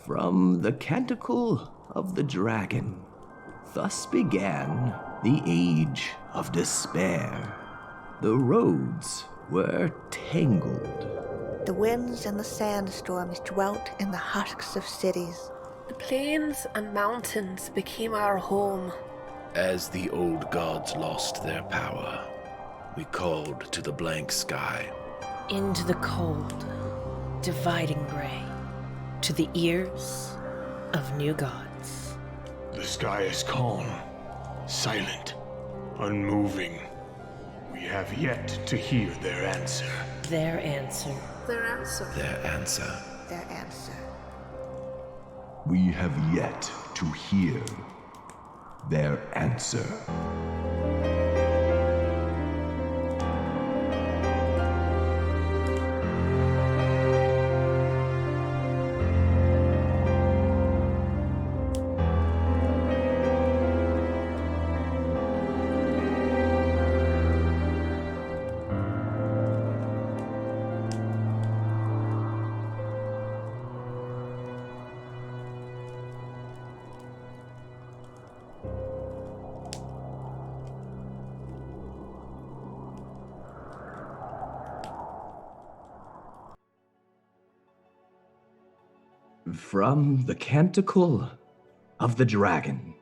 From the Canticle of the Dragon, thus began the Age of Despair. The roads were tangled. The winds and the sandstorms dwelt in the husks of cities. The plains and mountains became our home. As the old gods lost their power, we called to the blank sky. Into the cold, dividing gray, to the ears of new gods. The sky is calm, silent, unmoving. We have yet to hear their answer. Their answer. Their answer. Their answer. Their answer. We have yet to hear their answer. From the Canticle of the Dragon.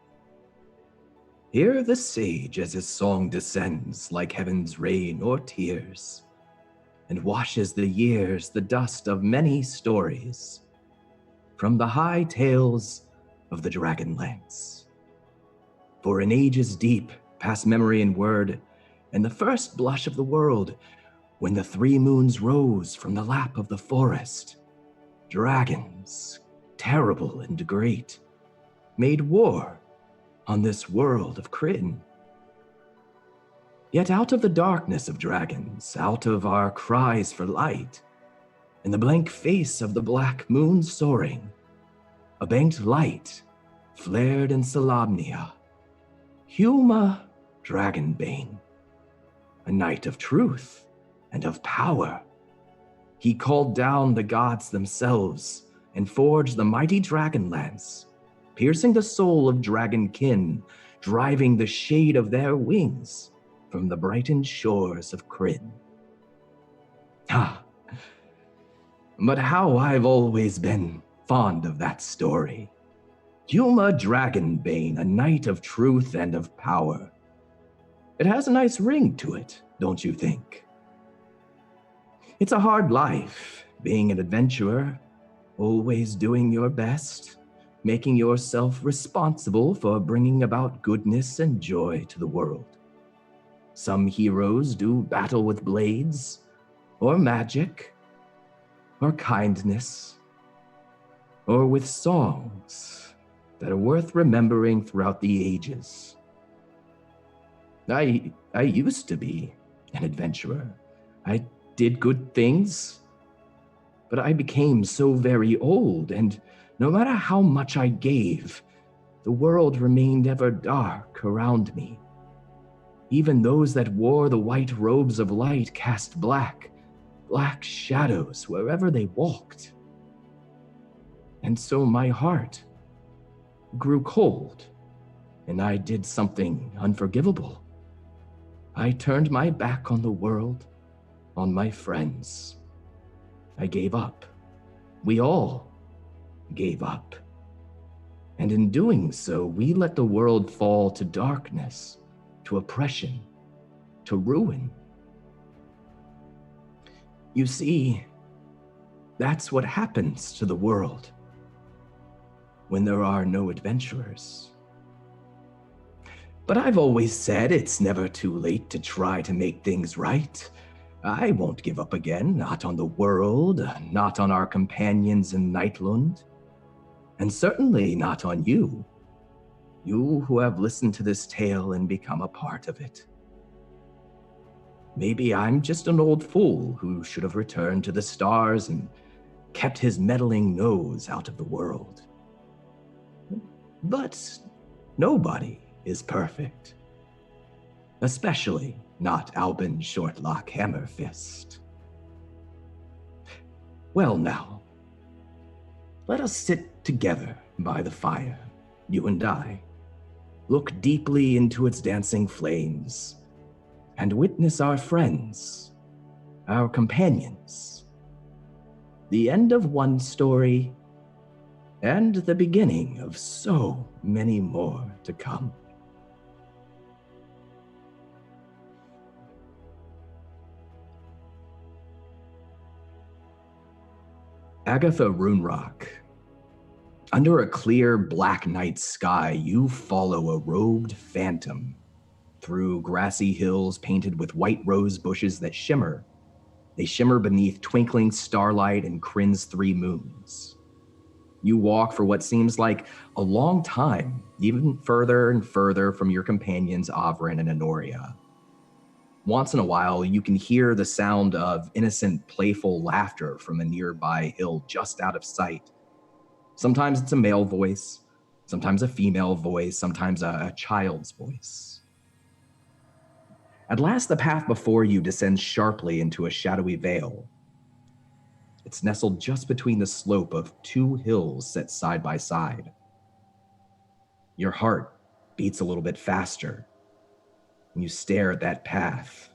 Hear the sage as his song descends like heaven's rain or tears, and washes the years the dust of many stories from the high tales of the Dragonlance. For in ages deep, past memory and word, and the first blush of the world, when the 3 moons rose from the lap of the forest, dragons, terrible and great, made war on this world of Kryn. Yet out of the darkness of dragons, out of our cries for light, in the blank face of the black moon soaring, a banked light flared in Solamnia. Huma Dragonbane, a knight of truth and of power. He called down the gods themselves and forged the mighty Dragonlance, piercing the soul of dragonkin, driving the shade of their wings from the brightened shores of Kryn. But how I've always been fond of that story. Huma Dragonbane, a knight of truth and of power. It has a nice ring to it, don't you think? It's a hard life, being an adventurer, always doing your best, making yourself responsible for bringing about goodness and joy to the world. Some heroes do battle with blades, or magic, or kindness, or with songs that are worth remembering throughout the ages. I used to be an adventurer. I did good things, but I became so very old, and no matter how much I gave, the world remained ever dark around me. Even those that wore the white robes of light cast black shadows wherever they walked. And so my heart grew cold, and I did something unforgivable. I turned my back on the world, on my friends. I gave up. We all gave up. And in doing so, we let the world fall to darkness, to oppression, to ruin. You see, that's what happens to the world when there are no adventurers. But I've always said it's never too late to try to make things right. I won't give up again, not on the world, not on our companions in Nightlund, and certainly not on you. You who have listened to this tale and become a part of it. Maybe I'm just an old fool who should have returned to the stars and kept his meddling nose out of the world. But nobody is perfect. Especially not Albin Shortlock Hammerfist. Well now, Let us sit together by the fire, you and I. Look deeply into its dancing flames, and witness our friends, our companions. The end of one story, and the beginning of so many more to come. Agatha Runerock. Under a clear black night sky, you follow a robed phantom through grassy hills painted with white rose bushes that shimmer. They shimmer beneath twinkling starlight and Kryn's 3 moons. You walk for what seems like a long time, even further and further from your companions Avrin and Honoria. Once in a while, you can hear the sound of innocent, playful laughter from a nearby hill just out of sight. Sometimes it's a male voice, sometimes a female voice, sometimes a child's voice. At last, the path before you descends sharply into a shadowy vale. It's nestled just between the slope of 2 hills set side by side. Your heart beats a little bit faster when you stare at that path.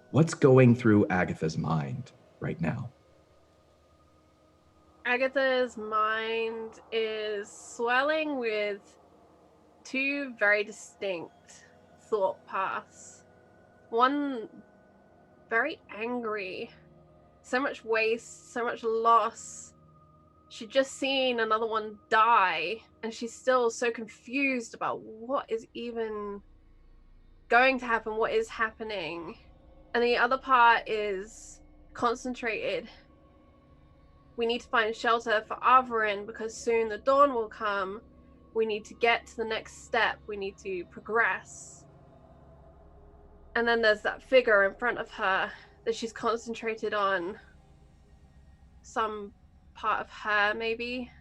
What's going through Agatha's mind right now? Agatha's mind is swelling with 2 very distinct thought paths. One very angry. So much waste, so much loss. She'd just seen another one die, and she's still so confused about what is even going to happen, what is happening. And the other part is concentrated. We need to find shelter for Avrin because soon the dawn will come. We need to get to the next step. We need to progress. And then there's that figure in front of her that she's concentrated on. Some part of her, maybe.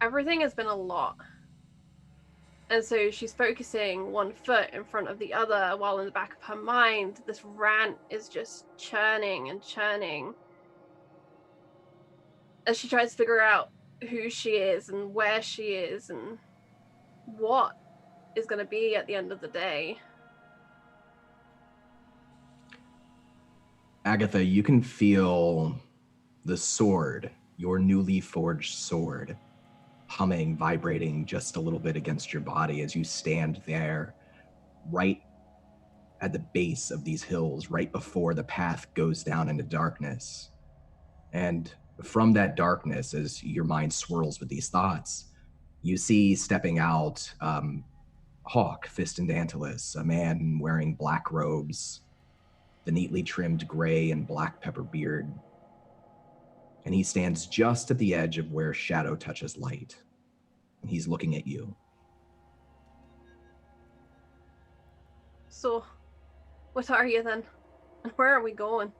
Everything has been a lot. And so she's focusing one foot in front of the other, while in the back of her mind, this rant is just churning and churning. As she tries to figure out who she is and where she is and what is going to be at the end of the day. Agatha, you can feel the sword, your newly forged sword, humming, vibrating just a little bit against your body as you stand there right at the base of these hills, right before the path goes down into darkness. And from that darkness, as your mind swirls with these thoughts, you see stepping out Hawk, Fist and Dantalus, a man wearing black robes, the neatly trimmed gray and black pepper beard. And he stands just at the edge of where shadow touches light. And he's looking at you. So, what are you then? And where are we going?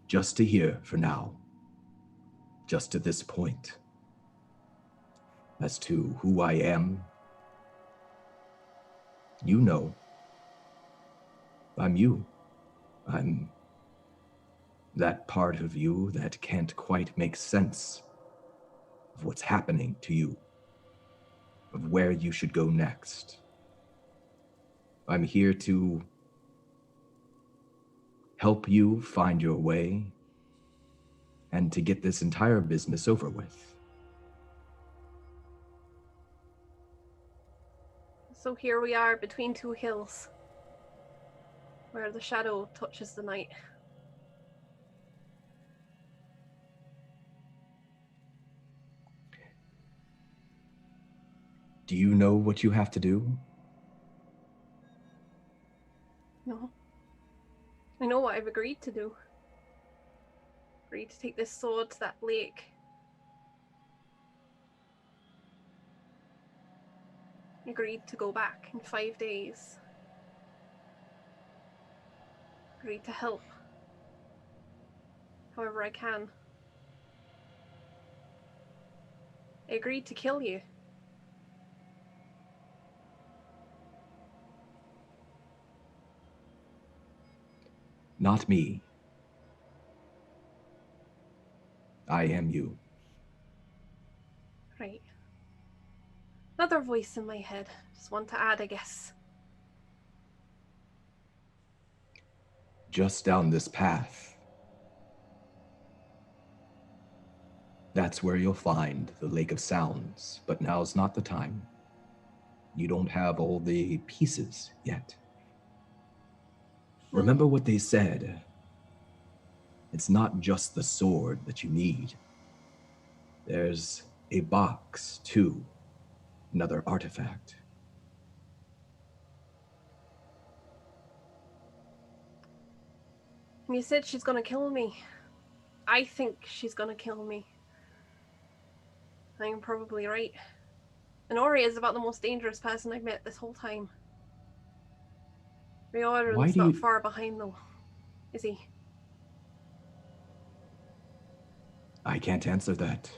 Just to here for now. Just to this point. As to who I am, you know. I'm you. I'm that part of you that can't quite make sense of what's happening to you, of where you should go next. I'm here to help you find your way and to get this entire business over with. So here we are between 2 hills, where the shadow touches the night. Do you know what you have to do? No. I know what I've agreed to do. Agreed to take this sword to that lake. Agreed to go back in 5 days. Agreed to help however I can. I agreed to kill you. not me. I am you. Right. Another voice in my head. Just one to add, I guess. Just down this path. That's where you'll find the Lake of Sounds, but now's not the time. You don't have all the pieces yet. Remember what they said. It's not just the sword that you need. There's a box, too. Another artifact. And you said she's gonna kill me. I think she's gonna kill me. I'm probably right. And Ori is about the most dangerous person I've met this whole time. Riordan's not far behind, though, is he? I can't answer that.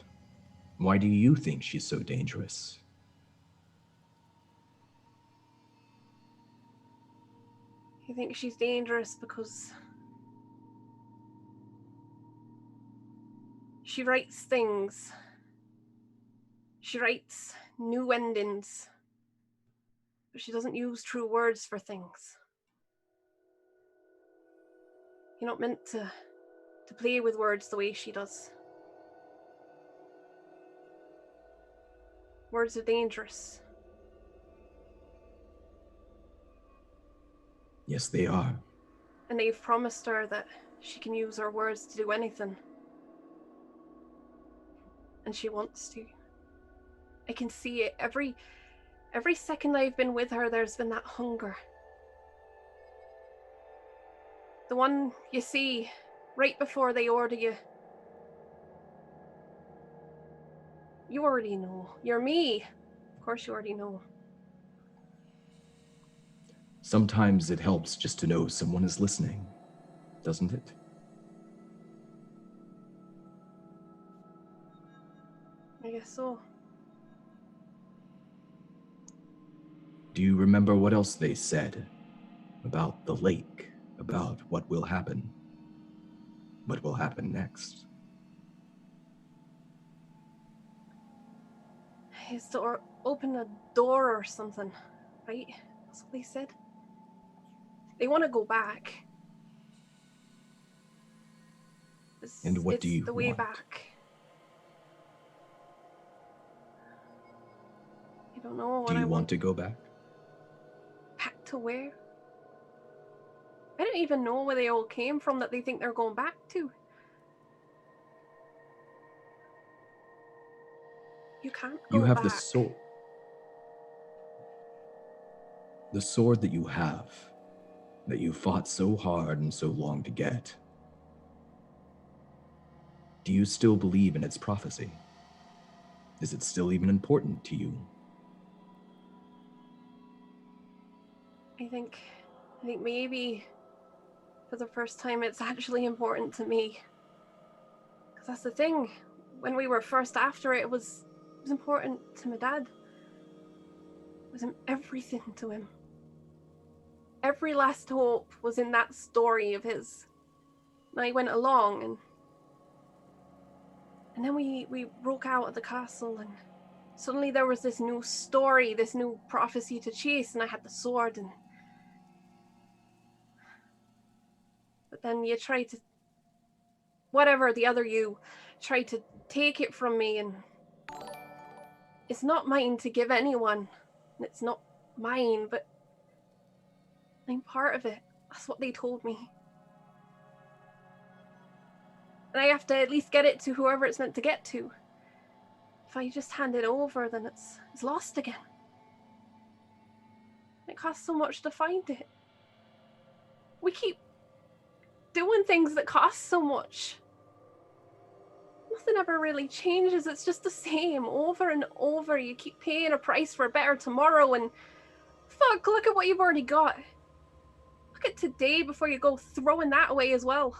Why do you think she's so dangerous? I think she's dangerous because she writes things. She writes new endings. But she doesn't use true words for things. You're not meant to play with words the way she does. Words are dangerous. Yes, they are. And they've promised her that she can use her words to do anything. And she wants to. I can see it. Every second I've been with her, there's been that hunger. The one you see right before they order you. You already know. You're me. Of course you already know. Sometimes it helps just to know someone is listening, doesn't it? I guess so. Do you remember what else they said about the lake, about what will happen? What will happen next? Is to open a door or something, right? That's what they said. They want to go back. And what do you It's the way want? back. I don't know what Do I you want to go back? Back to where? I don't even know where they all came from that they think they're going back to. You can't go You have back. the sword. The sword that you have, that you fought so hard and so long to get. Do you still believe in its prophecy? Is it still even important to you? I think maybe for the first time it's actually important to me. Because that's the thing. When we were first after it, it was important to my dad. It was everything to him. Every last hope was in that story of his. And I went along and then we broke out of the castle and suddenly there was this new story, this new prophecy to chase, and I had the sword and but then you tried to, whatever the other you, tried to take it from me, and it's not mine to give anyone. And it's not mine, but I'm part of it. That's what they told me. And I have to at least get it to whoever it's meant to get to. If I just hand it over, then it's lost again. It costs so much to find it. We keep doing things that cost so much. Nothing ever really changes. It's just the same over and over. You keep paying a price for a better tomorrow, and fuck, look at what you've already got. Look at today before you go throwing that away as well.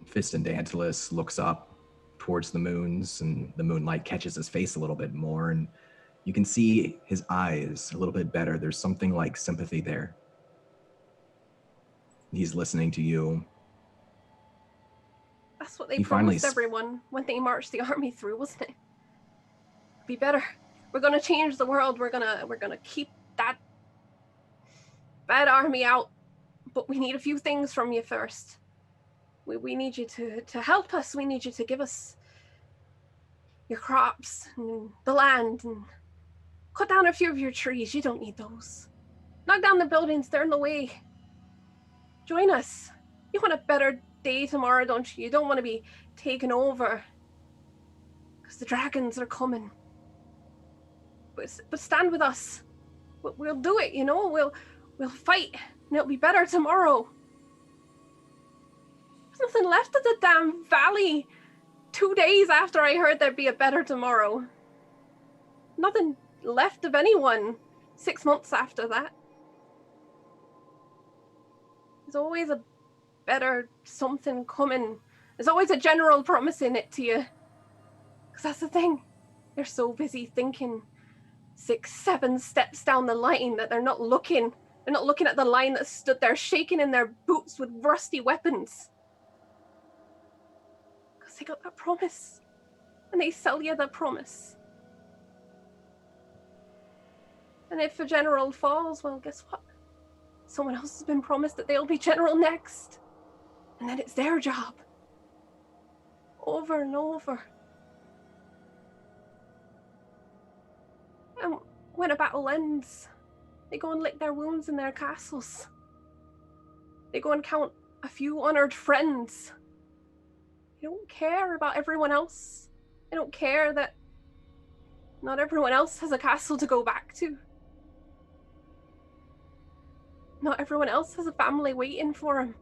Fist and Dantalus looks up towards the moons, and the moonlight catches his face a little bit more, and You can see his eyes a little bit better. There's something like sympathy there. He's listening to you. That's what they He promised finally everyone when they marched the army through, wasn't it? Be better. We're gonna change the world. We're gonna keep that bad army out. But we need a few things from you first. We need you to help us. We need you to give us your crops and the land and cut down a few of your trees. You don't need those. Knock down the buildings. They're in the way. Join us. You want a better day tomorrow, don't you? You don't want to be taken over. Because the dragons are coming. But stand with us. We'll do it, you know? We'll fight. And it'll be better tomorrow. There's nothing left of the damn valley. 2 days after I heard there'd be a better tomorrow. Nothing left of anyone 6 months after that. There's always a better something coming. There's always a general promising it to you. Because that's the thing. They're so busy thinking 6, 7 steps down the line that they're not looking. They're not looking at the line that stood there shaking in their boots with rusty weapons. Because they got that promise. And they sell you that promise. And if a general falls, well, guess what? Someone else has been promised that they'll be general next. And then it's their job. Over and over. And when a battle ends, they go and lick their wounds in their castles. They go and count a few honored friends. They don't care about everyone else. They don't care that not everyone else has a castle to go back to. Not everyone else has a family waiting for him.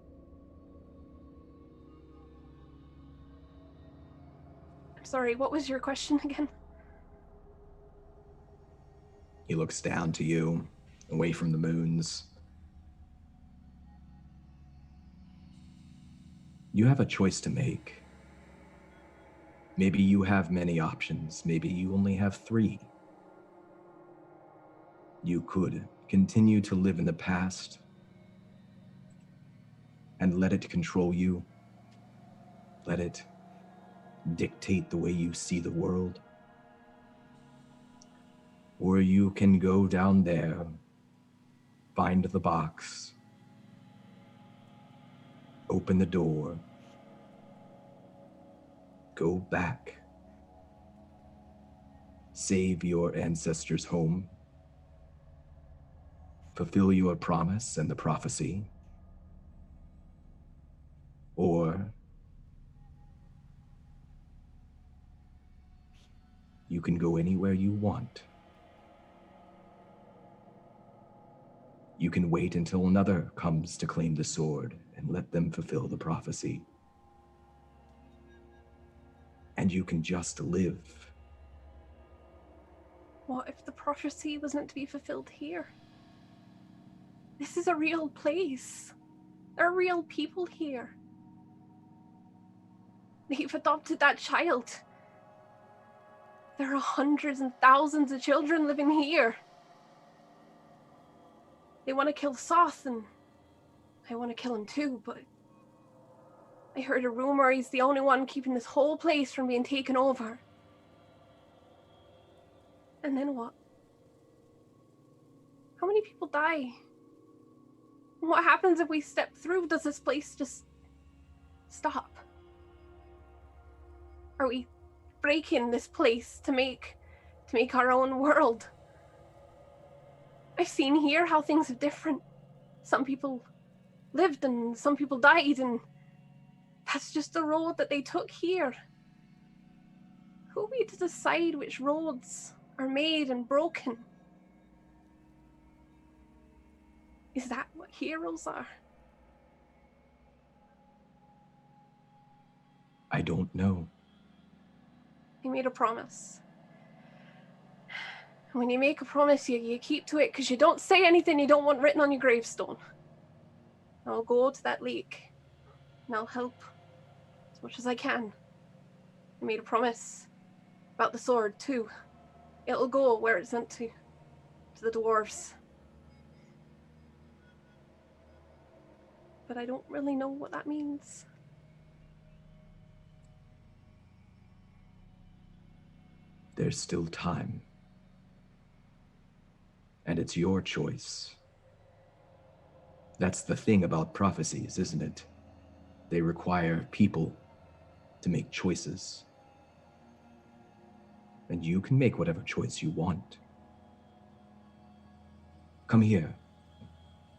I'm sorry, what was your question again? He looks down to you, away from the moons. You have a choice to make. Maybe you have many options. Maybe you only have 3. You could continue to live in the past and let it control you. Let it dictate the way you see the world. Or you can go down there, find the box, open the door, go back, save your ancestors' home, fulfill your promise and the prophecy, or you can go anywhere you want. You can wait until another comes to claim the sword and let them fulfill the prophecy. And you can just live. What if the prophecy was meant to be fulfilled here? This is a real place. There are real people here. They've adopted that child. There are hundreds and thousands of children living here. They want to kill Soth, and I want to kill him too, but I heard a rumor he's the only one keeping this whole place from being taken over. And then what? How many people die? What happens if we step through? Does this place just stop? Are we breaking this place to make our own world? I've seen here how things are different. Some people lived and some people died, and that's just the road that they took here. Who are we to decide which roads are made and broken? Is that what heroes are? I don't know. I made a promise. And when you make a promise, you keep to it, because you don't say anything you don't want written on your gravestone. I'll go to that lake, and I'll help as much as I can. I made a promise about the sword, too. It'll go where it's meant to the dwarves. But I don't really know what that means. There's still time. And it's your choice. That's the thing about prophecies, isn't it? They require people to make choices. And you can make whatever choice you want. Come here,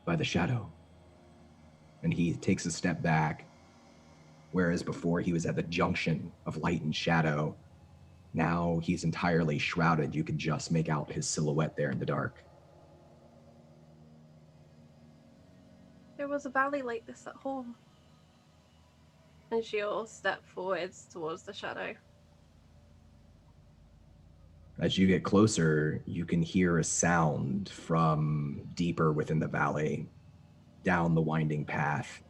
by the shadow. And he takes a step back, whereas before he was at the junction of light and shadow. Now he's entirely shrouded. You can just make out his silhouette there in the dark. There was a valley like this at home. And she'll step forwards towards the shadow. As you get closer, you can hear a sound from deeper within the valley, down the winding path.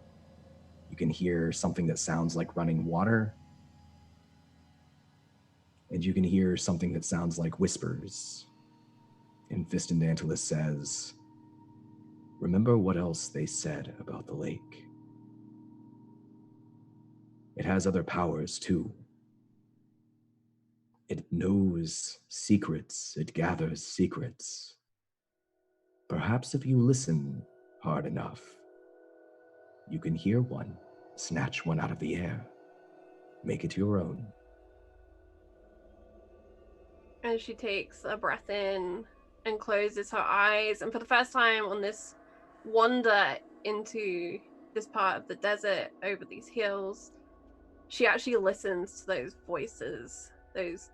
You can hear something that sounds like running water. And you can hear something that sounds like whispers. And Fistandantilus says, remember what else they said about the lake. It has other powers too. It knows secrets, it gathers secrets. Perhaps if you listen hard enough, you can hear one, snatch one out of the air, make it your own. And she takes a breath in and closes her eyes. And for the first time on this wander into this part of the desert over these hills, she actually listens to those voices, those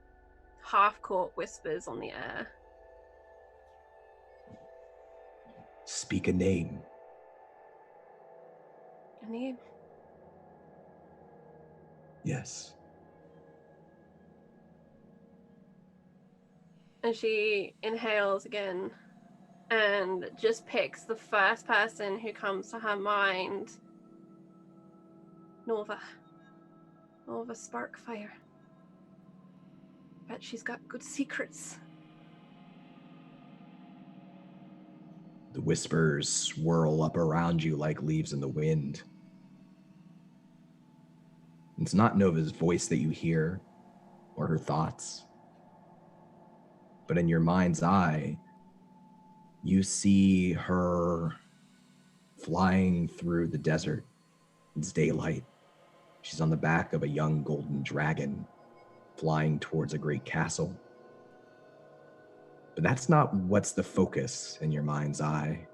half-caught whispers on the air. Speak a name. A name? Yes. And she inhales again and just picks the first person who comes to her mind. Nova. Nova Sparkfire. Bet she's got good secrets. The whispers swirl up around you like leaves in the wind. It's not Nova's voice that you hear, or her thoughts. But in your mind's eye, you see her flying through the desert. It's daylight. She's on the back of a young golden dragon, flying towards a great castle. But that's not what's the focus in your mind's eye.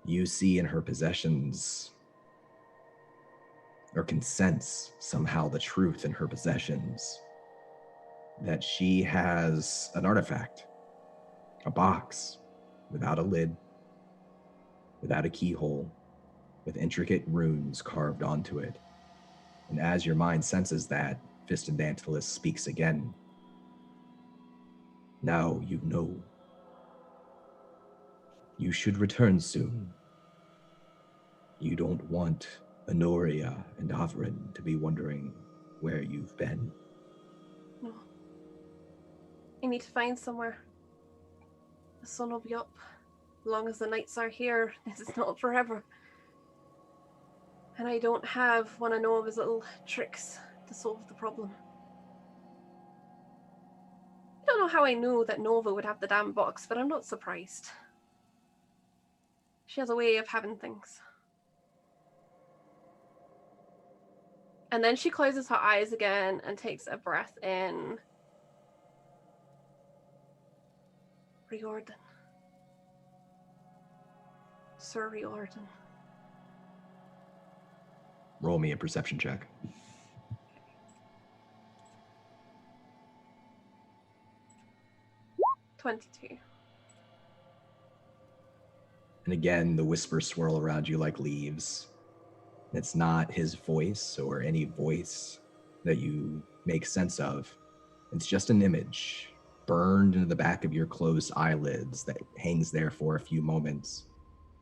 You see in her possessions, or can sense somehow the truth in her possessions, that she has an artifact, a box without a lid, without a keyhole, with intricate runes carved onto it. And as your mind senses that, Fistandantilus speaks again. Now you know. You should return soon. You don't want Honoria and Avrin to be wondering where you've been. No. I need to find somewhere. The sun will be up. As long as the nights are here, this is not forever. And I don't have one of Nova's little tricks to solve the problem. I don't know how I knew that Nova would have the damn box, but I'm not surprised. She has a way of having things. And then she closes her eyes again and takes a breath in. Riordan. Sir Riordan. Roll me a perception check. 22. And again, the whispers swirl around you like leaves. It's not his voice or any voice that you make sense of. It's just an image burned into the back of your closed eyelids that hangs there for a few moments.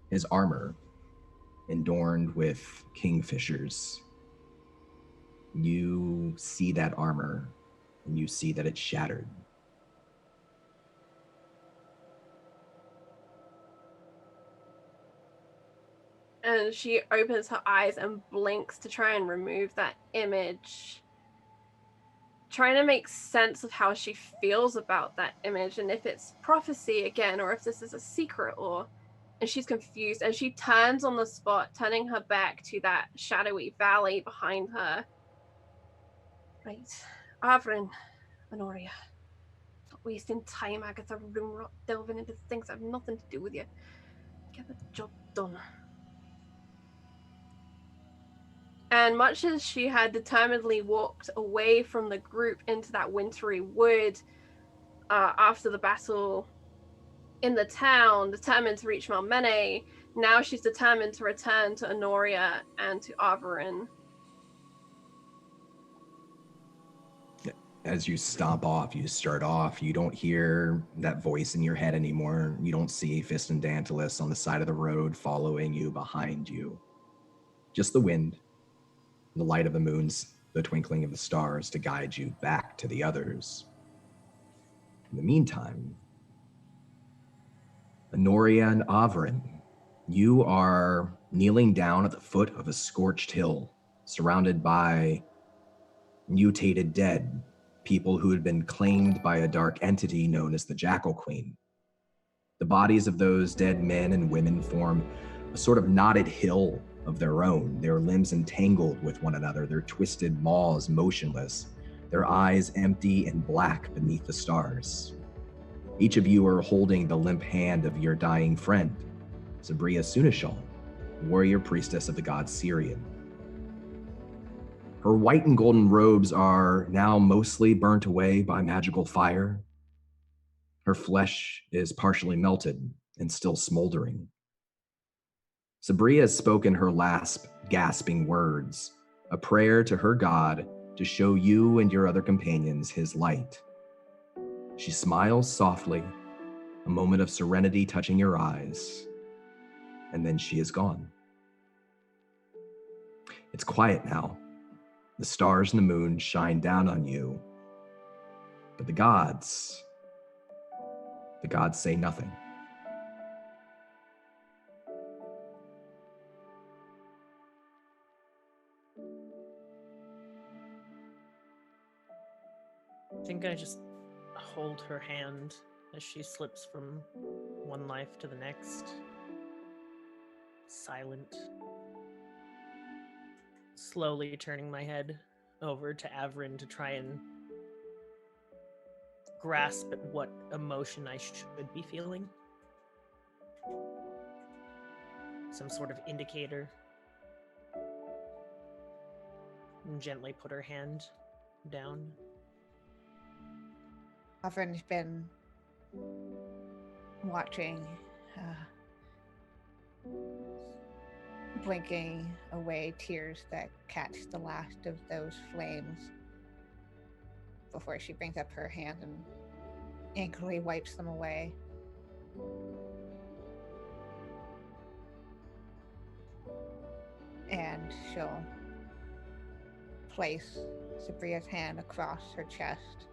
His armor, adorned with kingfishers. You see that armor, and you see that it's shattered. And she opens her eyes and blinks to try and remove that image, trying to make sense of how she feels about that image and if it's prophecy again or if this is a secret, and she's confused and she turns on the spot, turning her back to that shadowy valley behind her. Right. Avrin, Honoria. Not wasting time, Agatha, Roomrot, delving into things that have nothing to do with you. Get the job done. And much as she had determinedly walked away from the group into that wintry wood after the battle in the town, determined to reach Malmene, now she's determined to return to Honoria and to Averin. As you start off, you don't hear that voice in your head anymore. You don't see Fist and Dantalus on the side of the road following you behind you. Just the wind, the light of the moons, the twinkling of the stars to guide you back to the others. In the meantime, Honoria and Averin, you are kneeling down at the foot of a scorched hill, surrounded by mutated dead, people who had been claimed by a dark entity known as the Jackal Queen. The bodies of those dead men and women form a sort of knotted hill of their own, their limbs entangled with one another, their twisted maws motionless, their eyes empty and black beneath the stars. Each of you are holding the limp hand of your dying friend, Sabria Sunishal, warrior priestess of the god Syrian. Her white and golden robes are now mostly burnt away by magical fire. Her flesh is partially melted and still smoldering. Sabria has spoken her last gasping words, a prayer to her god to show you and your other companions his light. She smiles softly, a moment of serenity touching your eyes, and then she is gone. It's quiet now. The stars and the moon shine down on you, but the gods say nothing. I think I just hold her hand as she slips from one life to the next. Silent. Slowly turning my head over to Averin to try and grasp at what emotion I should be feeling. Some sort of indicator. And gently put her hand down. Avrin's been watching, blinking away tears that catch the last of those flames before she brings up her hand and angrily wipes them away. And she'll place Sabria's hand across her chest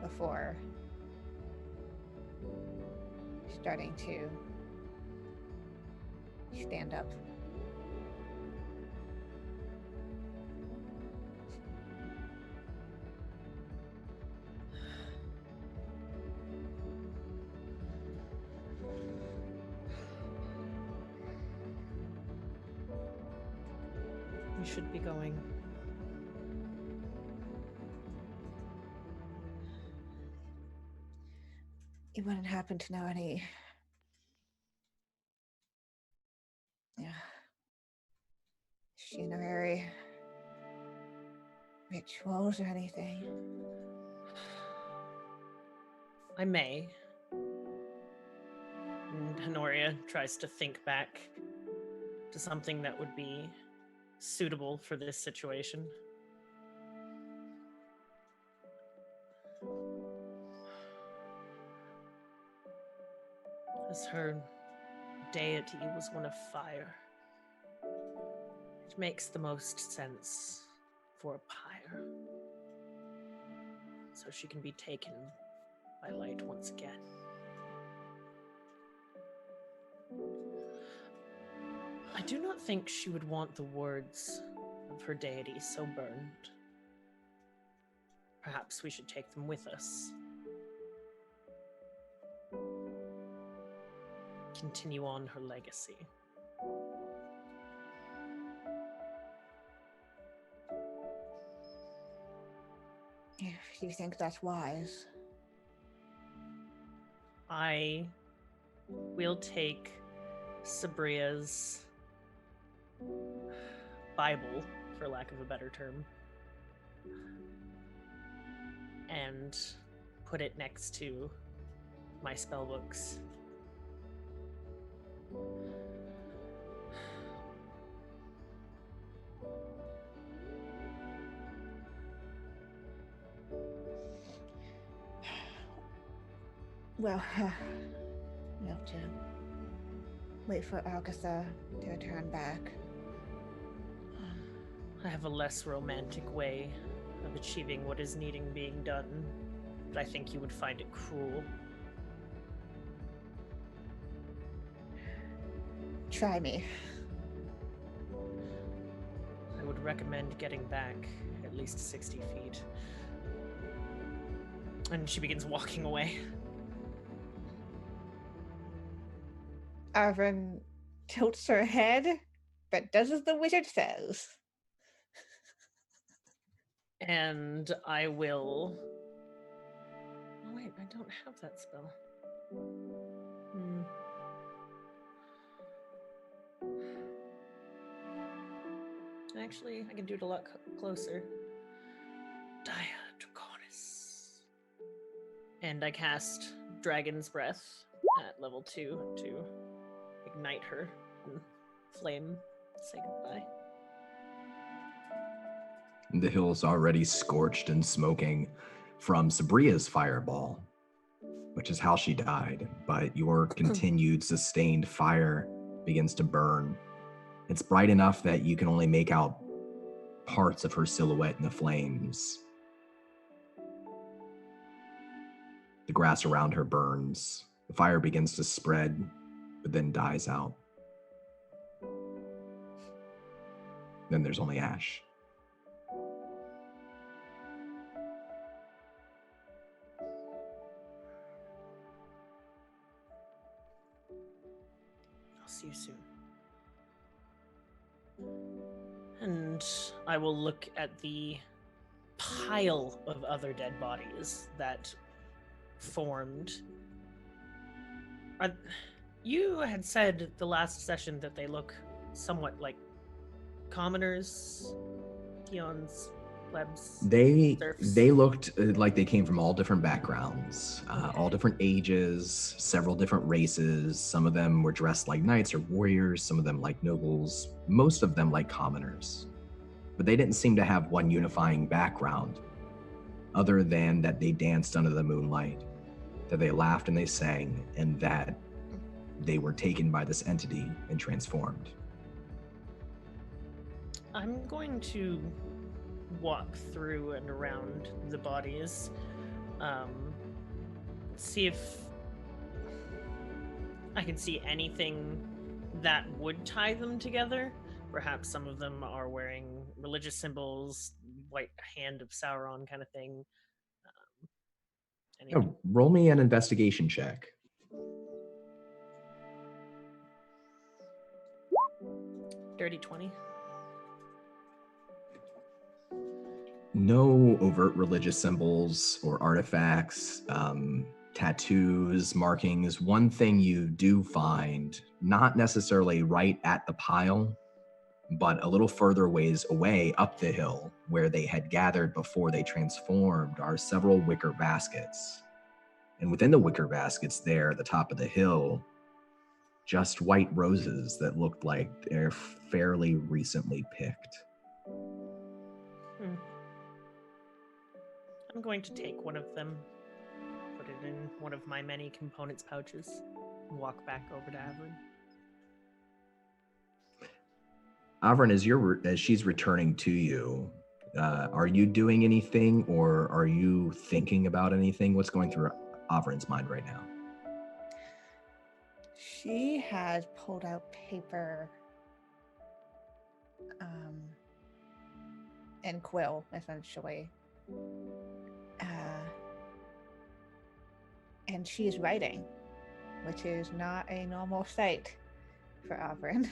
before starting to stand up. We should be going. You wouldn't happen to know any funerary rituals or anything? I may. And Honoria tries to think back to something that would be suitable for this situation. As her deity was one of fire, it makes the most sense for a pyre, so she can be taken by light once again. I do not think she would want the words of her deity so burned. Perhaps we should take them with us. Continue on her legacy. If you think that's wise. I will take Sabria's Bible, for lack of a better term, and put it next to my spellbooks. Well, we'll have to wait for Agatha to return back. I have a less romantic way of achieving what is needing being done, but I think you would find it cruel. Try me. I would recommend getting back at least 60 feet. And she begins walking away. Avron tilts her head, but does as the wizard says. And I will... Oh wait, I don't have that spell. Actually, I can do it a lot closer. Dia Draconis. And I cast Dragon's Breath at level 2 to ignite her and flame. Say goodbye. The hill's already scorched and smoking from Sabria's fireball, which is how she died, but your continued sustained fire begins to burn. It's bright enough that you can only make out parts of her silhouette in the flames. The grass around her burns. The fire begins to spread, but then dies out. Then there's only ash. I'll see you soon. And I will look at the pile of other dead bodies that formed. You had said the last session that they look somewhat like commoners, peons, plebs. Serfs. They looked like they came from all different backgrounds, all different ages, several different races. Some of them were dressed like knights or warriors, some of them like nobles, most of them like commoners. But they didn't seem to have one unifying background, other than that they danced under the moonlight, that they laughed and they sang, and that they were taken by this entity and transformed. I'm going to walk through and around the bodies, see if I can see anything that would tie them together. Perhaps some of them are wearing religious symbols, white hand of Sauron kind of thing. Roll me an investigation check. Dirty 20. No overt religious symbols or artifacts, tattoos, markings. One thing you do find, not necessarily right at the pile, but a little further ways away up the hill where they had gathered before they transformed, are several wicker baskets. And within the wicker baskets there at the top of the hill, just white roses that looked like they're fairly recently picked. I'm going to take one of them, put it in one of my many components pouches, and walk back over to Avron. Avron, as she's returning to you, are you doing anything, or are you thinking about anything? What's going through Avron's mind right now? She has pulled out paper and quill, essentially. And she is writing, which is not a normal sight for Avrin.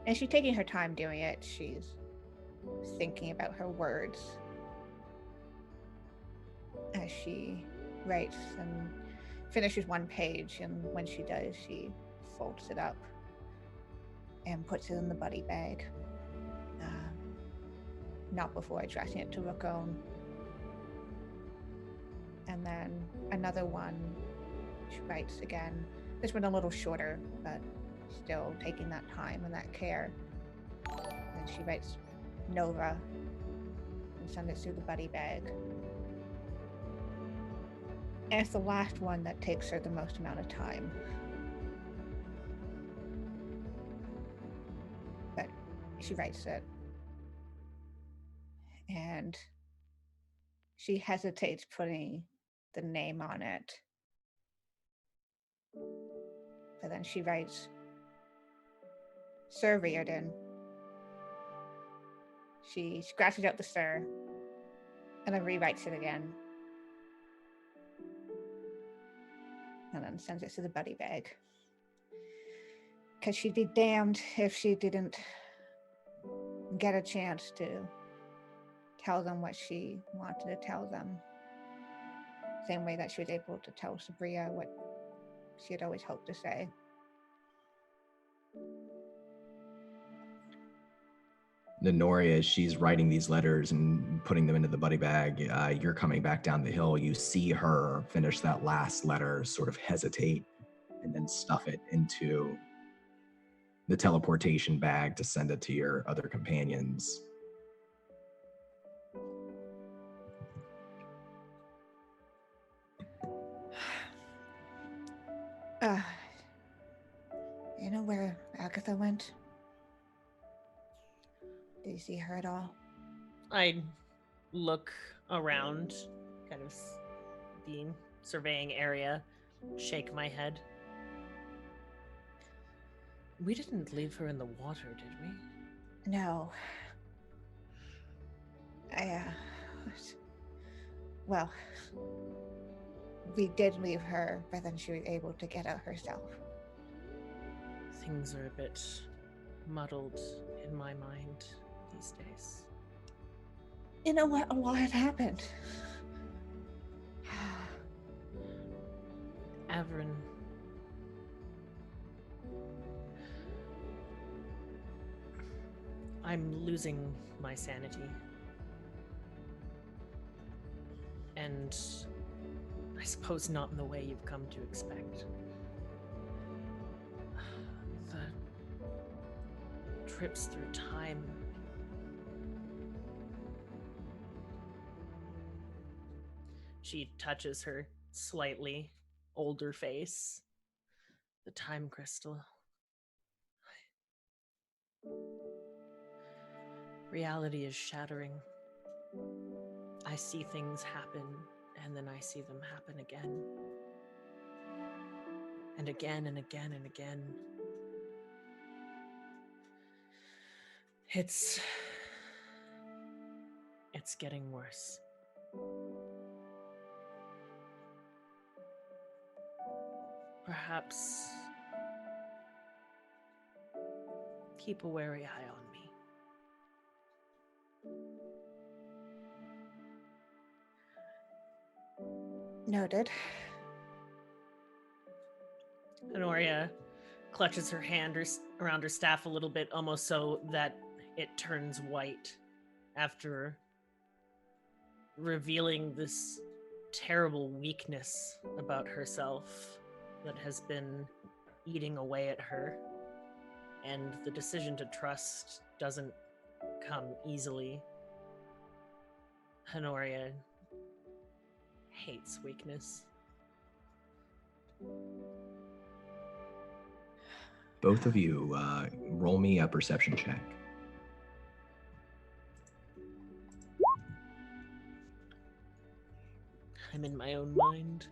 And she's taking her time doing it. She's thinking about her words as she writes and finishes one page, and when she does, she folds it up and puts it in the buddy bag. Not before addressing it to Raccoon. And then another one, she writes again. This one a little shorter, but still taking that time and that care. And she writes Nova and sends it through the buddy bag. And it's the last one that takes her the most amount of time. But she writes it. And she hesitates putting the name on it. But then she writes Sir Riordan. She scratches out the Sir and then rewrites it again. And then sends it to the buddy bag. Because she'd be damned if she didn't get a chance to tell them what she wanted to tell them. Same way that she was able to tell Sabria what she had always hoped to say. Nenoria, as she's writing these letters and putting them into the buddy bag, you're coming back down the hill. You see her finish that last letter, sort of hesitate, and then stuff it into the teleportation bag to send it to your other companions. You know where Agatha went? Did you see her at all? I look around, kind of the surveying area, shake my head. We didn't leave her in the water, did we? No. Well, we did leave her, but then she was able to get out herself. Things are a bit muddled in my mind these days. You know what? A lot had happened. Avrin. I'm losing my sanity. And I suppose not in the way you've come to expect. The trips through time. She touches her slightly older face. The time crystal. Reality is shattering. I see things happen, and then I see them happen again. And again and again and again. It's getting worse. Perhaps keep a wary eye on me. Noted. Honoria clutches her hand around her staff a little bit, almost so that it turns white after revealing this terrible weakness about herself that has been eating away at her. And the decision to trust doesn't come easily. Honoria hates weakness. Both of you, roll me a perception check. I'm in my own mind.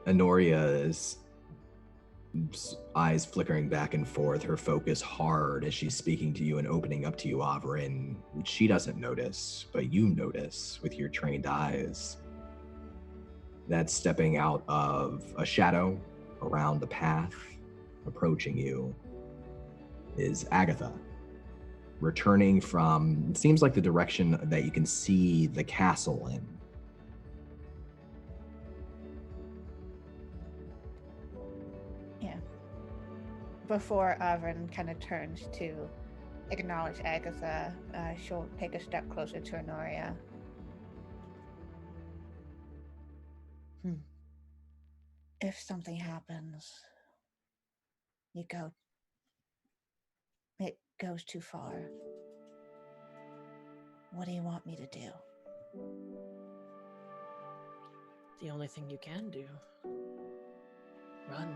Honoria's eyes flickering back and forth, her focus hard as she's speaking to you and opening up to you, Averin. She doesn't notice, but you notice with your trained eyes that stepping out of a shadow around the path, approaching you, is Agatha. Returning from, it seems like the direction that you can see the castle in. Yeah. Before Avrin kind of turns to acknowledge Agatha, she'll take a step closer to Honoria. If something happens, it goes too far. What do you want me to do? The only thing you can do. Run.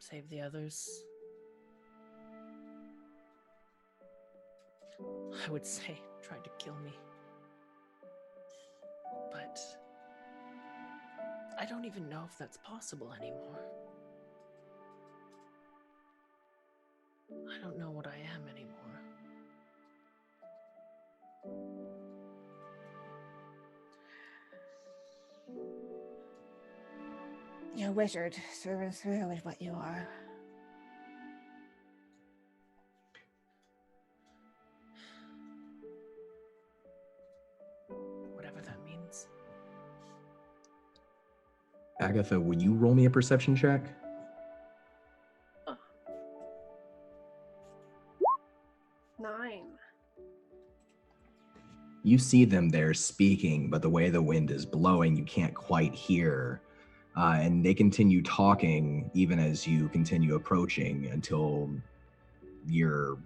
Save the others. I would say try to kill me. But I don't even know if that's possible anymore. I don't know what I am anymore. You're a wizard, through and through is what you are. Whatever that means. Agatha, would you roll me a perception check? 9. You see them there speaking, but the way the wind is blowing, you can't quite hear. And they continue talking even as you continue approaching until you're,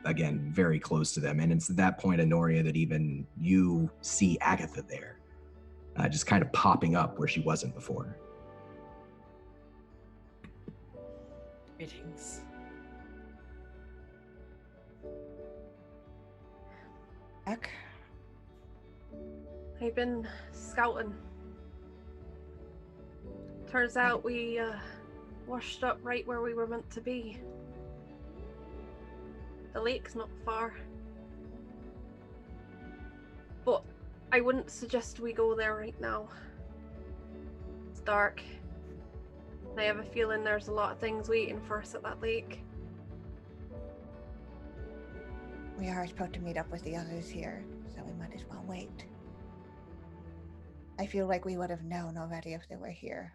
again, very close to them. And it's at that point, Honoria, that even you see Agatha there, just kind of popping up where she wasn't before. Greetings. Ek? I've been scouting. Turns out we washed up right where we were meant to be. The lake's not far. But I wouldn't suggest we go there right now. It's dark. And I have a feeling there's a lot of things waiting for us at that lake. We are supposed to meet up with the others here, so we might as well wait. I feel like we would have known already if they were here.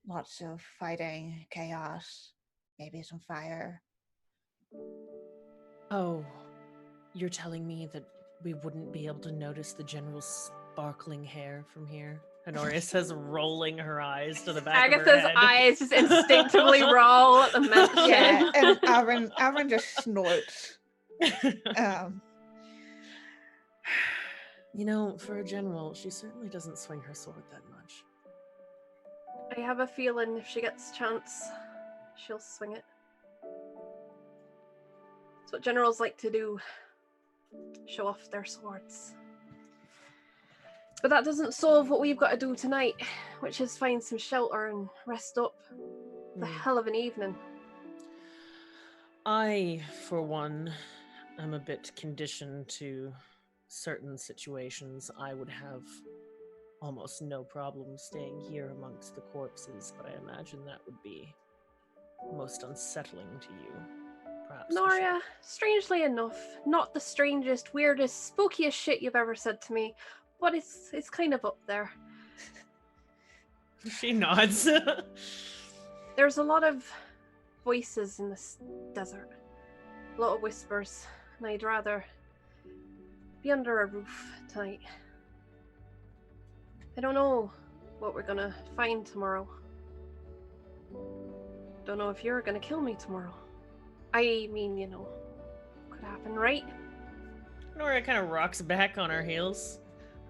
Lots of fighting, chaos, maybe some fire. Oh, you're telling me that we wouldn't be able to notice the general's sparkling hair from here? Honoria says, rolling her eyes to the back of her Agatha's head. eyes just instinctively roll at the mention. Yeah, and Aaron just snorts. You know, for a general, she certainly doesn't swing her sword that much. I have a feeling if she gets a chance, she'll swing it. It's what generals like to do. Show off their swords. But that doesn't solve what we've got to do tonight, which is find some shelter and rest up. The hell of an evening. I, for one, am a bit conditioned to certain situations. I would have almost no problem staying here amongst the corpses, but I imagine that would be most unsettling to you. Perhaps. Noria, strangely enough, not the strangest, weirdest, spookiest shit you've ever said to me, but it's kind of up there. She nods. There's a lot of voices in this desert. A lot of whispers, and I'd rather be under a roof tonight. I don't know what we're gonna find tomorrow. Don't know if you're gonna kill me tomorrow. I mean, you know, could happen, right? Nora kind of rocks back on her heels.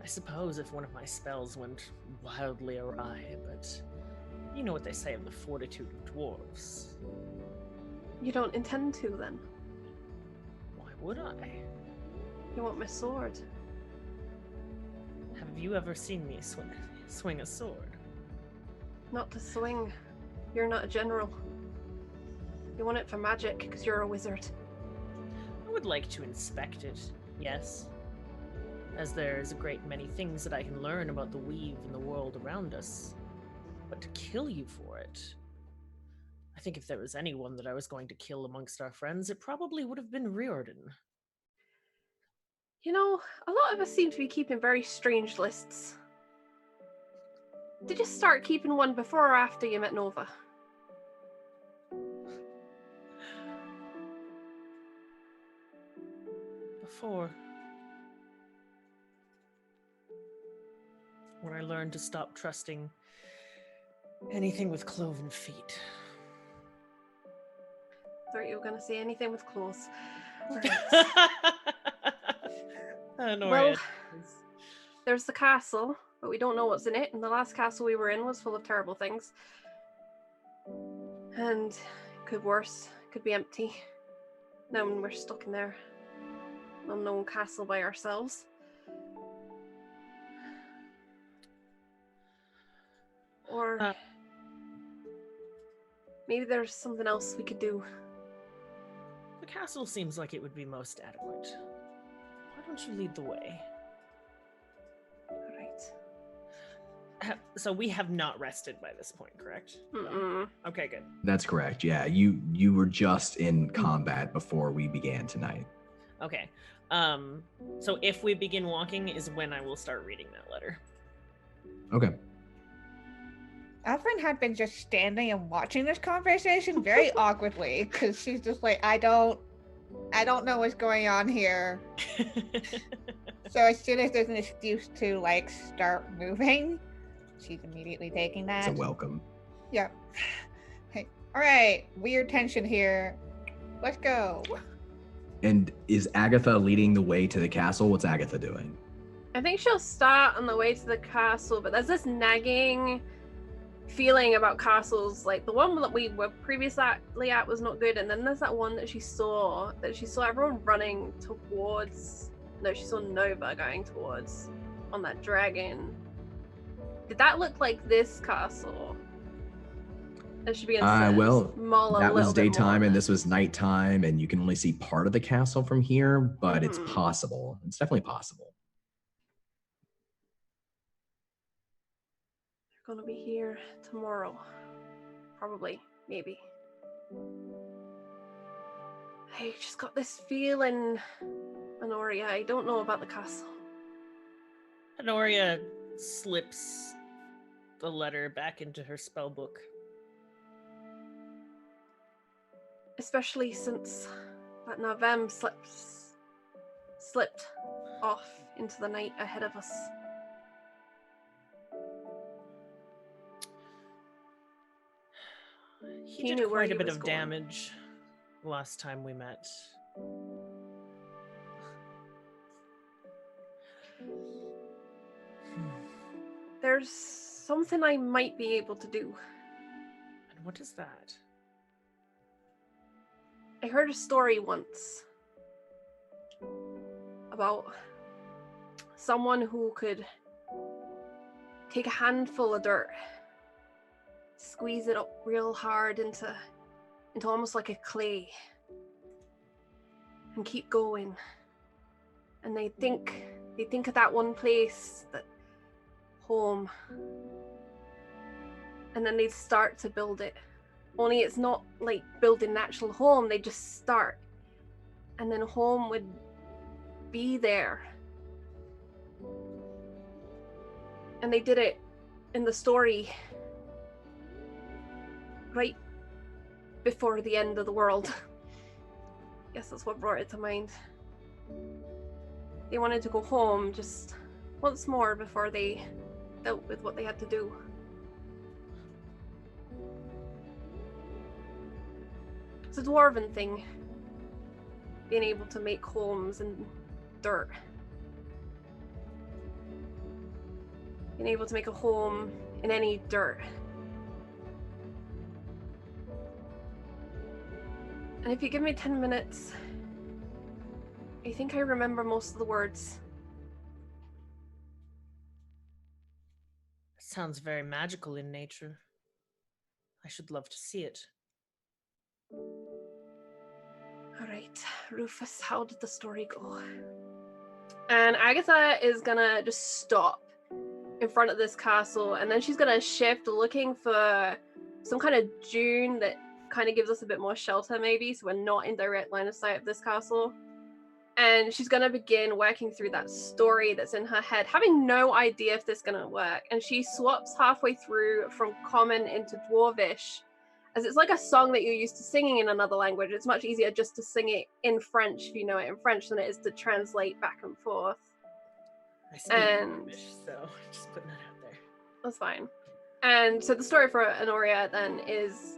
I suppose if one of my spells went wildly awry, but you know what they say of the fortitude of dwarves. You don't intend to, then? Why would I? You want my sword? Have you ever seen me swing a sword? Not to swing. You're not a general. You want it for magic because you're a wizard. I would like to inspect it, yes. As there's a great many things that I can learn about the weave and the world around us. But to kill you for it... I think if there was anyone that I was going to kill amongst our friends, it probably would have been Riordan. You know, a lot of us seem to be keeping very strange lists. Did you start keeping one before or after you met Nova? Before. When I learned to stop trusting anything with cloven feet. Thought you were going to say anything with claws. Well, there's the castle, but we don't know what's in it, and the last castle we were in was full of terrible things. And could worse, could be empty. Now we're stuck in their unknown castle by ourselves. Or maybe there's something else we could do. The castle seems like it would be most adequate. Why don't you lead the way? Alright. So we have not rested by this point, correct? Mm-mm. Okay, good. That's correct. Yeah, you were just in combat before we began tonight. Okay. So if we begin walking is when I will start reading that letter. Okay. Alfred had been just standing and watching this conversation very awkwardly because she's just like, I don't know what's going on here. So as soon as there's an excuse to like start moving, she's immediately taking that. It's a welcome. Yep. Hey, all right, weird tension here. Let's go. And is Agatha leading the way to the castle? What's Agatha doing? I think she'll start on the way to the castle, but there's this nagging feeling about castles. Like the one that we were previously at was not good, and then there's that one that she saw everyone running towards. No, she saw Nova going towards on that dragon. Did that look like this castle? It should be well, small, that was little bit daytime more. and this was nighttime, and you can only see part of the castle from here, but it's possible. It's definitely possible. They're gonna be here tomorrow. Probably, maybe. I just got this feeling, Honoria. I don't know about the castle. Honoria slips the letter back into her spell book. Especially since that Navem slipped off into the night ahead of us. He did quite a bit of damage last time we met. There's something I might be able to do. And what is that? I heard a story once about someone who could take a handful of dirt, squeeze it up real hard into almost like a clay, and keep going. And they think of that one place, that home, and then they start to build it. Only it's not like building an actual home, they just start. And then home would be there. And they did it in the story right before the end of the world. Guess that's what brought it to mind. They wanted to go home just once more before they dealt with what they had to do. It's a dwarven thing, being able to make homes in dirt. Being able to make a home in any dirt. And if you give me 10 minutes, I think I remember most of the words. It sounds very magical in nature. I should love to see it. All right, Rufus, how did the story go? And Agatha is gonna just stop in front of this castle, and then she's gonna shift, looking for some kind of dune that kind of gives us a bit more shelter, maybe, so we're not in direct line of sight of this castle. And she's gonna begin working through that story that's in her head, having no idea if this is gonna work. And she swaps halfway through from Common into Dwarvish, as it's like a song that you're used to singing in another language. It's much easier just to sing it in French if you know it in French than it is to translate back and forth. I speak English, so just putting that out there. That's fine. And so the story for Honoria then is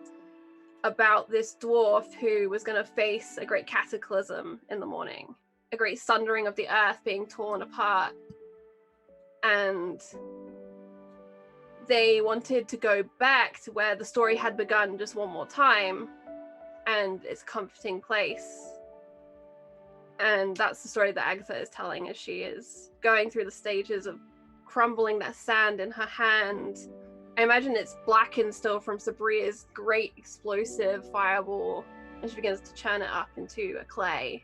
about this dwarf who was going to face a great cataclysm in the morning, a great sundering of the earth being torn apart. And they wanted to go back to where the story had begun just one more time, and it's a comforting place. And that's the story that Agatha is telling as she is going through the stages of crumbling that sand in her hand. I imagine it's blackened still from Sabria's great explosive fireball, and she begins to churn it up into a clay.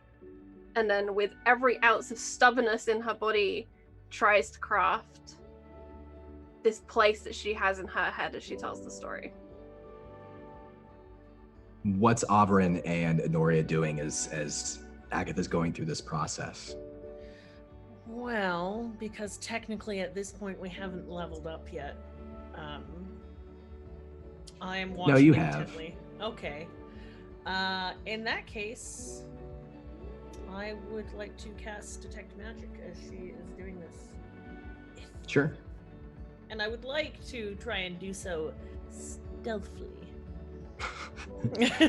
And then with every ounce of stubbornness in her body, tries to craft this place that she has in her head as she tells the story. What's Oberyn and Honoria doing as Agatha's going through this process? Well, because technically at this point we haven't leveled up yet. I am watching. No, you intently. Okay. In that case, I would like to cast Detect Magic as she is doing this. Sure. And I would like to try and do so stealthily.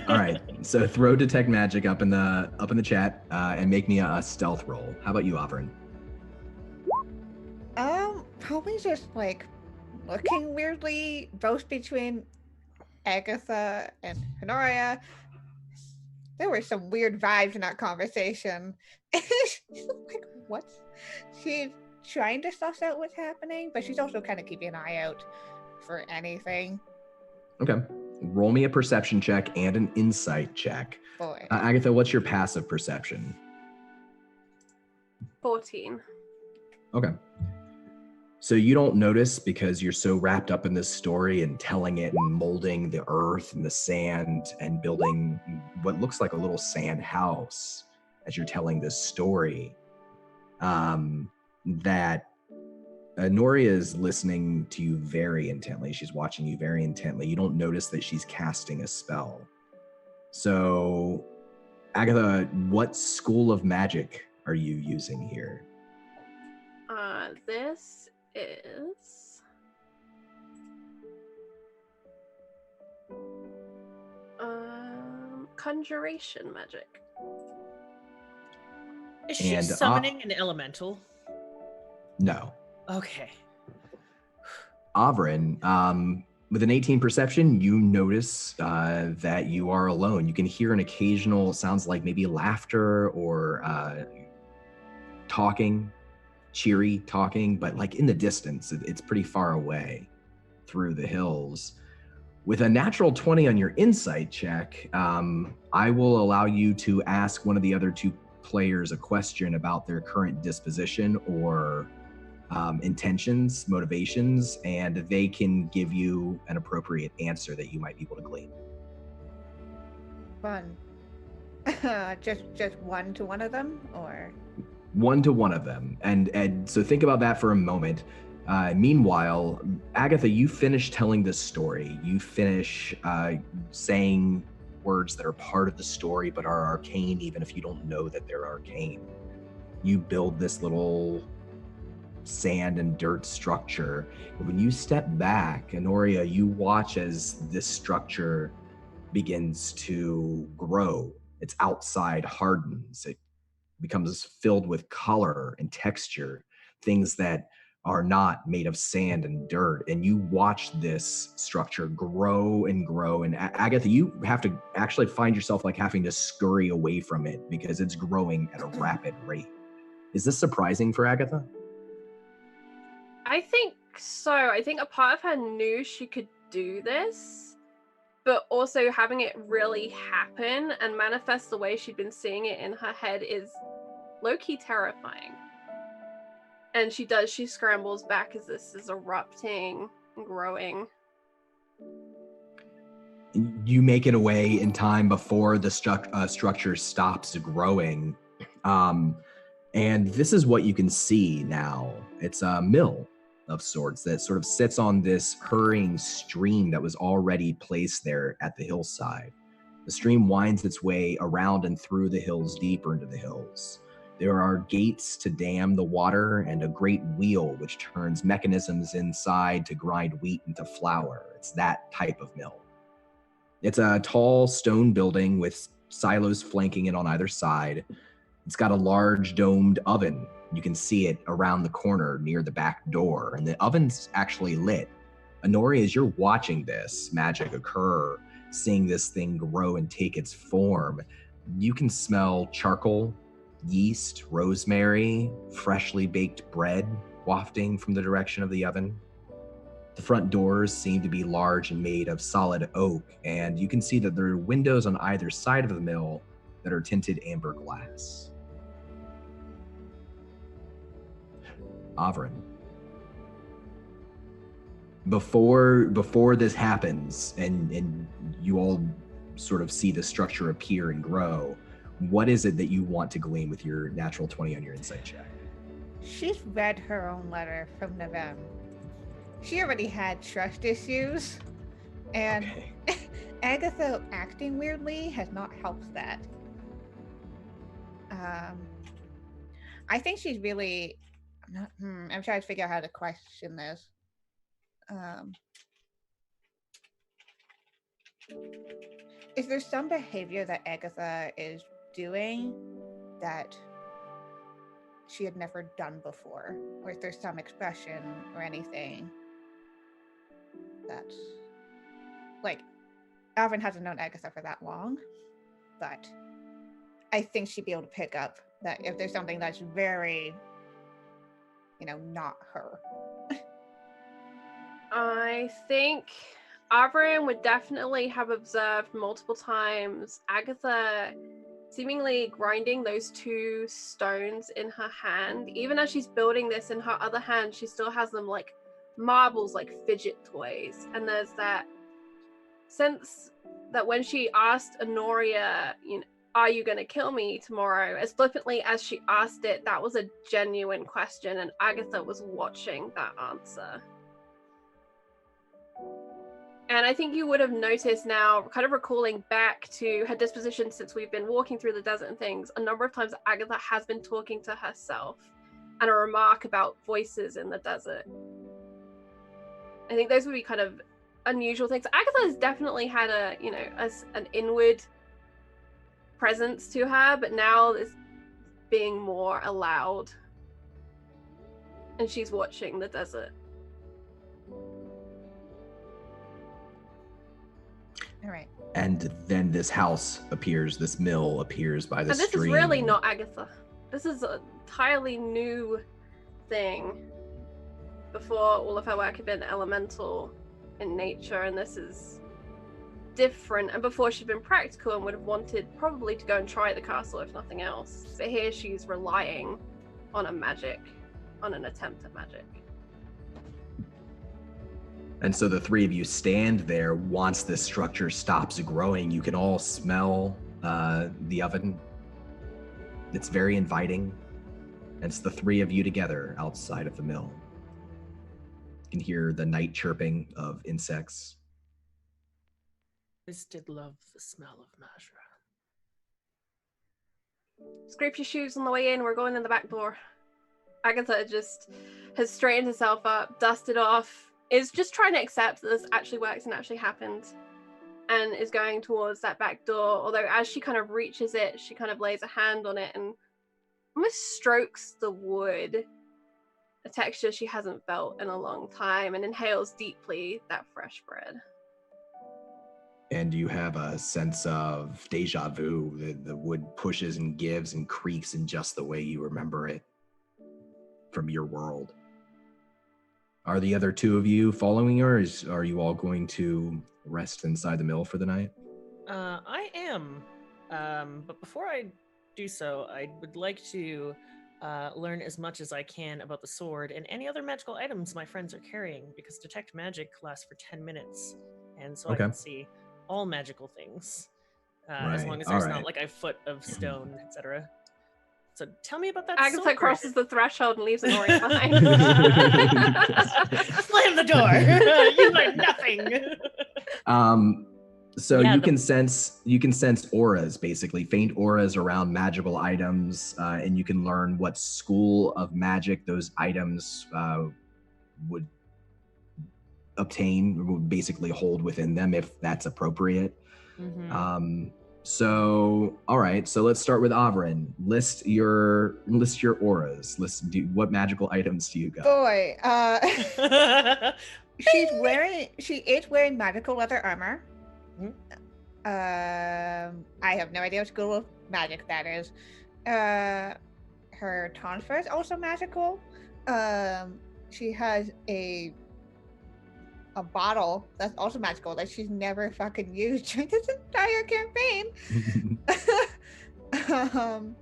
All right. So throw Detect Magic up in the chat and make me a stealth roll. How about you, Oberyn? Probably just like looking weirdly both between Agatha and Honoria. There were some weird vibes in that conversation. Like, what's she's trying to suss out what's happening, but she's also kind of keeping an eye out for anything. Okay. Roll me a perception check and an insight check. Boy. Agatha, what's your passive perception? 14. Okay. So you don't notice because you're so wrapped up in this story and telling it and molding the earth and the sand and building what looks like a little sand house as you're telling this story, that Honoria is listening to you very intently. She's watching you very intently. You don't notice that she's casting a spell. So, Agatha, what school of magic are you using here? This is conjuration magic. Is she summoning an elemental? No. Okay. Oberyn, with an 18 perception, you notice that you are alone. You can hear an occasional sounds like maybe laughter or talking, cheery talking, but like in the distance. It's pretty far away through the hills. With a natural 20 on your insight check, I will allow you to ask one of the other two players a question about their current disposition or intentions, motivations, and they can give you an appropriate answer that you might be able to glean. Fun. just one to one of them, or one to one of them, and so think about that for a moment. Meanwhile, Agatha, you finish telling this story. You finish saying words that are part of the story but are arcane, even if you don't know that they're arcane. You build this little sand and dirt structure. When you step back, Honoria, you watch as this structure begins to grow. Its outside hardens. It becomes filled with color and texture, things that are not made of sand and dirt. And you watch this structure grow and grow. And Agatha, you have to actually find yourself like having to scurry away from it because it's growing at a rapid rate. Is this surprising for Agatha? I think so. I think a part of her knew she could do this, but also having it really happen and manifest the way she'd been seeing it in her head is low-key terrifying. And she scrambles back as this is erupting and growing. You make it away in time before the structure stops growing. And this is what you can see now. It's a mill of sorts that sort of sits on this hurrying stream that was already placed there at the hillside. The stream winds its way around and through the hills, deeper into the hills. There are gates to dam the water and a great wheel which turns mechanisms inside to grind wheat into flour. It's that type of mill. It's a tall stone building with silos flanking it on either side. It's got a large domed oven. You can see it around the corner near the back door, and the oven's actually lit. Honori, as you're watching this magic occur, seeing this thing grow and take its form, you can smell charcoal, yeast, rosemary, freshly baked bread wafting from the direction of the oven. The front doors seem to be large and made of solid oak, and you can see that there are windows on either side of the mill that are tinted amber glass. Avrin. Before this happens and you all sort of see the structure appear and grow, what is it that you want to glean with your natural 20 on your insight check? She's read her own letter from November. She already had trust issues, and okay. Agatha acting weirdly has not helped that. I think she's really... I'm trying to figure out how to question this. Is there some behavior that Agatha is doing that she had never done before? Or is there some expression or anything that's... Like, Alvin hasn't known Agatha for that long, but I think she'd be able to pick up that if there's something that's very... not her. I think Avrin would definitely have observed multiple times Agatha seemingly grinding those two stones in her hand. Even as she's building this in her other hand, she still has them like marbles, like fidget toys. And there's that sense that when she asked Honoria, are you going to kill me tomorrow? As flippantly as she asked it, that was a genuine question, and Agatha was watching that answer. And I think you would have noticed now, kind of recalling back to her disposition since we've been walking through the desert and things, a number of times Agatha has been talking to herself, and a remark about voices in the desert. I think those would be kind of unusual things. Agatha has definitely had an inward presence to her, but now it's being more allowed, and she's watching the desert. All right. And then this house appears, this mill appears by the stream. And this is really not Agatha. This is an entirely new thing. Before, all of her work had been elemental in nature, and this is different. And before, she'd been practical and would have wanted probably to go and try the castle if nothing else. But here she's relying on an attempt at magic. And so the three of you stand there. Once this structure stops growing, you can all smell the oven. It's very inviting. And it's the three of you together outside of the mill. You can hear the night chirping of insects. I did love the smell of Majra. Scrape your shoes on the way in. We're going in the back door. Agatha just has straightened herself up, dusted off, is just trying to accept that this actually works and actually happened, and is going towards that back door. Although as she kind of reaches it, she kind of lays a hand on it and almost strokes the wood a texture she hasn't felt in a long time, and inhales deeply that fresh bread. And you have a sense of deja vu. The wood pushes and gives and creaks in just the way you remember it from your world. Are the other two of you following her, or are you all going to rest inside the mill for the night? I am. But before I do so, I would like to learn as much as I can about the sword and any other magical items my friends are carrying, because Detect Magic lasts for 10 minutes. And so I Okay. can see all magical things, as long Right, as there's all not right. like a foot of stone, etc. So tell me about that Agatha sword. crosses the threshold and leaves an orange behind. Slam the door. You are nothing. So Yeah, you can sense auras, basically faint auras around magical items, and you can learn what school of magic those items would obtain, would basically hold within them, if that's appropriate. Mm-hmm. So all right, so let's start with Avrin. List your auras. What magical items do you got? Boy, she is wearing magical leather armor. I have no idea what school of magic that is. Her tonfa is also magical. She has a bottle that's also magical that she's never fucking used during this entire campaign.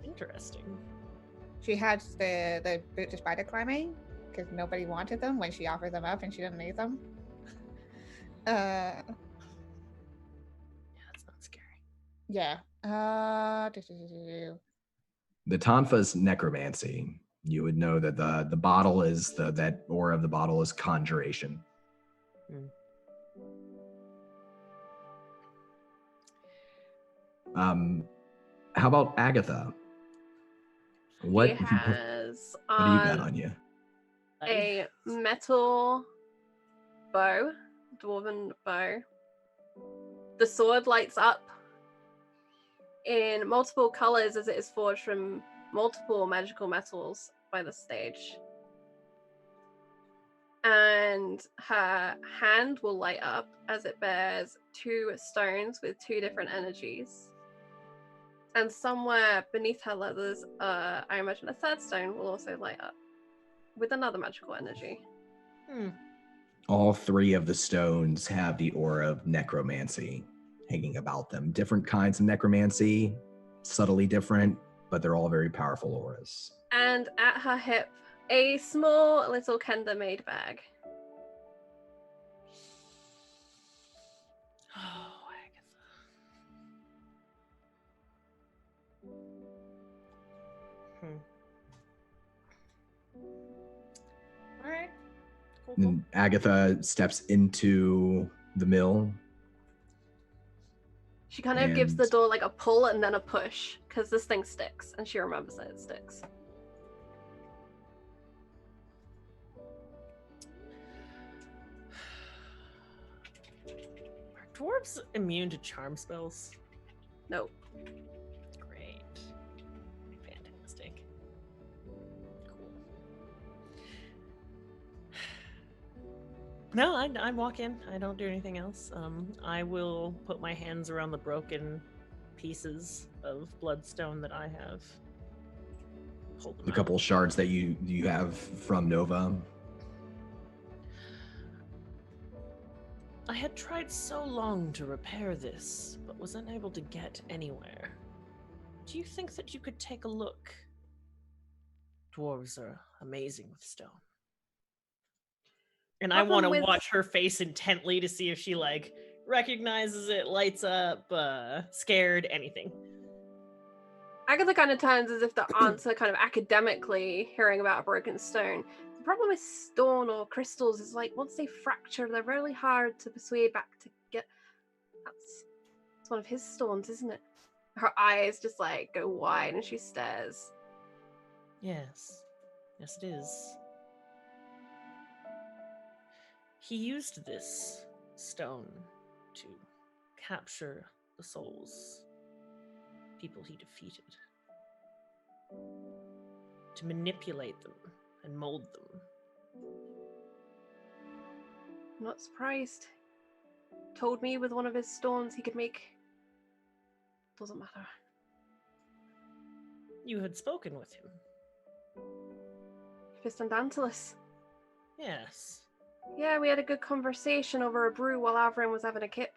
Interesting. She has the boots of spider climbing because nobody wanted them when she offered them up and she didn't need them. Yeah, that's not scary. Yeah. The tonfa's necromancy. You would know that the bottle is that aura of the bottle is conjuration. How about Agatha? What She has what do you got on you? a metal bow, dwarven bow. The sword lights up in multiple colors as it is forged from multiple magical metals by the stage. And her hand will light up as it bears two stones with two different energies. And somewhere beneath her leathers, I imagine a third stone will also light up with another magical energy. All three of the stones have the aura of necromancy hanging about them. Different kinds of necromancy, subtly different, but they're all very powerful auras. And at her hip, a small little Kenda-made bag. Oh, Agatha. All right. Cool. And Agatha steps into the mill. She kind of gives the door like a pull and then a push, because this thing sticks, and she remembers that it sticks. Are dwarves immune to charm spells? Nope. Great. Fantastic. Cool. No, I walk in. I don't do anything else. I will put my hands around the broken pieces of bloodstone that I have. Hold them The couple shards that you have from Nova. I had tried so long to repair this, but was unable to get anywhere. Do you think that you could take a look? Dwarves are amazing with stone. And I want to watch her face intently to see if she like recognizes it, lights up, scared, anything. Agatha kind of turns as if to answer kind of academically hearing about a broken stone. The problem with stone or crystals is like once they fracture, they're really hard to persuade back to get. That's one of his stones, isn't it? Her eyes just like go wide and she stares. Yes. Yes, it is. He used this stone to capture the souls, people he defeated, to manipulate them and mold them. I'm not surprised. Told me with one of his stones he could make... Doesn't matter. You had spoken with him. Fistandantilus. Yes. Yeah, we had a good conversation over a brew while Averin was having a kip.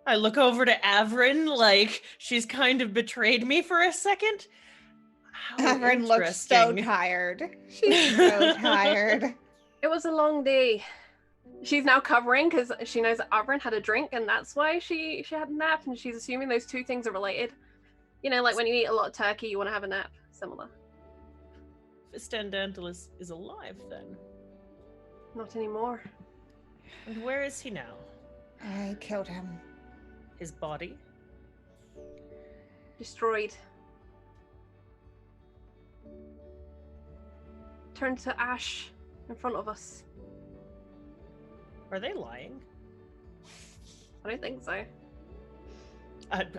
I look over to Averin like she's kind of betrayed me for a second. How Averin looks so interesting. tired. She's so tired. It was a long day. She's now covering because she knows that Averin had a drink and that's why she had a nap, and she's assuming those two things are related. You know, like when you eat a lot of turkey, you want to have a nap. Similar. Fistandantilus is alive then. Not anymore. And where is he now? I killed him. His body? Destroyed. Turned to ash in front of us. Are they lying? I don't think so.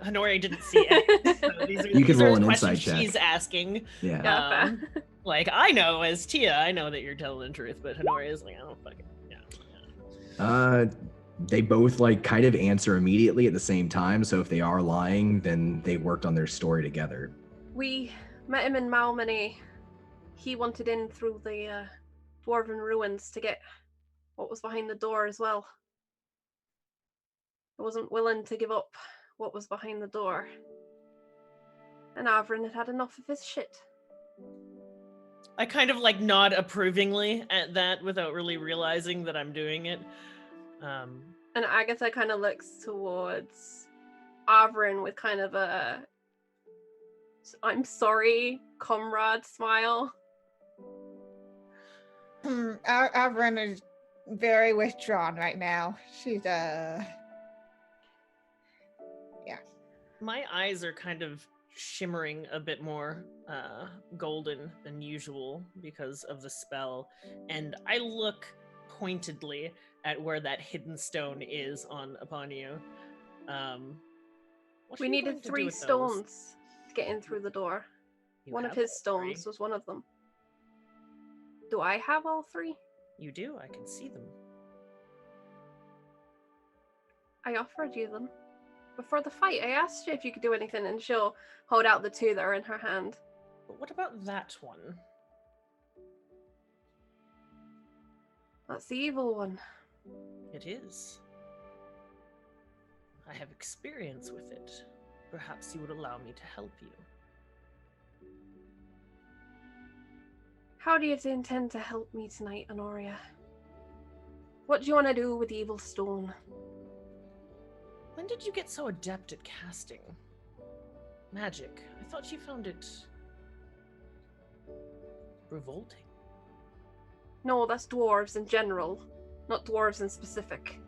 Honoria didn't see it. So You can roll an questions insight check. she's asking. Yeah. Yeah, fair. Like, I know as Tia, I know that you're telling the truth, but Honoria's like, I don't fucking... Yeah. They both like kind of answer immediately at the same time. So if they are lying, then they worked on their story together. We met him in Malmany. He wanted in through the dwarven ruins to get what was behind the door as well. I wasn't willing to give up what was behind the door. And Averin had had enough of his shit. I kind of like nod approvingly at that without really realizing that I'm doing it. And Agatha kind of looks towards Averin with kind of a I'm sorry, comrade smile. Averin is very withdrawn right now. She's My eyes are kind of shimmering a bit more golden than usual because of the spell, and I look pointedly at where that hidden stone is upon you. What are We you needed going to do 3 with those? stones to get in through the door. You One of have his all 3. stones was one of them. Do I have all 3? You do, I can see them. I offered you them. Before the fight, I asked you if you could do anything, and she'll hold out the 2 that are in her hand. But what about that one? That's the evil one. It is. I have experience with it. Perhaps you would allow me to help you. How do you intend to help me tonight, Honoria? What do you want to do with the evil stone? When did you get so adept at casting magic? I thought you found it revolting. No, that's dwarves in general, not dwarves in specific.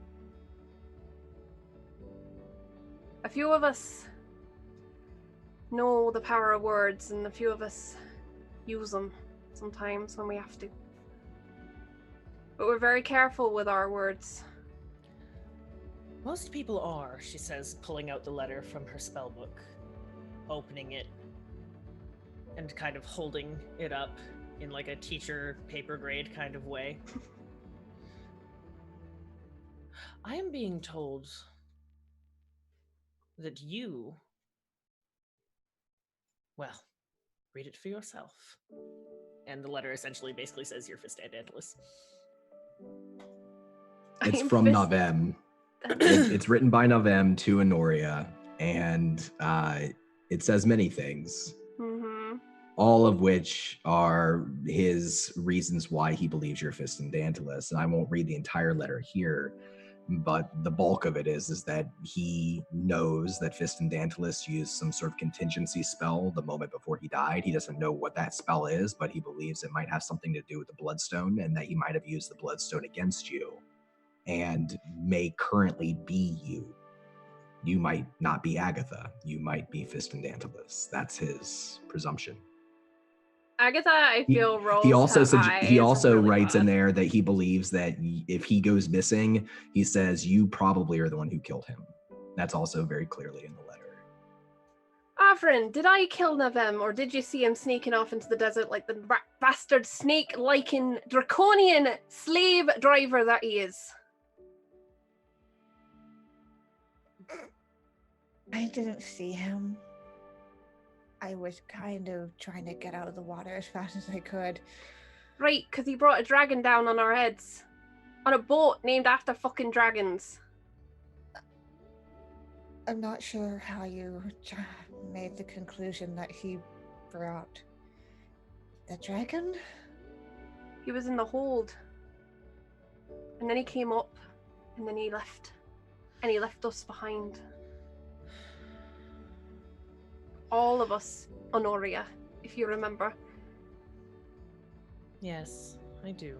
A few of us know the power of words, and a few of us use them sometimes when we have to. But we're very careful with our words. Most people are, she says, pulling out the letter from her spellbook, opening it, and kind of holding it up in like a teacher paper grade kind of way. I am being told that you... Well, read it for yourself. And the letter essentially basically says you're Fistandantilus. It's from Navem. It's written by Navem to Honoria, and it says many things, all of which are his reasons why he believes you're Fistandantilus. And I won't read the entire letter here, but the bulk of it is that he knows that Fistandantilus used some sort of contingency spell the moment before he died. He doesn't know what that spell is, but he believes it might have something to do with the Bloodstone, and that he might have used the Bloodstone against you and may currently be you. You might not be Agatha. You might be Fistandantilus. That's his presumption. Agatha, I feel, rolls He also her he eyes also really writes in hard. there that he believes that if he goes missing, he says you probably are the one who killed him. That's also very clearly in the letter. Avrin, did I kill Navem, or did you see him sneaking off into the desert like the bastard snake-liking draconian slave driver that he is? I didn't see him. I was kind of trying to get out of the water as fast as I could. Right, because he brought a dragon down on our heads. On a boat named after fucking dragons. I'm not sure how you made the conclusion that he brought the dragon. He was in the hold. And then he came up, and then he left. And he left us behind. All of us, Honoria, if you remember. Yes, I do.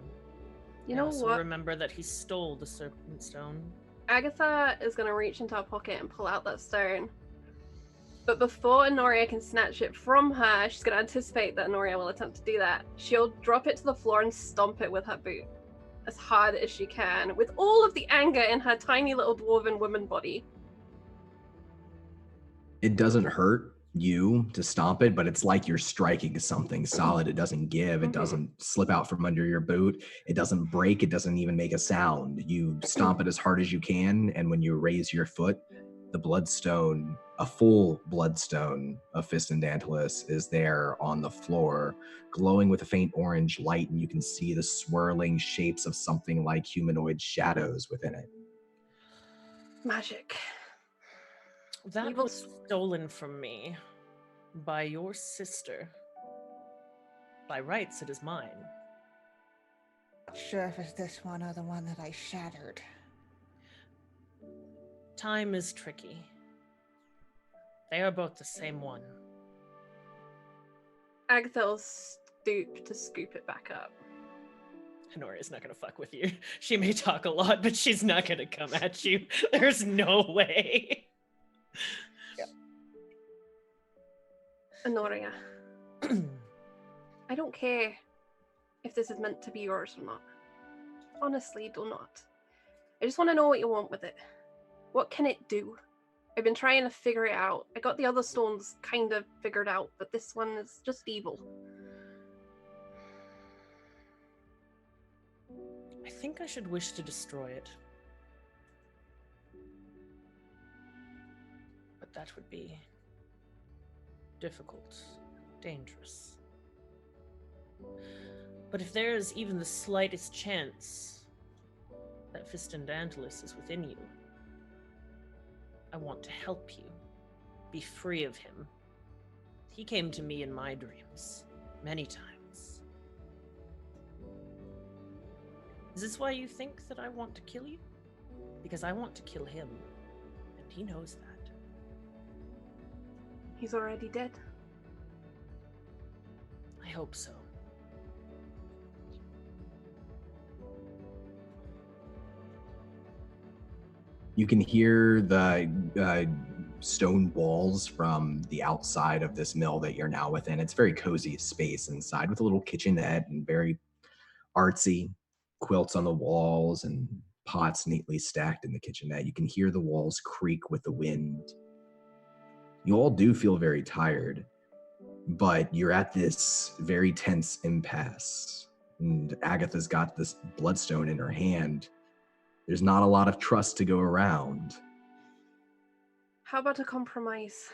You I know also what? remember that he stole the serpent stone. Agatha is going to reach into her pocket and pull out that stone. But before Honoria can snatch it from her, she's going to anticipate that Honoria will attempt to do that. She'll drop it to the floor and stomp it with her boot as hard as she can, with all of the anger in her tiny little dwarven woman body. It doesn't hurt you to stomp it, but it's like you're striking something solid. It doesn't give. It doesn't slip out from under your boot. It doesn't break. It doesn't even make a sound. You stomp it as hard as you can, and when you raise your foot, the bloodstone, a full bloodstone of Fistandantilus, is there on the floor, glowing with a faint orange light, and you can see the swirling shapes of something like humanoid shadows within it. Magic. That Evil was stolen from me by your sister. By rights, it is mine. Not sure if it's this one or the one that I shattered. Time is tricky. They are both the same one. Agatha will stoop to scoop it back up. Honoria's not gonna fuck with you. She may talk a lot, but she's not gonna come at you. There's no way. Honoria, I don't care if this is meant to be yours or not. Honestly, do not. I just want to know what you want with it. What can it do? I've been trying to figure it out. I got the other stones kind of figured out, but this one is just evil. I think I should wish to destroy it. But that would be difficult, dangerous. But if there is even the slightest chance that Fistandantilus is within you, I want to help you be free of him. He came to me in my dreams many times. Is this why you think that I want to kill you? Because I want to kill him, and he knows that. He's already dead. I hope so. You can hear the stone walls from the outside of this mill that you're now within. It's very cozy space inside with a little kitchenette and very artsy quilts on the walls and pots neatly stacked in the kitchenette. You can hear the walls creak with the wind. You all do feel very tired, but you're at this very tense impasse. And Agatha's got this bloodstone in her hand. There's not a lot of trust to go around. How about a compromise?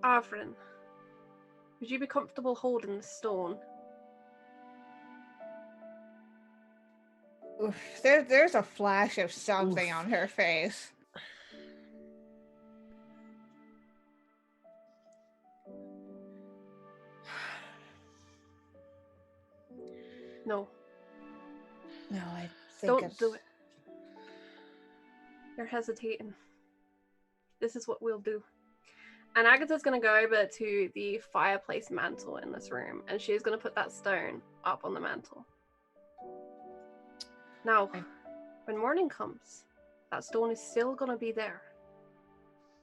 Avrin, would you be comfortable holding the stone? Oof, there's a flash of something on her face. No. No, I think Don't do it. You're hesitating. This is what we'll do. And Agatha's going to go over to the fireplace mantle in this room, and she's going to put that stone up on the mantle. Now, when morning comes, that stone is still going to be there.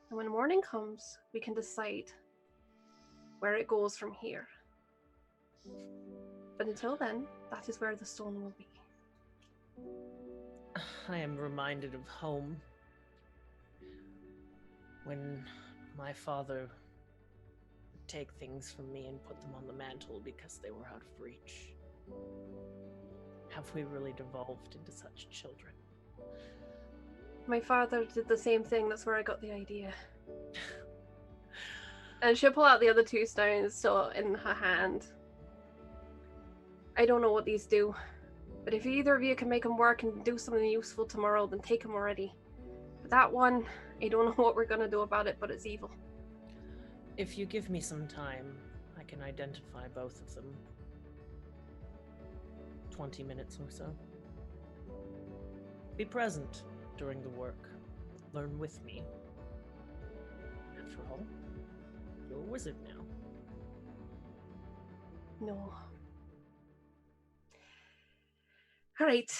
And when morning comes, we can decide where it goes from here. But until then, that is where the stone will be. I am reminded of home. when my father would take things from me and put them on the mantle because they were out of reach. Have we really devolved into such children? My father did the same thing. That's where I got the idea. And she'll pull out the other 2 stones still in her hand. I don't know what these do, but if either of you can make them work and do something useful tomorrow, then take them already. But that one, I don't know what we're gonna do about it, but it's evil. If you give me some time, I can identify both of them. 20 minutes or so. Be present during the work. Learn with me. After all, you're a wizard now. No. Alright,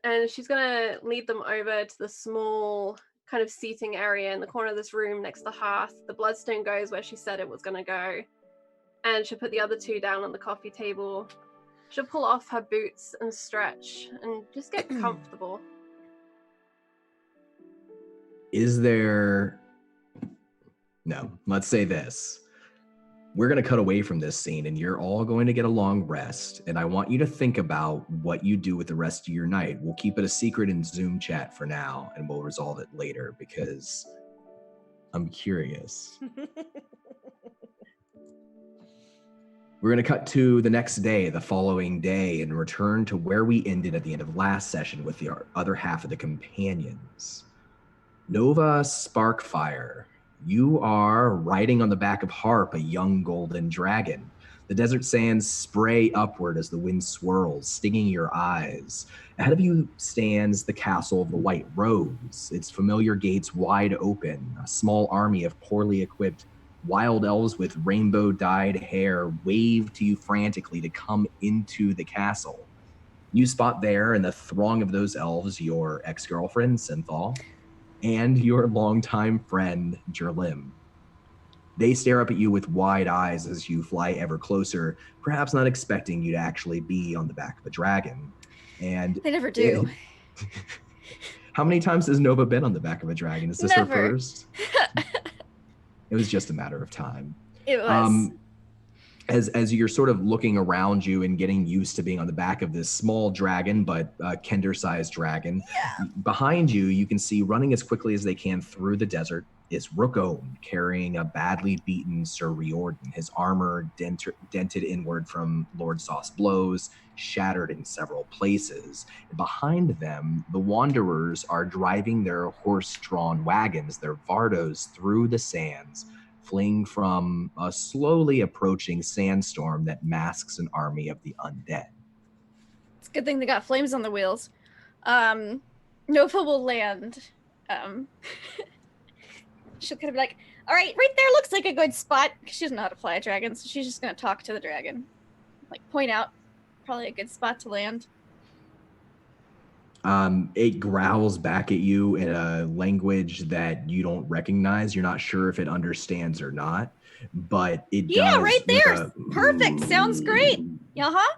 and she's gonna lead them over to the small kind of seating area in the corner of this room next to the hearth. The bloodstone goes where she said it was gonna go. And she'll put the other 2 down on the coffee table. She'll pull off her boots and stretch and just get comfortable. Is there... No, let's say this. We're going to cut away from this scene and you're all going to get a long rest. And I want you to think about what you do with the rest of your night. We'll keep it a secret in Zoom chat for now and we'll resolve it later because I'm curious. We're going to cut to the next day, the following day, and return to where we ended at the end of last session with the other half of the companions. Nova Sparkfire, you are riding on the back of Harp, a young golden dragon. The desert sands spray upward as the wind swirls, stinging your eyes. Ahead of you stands the castle of the White Rose, its familiar gates wide open. A small army of poorly equipped wild elves with rainbow-dyed hair wave to you frantically to come into the castle. You spot there in the throng of those elves your ex-girlfriend, Synthal, and your longtime friend, Jerlim. They stare up at you with wide eyes as you fly ever closer, perhaps not expecting you to actually be on the back of a dragon. And they never do. How many times has Nova been on the back of a dragon? Is this Never. her first? It was just a matter of time. It was. As you're sort of looking around you and getting used to being on the back of this small dragon, but Kender-sized dragon, behind you, you can see running as quickly as they can through the desert is Rook-Own, carrying a badly beaten Sir Riordan, his armor dented inward from Lord Sauce blows, shattered in several places. And behind them, the Wanderers are driving their horse-drawn wagons, their Vardos, through the sands, fleeing from a slowly approaching sandstorm that masks an army of the undead. It's a good thing they got flames on the wheels. Nova will land. She'll kind of be like, all right, right there looks like a good spot. She doesn't know how to fly a dragon, so she's just going to talk to the dragon. Like, point out, probably a good spot to land. It growls back at you in a language that you don't recognize. You're not sure if it understands or not, but it does. Yeah, right there. Perfect. Sounds great. Uh-huh.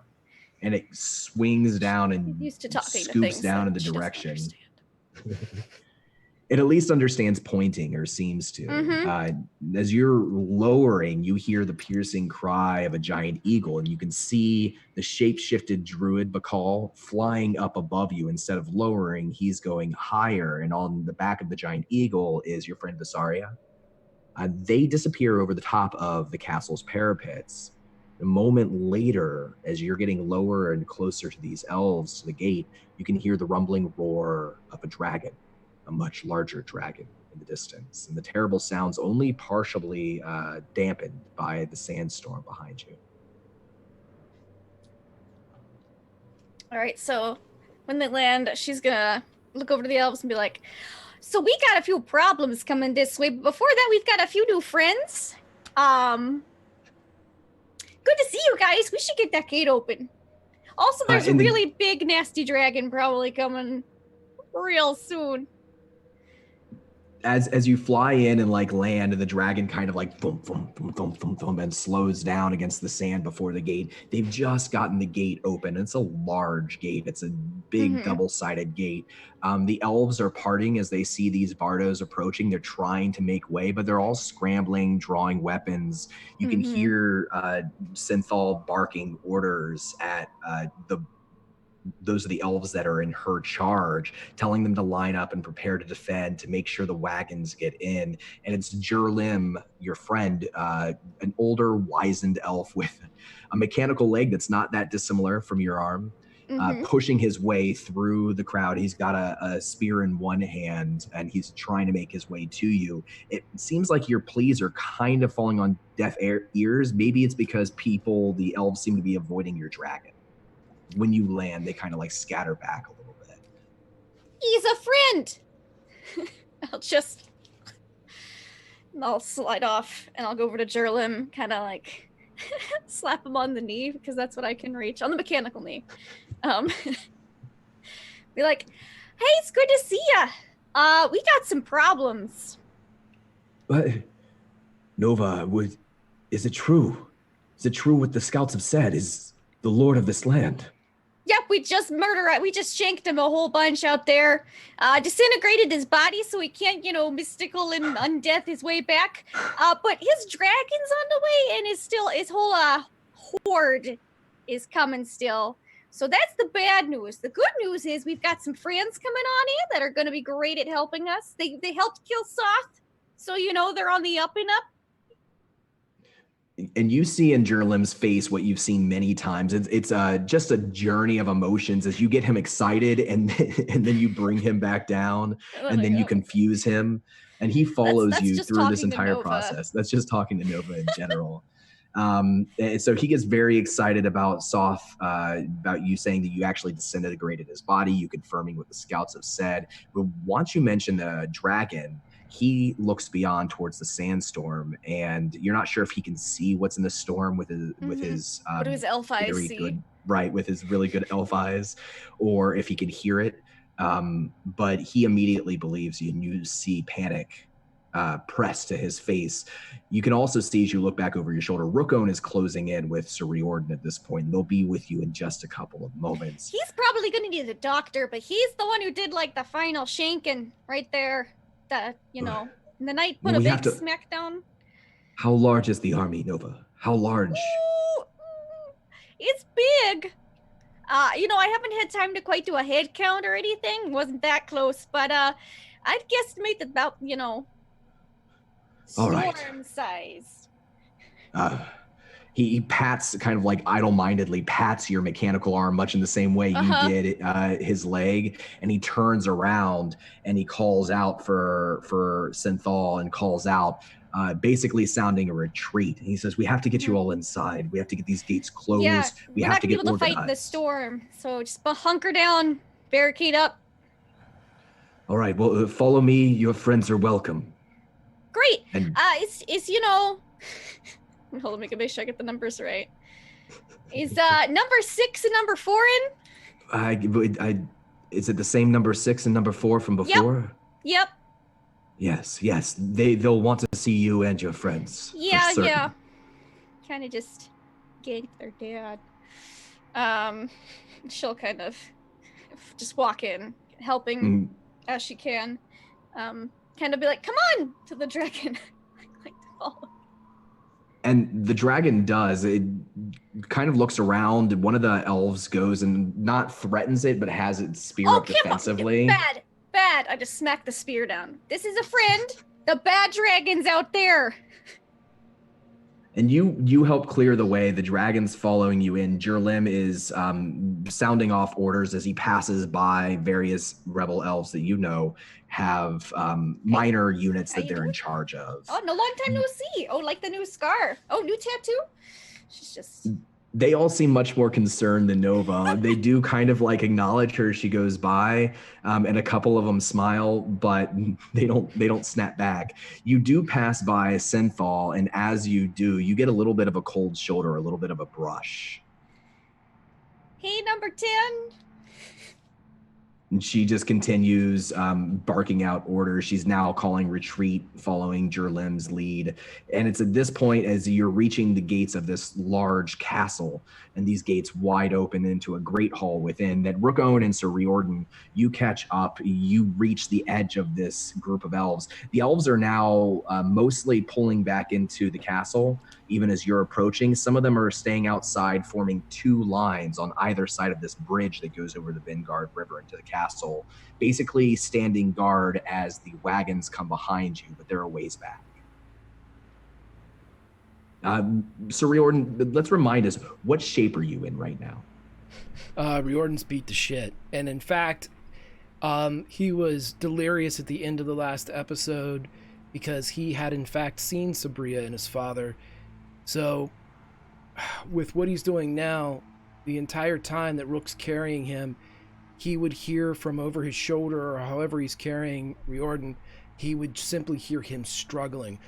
And it swings down and used to talking scoops to things down in the she doesn't direction. understand. It at least understands pointing, or seems to. As you're lowering, you hear the piercing cry of a giant eagle, and you can see the shape-shifted druid Bakal flying up above you. Instead of lowering, he's going higher, and on the back of the giant eagle is your friend Visaria. They disappear over the top of the castle's parapets. A moment later, as you're getting lower and closer to these elves, to the gate, you can hear the rumbling roar of a dragon. A much larger dragon in the distance, and the terrible sounds only partially dampened by the sandstorm behind you. All right, so when they land, she's gonna look over to the elves and be like, so we got a few problems coming this way, but before that, we've got a few new friends. Good to see you guys. We should get that gate open. Also, there's a really big, nasty dragon probably coming real soon. as you fly in and like land, and the dragon kind of like thump, thump, thump, thump, thump, thump, and slows down against the sand before the gate. They've just gotten the gate open. It's a large gate. It's a big double-sided gate. The elves are parting as they see these bardos approaching. They're trying to make way, but they're all scrambling, drawing weapons. You can hear Synthal barking orders at those are the elves that are in her charge, telling them to line up and prepare to defend, to make sure the wagons get in. And it's Jerlim, your friend, an older, wizened elf with a mechanical leg that's not that dissimilar from your arm, pushing his way through the crowd. He's got a spear in one hand, and he's trying to make his way to you. It seems like your pleas are kind of falling on deaf ears. Maybe it's because the elves seem to be avoiding your dragon. When you land, they kind of like scatter back a little bit. He's a friend. I'll slide off and I'll go over to Jerlim, kind of like slap him on the knee, because that's what I can reach, on the mechanical knee. Be like, hey, it's good to see ya. We got some problems. But Nova, is it true? Is it true what the scouts have said? Is the lord of this land? Yep, we just shanked him a whole bunch out there. Disintegrated his body so he can't, mystical and undeath his way back. But his dragon's on the way, and his whole horde is coming still. So that's the bad news. The good news is we've got some friends coming on in that are going to be great at helping us. They helped kill Soth, so they're on the up and up. And you see in Jerlim's face what you've seen many times. It's just a journey of emotions as you get him excited, and then you bring him back down, and then you confuse him, and he follows that's you through this entire process. That's just talking to Nova in general. And so he gets very excited about Soth, about you saying that you actually disintegrated his body, you confirming what the scouts have said. But once you mention the dragon, he looks beyond towards the sandstorm, and you're not sure if he can see what's in the storm with his what do his elf eyes see? With his really good elf eyes, or if he can hear it. But he immediately believes you, and you see panic pressed to his face. You can also see, as you look back over your shoulder, Rookone is closing in with Sir Riordan at this point, and they'll be with you in just a couple of moments. He's probably going to need a doctor, but he's the one who did the final shanking right there. The knight put a big smackdown. How large is the army, Nova? How large? Ooh, it's big. I haven't had time to quite do a head count or anything. Wasn't that close, but I'd guesstimate about storm size. He pats, kind of like idle-mindedly pats your mechanical arm, much in the same way you did his leg, and he turns around and he calls out for Synthal, and calls out, basically sounding a retreat. And he says, "We have to get you all inside. We have to get these gates closed. Yeah, we have to get organized. We're not going to be able to fight the storm, so just hunker down, barricade up." All right, well, follow me. Your friends are welcome. Great. And hold on, make sure I get the numbers right. Is number 6 and number 4 in? Is it the same number 6 and number 4 from before? Yep. Yes. They'll want to see you and your friends. Yeah. Kind of just get their dad. She'll kind of just walk in, helping as she can. Kind of be like, "Come on," to the dragon. Like to follow. And the dragon does. It kind of looks around. One of the elves goes and not threatens it, but has its spear up defensively. Bad. I just smacked the spear down. This is a friend. The bad dragon's out there. And you help clear the way. The dragon's following you in. Jerlim is sounding off orders as he passes by various rebel elves that have minor units that they're in charge of. Oh, no, long time no see. Oh, like the new scar. Oh, new tattoo. She's just... They all seem much more concerned than Nova. They do kind of acknowledge her as she goes by, and a couple of them smile, but they don't snap back. You do pass by Synthal, and as you do, you get a little bit of a cold shoulder, a little bit of a brush. Hey, number 10. And she just continues barking out orders. She's now calling retreat, following Jerlim's lead. And it's at this point, as you're reaching the gates of this large castle, and these gates wide open into a great hall within, that Rookone and Sir Riordan, you catch up. You reach the edge of this group of elves. The elves are now mostly pulling back into the castle, even as you're approaching. Some of them are staying outside, forming two lines on either side of this bridge that goes over the Vingard River into the castle, basically standing guard as the wagons come behind you, but they're a ways back. Sir Riordan, let's remind us, what shape are you in right now? Riordan's beat the shit. And in fact, he was delirious at the end of the last episode because he had in fact seen Sabria and his father. So with what he's doing now, the entire time that Rook's carrying him, he would hear from over his shoulder, or however he's carrying Riordan, he would simply hear him struggling.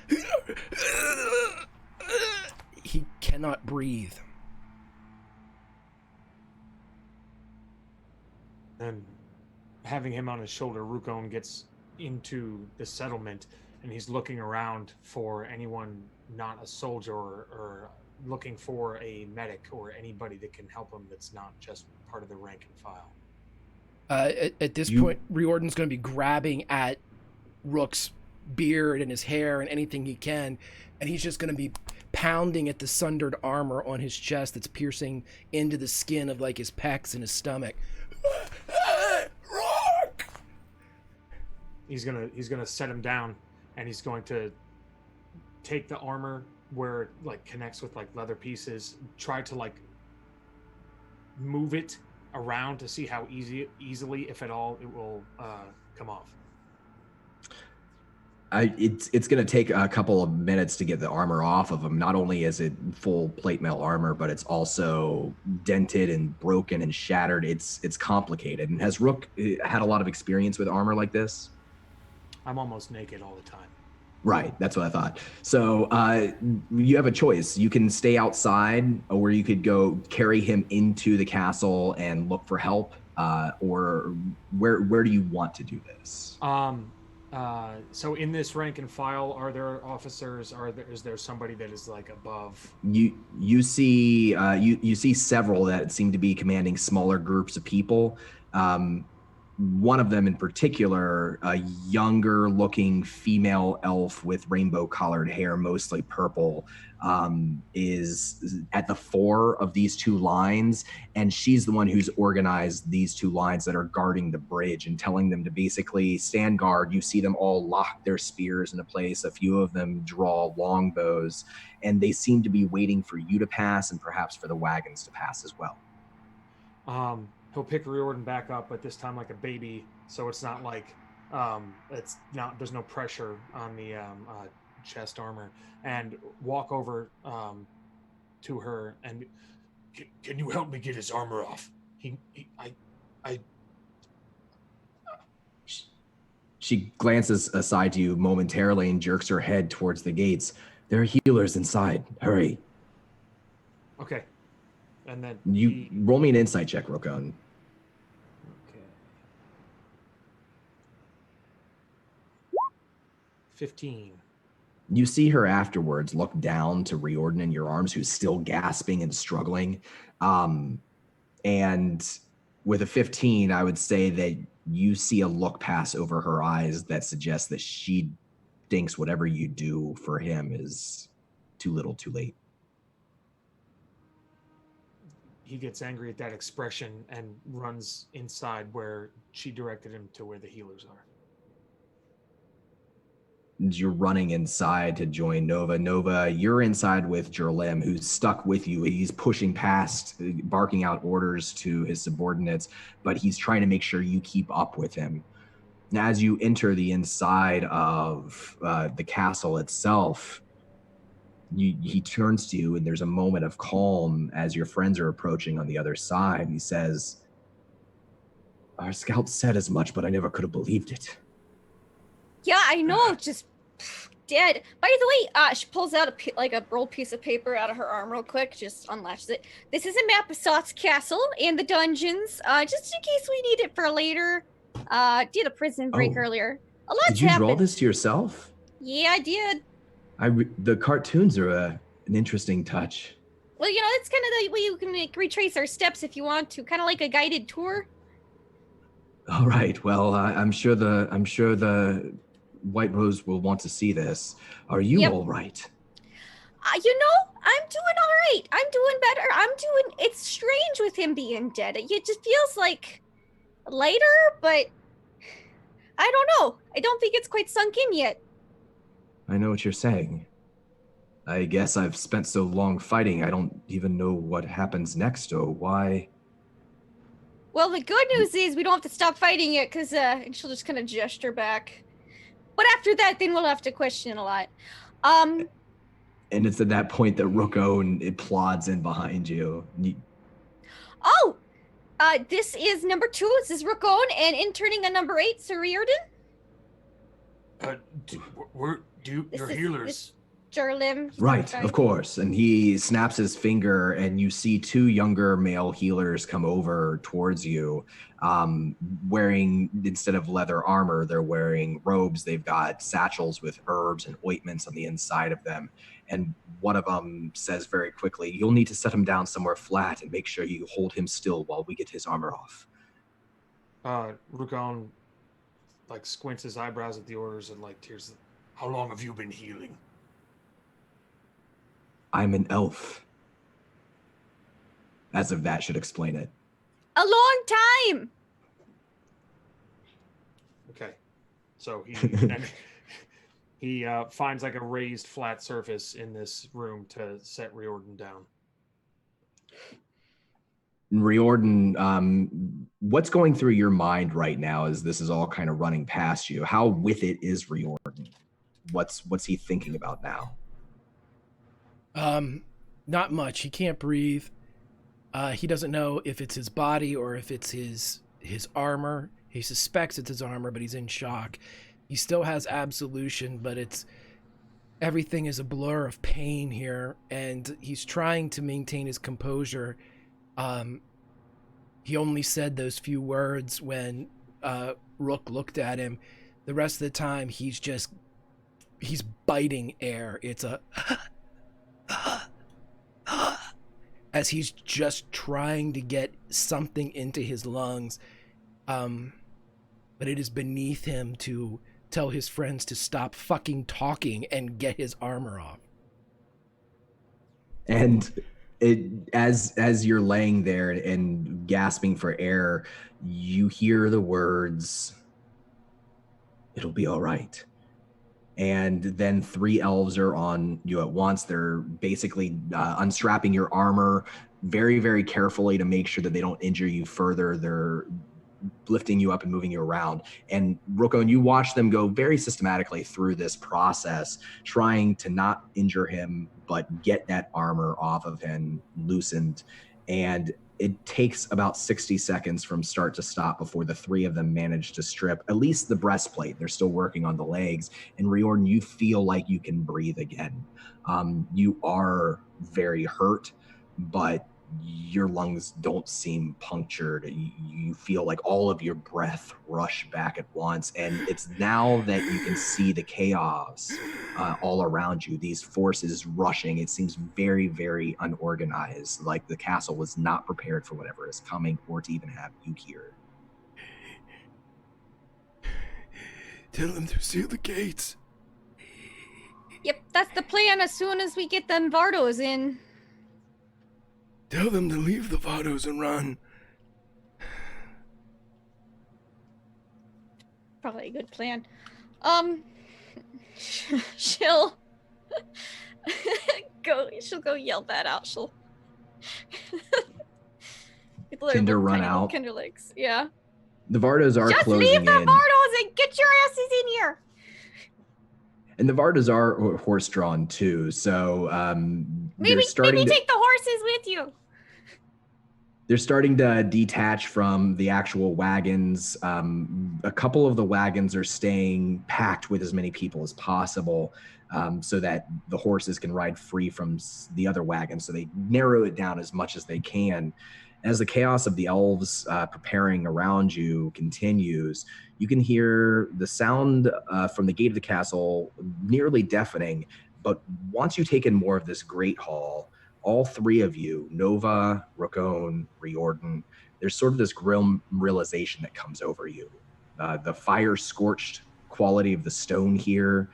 He cannot breathe. And having him on his shoulder, Rookone gets into the settlement, and he's looking around for anyone not a soldier or looking for a medic or anybody that can help him that's not just part of the rank and file. At this point, Riordan's going to be grabbing at Rook's beard and his hair and anything he can, and he's just going to be pounding at the sundered armor on his chest that's piercing into the skin of like his pecs and his stomach. Rook! He's gonna set him down, and he's going to take the armor where it like connects with like leather pieces, try to like move it around to see how easily, if at all, it will come off. It's going to take a couple of minutes to get the armor off of him. Not only is it full plate mail armor, but it's also dented and broken and shattered. It's complicated. And has Rook had a lot of experience with armor like this? I'm almost naked all the time. Right, that's what I thought. So you have a choice. You can stay outside, or you could go carry him into the castle and look for help. Or where do you want to do this? So in this rank and file, are there officers? Is there somebody that is like above? You see several that seem to be commanding smaller groups of people. One of them in particular, a younger looking female elf with rainbow colored hair, mostly purple, is at the fore of these two lines. And she's the one who's organized these two lines that are guarding the bridge and telling them to basically stand guard. You see them all lock their spears into place. A few of them draw longbows, and they seem to be waiting for you to pass and perhaps for the wagons to pass as well. He'll pick Riordan back up, but this time like a baby, so it's not like there's no pressure on the chest armor, and walk over to her and can you help me get his armor off? She glances aside to you momentarily and jerks her head towards the gates. There are healers inside. Hurry. Okay. And then you roll me an insight check, Rookone. Okay. 15. You see her afterwards look down to Riordan in your arms, who's still gasping and struggling. And with a 15, I would say that you see a look pass over her eyes that suggests that she thinks whatever you do for him is too little, too late. He gets angry at that expression and runs inside where she directed him to where the healers are. You're running inside to join Nova. Nova, you're inside with Jerlim, who's stuck with you. He's pushing past, barking out orders to his subordinates, but he's trying to make sure you keep up with him. Now, as you enter the inside of the castle itself, he turns to you, and there's a moment of calm as your friends are approaching on the other side. He says, "Our scout said as much, but I never could have believed it." Yeah, I know, just dead. By the way, she pulls out a rolled piece of paper out of her arm real quick, just unlatches it. This is a map of Sot's castle and the dungeons, just in case we need it for later. Did a prison break Oh. earlier. A lot's Did you draw happened. this to yourself? Yeah, I did. The cartoons are an interesting touch. Well, you know, it's kind of the way you can retrace our steps if you want to, kind of like a guided tour. All right. Well, I'm sure the White Rose will want to see this. Are you all right? You know, I'm doing all right. I'm doing better. It's strange with him being dead. It just feels like lighter, but I don't know. I don't think it's quite sunk in yet. I know what you're saying. I guess I've spent so long fighting, I don't even know what happens next, or why. Well, the good news is we don't have to stop fighting it, because she'll just kind of gesture back. But after that, then we'll have to question a lot. And it's at that point that Rookone, it plods in behind you. Oh! This is number 2. This is Rookone, and interning a number 8, Sir Riordan. Your healers. Jarlim. Right, of course. And he snaps his finger, and you see 2 younger male healers come over towards you, wearing, instead of leather armor, they're wearing robes. They've got satchels with herbs and ointments on the inside of them. And one of them says very quickly, "You'll need to set him down somewhere flat and make sure you hold him still while we get his armor off." Rugon, squints his eyebrows at the orders and tears. How long have you been healing? I'm an elf. As if that should explain it. A long time! Okay. So he finds a raised flat surface in this room to set Riordan down. Riordan, what's going through your mind right now as this is all kind of running past you? How with it is Riordan? What's he thinking about now? Not much. He can't breathe. He doesn't know if it's his body or if it's his armor. He suspects it's his armor, but he's in shock. He still has absolution, but everything is a blur of pain here, and he's trying to maintain his composure. He only said those few words when Rook looked at him. The rest of the time, he's biting air. It's a as he's just trying to get something into his lungs. But it is beneath him to tell his friends to stop fucking talking and get his armor off. And as you're laying there and gasping for air, you hear the words, "It'll be all right." And then 3 elves are on you at once. They're basically unstrapping your armor very, very carefully to make sure that they don't injure you further. They're lifting you up and moving you around. And Rookone, you watch them go very systematically through this process, trying to not injure him, but get that armor off of him, loosened. And it takes about 60 seconds from start to stop before the 3 of them manage to strip at least the breastplate. They're still working on the legs. And Riordan, you feel like you can breathe again. You are very hurt, but your lungs don't seem punctured. You feel like all of your breath rush back at once. And it's now that you can see the chaos all around you, these forces rushing. It seems very, very unorganized, like the castle was not prepared for whatever is coming or to even have you here. Tell them to seal the gates. Yep, that's the plan as soon as we get them Vardos in. Tell them to leave the Vardos and run. Probably a good plan. She'll go yell that out. She'll Kinder run out. Kinder legs, yeah. The Vardos are just closing leave the in. Vardos and get your asses in here. And the Vardos are horse-drawn too, so maybe take the horses with you. They're starting to detach from the actual wagons. A couple of the wagons are staying packed with as many people as possible. so that the horses can ride free from the other wagons. So they narrow it down as much as they can. As the chaos of the elves preparing around you continues, you can hear the sound from the gate of the castle, nearly deafening. But once you take in more of this great hall, all three of you, Nova, Raccoon, Riordan, there's sort of this grim realization that comes over you. The fire-scorched quality of the stone here,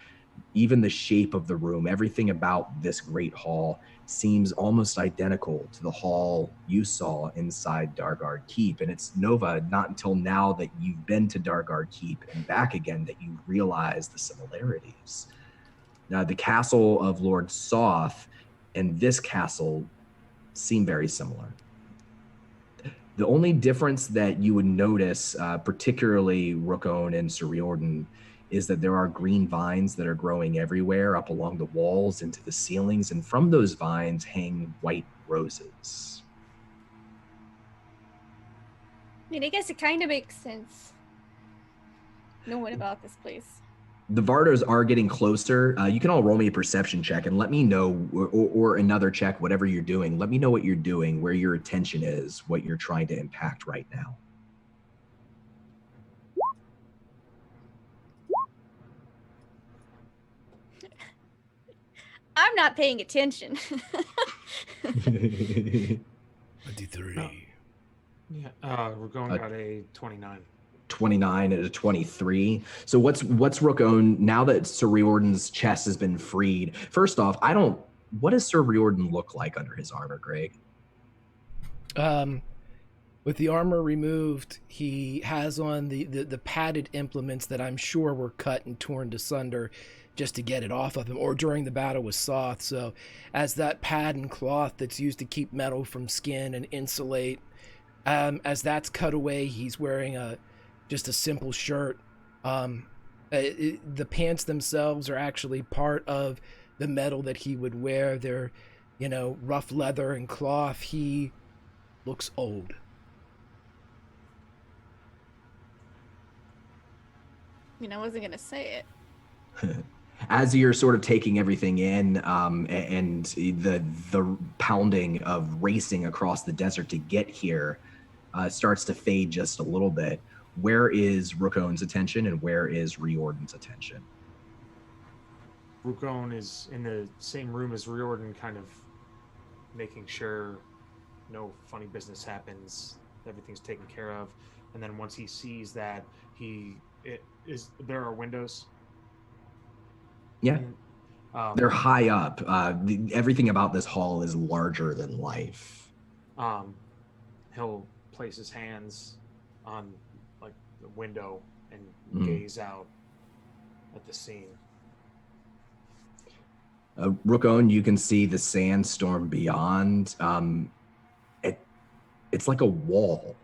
even the shape of the room, everything about this great hall seems almost identical to the hall you saw inside Dargard Keep. And it's, Nova, not until now that you've been to Dargard Keep and back again that you realize the similarities. Now, the castle of Lord Soth and this castle seem very similar. The only difference that you would notice, particularly Rookone and Sir Riordan, is that there are green vines that are growing everywhere up along the walls into the ceilings, and from those vines hang white roses. I mean, I guess it kind of makes sense knowing about this place. The Vardos are getting closer. You can all roll me a perception check and let me know, or another check, whatever you're doing. Let me know what you're doing, where your attention is, what you're trying to impact right now. I'm not paying attention. 23. Yeah, we're going at a 29. 29 and a 23. So what's Rookone, now that Sir Riordan's chest has been freed? First off, what does Sir Riordan look like under his armor, Greg? With the armor removed, he has on the padded implements that I'm sure were cut and torn asunder just to get it off of him, or during the battle with Soth. So as that pad and cloth that's used to keep metal from skin and insulate, as that's cut away, he's wearing just a simple shirt. The pants themselves are actually part of the metal that he would wear. They're, rough leather and cloth. He looks old. I wasn't going to say it. As you're sort of taking everything in, and the pounding of racing across the desert to get here starts to fade just a little bit, where is Rookone's attention and where is Riordan's attention? Rookone is in the same room as Riordan, kind of making sure no funny business happens, everything's taken care of. And then once he sees that there are windows. Yeah. They're high up. Everything about this hall is larger than life. He'll place his hands on the window and gaze out at the scene. Rookone, you can see the sandstorm beyond. It's like a wall,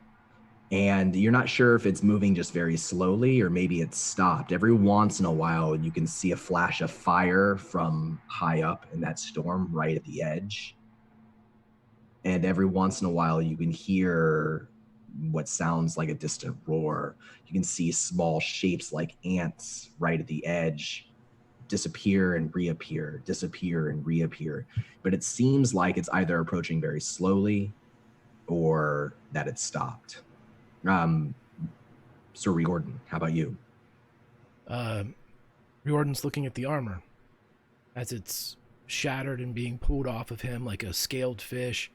and you're not sure if it's moving just very slowly or maybe it's stopped. Every once in a while, you can see a flash of fire from high up in that storm right at the edge. And every once in a while, you can hear what sounds like a distant roar. You can see small shapes like ants right at the edge disappear and reappear, disappear and reappear. But it seems like it's either approaching very slowly or that it's stopped. Sir Riordan, how about you? Riordan's looking at the armor as it's shattered and being pulled off of him like a scaled fish.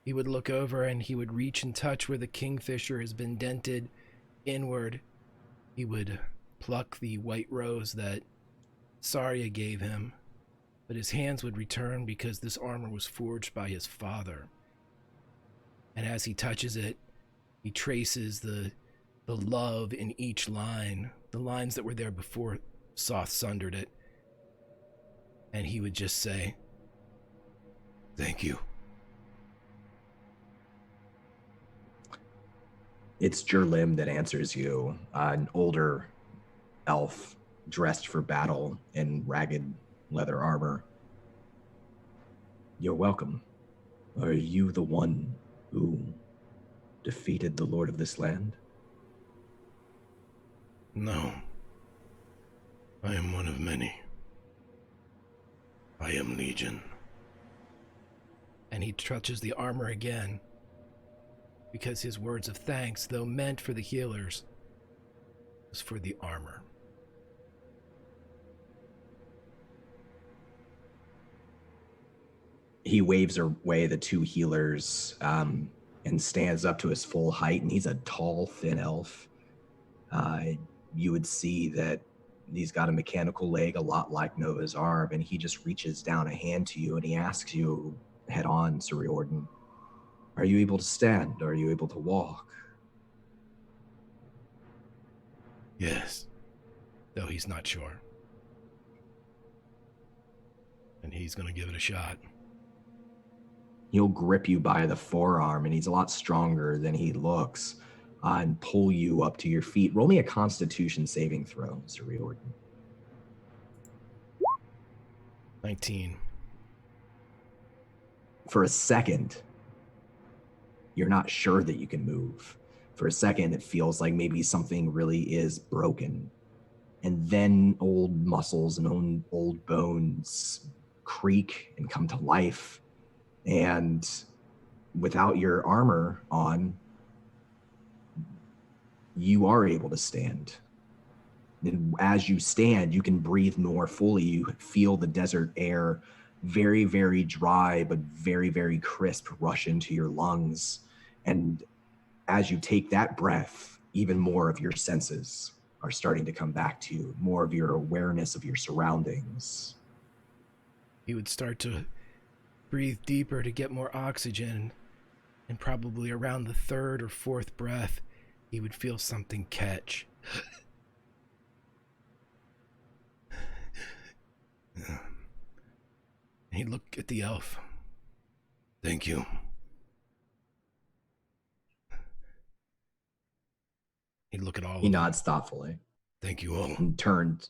He would look over and he would reach and touch where the kingfisher has been dented inward. He would pluck the white rose that Saria gave him, but his hands would return because this armor was forged by his father. And as he touches it, he traces the love in each line, the lines that were there before Soth sundered it. And he would just say, "Thank you." It's Jerlim that answers you, an older elf dressed for battle in ragged leather armor. You're welcome. Are you the one who defeated the lord of this land? No. I am one of many. I am Legion. And he touches the armor again, because his words of thanks, though meant for the healers, was for the armor. He waves away the two healers and stands up to his full height, and he's a tall, thin elf. You would see that he's got a mechanical leg a lot like Nova's arm, and he just reaches down a hand to you, and he asks you head on, Sir Riordan, are you able to stand? Are you able to walk? Yes. Though he's not sure. And he's going to give it a shot. He'll grip you by the forearm, and he's a lot stronger than he looks, and pull you up to your feet. Roll me a Constitution saving throw, Sir Riordan. 19. For a second, you're not sure that you can move. For a second, it feels like maybe something really is broken. And then old muscles and old bones creak and come to life. And without your armor on, you are able to stand. And as you stand, you can breathe more fully. You feel the desert air very, very dry, but very, very crisp rush into your lungs. And as you take that breath, even more of your senses are starting to come back to you, more of your awareness of your surroundings. He would start to breathe deeper to get more oxygen, and probably around the third or fourth breath, he would feel something catch. He'd look at the elf. Thank you. He'd look at all of them. He nods thoughtfully. Thank you all. And turned.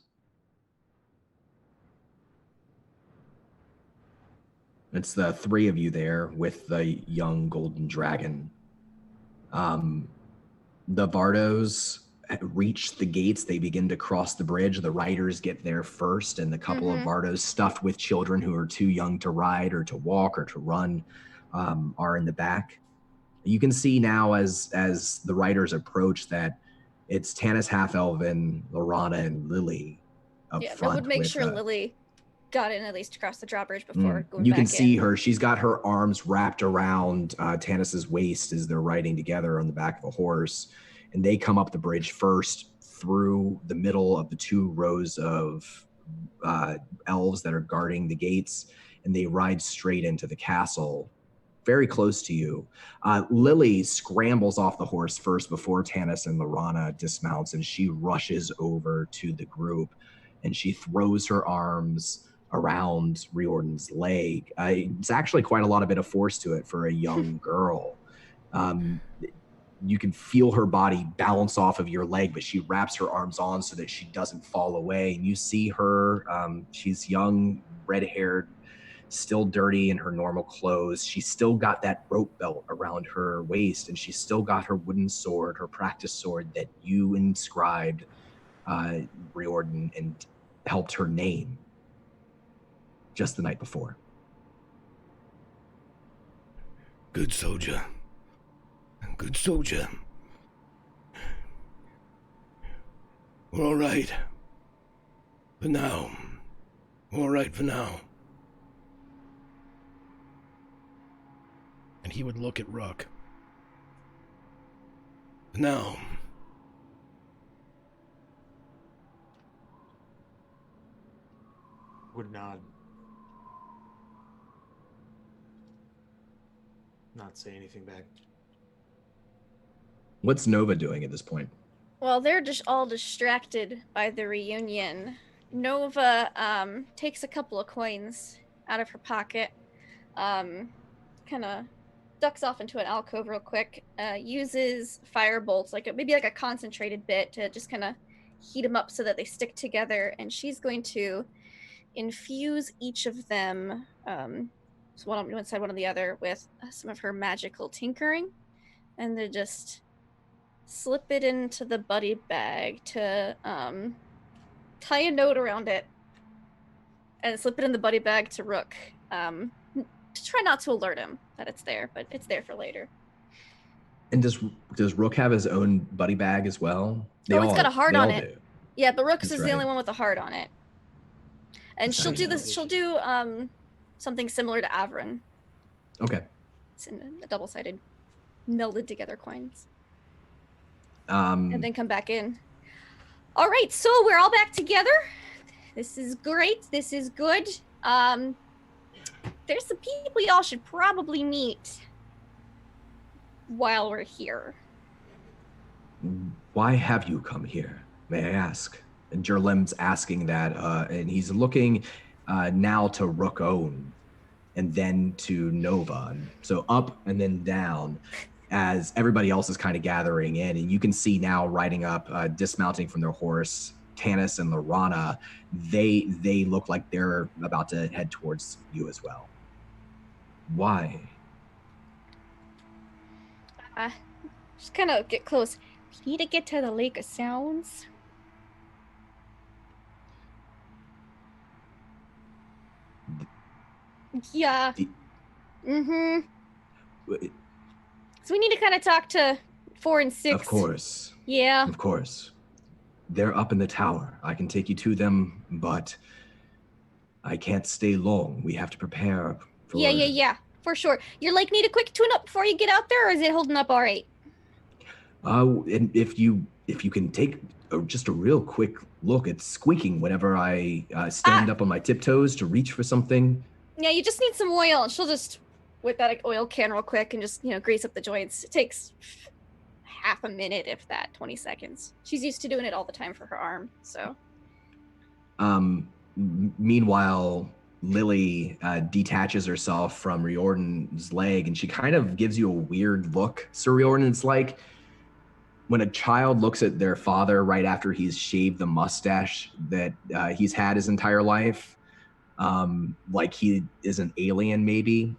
It's the three of you there with the young golden dragon. The Vardos reach the gates. They begin to cross the bridge. The riders get there first, and the couple of Vardos stuffed with children who are too young to ride or to walk or to run are in the back. You can see now as the riders approach that it's Tanis Half-Elven, Lorana, and Lily up front. That would make sure Lily got in at least across the drawbridge before going back in. You can see her. She's got her arms wrapped around Tanis's waist as they're riding together on the back of a horse. And they come up the bridge first through the middle of the two rows of elves that are guarding the gates. And they ride straight into the castle, very close to you. Lily scrambles off the horse first before Tanis and Lorana dismounts, and she rushes over to the group, and she throws her arms around Riordan's leg. It's actually quite a bit of force to it for a young girl. You can feel her body bounce off of your leg, but she wraps her arms on so that she doesn't fall away. And you see her, she's young, red-haired, still dirty in her normal clothes. She's still got that rope belt around her waist, and she's still got her wooden sword, her practice sword that you inscribed Riordan and helped her name just the night before. Good soldier. Good soldier. We're all right. For now. We're all right for now. And he would look at Rook. For now. Would nod. Not say anything back. What's Nova doing at this point? Well, they're just all distracted by the reunion. Nova takes a couple of coins out of her pocket, kind of ducks off into an alcove real quick, uses fire bolts, maybe a concentrated bit to just kind of heat them up so that they stick together, and she's going to infuse each of them, so one side, one on the other, with some of her magical tinkering, and they just slip it into the buddy bag to tie a note around it and slip it in the buddy bag to Rook. To try not to alert him that it's there, but it's there for later. And does Rook have his own buddy bag as well? It's got a heart on it. Do. Yeah, but Rook's That's is right. the only one with a heart on it. And That's she'll right. do this. She'll do something similar to Avron. Okay. It's in a double-sided, melded together coins. And then come back in. All right, so we're all back together. This is great. This is good. There's some people y'all should probably meet while we're here. Why have you come here, may I ask? And Jerlim's asking that, and he's looking now to Rook Own, and then to Nova. So up and then down, as everybody else is kind of gathering in, and you can see now riding up, dismounting from their horse, Tanis and Lorana. They look like they're about to head towards you as well. Why? Just kind of get close. We need to get to the Lake of Sounds. Yeah. Mm-hmm. So we need to kind of talk to 4 and 6. Of course. Yeah. Of course. They're up in the tower. I can take you to them, but I can't stay long. We have to prepare for... Yeah. For sure. Your lake need a quick tune-up before you get out there, or is it holding up all right? And if you can take just a real quick look, it's squeaking whenever I stand up on my tiptoes to reach for something. Yeah, you just need some oil. She'll just whip out an oil can real quick and just, grease up the joints. It takes half a minute, if that, 20 seconds. She's used to doing it all the time for her arm, so. Meanwhile, Lily detaches herself from Riordan's leg, and she kind of gives you a weird look. Sir Riordan, it's like when a child looks at their father right after he's shaved the mustache that he's had his entire life, like he is an alien maybe.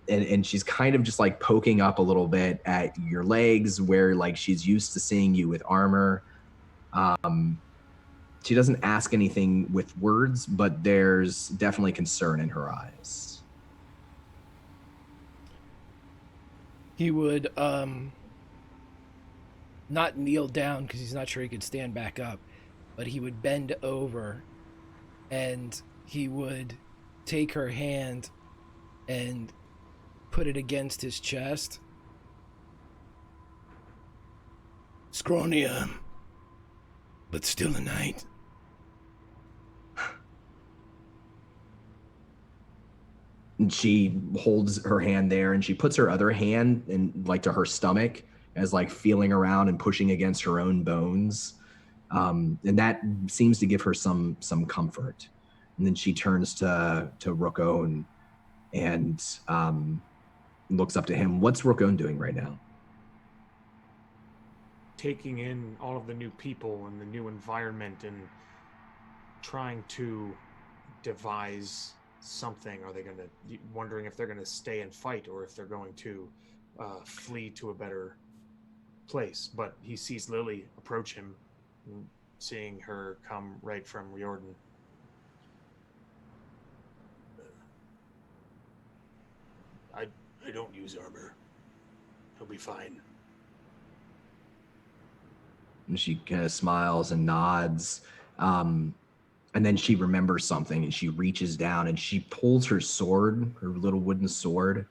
And she's kind of just like poking up a little bit at your legs where like she's used to seeing you with armor. She doesn't ask anything with words, but there's definitely concern in her eyes. He would not kneel down because he's not sure he could stand back up, but he would bend over and he would take her hand and put it against his chest. Scrawny, but still a knight. And she holds her hand there, and she puts her other hand in like to her stomach as like feeling around and pushing against her own bones. And that seems to give her some comfort. And then she turns to Rookone and looks up to him. What's Rookone doing right now? Taking in all of the new people and the new environment and trying to devise something. Are they wondering if they're going to stay and fight or if they're going to flee to a better place. But he sees Lily approach him, seeing her come right from Riordan. I don't use armor. He'll be fine. And she kind of smiles and nods. And then she remembers something, and she reaches down and she pulls her sword, her little wooden sword,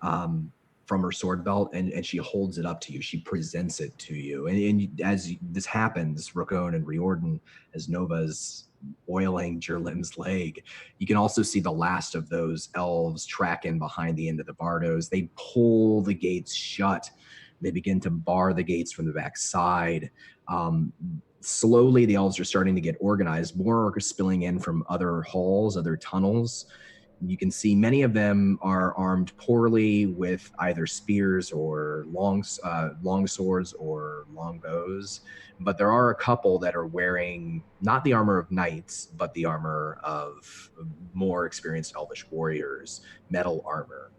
from her sword belt, and she holds it up to you. She presents it to you. And as this happens, Rookone and Riordan, as Nova's oiling Jerlim's leg, you can also see the last of those elves track in behind the end of the Bardos. They pull the gates shut. They begin to bar the gates from the back side. Slowly, the elves are starting to get organized. More are spilling in from other halls, other tunnels. You can see many of them are armed poorly with either spears or long swords or long bows. But there are a couple that are wearing not the armor of knights, but the armor of more experienced elvish warriors, metal armor.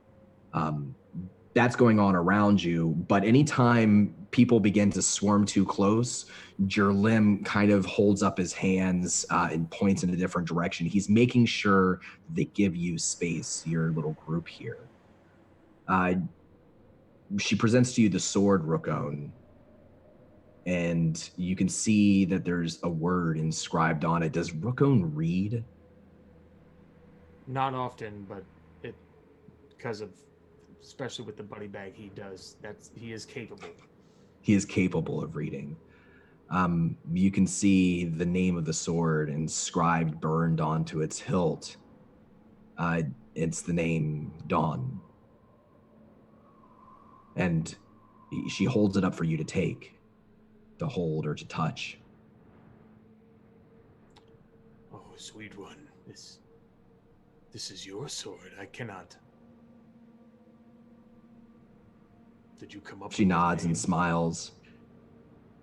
That's going on around you. But anytime people begin to swarm too close, Jerlim kind of holds up his hands and points in a different direction. He's making sure they give you space, your little group here. She presents to you the sword, Rookone, and you can see that there's a word inscribed on it. Does Rookone read? Not often, but it, because of, especially with the buddy bag, he does. He is capable. He is capable of reading. You can see the name of the sword inscribed, burned onto its hilt. It's the name Dawn. And she holds it up for you to take, to hold or to touch. Oh, sweet one, this is your sword. I cannot. Did you come up She with that nods name? and smiles.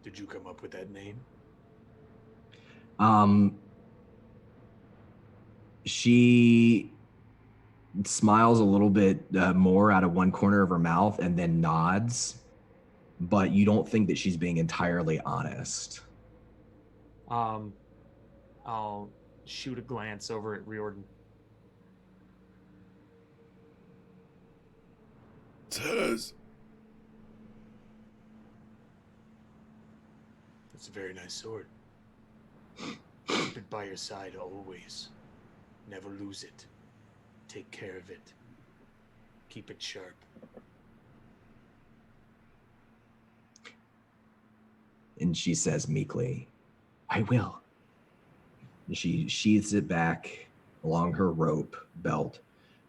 Did you come up with that name? She smiles a little bit more out of one corner of her mouth and then nods, but you don't think that she's being entirely honest. I'll shoot a glance over at Riordan. It's hers. It's a very nice sword. Keep it by your side always. Never lose it. Take care of it. Keep it sharp. And she says meekly, I will. And she sheaths it back along her rope belt.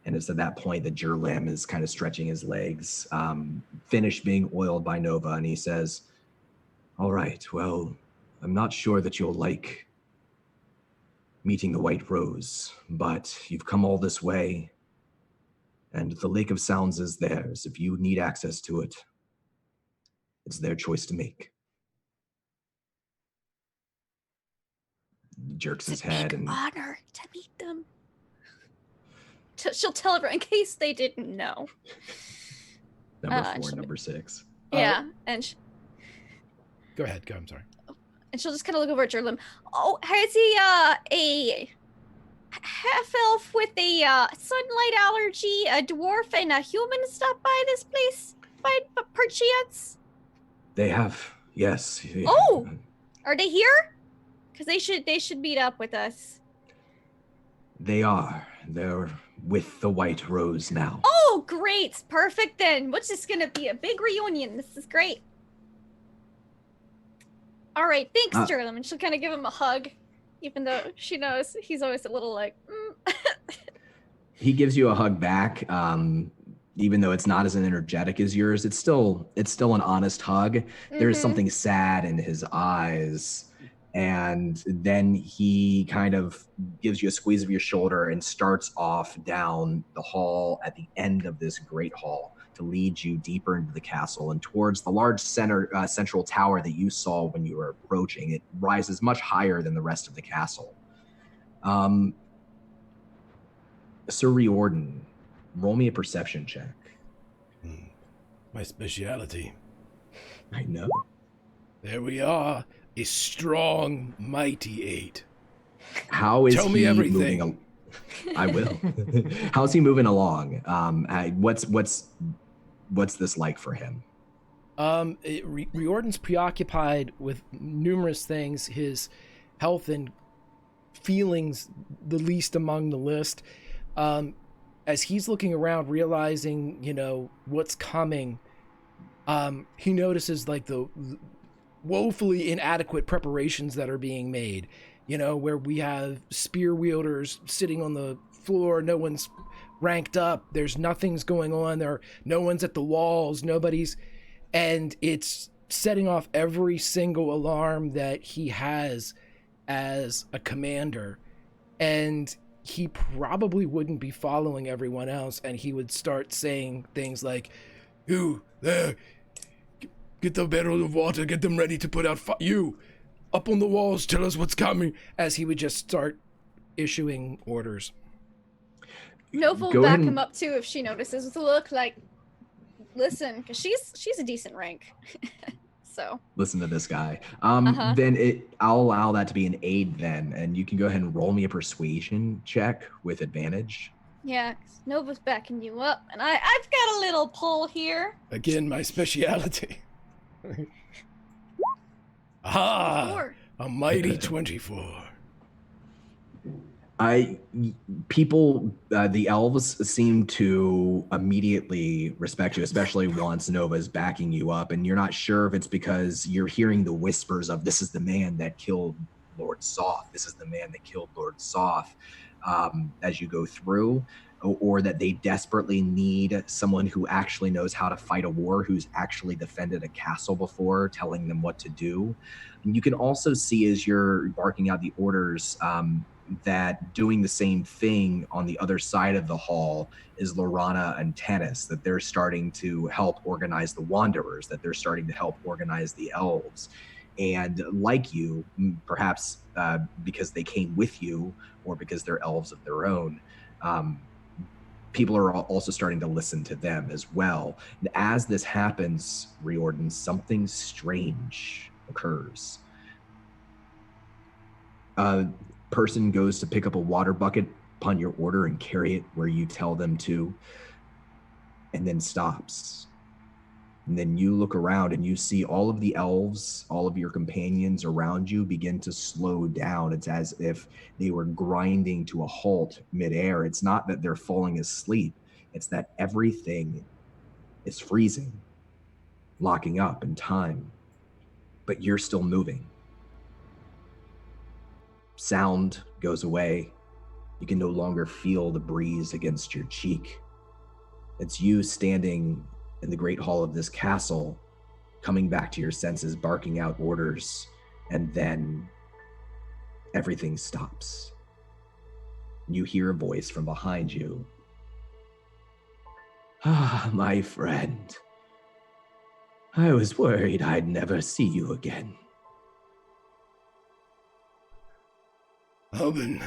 And it's at that point that Jerlim is kind of stretching his legs, finished being oiled by Nova. And he says, all right, well, I'm not sure that you'll like meeting the White Rose, but you've come all this way, and the Lake of Sounds is theirs. If you need access to it, it's their choice to make. He jerks his head and honor to meet them. She'll tell everyone in case they didn't know. number 4, number 6. Yeah, and Go ahead. I'm sorry. and she'll just kind of look over at Jerlim. Oh, has he a half elf with a sunlight allergy, a dwarf, and a human stop by this place by perchance? They have, yes. Oh, are they here? Because they should meet up with us. They are. They're with the White Rose now. Oh, great. Perfect then. What's this going to be? A big reunion. This is great. All right. Thanks, Jerlim. And she'll kind of give him a hug, even though she knows he's always a little like, He gives you a hug back, even though it's not as energetic as yours. It's still an honest hug. Mm-hmm. There's something sad in his eyes. And then he kind of gives you a squeeze of your shoulder and starts off down the hall at the end of this great hall to lead you deeper into the castle and towards the large central tower that you saw when you were approaching. It rises much higher than the rest of the castle. Sir Riordan, roll me a perception check. My speciality. I know. There we are. A strong, mighty 8. How is Tell me he everything. moving? I will. How's he moving along? What's this like for him? Riordan's preoccupied with numerous things. His health and feelings, the least among the list. As he's looking around, realizing what's coming, he notices like the woefully inadequate preparations that are being made, where we have spear wielders sitting on the floor, no one's ranked up, there's nothing's going on, no one's at the walls, and it's setting off every single alarm that he has as a commander, and he probably wouldn't be following everyone else, and he would start saying things like, "You there, get the barrel of water, get them ready to put out you up on the walls, tell us what's coming," as he would just start issuing orders. Nova will back him up too if she notices with a look like, listen, because she's a decent rank. So Listen to this guy. Uh-huh. Then I'll allow that to be an aid then, and you can go ahead and roll me a persuasion check with advantage. yeah, 'cause Nova's backing you up, and I've got a little pull here. Again, my speciality. Ah, 4. a mighty 24. The elves seem to immediately respect you, especially once Nova's backing you up, and you're not sure if it's because you're hearing the whispers of "This is the man that killed Lord Soth. This is the man that killed Lord Soth," as you go through, or that they desperately need someone who actually knows how to fight a war, who's actually defended a castle before, telling them what to do. And you can also see as you're barking out the orders. That doing the same thing on the other side of the hall is Lorana and Tennis, that they're starting to help organize the Wanderers, that they're starting to help organize the elves. And like you, perhaps because they came with you or because they're elves of their own, people are also starting to listen to them as well. And as this happens, Riordan, something strange occurs. Person goes to pick up a water bucket upon your order and carry it where you tell them to, and then stops. And then you look around and you see all of the elves, all of your companions around you begin to slow down. It's as if they were grinding to a halt midair. It's not that they're falling asleep. It's that everything is freezing, locking up in time, but you're still moving. Sound goes away. You can no longer feel the breeze against your cheek. It's you standing in the great hall of this castle, coming back to your senses, barking out orders, and then everything stops. You hear a voice from behind you. "Ah, my friend. I was worried I'd never see you again." Alvin,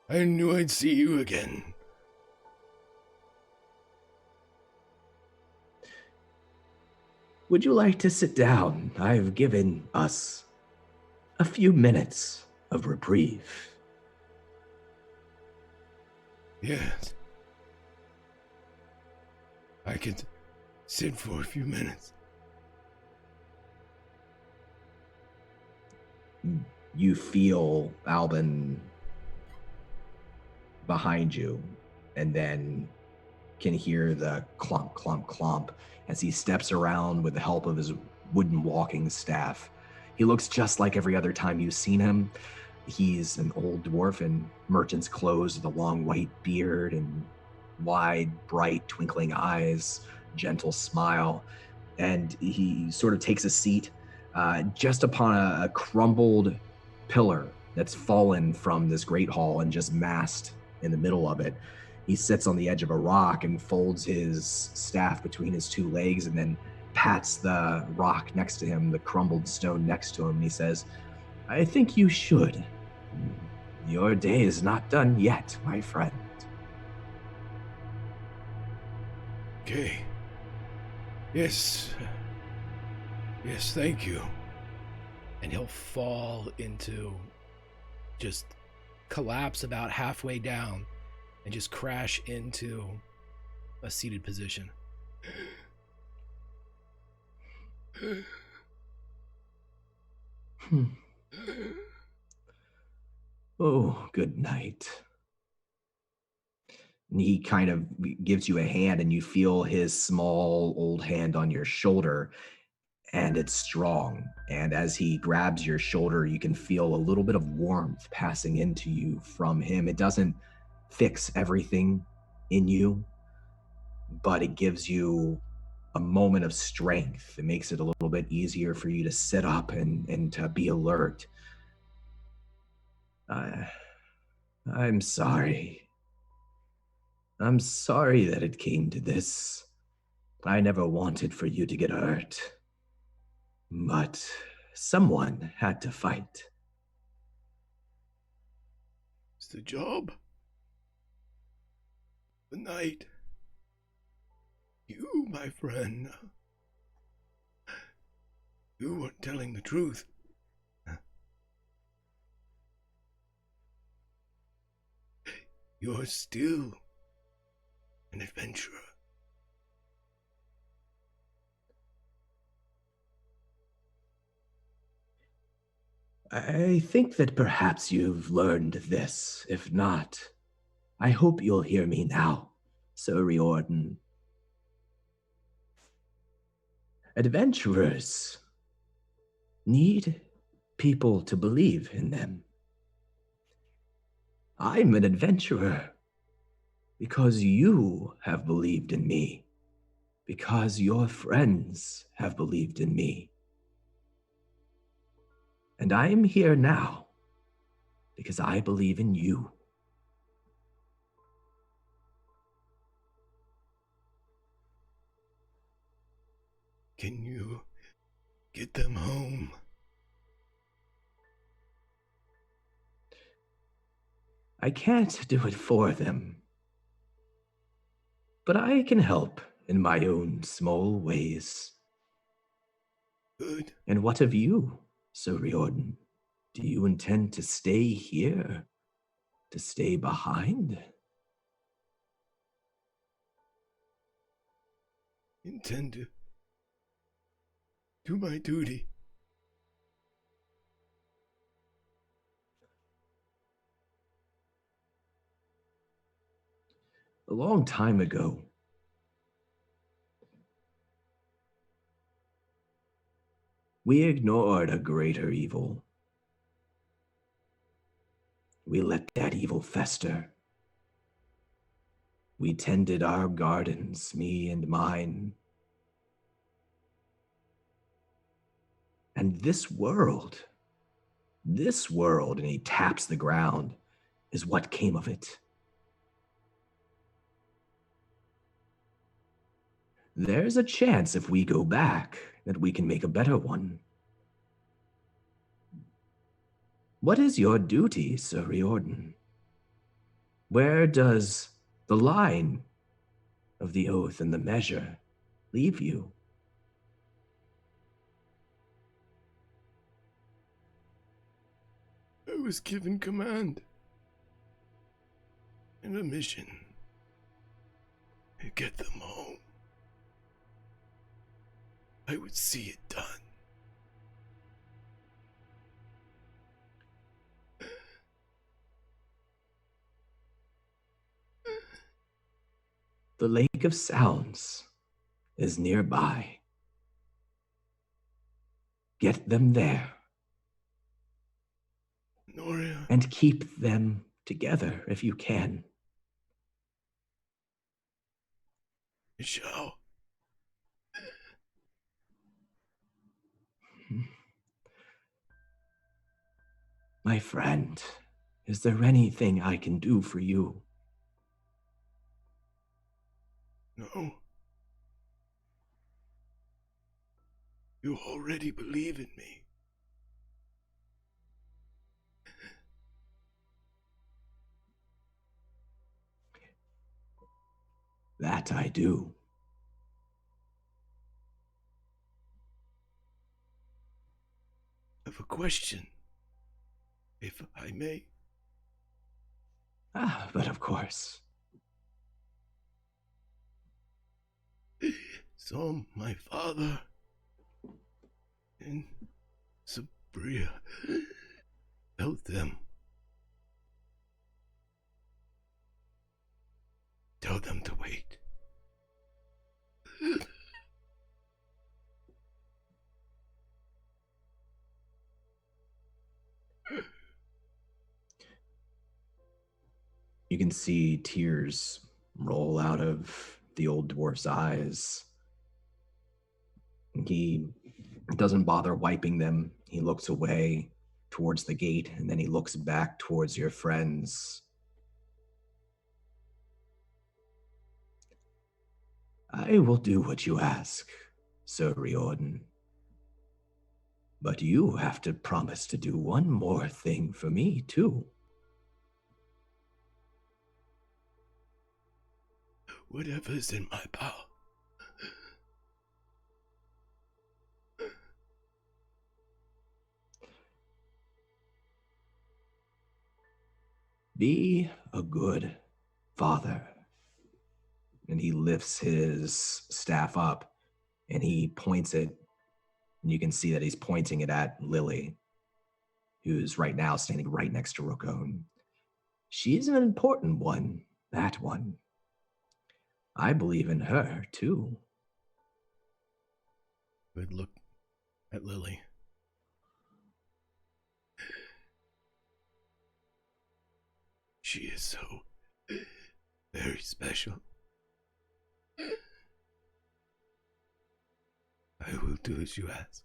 I knew I'd see you again. Would you like to sit down? I've given us a few minutes of reprieve. Yes. I could sit for a few minutes. You feel Albin behind you, and then can hear the clomp, clomp, clomp as he steps around with the help of his wooden walking staff. He looks just like every other time you've seen him. He's an old dwarf in merchant's clothes with a long white beard and wide, bright, twinkling eyes, gentle smile. And he sort of takes a seat just upon a crumbled pillar that's fallen from this great hall and just massed in the middle of it. He sits on the edge of a rock and folds his staff between his two legs and then pats the rock next to him, the crumbled stone next to him, and he says, "I think you should. Your day is not done yet, my friend." Okay. Yes. Yes, thank you. And he'll fall into, just collapse about halfway down and just crash into a seated position. Oh, good night. And he kind of gives you a hand, and you feel his small old hand on your shoulder, and it's strong. And as he grabs your shoulder, you can feel a little bit of warmth passing into you from him. It doesn't fix everything in you, but it gives you a moment of strength. It makes it a little bit easier for you to sit up and to be alert. I'm sorry. I'm sorry that it came to this. I never wanted for you to get hurt. But someone had to fight. It's the job. The night. You, my friend. You weren't telling the truth. You're still an adventurer. I think that perhaps you've learned this. If not, I hope you'll hear me now, Sir Riordan. Adventurers need people to believe in them. I'm an adventurer because you have believed in me, because your friends have believed in me. And I am here now because I believe in you. Can you get them home? I can't do it for them, but I can help in my own small ways. Good. And what of you, Sir Riordan? Do you intend to stay here? To stay behind? Intend to do my duty. A long time ago, we ignored a greater evil. We let that evil fester. We tended our gardens, me and mine. And this world, and he taps the ground, is what came of it. There's a chance if we go back that we can make a better one. What is your duty, Sir Riordan? Where does the line of the oath and the measure leave you? I was given command and a mission to get them home. I would see it done. The Lake of Sounds is nearby. Get them there. Noria. And keep them together if you can. I shall. My friend, is there anything I can do for you? No. You already believe in me. That I do. I have a question, if I may. But of course. Saw my father and Sabria. Tell them. Tell them to wait. You can see tears roll out of the old dwarf's eyes. He doesn't bother wiping them. He looks away towards the gate, and then he looks back towards your friends. I will do what you ask, Sir Riordan. But you have to promise to do one more thing for me, too. Whatever's in my power. Be a good father. And he lifts his staff up and he points it. And you can see that he's pointing it at Lily, who's right now standing right next to Rokon. She's an important one, that one. I believe in her, too. Good look at Lily. She is so very special. I will do as you ask.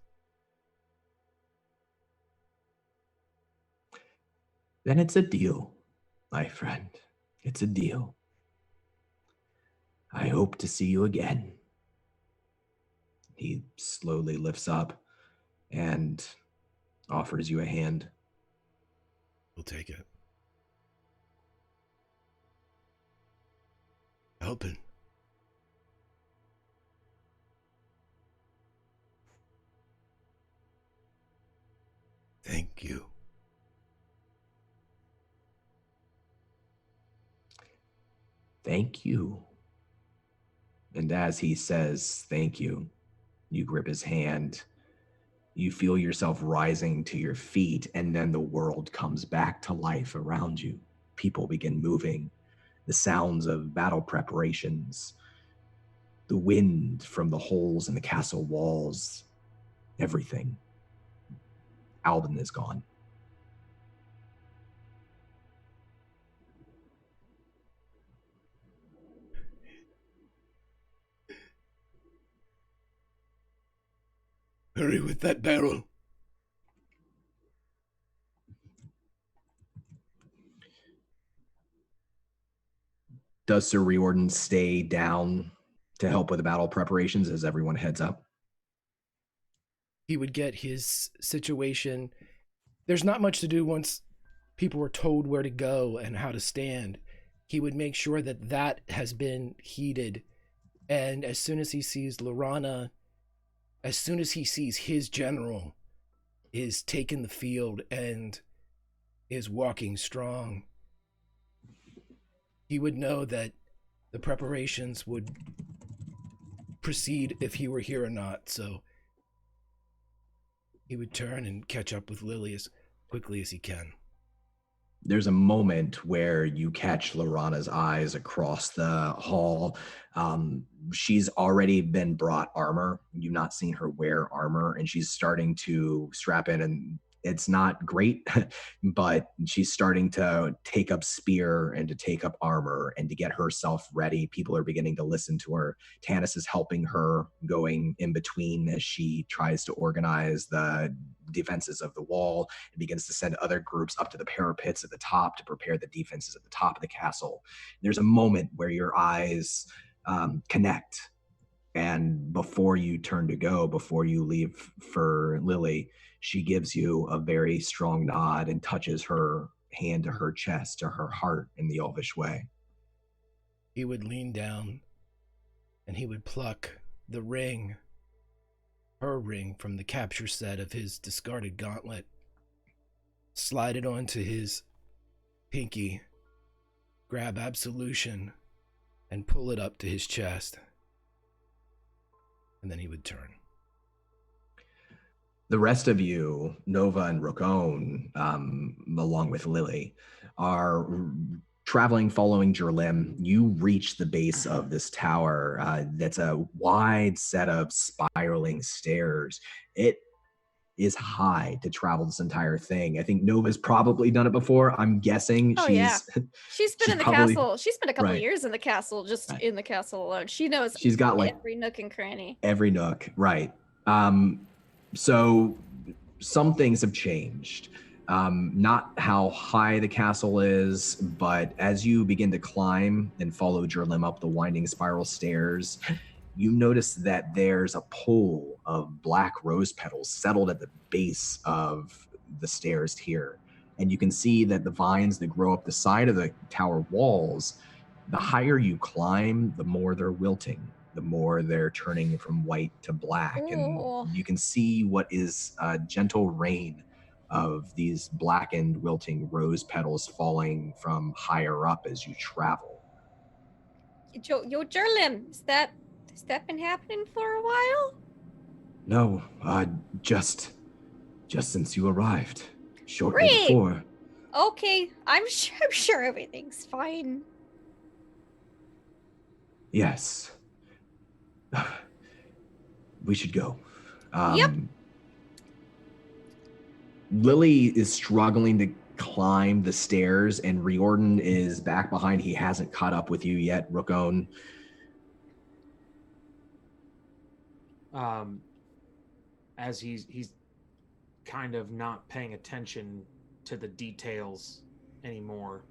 Then it's a deal, my friend. It's a deal. I hope to see you again. He slowly lifts up and offers you a hand. We'll take it. Helping. Thank you. Thank you. And as he says thank you, you grip his hand. You feel yourself rising to your feet, and then the world comes back to life around you. People begin moving. The sounds of battle preparations, the wind from the holes in the castle walls, everything. Alban is gone. Hurry with that barrel. Does Sir Riordan stay down to help with the battle preparations as everyone heads up? He would get his situation. There's not much to do once people were told where to go and how to stand. He would make sure that that has been heeded. And as soon as he sees Lorana, as soon as he sees his general is taking the field and is walking strong, he would know that the preparations would proceed if he were here or not. So he would turn and catch up with Lily as quickly as he can. There's a moment where you catch Lorana's eyes across the hall. She's already been brought armor. You've not seen her wear armor, and she's starting to strap in, and it's not great, but she's starting to take up spear and to take up armor and to get herself ready. People are beginning to listen to her. Tanis is helping her, going in between as she tries to organize the defenses of the wall and begins to send other groups up to the parapets at the top to prepare the defenses at the top of the castle. There's a moment where your eyes connect, and before you turn to go, before you leave for Lily, she gives you a very strong nod and touches her hand to her chest, to her heart in the elvish way. He would lean down and he would pluck the ring, her ring, from the capture set of his discarded gauntlet, slide it onto his pinky, grab absolution, and pull it up to his chest. And then he would turn. The rest of you, Nova and Rokon, along with Lily, are traveling, following Jerlim. You reach the base of this tower. That's a wide set of spiraling stairs. It is high to travel this entire thing. I think Nova's probably done it before. I'm guessing she's been in the castle. She spent a couple right. years in the castle, just in the castle alone. She knows she's got like every nook and cranny. Every nook, right. So some things have changed. Not how high the castle is, but as you begin to climb and follow Jerlim up the winding spiral stairs, you notice that there's a pool of black rose petals settled at the base of the stairs here. And you can see that the vines that grow up the side of the tower walls, the higher you climb, the more they're wilting, the more they're turning from white to black. Ooh. And you can see what is gentle rain of these blackened, wilting rose petals falling from higher up as you travel. Yo, Jerlim, has that been happening for a while? No, just since you arrived, shortly Great. before. Okay, I'm sure everything's fine. Yes. We should go. Yep. Lily is struggling to climb the stairs, and Riordan is back behind. He hasn't caught up with you yet, Rookone. As he's kind of not paying attention to the details anymore.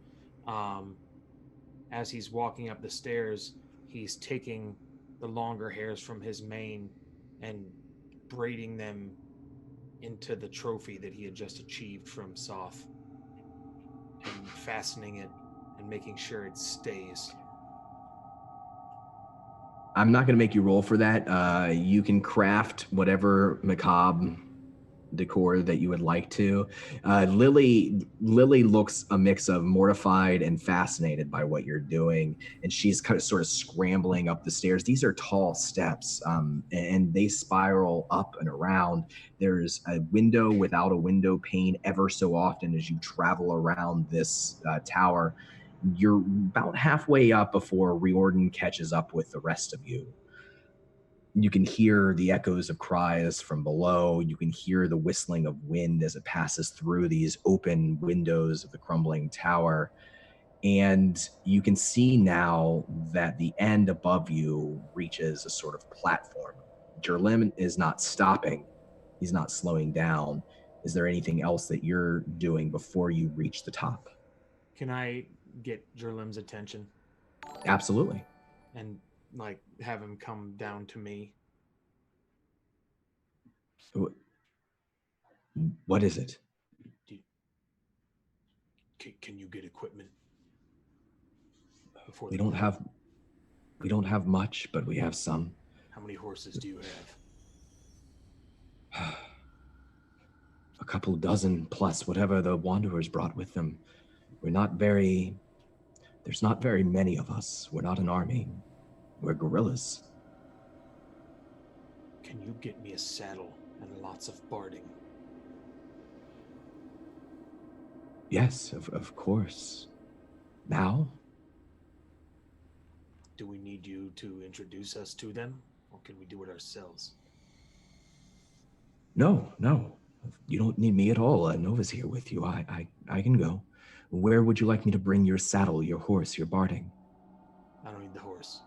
As he's walking up the stairs, he's taking the longer hairs from his mane and braiding them into the trophy that he had just achieved from Soth, and fastening it and making sure it stays. I'm not going to make you roll for that. You can craft whatever macabre decor that you would like to. Lily looks a mix of mortified and fascinated by what you're doing, and she's kind of sort of scrambling up the stairs. These are tall steps, and they spiral up and around. There's a window without a window pane ever so often as you travel around this tower. You're about halfway up before Riordan catches up with the rest of you. You can hear the echoes of cries from below. You can hear the whistling of wind as it passes through these open windows of the crumbling tower. And you can see now that the end above you reaches a sort of platform. Jerlim is not stopping. He's not slowing down. Is there anything else that you're doing before you reach the top? Can I get Jerlim's attention? Absolutely. And have him come down to me. What is it? Can you get equipment? We don't have much, but we have some. How many horses do you have? A couple dozen plus whatever the Wanderers brought with them. There's not very many of us. We're not an army. We're guerrillas. Can you get me a saddle and lots of barding? Yes, of course. Now? Do we need you to introduce us to them, or can we do it ourselves? No. You don't need me at all. Nova's here with you. I can go. Where would you like me to bring your saddle, your horse, your barding? I don't need the horse.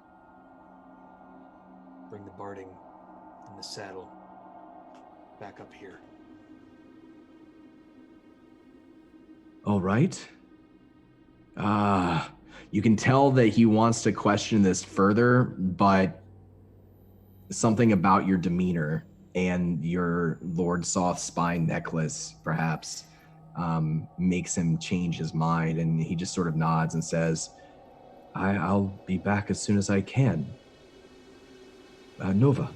Bring the barding and the saddle back up here. All right. You can tell that he wants to question this further, but something about your demeanor and your Lord Soth spine necklace, perhaps, makes him change his mind, and he just sort of nods and says, I'll be back as soon as I can. Nova.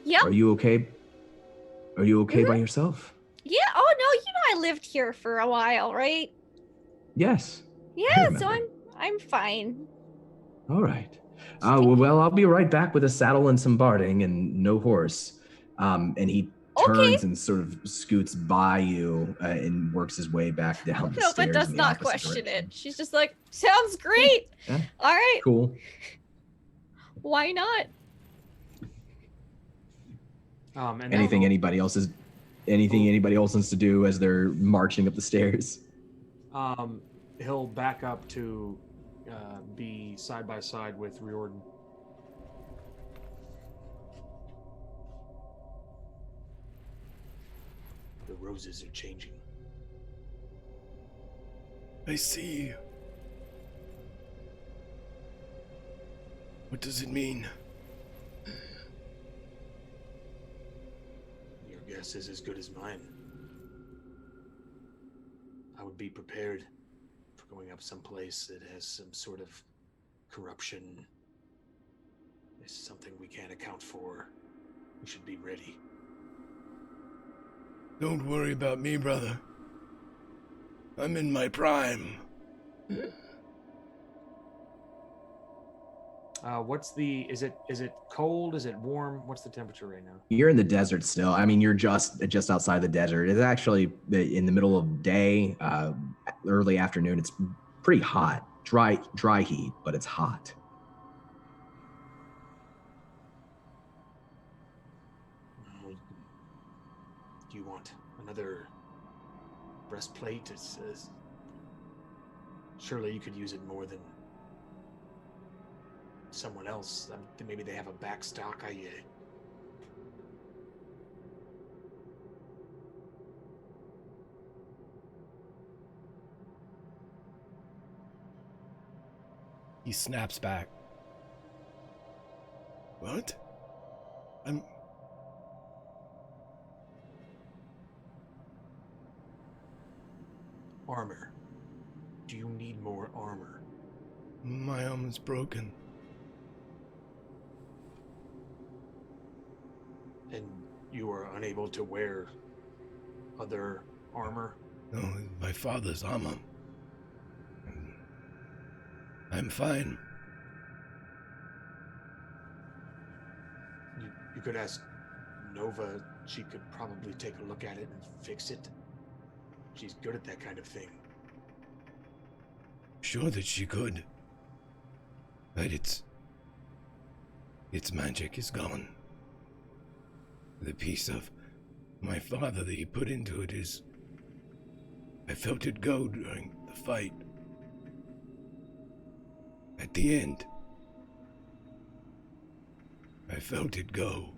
Yep. Are you okay? Are you okay by yourself? Yeah. Oh no, I lived here for a while, right? Yes. Yeah. So I'm fine. All right. Well, I'll be right back with a saddle and some barding and no horse. And he turns and sort of scoots by you and works his way back down the stairs. Nova does in the not opposite question direction. it. She's just like, sounds great. Yeah. All right. Cool. Why not? And Anything anybody else wants to do as they're marching up the stairs? He'll back up to be side by side with Riordan. The roses are changing. I see. What does it mean? Your guess is as good as mine. I would be prepared for going up someplace that has some sort of corruption. It's something we can't account for. We should be ready. Don't worry about me, brother. I'm in my prime. Is it cold? Is it warm? What's the temperature right now? You're in the desert still. I mean, you're just outside the desert. It's actually in the middle of day, early afternoon. It's pretty hot, dry heat, but it's hot. Do you want another breastplate? Surely you could use it more than someone else. Maybe they have a back stock. He snaps back. What? Armor. Do you need more armor? My arm is broken. And you are unable to wear other armor? No, my father's armor. I'm fine. You could ask Nova. She could probably take a look at it and fix it. She's good at that kind of thing. Sure that she could. But its magic is gone. The piece of my father that he put into it is... I felt it go during the fight. At the end, I felt it go.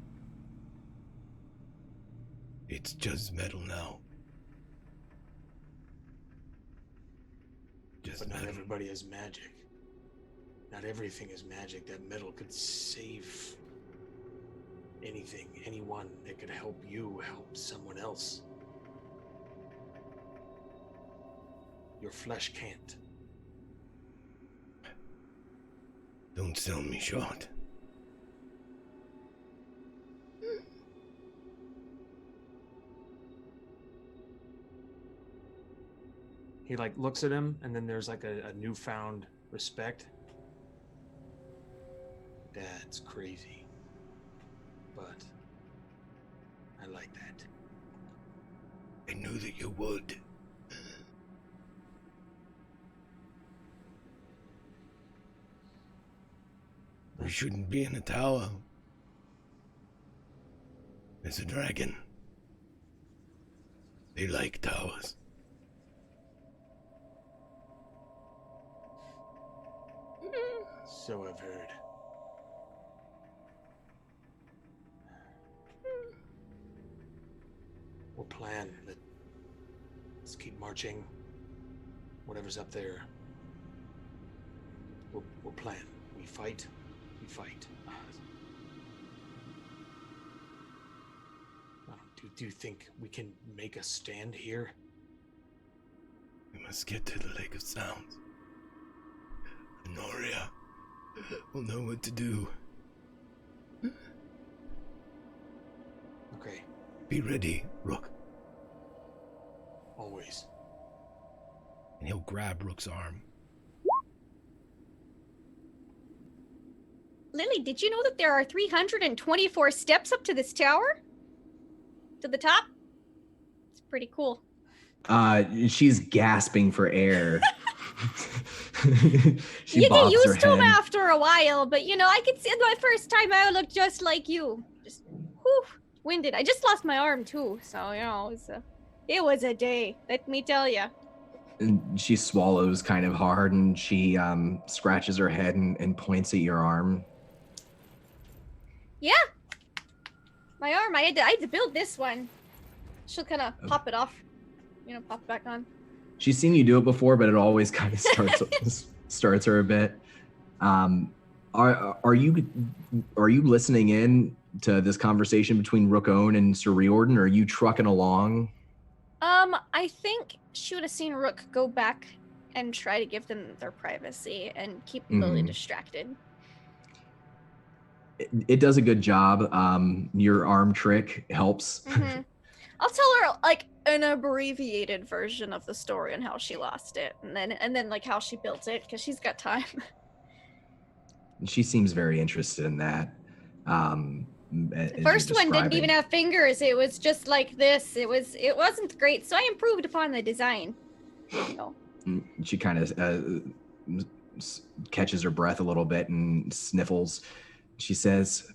It's just metal now. But not everybody has magic. Not everything is magic. That metal could save anything, anyone. It could help you help someone else. Your flesh can't. Don't sell me short. He looks at him, and then there's a newfound respect. That's crazy. But I like that. I knew that you would. We shouldn't be in a tower. There's a dragon. They like towers. So I've heard. We'll plan. Let's keep marching. Whatever's up there, we'll plan. We fight. Do you think we can make a stand here? We must get to the Lake of Sounds. Honoria will know what to do. Okay. Be ready, Rook. Always. And he'll grab Rook's arm. Lily, did you know that there are 324 steps up to this tower? To the top? It's pretty cool. She's gasping for air. You get used to him after a while, but I could see my first time I looked just like you. Just winded. I just lost my arm too, so it was a day. Let me tell you. And she swallows kind of hard, and she scratches her head and points at your arm. Yeah, my arm. I had to build this one. She'll kind of pop it off, pop it back on. She's seen you do it before, but it always kind of starts her a bit. Are you listening in to this conversation between Rook-Own and Sir Riordan, or are you trucking along? I think she would have seen Rook go back and try to give them their privacy and keep Lily distracted. It does a good job. Your arm trick helps. I'll tell her like an abbreviated version of the story on how she lost it, and then like how she built it, because she's got time. She seems very interested in that. The first one didn't even have fingers. It was just like this. It wasn't great, so I improved upon the design. So. She kind of catches her breath a little bit and sniffles. She says,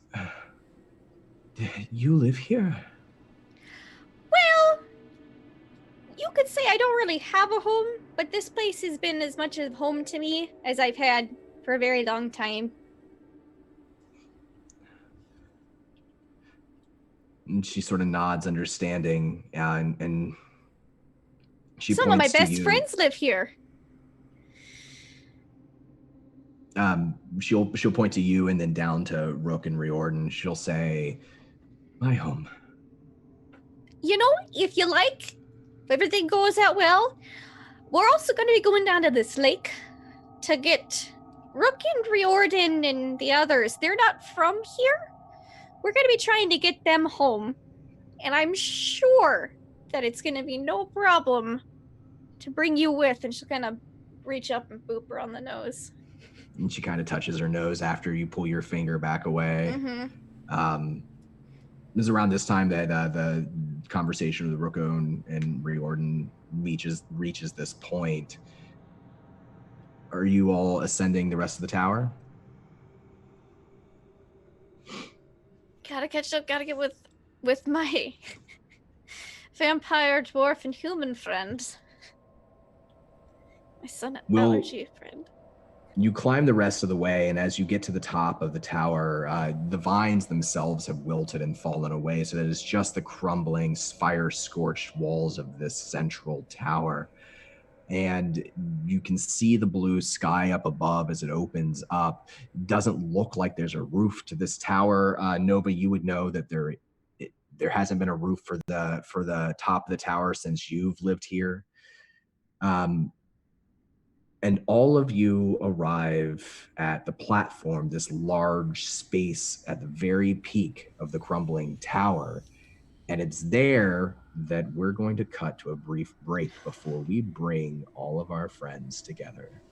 "You live here?" Well, you could say I don't really have a home, but this place has been as much of home to me as I've had for a very long time. And she sort of nods, understanding, and she Some of my points to best you. friends live here. She'll point to you and then down to Rook and Riordan. She'll say, "My home." You know, if you like, if everything goes out well, we're also going to be going down to this lake to get Rook and Riordan and the others. They're not from here. We're going to be trying to get them home. And I'm sure that it's going to be no problem to bring you with. And she'll kind of reach up and boop her on the nose. And she kind of touches her nose after you pull your finger back away. Mm-hmm. It was around this time that the conversation with Rook and Riordan reaches this point. Are you all ascending the rest of the tower? Gotta catch up, gotta get with my vampire, dwarf, and human friends. My son allergy friend. You climb the rest of the way, and as you get to the top of the tower, the vines themselves have wilted and fallen away, so that it's just the crumbling, fire-scorched walls of this central tower. And you can see the blue sky up above as it opens up. It doesn't look like there's a roof to this tower. Nova, you would know that there hasn't been a roof for the top of the tower since you've lived here. And all of you arrive at the platform, this large space at the very peak of the crumbling tower. And it's there that we're going to cut to a brief break before we bring all of our friends together.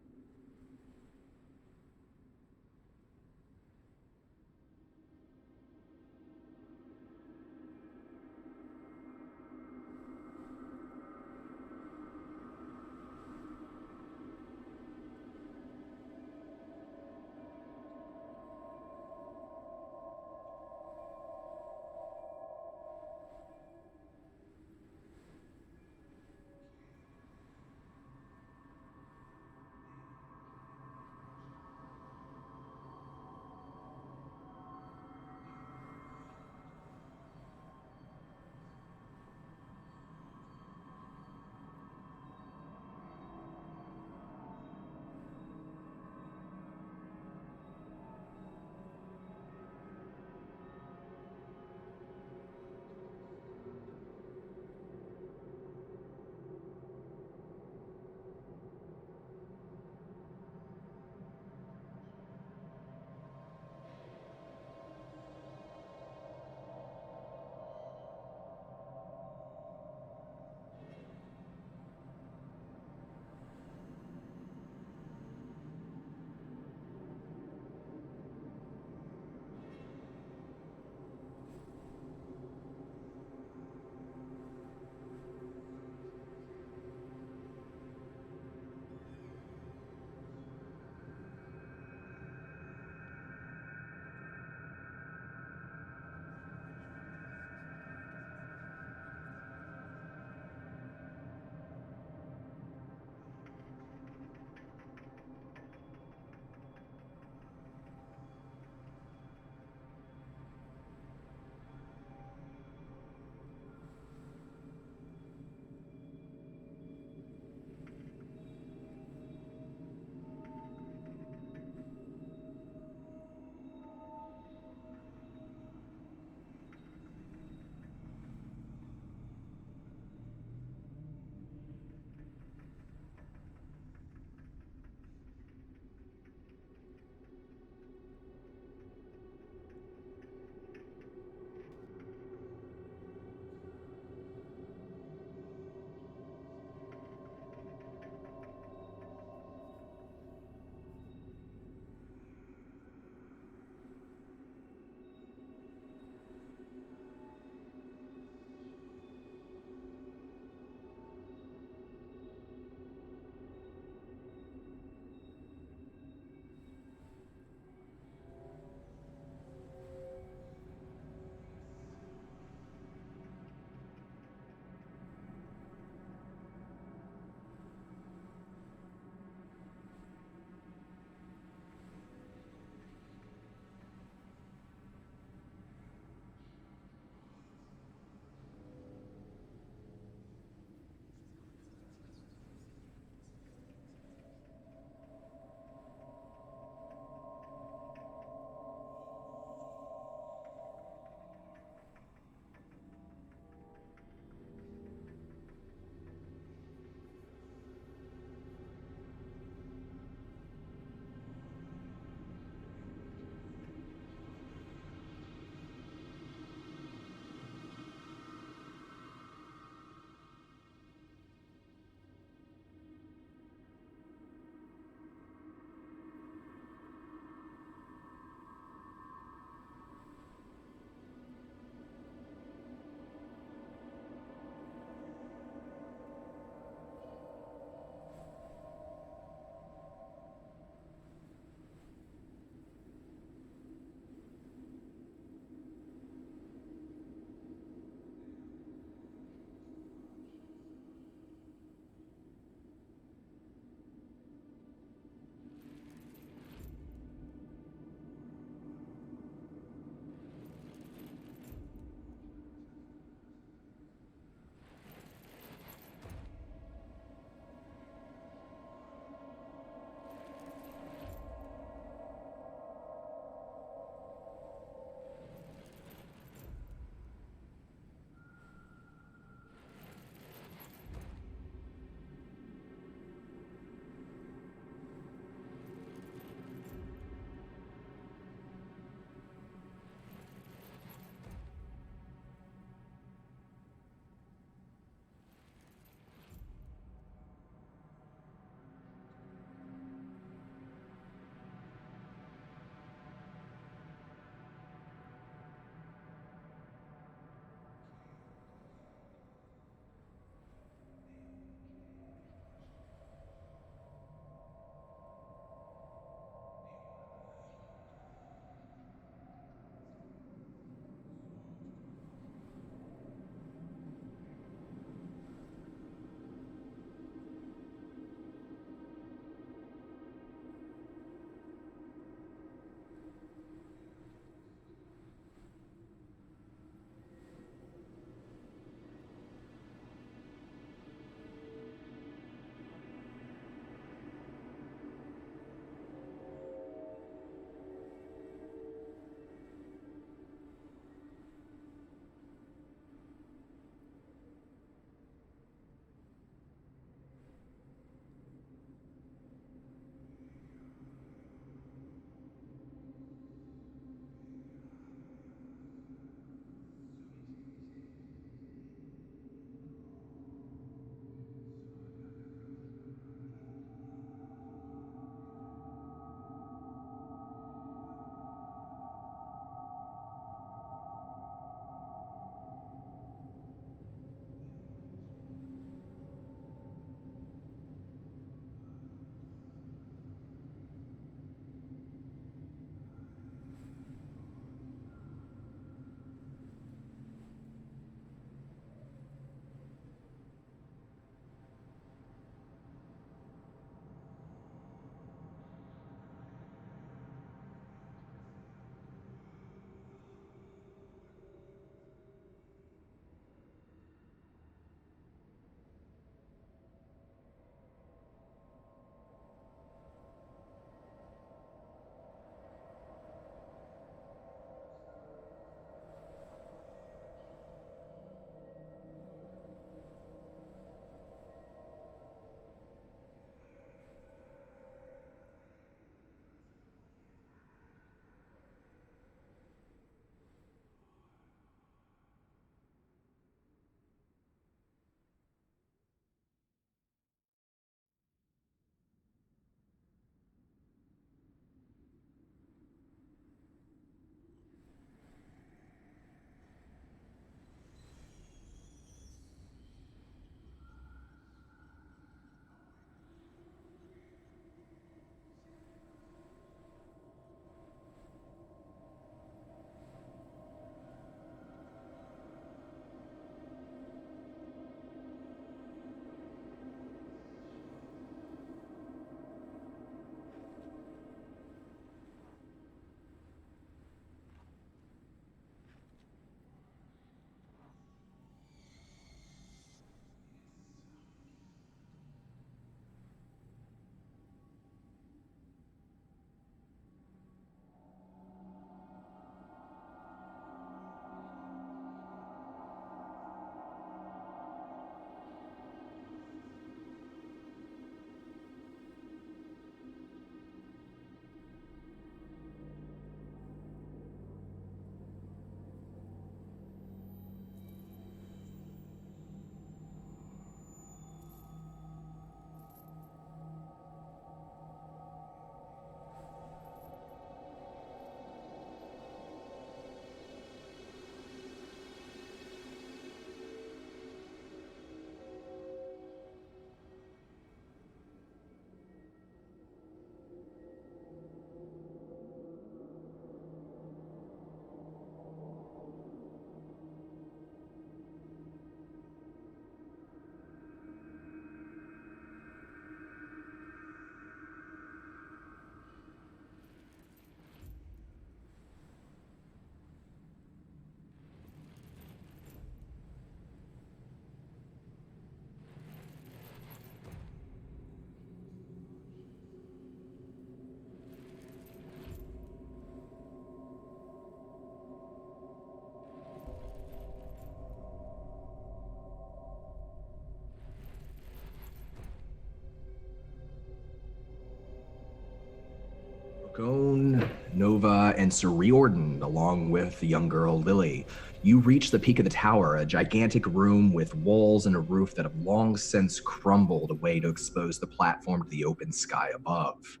Rookone, Nova, and Sir Riordan, along with the young girl Lily, you reach the peak of the tower, a gigantic room with walls and a roof that have long since crumbled away to expose the platform to the open sky above.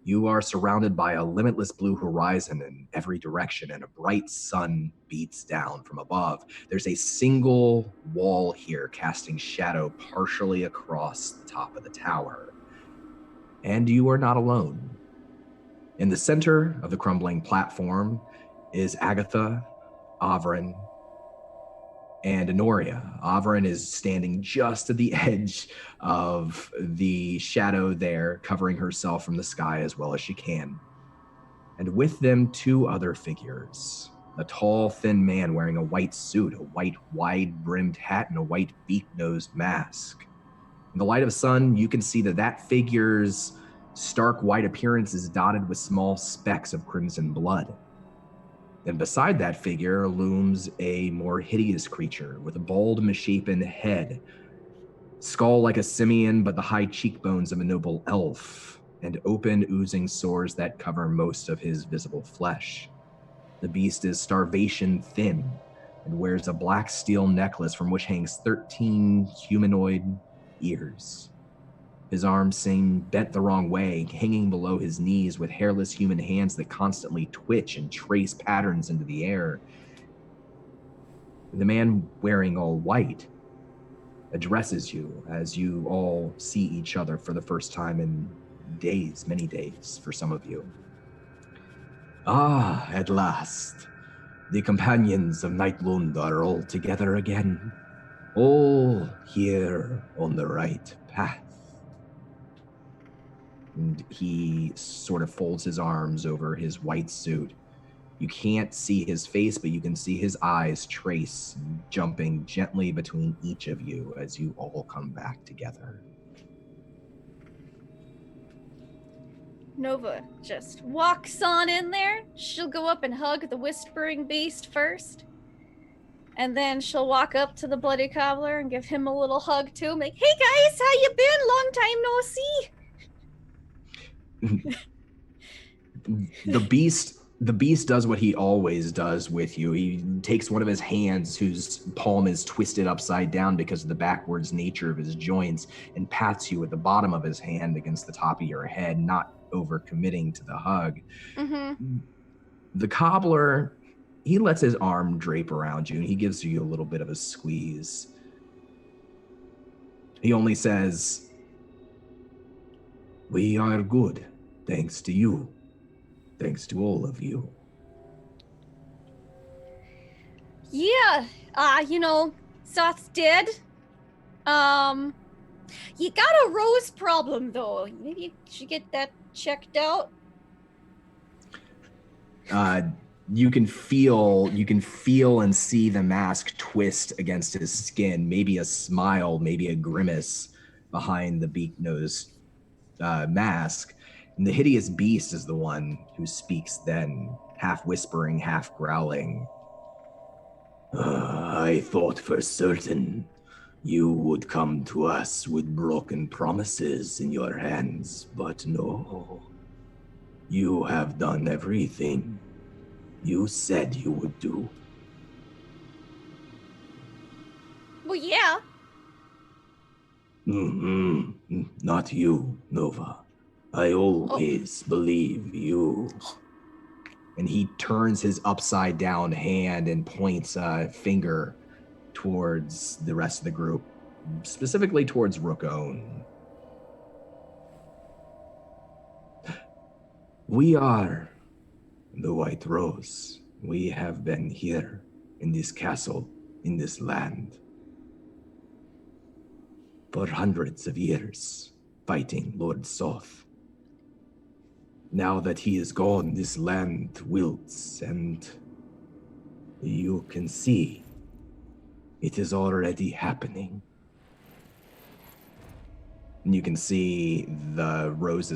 You are surrounded by a limitless blue horizon in every direction, and a bright sun beats down from above. There's a single wall here casting shadow partially across the top of the tower. And you are not alone. In the center of the crumbling platform is Agatha, Avrin, and Honoria. Avrin is standing just at the edge of the shadow there, covering herself from the sky as well as she can. And with them, two other figures. A tall, thin man wearing a white suit, a white, wide-brimmed hat, and a white beak-nosed mask. In the light of the sun, you can see that figure's stark white appearance is dotted with small specks of crimson blood. And beside that figure looms a more hideous creature with a bald, misshapen head, skull like a simian, but the high cheekbones of a noble elf, and open, oozing sores that cover most of his visible flesh. The beast is starvation thin and wears a black steel necklace from which hangs 13 humanoid ears. His arms seem bent the wrong way, hanging below his knees with hairless human hands that constantly twitch and trace patterns into the air. The man wearing all white addresses you as you all see each other for the first time in days, many days for some of you. Ah, at last. The companions of Nightlund are all together again. All here on the right path. And he sort of folds his arms over his white suit. You can't see his face, but you can see his eyes trace, jumping gently between each of you as you all come back together. Nova just walks on in there. She'll go up and hug the whispering beast first. And then she'll walk up to the bloody cobbler and give him a little hug too. Like, hey guys, how you been? Long time no see. The beast does what he always does with you. He takes one of his hands, whose palm is twisted upside down because of the backwards nature of his joints, and pats you at the bottom of his hand against the top of your head, not overcommitting to the hug. Mm-hmm. The cobbler, he lets his arm drape around you, and he gives you a little bit of a squeeze. He only says, "We are good, thanks to you. Thanks to all of you." Yeah, Zoth's dead. You got a rose problem though. Maybe you should get that checked out. You can feel and see the mask twist against his skin. Maybe a smile, maybe a grimace behind the beak-nosed mask. And the hideous beast is the one who speaks then, half whispering, half growling. I thought for certain you would come to us with broken promises in your hands, but no. You have done everything you said you would do. Well, yeah. Not you, Nova. I always believe you. And he turns his upside down hand and points a finger towards the rest of the group, specifically towards Rookone. We are the White Rose. We have been here in this castle, in this land, for hundreds of years, fighting Lord Soth. Now that he is gone, this land wilts, and you can see it is already happening. And you can see the rose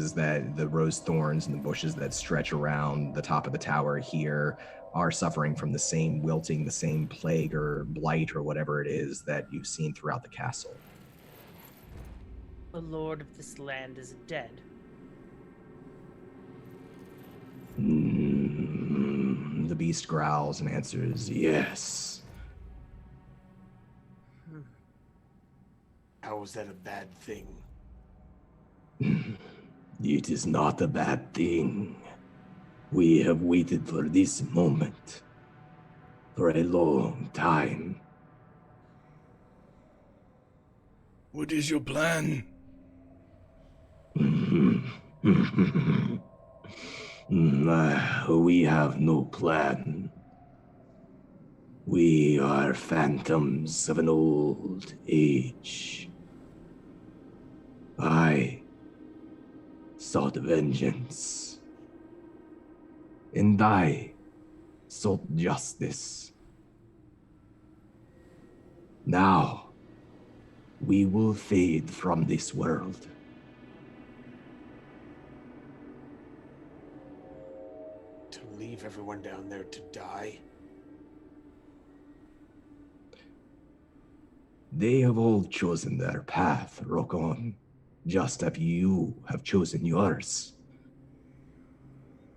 thorns and the bushes that stretch around the top of the tower here are suffering from the same wilting, the same plague or blight or whatever it is that you've seen throughout the castle. The lord of this land is dead. The beast growls and answers, yes. How is that a bad thing? It is not a bad thing. We have waited for this moment for a long time. What is your plan? We have no plan. We are phantoms of an old age. I sought vengeance, and I sought justice. Now, we will fade from this world. To leave everyone down there to die? They have all chosen their path, Rokon, just as you have chosen yours.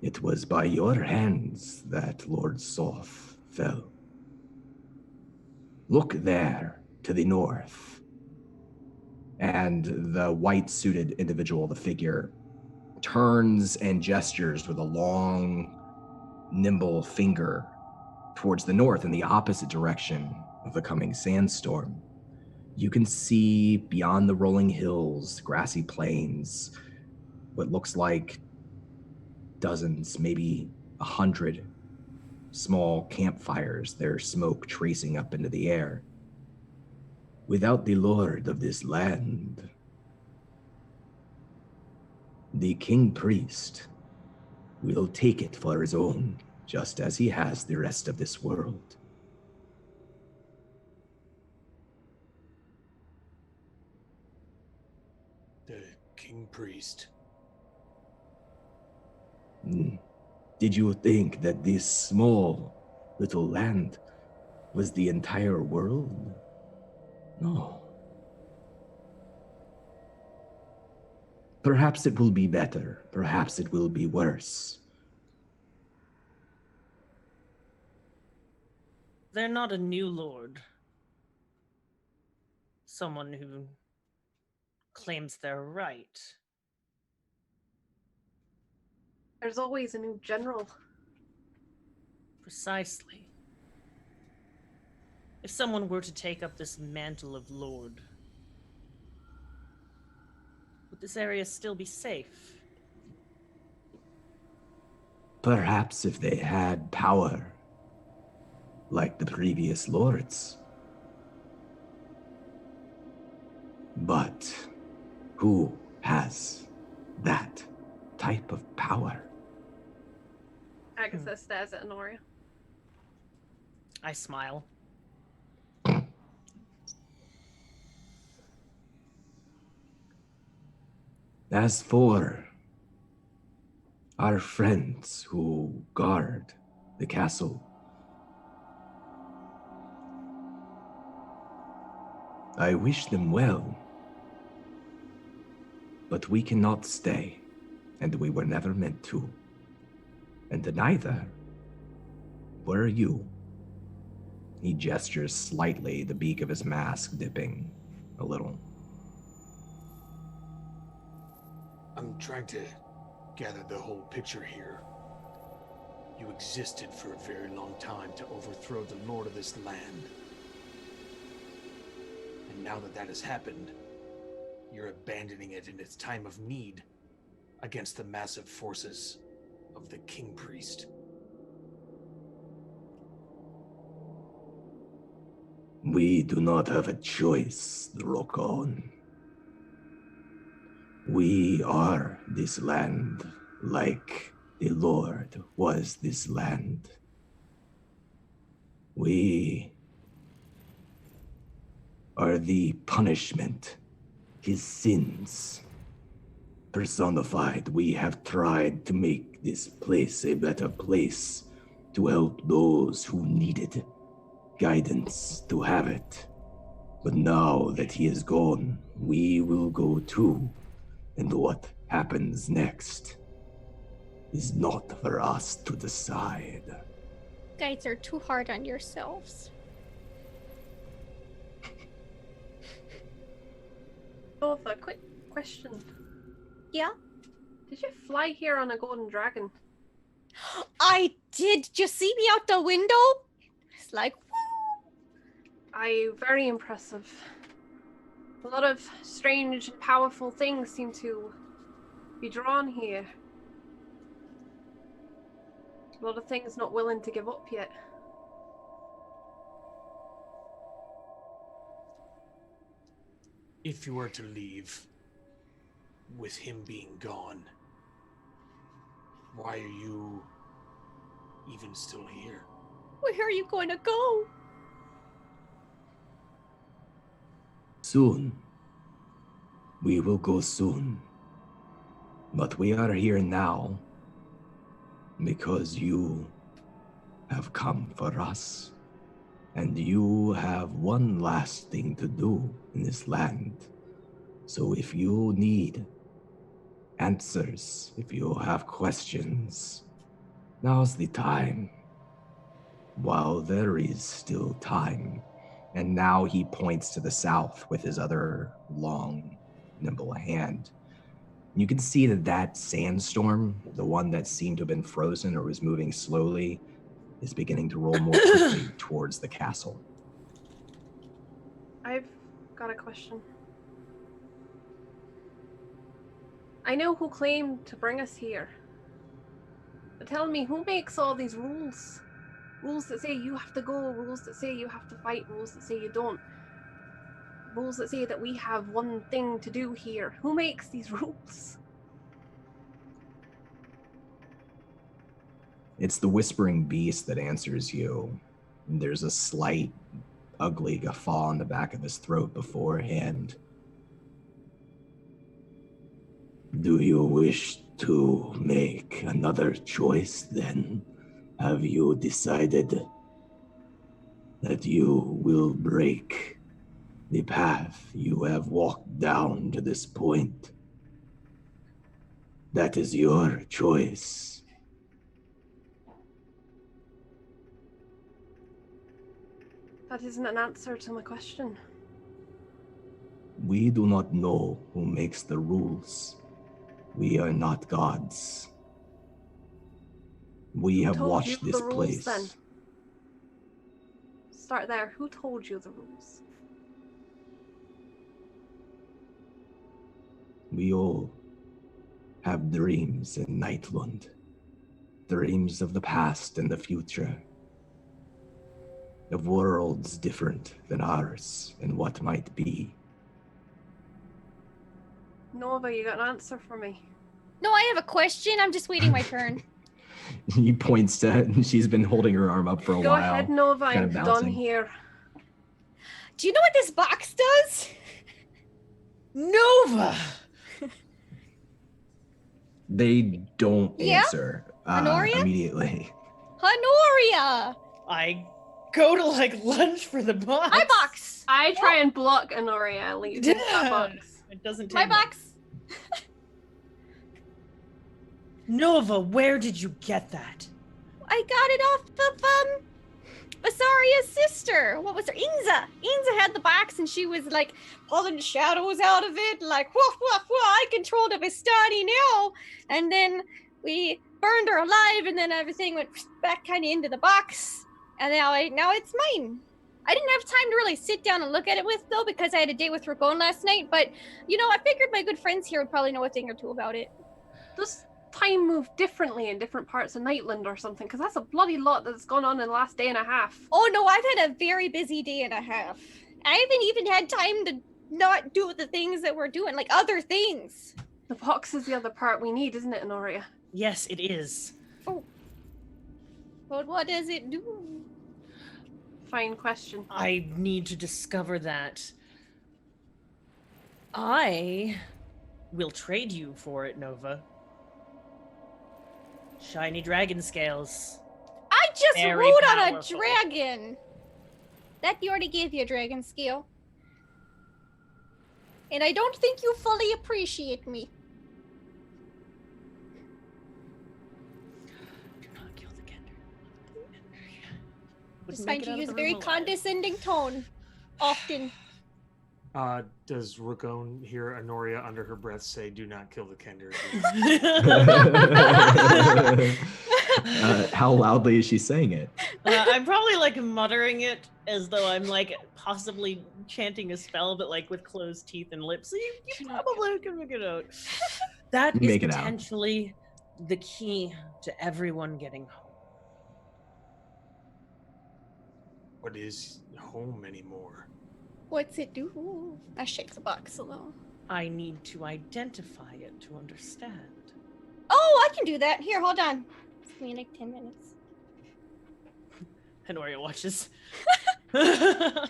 It was by your hands that Lord Soth fell. Look there to the north. And the white-suited individual, the figure, turns and gestures with a long, nimble finger towards the north in the opposite direction of the coming sandstorm. You can see beyond the rolling hills, grassy plains, what looks like dozens, maybe 100 small campfires, their smoke tracing up into the air. Without the lord of this land, the king priest will take it for his own, just as he has the rest of this world. The king priest. Did you think that this small little land was the entire world? No. Perhaps it will be better. Perhaps it will be worse. They're not a new lord. Someone who claims they're right. There's always a new general. Precisely. If someone were to take up this mantle of lord, would this area still be safe? Perhaps if they had power, like the previous lords. But who has that type of power? Agatha stares at Honoria. I smile. As for our friends who guard the castle, I wish them well, but we cannot stay, and we were never meant to. And neither were you. He gestures slightly, the beak of his mask dipping a little. I'm trying to gather the whole picture here. You existed for a very long time to overthrow the lord of this land. And now that that has happened, you're abandoning it in its time of need against the massive forces of the king priest. We do not have a choice, Rokon. We are this land, like the Lord was this land. We are the punishment, his sins personified. We have tried to make this place a better place, to help those who needed guidance to have it. But now that he is gone, we will go too. And what happens next is not for us to decide. guys are too hard on yourselves. Nova, quick question. Yeah? Did you fly here on a golden dragon? I did. Did you see me out the window? It's like, woo! Very impressive. A lot of strange and powerful things seem to be drawn here. A lot of things not willing to give up yet. If you were to leave with him being gone, why are you even still here? Where are you going to go? Soon. We will go soon. But we are here now because you have come for us. And you have one last thing to do in this land. So if you need answers, if you have questions, now's the time. While there is still time. And now he points to the south with his other long, nimble hand. You can see that sandstorm, the one that seemed to have been frozen or was moving slowly, is beginning to roll more quickly towards the castle. I've got a question. I know who claimed to bring us here. But tell me, who makes all these rules? Rules that say you have to go, rules that say you have to fight, rules that say you don't. Rules that say that we have one thing to do here. Who makes these rules? It's the whispering beast that answers you. There's a slight, ugly guffaw in the back of his throat beforehand. Do you wish to make another choice then? Have you decided that you will break the path you have walked down to this point? That is your choice. That isn't an answer to my question. We do not know who makes the rules. We are not gods. We have told watched you this the rules, place. then? Start there. Who told you the rules? We all have dreams in Nightland. Dreams of the past and the future. Of worlds different than ours and what might be. Nova, you got an answer for me? No, I have a question. I'm just waiting my turn. He points to, she's been holding her arm up for a Go while. ahead, Nova. kind I'm of done bouncing. here. Do you know what this box does? Nova! They don't Yeah? answer Honoria? immediately. Honoria! I go to like lunge for the box. My box! I try and block Honoria leaving that box. It doesn't take My much. box! Nova, where did you get that? I got it off of, Asaria's sister. What was her? Inza. Inza had the box and she was like pulling shadows out of it, like, woof, woof, woof, I control the Vistani now. And then we burned her alive and then everything went back kind of into the box. And now it's mine. I didn't have time to really sit down and look at it with, though, because I had a date with Dragon last night. But, I figured my good friends here would probably know a thing or two about it. Does time move differently in different parts of Nightland or something? Because that's a bloody lot that's gone on in the last day and a half. Oh, no, I've had a very busy day and a half. I haven't even had time to not do the things that we're doing, like other things. The box is the other part we need, isn't it, Honoria? Yes, it is. Oh. But what does it do? Fine question. I need to discover that. I will trade you for it, Nova. Shiny dragon scales. I just Very rode on a powerful. dragon. That you already gave you a dragon scale. And I don't think you fully appreciate me. Do not kill the Kender. Just find you use a very condescending tone. Often. Does Rukon hear Honoria under her breath say, "Do not kill the Kender"? How loudly is she saying it? I'm probably like muttering it as though I'm like possibly chanting a spell, but like with closed teeth and lips. So you probably can make it out. That is Make it out. potentially the key to everyone getting home. What is home anymore? What's it do? I shake the box a little. I need to identify it to understand. Oh, I can do that. Here, hold on. It's gonna be like 10 minutes. Honoria watches. That's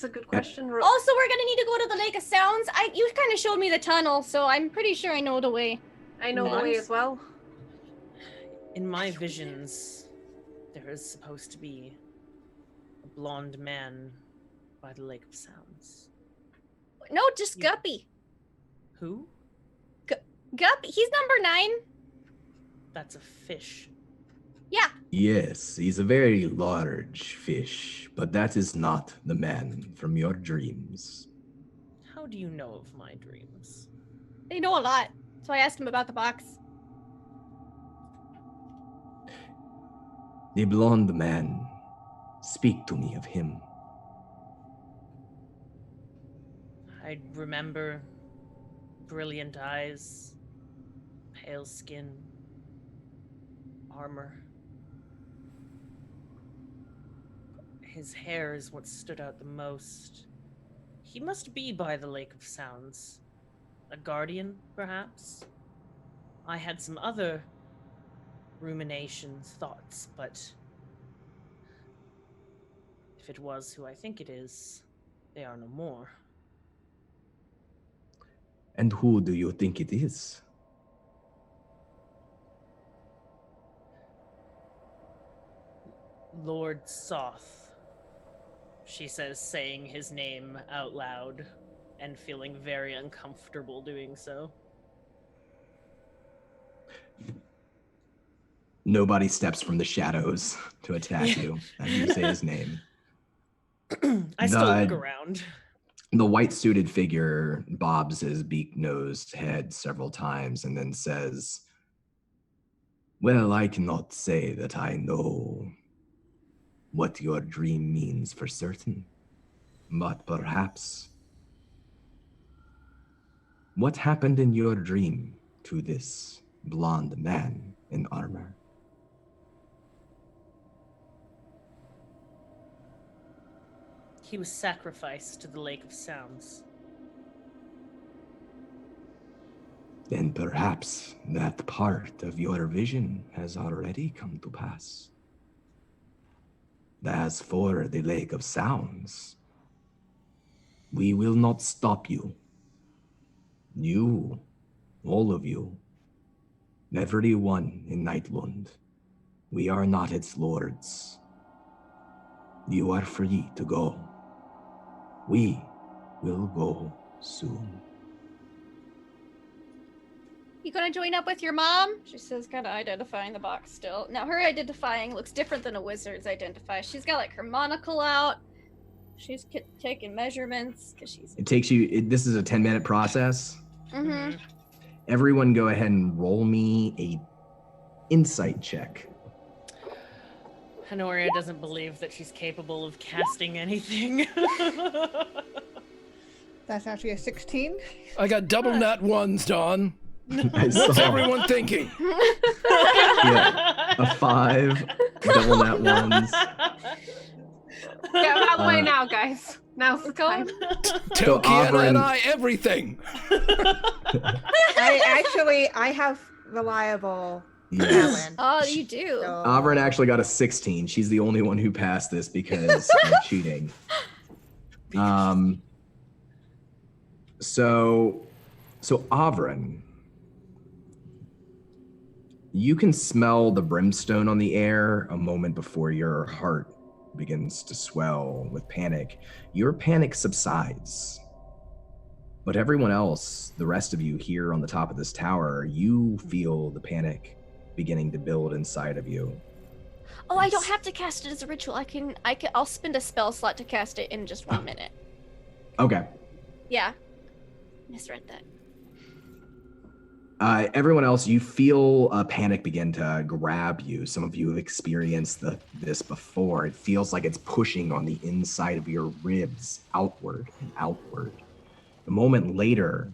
a good question. Also, we're gonna need to go to the Lake of Sounds. You kind of showed me the tunnel, so I'm pretty sure I know the way. I know the way as well. In my visions, there is supposed to be a blonde man by the Lake of Sounds. No, just Guppy. Who? Guppy. He's number 9. That's a fish. Yeah. Yes, he's a very large fish, but that is not the man from your dreams. How do you know of my dreams? They know a lot, so I asked him about the box. The blonde man. Speak to me of him. I remember brilliant eyes, pale skin, armor. His hair is what stood out the most. He must be by the Lake of Sounds. A guardian, perhaps? I had some other ruminations, thoughts, but if it was who I think it is, they are no more. And who do you think it is? Lord Soth, she says, saying his name out loud and feeling very uncomfortable doing so. Nobody steps from the shadows to attack you as you say his name. I still look around. The white-suited figure bobs his beak-nosed head several times and then says, "Well, I cannot say that I know what your dream means for certain, but perhaps what happened in your dream to this blonde man in armor?" He was sacrificed to the Lake of Sounds. Then perhaps that part of your vision has already come to pass. As for the Lake of Sounds, we will not stop you. You, all of you, everyone in Nightlund, we are not its lords. You are free to go. We will go soon. You gonna join up with your mom? She says, kind of identifying the box still. Now, her identifying looks different than a wizard's identify. She's got like her monocle out. She's taking measurements because she's. It takes you. This is a 10-minute process. Mm-hmm. Everyone, go ahead and roll me a insight check. Honoria doesn't believe that she's capable of casting anything. That's actually a 16. I got double nat ones, Dawn. What's saw. everyone thinking? Yeah, a 5, double nat ones. Get out of the way now, guys. Now's the time. Tell Kiana Oberyn- and I everything. I have reliable Yes. talent. Oh, you do. So- Oberyn actually got a 16. She's the only one who passed this because of cheating. So Oberyn, you can smell the brimstone on the air a moment before your heart begins to swell with panic. Your panic subsides. But everyone else, the rest of you here on the top of this tower, you feel the panic beginning to build inside of you. Oh, I don't have to cast it as a ritual. I'll spend a spell slot to cast it in just 1 minute. Okay. Yeah. Misread that. Everyone else, you feel a panic begin to grab you. Some of you have experienced this before. It feels like it's pushing on the inside of your ribs, outward and outward. A moment later,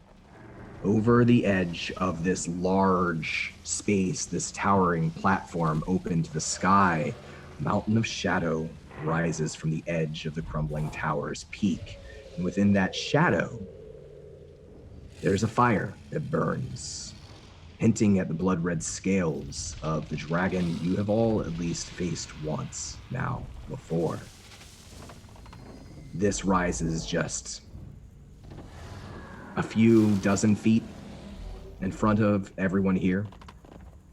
over the edge of this large space, this towering platform open to the sky, a mountain of shadow rises from the edge of the crumbling tower's peak. And within that shadow, there's a fire that burns, hinting at the blood-red scales of the dragon you have all at least faced once now before. This rises just a few dozen feet in front of everyone here.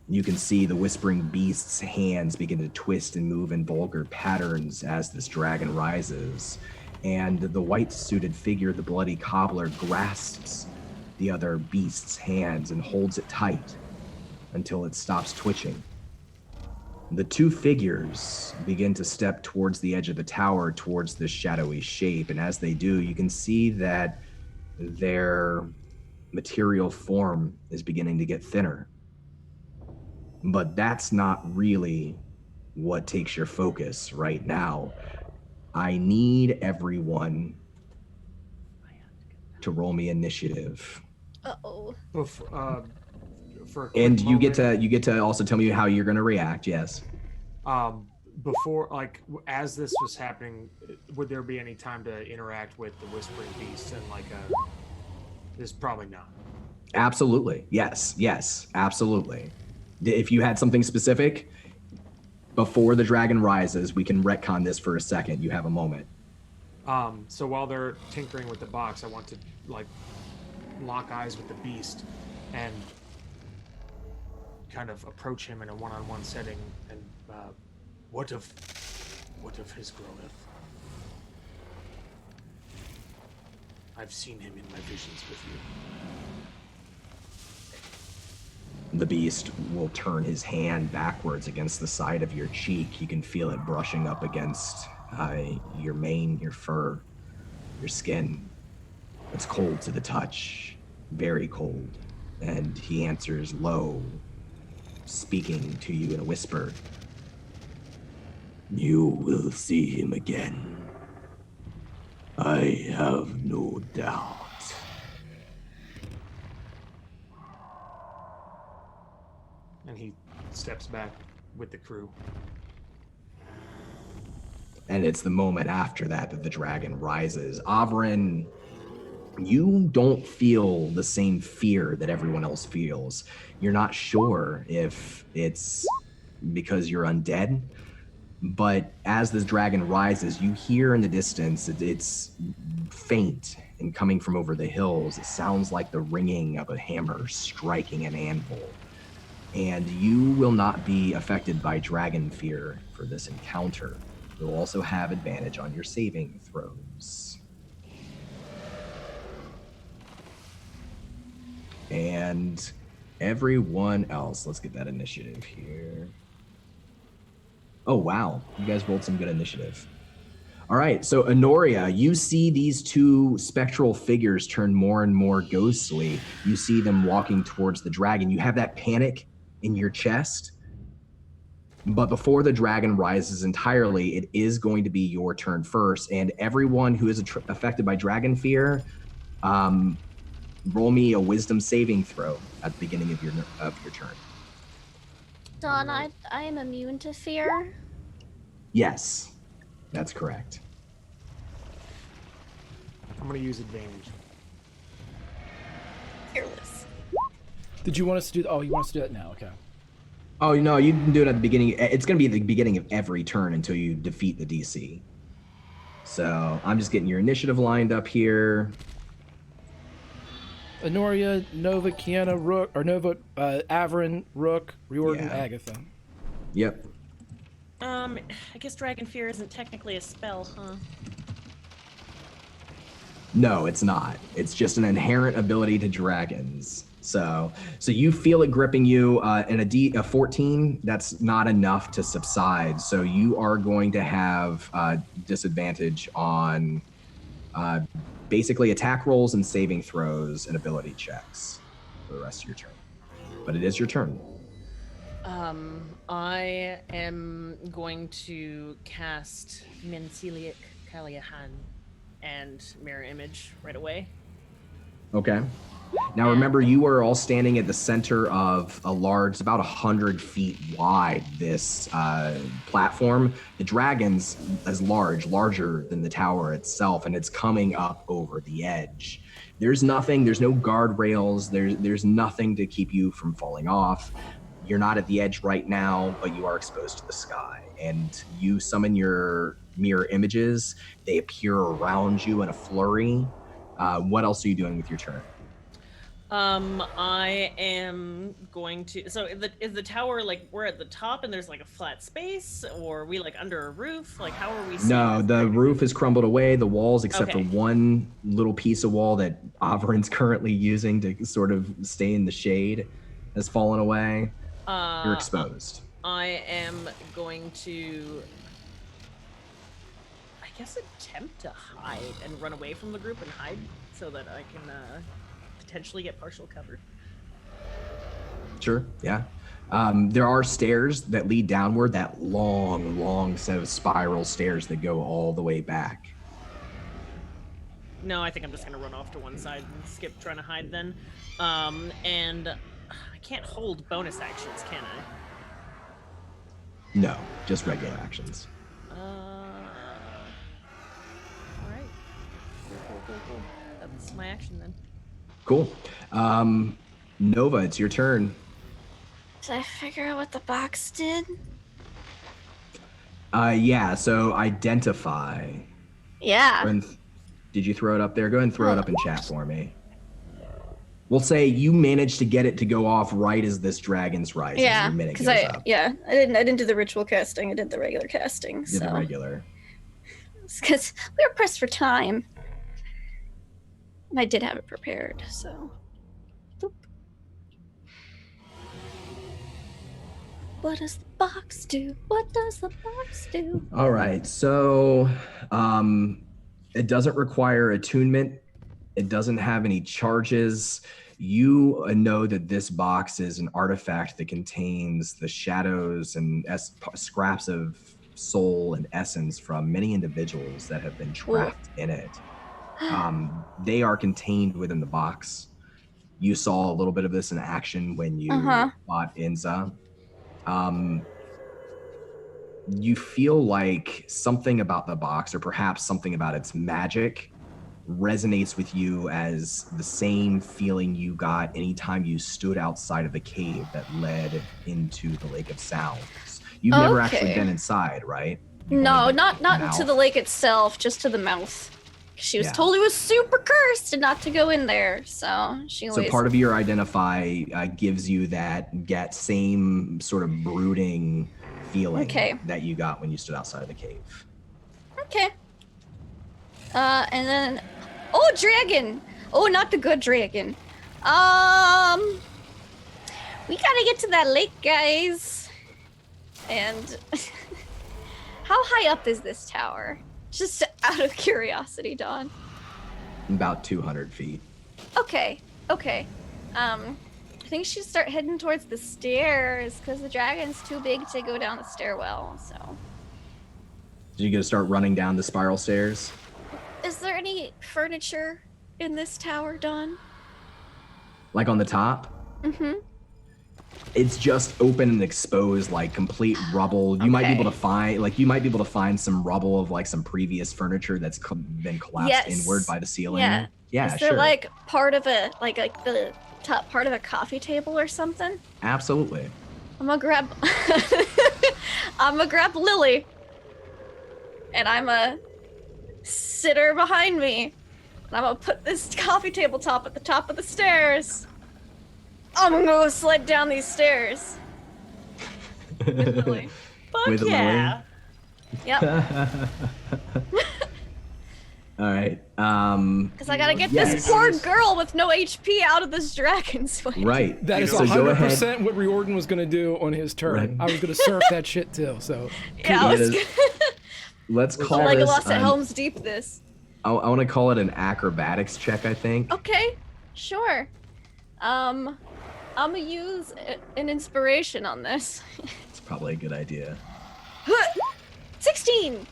You can see the whispering beast's hands begin to twist and move in vulgar patterns as this dragon rises. And the white-suited figure, the bloody cobbler, grasps the other beast's hands and holds it tight until it stops twitching. The two figures begin to step towards the edge of the tower, towards this shadowy shape, and as they do, you can see that their material form is beginning to get thinner. But that's not really what takes your focus right now. I need everyone to roll me initiative. Uh-oh. And you get to also tell me how you're going to react. Yes. Before, like, as this was happening, would there be any time to interact with the whispering beast and like there's probably not. Absolutely. Yes, absolutely. If you had something specific before the dragon rises, we can retcon this for a second. You have a moment. So while they're tinkering with the box, I want to like lock eyes with the beast and kind of approach him in a one-on-one setting. And what of his growth? I've seen him in my visions with you. The beast will turn his hand backwards against the side of your cheek. You can feel it brushing up against your mane, your fur, your skin. It's cold to the touch, very cold. And he answers low, speaking to you in a whisper. You will see him again. I have no doubt. And he steps back with the crew. And it's the moment after that the dragon rises. Avrin, you don't feel the same fear that everyone else feels. You're not sure if it's because you're undead, but as this dragon rises, you hear in the distance, it's faint and coming from over the hills. It sounds like the ringing of a hammer striking an anvil. And you will not be affected by dragon fear for this encounter. You'll also have advantage on your saving throws. And everyone else, let's get that initiative here. Oh, wow. You guys rolled some good initiative. All right, so Honoria, you see these two spectral figures turn more and more ghostly. You see them walking towards the dragon. You have that panic in your chest. But before the dragon rises entirely, it is going to be your turn first. And everyone who is affected by dragon fear, roll me a wisdom saving throw at the beginning of your turn. Dawn, I am immune to fear. Yes, that's correct. I'm going to use advantage. Fearless. Did you want us to do? Oh, you want us to do that now? Okay. Oh, no, you can do it at the beginning. It's going to be at the beginning of every turn until you defeat the DC. So I'm just getting your initiative lined up here. Honoria, Nova, Kiana, Rook, or Nova, Avrin, Rook, Riordan, Yeah. Agatha. Yep. I guess Dragon Fear isn't technically a spell, huh? No, it's not. It's just an inherent ability to dragons. So you feel it gripping you. In a 14, that's not enough to subside. So you are going to have disadvantage on basically attack rolls and saving throws and ability checks for the rest of your turn. But it is your turn. I am going to cast Mensilic Kaliahan and Mirror Image right away. Okay. Now remember, you are all standing at the center of a large, about 100 feet wide, this platform. The dragon's as larger than the tower itself, and it's coming up over the edge. There's nothing, there's no guardrails, there's nothing to keep you from falling off. You're not at the edge right now, but you are exposed to the sky. And you summon your mirror images. They appear around you in a flurry. What else are you doing with your turn? I am going to. So is the tower like we're at the top and there's like a flat space, or are we like under a roof? Like how are we? No, the roof has crumbled away. The walls, except Okay. for one little piece of wall that Averin's currently using to sort of stay in the shade, has fallen away. You're exposed. I am going to, I guess, attempt to hide and run away from the group and hide so that I can potentially get partial cover. Sure, yeah. There are stairs that lead downward, that long set of spiral stairs that go all the way back. No, I think I'm just going to run off to one side and skip trying to hide then. And I can't hold bonus actions, can I? No, just regular actions. All right. Cool. That's my action then. Cool. Nova, it's your turn. Did I figure out what the box did? Yeah, so identify. Yeah. Did you throw it up there? Go ahead and throw it up in chat for me. We'll say you managed to get it to go off right as this dragon's rise. Yeah, as your minute because goes I up. didn't do the ritual casting. I did the regular casting. Did the regular. Because we were pressed for time, and I did have it prepared. So, boop. What does the box do? What does the box do? All right, so it doesn't require attunement. It doesn't have any charges. You know that this box is an artifact that contains the shadows and scraps of soul and essence from many individuals that have been trapped in it. They are contained within the box. You saw a little bit of this in action when you fought Inza. You feel like something about the box, or perhaps something about its magic, resonates with you as the same feeling you got anytime you stood outside of the cave that led into the Lake of Sounds. You've never actually been inside, right? No, not to the lake itself, just to the mouth. She was told it was super cursed and not to go in there, so she always... So part of your identify gives you that same sort of brooding feeling that you got when you stood outside of the cave. Okay. And then... Oh, dragon! Oh, not the good dragon. We gotta get to that lake, guys. And... How high up is this tower? Just out of curiosity, Dawn. About 200 feet. Okay. I think she should start heading towards the stairs because the dragon's too big to go down the stairwell, so. Are you gonna start running down the spiral stairs? Is there any furniture in this tower, Dawn? Like on the top? Mm-hmm. It's just open and exposed, like complete rubble. You might be able to find some rubble of like some previous furniture that's been collapsed inward by the ceiling. Yeah, Is there like part of a like the top part of a coffee table or something? Absolutely. I'm gonna grab Lily, and I'm a sitter behind me, and I'm gonna put this coffee table top at the top of the stairs. I'm gonna go sled down these stairs. With Lily. Fuck yeah. Yep. All right. Because I gotta get yes. this poor girl with no HP out of this dragon's way. Right. That is So go 100% what Riordan was going to do on his turn. Right. I was going to surf that shit too. So Yeah, I was Let's call like this. Legolas at Helm's Deep. This. I want to call it an acrobatics check. I think. Okay, sure. I'm gonna use an inspiration on this. It's probably a good idea. 16.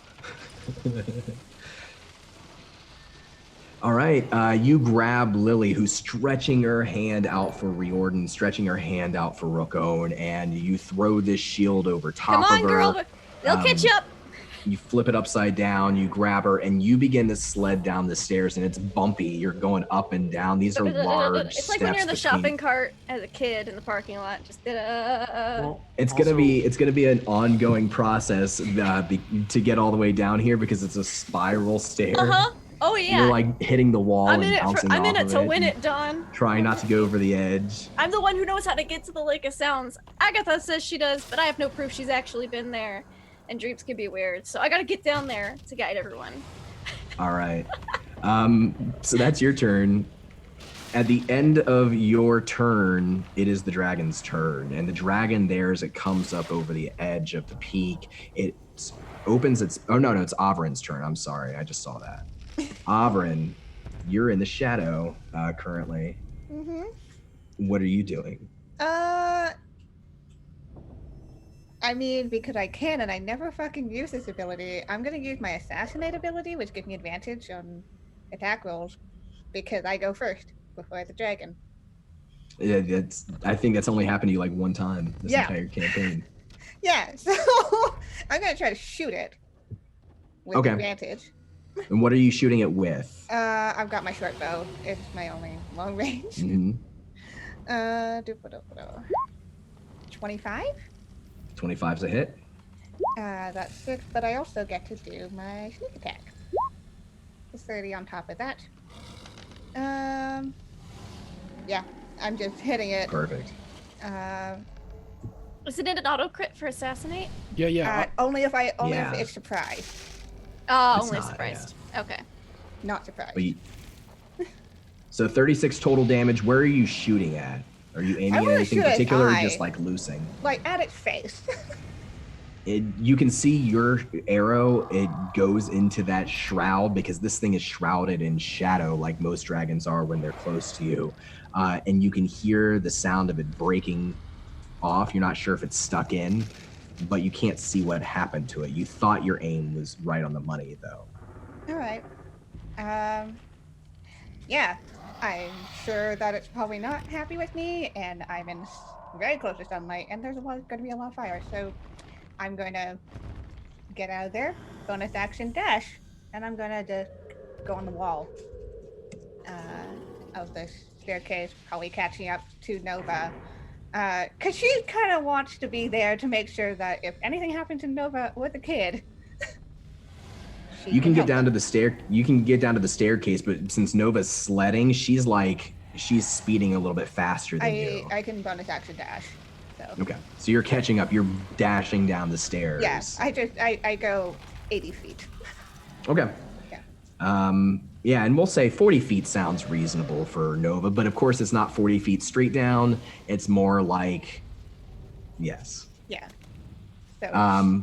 All right, you grab Lily, who's stretching her hand out for Riordan, stretching her hand out for Rookone, and you throw this shield over top Come on, of her. girl. They'll catch you up. You flip it upside down, you grab her, and you begin to sled down the stairs, and it's bumpy. You're going up and down. These are large It's like when you're in the steps shopping cart as a kid in the parking lot. Just It's gonna be an ongoing process to get all the way down here because it's a spiral stair. Oh yeah. You're like hitting the wall I'm and bouncing in off it of to it win and it, Dawn. trying not to go over the edge. I'm the one who knows how to get to the Lake of Sounds. Agatha says she does, but I have no proof she's actually been there. And dreams can be weird, so I gotta get down there to guide everyone. All right. So that's your turn. At the end of your turn, it is the dragon's turn. And the dragon there, as it comes up over the edge of the peak, it opens its... Oh, no, it's Avrin's turn. I'm sorry. I just saw that. Avrin, you're in the shadow currently. Mm-hmm. What are you doing? I mean, because I can, and I never fucking use this ability, I'm gonna use my assassinate ability, which gives me advantage on attack rolls, because I go first before the dragon. I think that's only happened to you like one time this entire campaign. Yeah, so I'm gonna try to shoot it with advantage. And what are you shooting it with? I've got my short bow. It's my only long range. Mm-hmm. 25? 25's a hit. That's 6, but I also get to do my sneak attack. It's 30 on top of that. Yeah, I'm just hitting it. Perfect. Isn't it an auto crit for assassinate? Yeah. Only if it's surprised. Oh, It's only not, surprised. Okay. Not surprised. So 36 total damage. Where are you shooting at? Are you aiming at anything particular or just like loosing? Like at its face. You can see your arrow, it goes into that shroud because this thing is shrouded in shadow like most dragons are when they're close to you. And you can hear the sound of it breaking off. You're not sure if it's stuck in, but you can't see what happened to it. You thought your aim was right on the money though. All right. Yeah, I'm sure that it's probably not happy with me, and I'm in very close to sunlight, and there's going to be a lot of fire, so I'm going to get out of there, bonus action dash, and I'm going to just go on the wall of the staircase, probably catching up to Nova, because she kind of wants to be there to make sure that if anything happened to Nova with the kid, you can get down to the stair. You can get down to the staircase, but since Nova's sledding, she's speeding a little bit faster than you. I can bonus action dash. So. Okay, so you're catching up. You're dashing down the stairs. Yeah, I go 80 feet. Okay. Yeah. Yeah, and we'll say 40 feet sounds reasonable for Nova, but of course it's not 40 feet straight down. It's more like, yes. Yeah. So.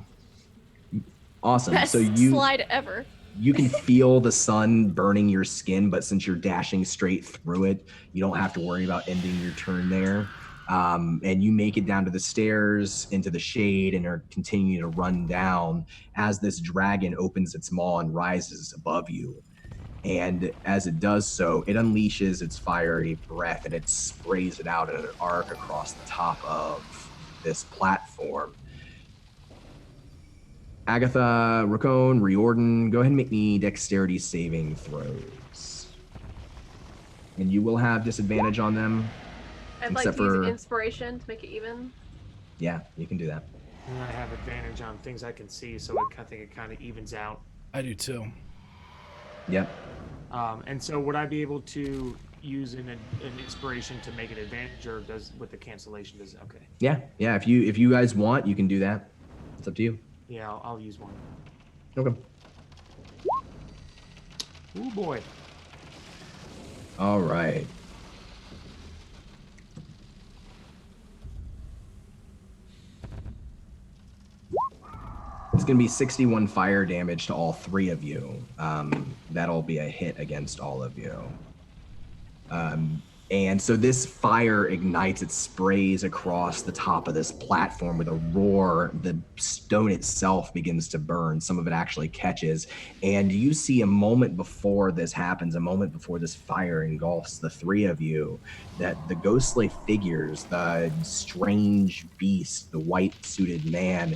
Awesome. Best so you slide ever. You can feel the sun burning your skin, but since you're dashing straight through it, you don't have to worry about ending your turn there. And you make it down to the stairs into the shade and are continuing to run down as this dragon opens its maw and rises above you. And as it does so, it unleashes its fiery breath and it sprays it out in an arc across the top of this platform. Agatha, Rookone, Riordan, go ahead and make me dexterity saving throws. And you will have disadvantage on them. I'd like to use inspiration to make it even. Yeah, you can do that. And I have advantage on things I can see, so I think it kind of evens out. I do too. Yep. And so would I be able to use an inspiration to make an advantage, or does with the cancellation does okay? Yeah. If you guys want, you can do that. It's up to you. Yeah, I'll use one. Okay. Oh boy. All right. It's going to be 61 fire damage to all three of you. That'll be a hit against all of you. And so this fire ignites, it sprays across the top of this platform with a roar. The stone itself begins to burn. Some of it actually catches. And you see a moment before this happens, a moment before this fire engulfs the three of you, that the ghostly figures, the strange beast, the white-suited man,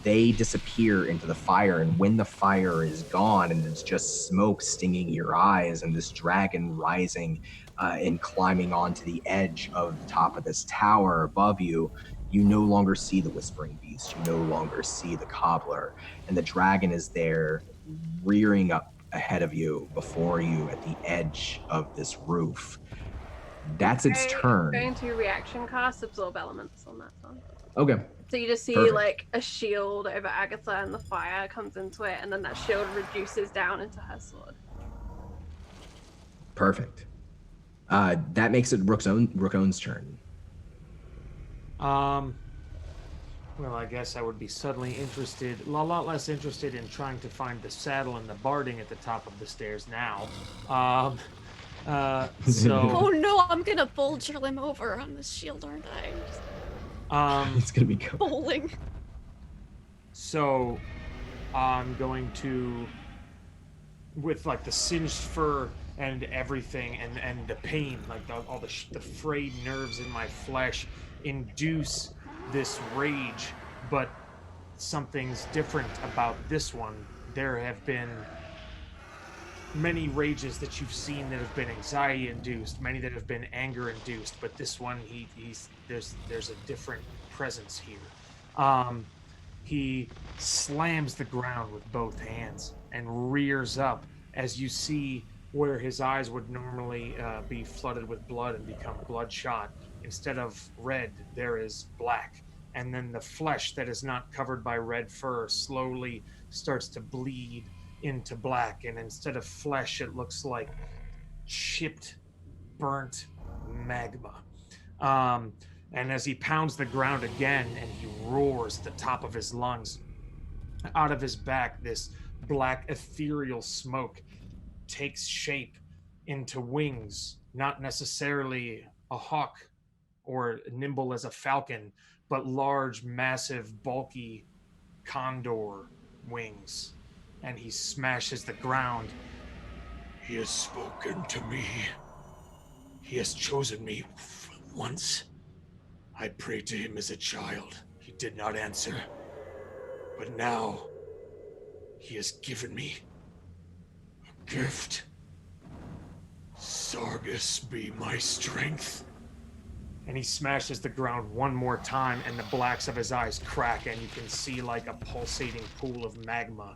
they disappear into the fire. And when the fire is gone and it's just smoke stinging your eyes and this dragon rising and climbing onto the edge of the top of this tower above you, you no longer see the whispering beast. You no longer see the cobbler. And the dragon is there rearing up ahead of you, before you, at the edge of this roof. That's its turn. Going to reaction cast absorb elements on that one. Okay. So you just see Perfect. like a shield over Agatha and the fire comes into it, and then that shield reduces down into her sword. Perfect. That makes it Rookon's turn. Well, I guess I would be suddenly interested, a lot less interested in trying to find the saddle and the barding at the top of the stairs now. So. Oh no, I'm gonna bulge him over on this shield, aren't I? It's gonna be bowling. So, I'm going to, with like the singed fur and everything, and the pain, like all the frayed nerves in my flesh, induce this rage. But something's different about this one. There have been many rages that you've seen that have been anxiety induced, many that have been anger induced, but this one, there's a different presence here. He slams the ground with both hands and rears up, as you see where his eyes would normally be flooded with blood and become bloodshot. Instead of red, there is black. And then the flesh that is not covered by red fur slowly starts to bleed into black, and instead of flesh, it looks like chipped, burnt magma. And as he pounds the ground again and he roars at the top of his lungs, out of his back, this black ethereal smoke takes shape into wings, not necessarily a hawk or nimble as a falcon, but large, massive, bulky condor wings. And he smashes the ground. He has spoken to me. He has chosen me once. I prayed to him as a child. He did not answer. But now, he has given me a gift. Sargus be my strength. And he smashes the ground one more time, and the blacks of his eyes crack, and you can see like a pulsating pool of magma.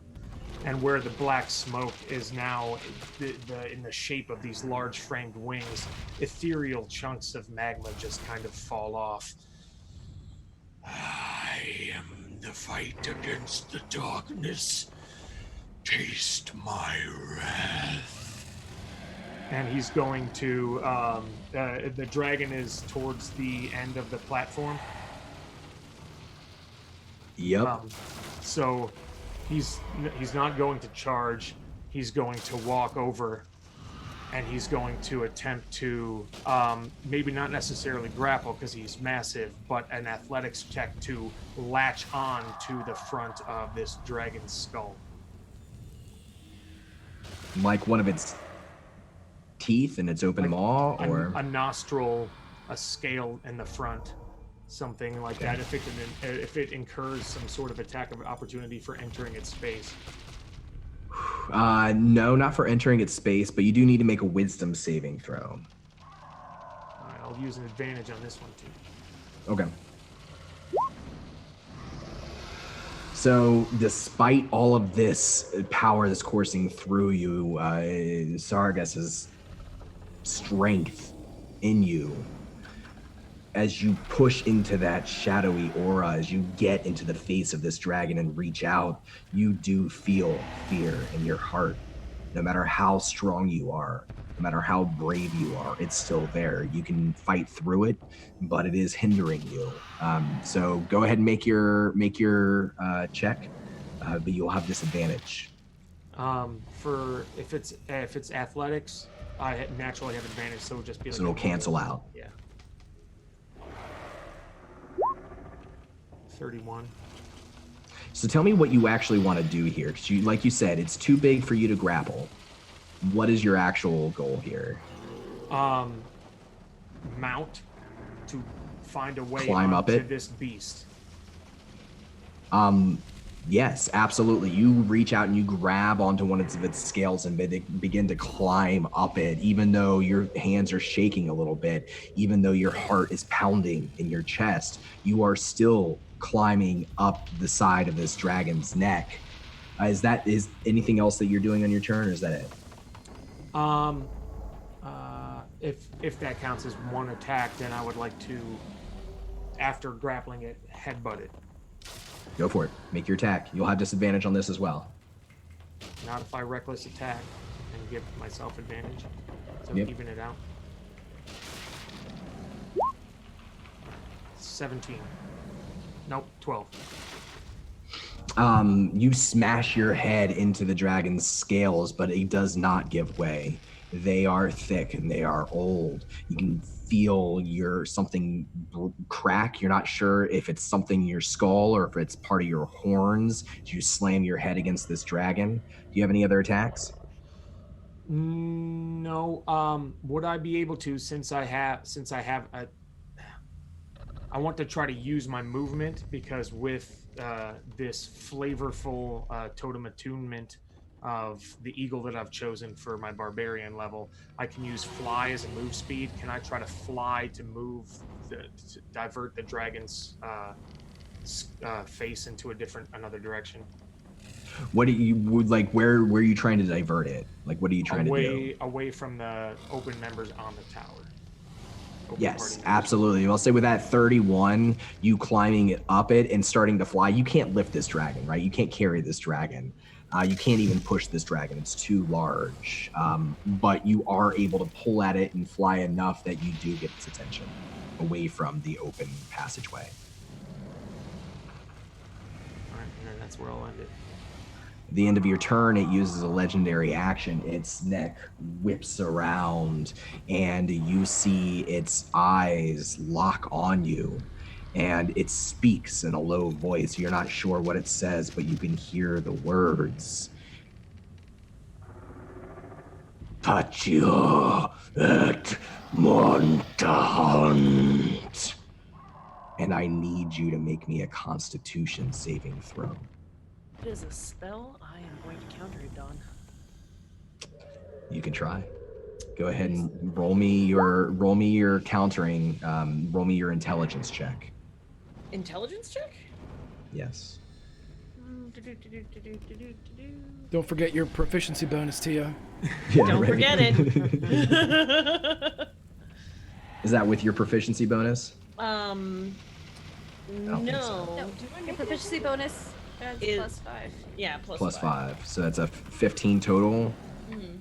And where the black smoke is now in the shape of these large framed wings, ethereal chunks of magma just kind of fall off. I am the fight against the darkness. Taste my wrath. And he's going to, the dragon is towards the end of the platform. Yep. So he's not going to charge. He's going to walk over, and he's going to attempt to maybe not necessarily grapple because he's massive, but an athletics check to latch on to the front of this dragon's skull. Like one of its teeth in its open maw, or a nostril, a scale in the front. Something like that, if it incurs some sort of attack of opportunity for entering its space. No, not for entering its space, but you do need to make a wisdom saving throw. All right, I'll use an advantage on this one too. Okay. So, despite all of this power that's coursing through you, Sargus's strength in you, as you push into that shadowy aura, as you get into the face of this dragon and reach out, you do feel fear in your heart. No matter how strong you are, no matter how brave you are, it's still there. You can fight through it, but it is hindering you. So go ahead and make your check, but you'll have disadvantage. For if it's athletics, I naturally have advantage, so it'll just be like. So it'll cancel out. Yeah. 31. So tell me what you actually want to do here, because like you said, it's too big for you to grapple. What is your actual goal here? Mount to find a way Climb up to it? this beast. Yes, absolutely. You reach out and you grab onto one of its scales and begin to climb up it, even though your hands are shaking a little bit, even though your heart is pounding in your chest, you are still climbing up the side of this dragon's neck. Is anything else that you're doing on your turn, or is that it? If that counts as one attack, then I would like to, after grappling it, headbutt it. Go for it. Make your attack. You'll have disadvantage on this as well. Not if I reckless attack and give myself advantage. So Yep. even it out. 17. Nope, 12. You smash your head into the dragon's scales, but it does not give way. They are thick and they are old. You can feel something crack. You're not sure if it's something in your skull or if it's part of your horns. You slam your head against this dragon. Do you have any other attacks? No. Would I be able to, since I have I want to try to use my movement, because with this flavorful totem attunement of the eagle that I've chosen for my barbarian level, I can use fly as a move speed. Can I try to fly to to divert the dragon's face into another direction? What do you would like? Where are you trying to divert it? Like, what are you trying to do? Away from the open members on the tower. Yes, absolutely. I'll say with that 31, you climbing it up it and starting to fly, you can't lift this dragon, right? You can't carry this dragon. You can't even push this dragon. It's too large. But you are able to pull at it and fly enough that you do get its attention away from the open passageway. All right, and then that's where I'll end it. At the end of your turn, it uses a legendary action. Its neck whips around, and you see its eyes lock on you, and it speaks in a low voice. You're not sure what it says, but you can hear the words. Patio et Montahant. And I need you to make me a Constitution saving throw. It is a spell. I am going to counter it, Don. You can try. Go ahead and roll me your countering. Roll me your intelligence check. Intelligence check? Yes. Don't forget your proficiency bonus, Tia. Yeah, Don't right. forget it. Is that with your proficiency bonus? No. don't think so. No, your proficiency bonus is +5. Yeah, Plus 5. So that's a 15 total. Mm-hmm.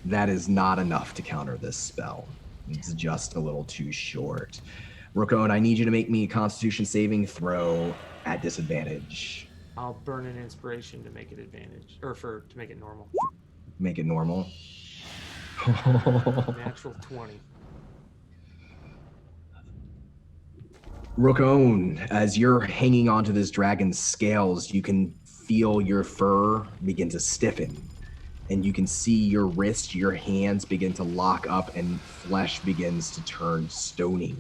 That is not enough to counter this spell. It's just a little too short. Rokon, I need you to make me a Constitution saving throw at disadvantage. I'll burn an inspiration to make it advantage, or to make it normal. Make it normal. Natural 20. Rokon, as you're hanging onto this dragon's scales, you can feel your fur begin to stiffen. And you can see your wrist, your hands begin to lock up, and flesh begins to turn stony.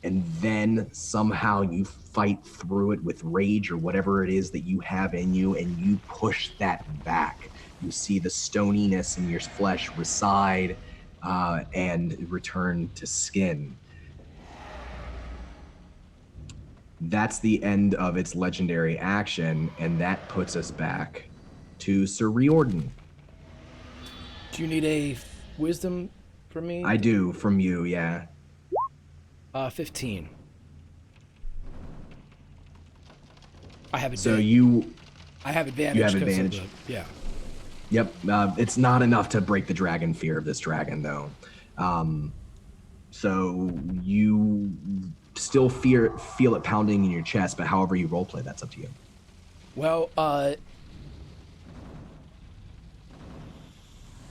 And then somehow you fight through it with rage or whatever it is that you have in you, and you push that back. You see the stoniness in your flesh reside and return to skin. That's the end of its legendary action, and that puts us back to Sir Riordan. Do you need a wisdom from me? I do, from you, yeah. 15. I have advantage. So I have advantage. You have advantage. Yeah. Yep. It's not enough to break the dragon fear of this dragon, though. So you still feel it pounding in your chest, but however you roleplay, that's up to you. Well,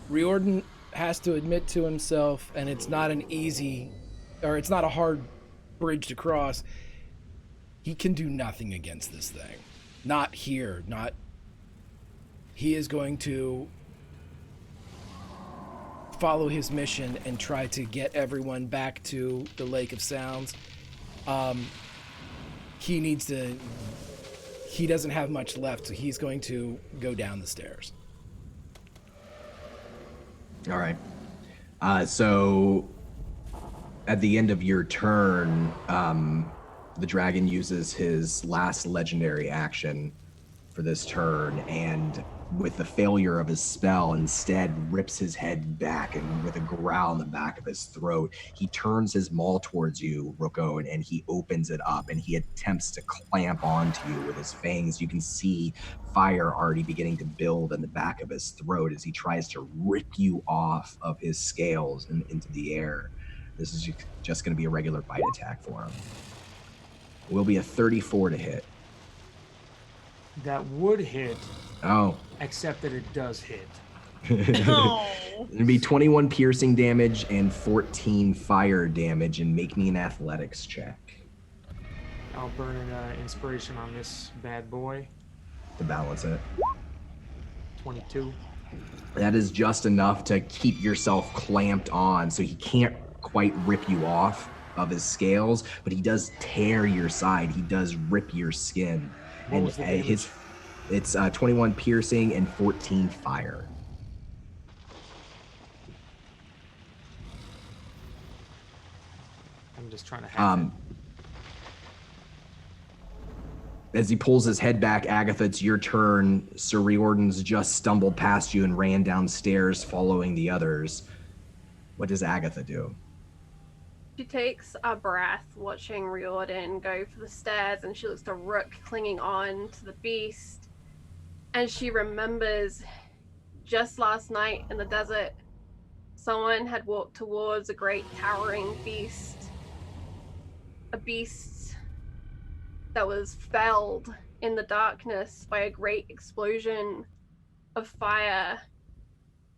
Riordan has to admit to himself, and it's not it's not a hard bridge to cross. He can do nothing against this thing. Not here. He is going to follow his mission and try to get everyone back to the Lake of Sounds. He doesn't have much left, so he's going to go down the stairs. All right. So at the end of your turn, the dragon uses his last legendary action for this turn, and with the failure of his spell, instead rips his head back, and with a growl in the back of his throat, he turns his maul towards you, Rookon, and he opens it up, and he attempts to clamp onto you with his fangs. You can see fire already beginning to build in the back of his throat as he tries to rip you off of his scales and into the air. This is just going to be a regular bite attack for him. It will be a 34 to hit. That would hit. Oh. Except that it does hit. It'd be 21 piercing damage and 14 fire damage, and make me an athletics check. I'll burn an inspiration on this bad boy. To balance it. 22. That is just enough to keep yourself clamped on, so he can't quite rip you off of his scales, but he does tear your side. He does rip your skin. What was the damage? It's 21 piercing and 14 fire. I'm just trying to have As he pulls his head back, Agatha, it's your turn. Sir Riordan's just stumbled past you and ran downstairs following the others. What does Agatha do? She takes a breath watching Riordan go for the stairs, and she looks to Rook clinging on to the beast. And she remembers just last night in the desert, someone had walked towards a great towering beast. A beast that was felled in the darkness by a great explosion of fire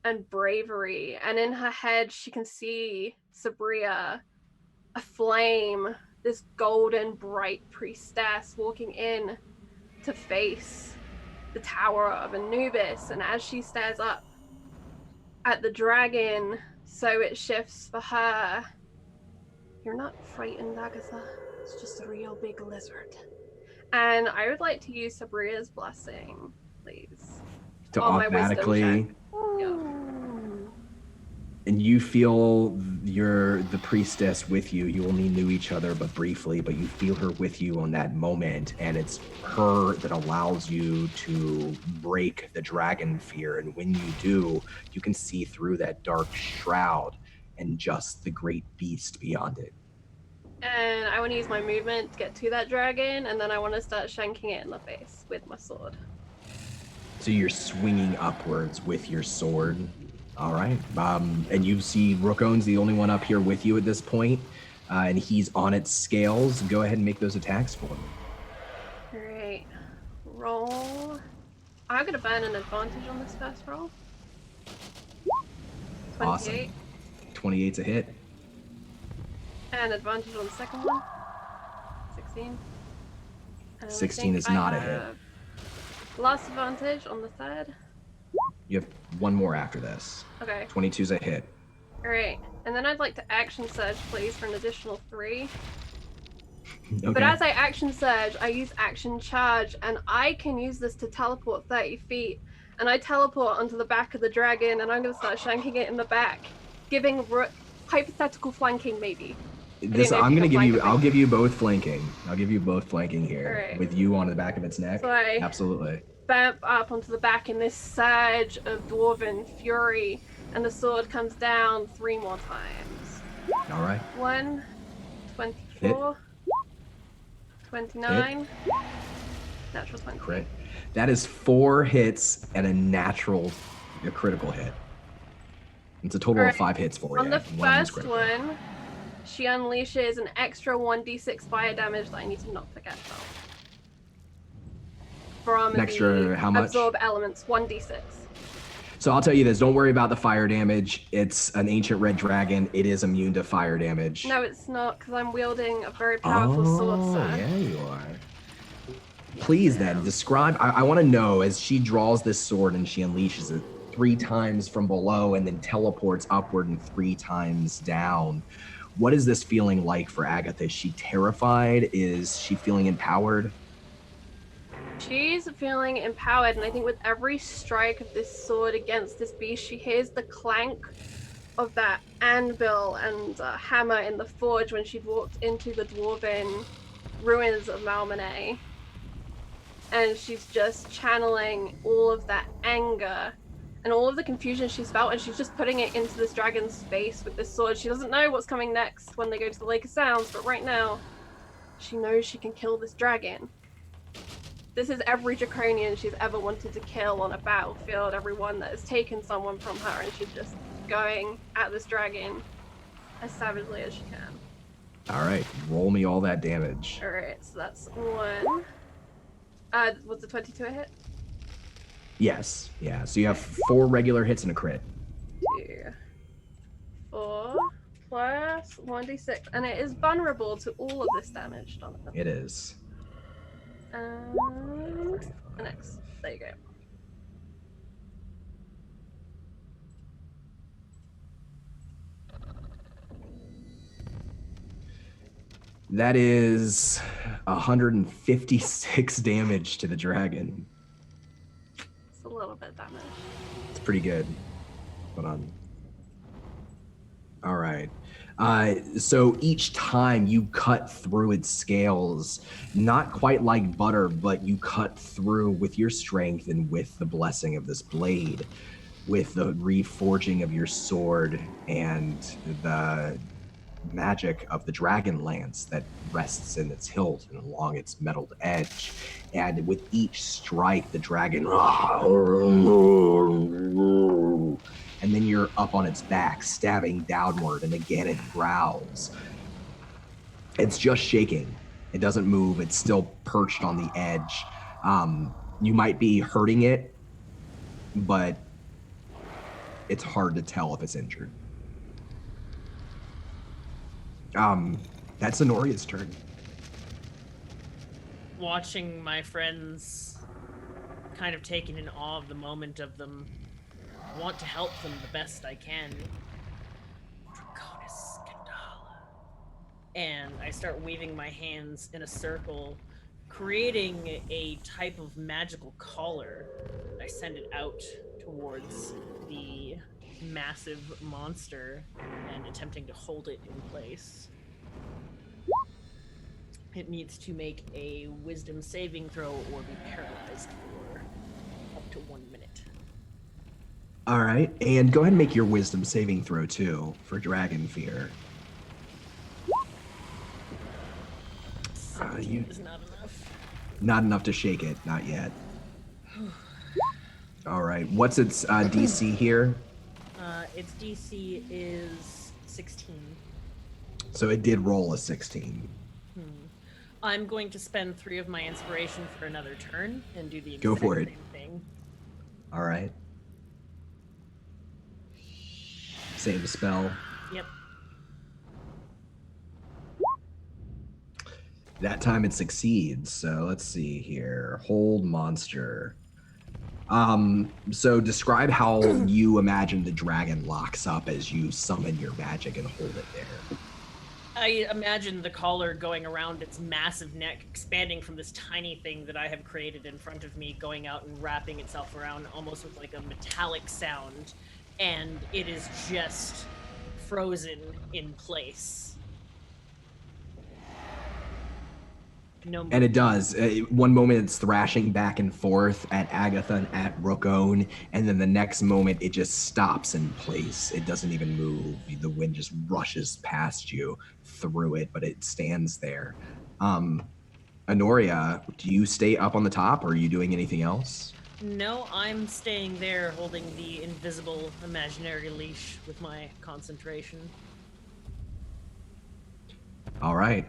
and bravery. And in her head, she can see Sabria, a flame, this golden bright priestess walking in to face the Tower of Anubis. And as she stares up at the dragon, so it shifts for her. You're not frightened, Agatha. It's just a real big lizard. And I would like to use Sabria's blessing, please. To automatically. And you feel the priestess with you. You only knew each other but briefly, but you feel her with you on that moment, and it's her that allows you to break the dragon fear. And when you do, you can see through that dark shroud and just the great beast beyond it. And I want to use my movement to get to that dragon, and then I want to start shanking it in the face with my sword. So you're swinging upwards with your sword. All right. And you see Rookon's the only one up here with you at this point, and he's on its scales. Go ahead and make those attacks for me. All right. Roll. I'm going to burn an advantage on this first roll. 28. Awesome. 28's a hit. And advantage on the second one. 16. 16 is not a hit. Last advantage on the third. You have one more after this. Okay. 22's a hit. Alright. And then I'd like to action surge, please, for an additional 3. Okay. But as I action surge, I use action charge, and I can use this to teleport 30 feet. And I teleport onto the back of the dragon, and I'm going to start shanking it in the back, giving Rook hypothetical flanking, maybe. I'll give you both flanking. I'll give you both flanking here. Right. With you on the back of its neck. So I Absolutely. Bamp up onto the back in this surge of dwarven fury, and the sword comes down 3 more times. All right. 1, 24, 29, Natural 20. Crit. That is 4 hits and a critical hit. It's a total of 5 hits for you. On the One of them's first critical. one, she unleashes an extra 1d6 fire damage that I need to not forget about. From An extra, how much? Absorb elements, 1d6. So I'll tell you this, don't worry about the fire damage. It's an ancient red dragon. It is immune to fire damage. No, it's not, because I'm wielding a very powerful sword, sir. Yeah, you are. Please then, describe, I want to know, as she draws this sword and she unleashes it 3 times from below and then teleports upward and 3 times down, what is this feeling like for Agatha? Is she terrified? Is she feeling empowered? She's feeling empowered, and I think with every strike of this sword against this beast, she hears the clank of that anvil and hammer in the forge when she'd walked into the dwarven ruins of Malmanet. And she's just channeling all of that anger and all of the confusion she's felt, and she's just putting it into this dragon's face with this sword. She doesn't know what's coming next when they go to the Lake of Sounds, but right now, she knows she can kill this dragon. This is every draconian she's ever wanted to kill on a battlefield, everyone that has taken someone from her, and she's just going at this dragon as savagely as she can. All right, roll me all that damage. All right, so that's 1. Was the 22 a hit? Yes, yeah. So you have 4 regular hits and a crit. 2, 4 plus 1d6, and it is vulnerable to all of this damage, Donovan. It is. And the next. There you go. That is 156 damage to the dragon. It's a little bit damage. It's pretty good. Hold on. All right. So each time you cut through its scales, not quite like butter, but you cut through with your strength and with the blessing of this blade, with the reforging of your sword and the magic of the Dragonlance that rests in its hilt and along its metalled edge. And with each strike, the dragon, and then you're up on its back, stabbing downward, and again it growls. It's just shaking. It doesn't move. It's still perched on the edge. You might be hurting it, but it's hard to tell if it's injured. That's Honoria's turn. Watching my friends kind of taken in awe of the moment of them, want to help them the best I can. Draconis Scandala. And I start weaving my hands in a circle, creating a type of magical collar. I send it out towards the massive monster and attempting to hold it in place. It needs to make a wisdom saving throw or be paralyzed for up to 1 minute. All right, and go ahead and make your wisdom saving throw too for Dragon Fear. Is not enough. Not enough to shake it, not yet. All right, what's its DC here? Its DC is 16. So it did roll a 16. I'm going to spend 3 of my inspiration for another turn and do the Go exact for it. same thing. All right. Same spell. Yep. That time it succeeds. So let's see here. Hold monster. So describe how you imagine the dragon locks up as you summon your magic and hold it there. I imagine the collar going around its massive neck, expanding from this tiny thing that I have created in front of me, going out and wrapping itself around almost with like a metallic sound, and it is just frozen in place. No And it does. One moment it's thrashing back and forth at Agatha and at Rookone, and then the next moment it just stops in place. It doesn't even move. The wind just rushes past you through it, but it stands there. Honoria, do you stay up on the top, or are you doing anything else? No, I'm staying there holding the invisible imaginary leash with my concentration. All right.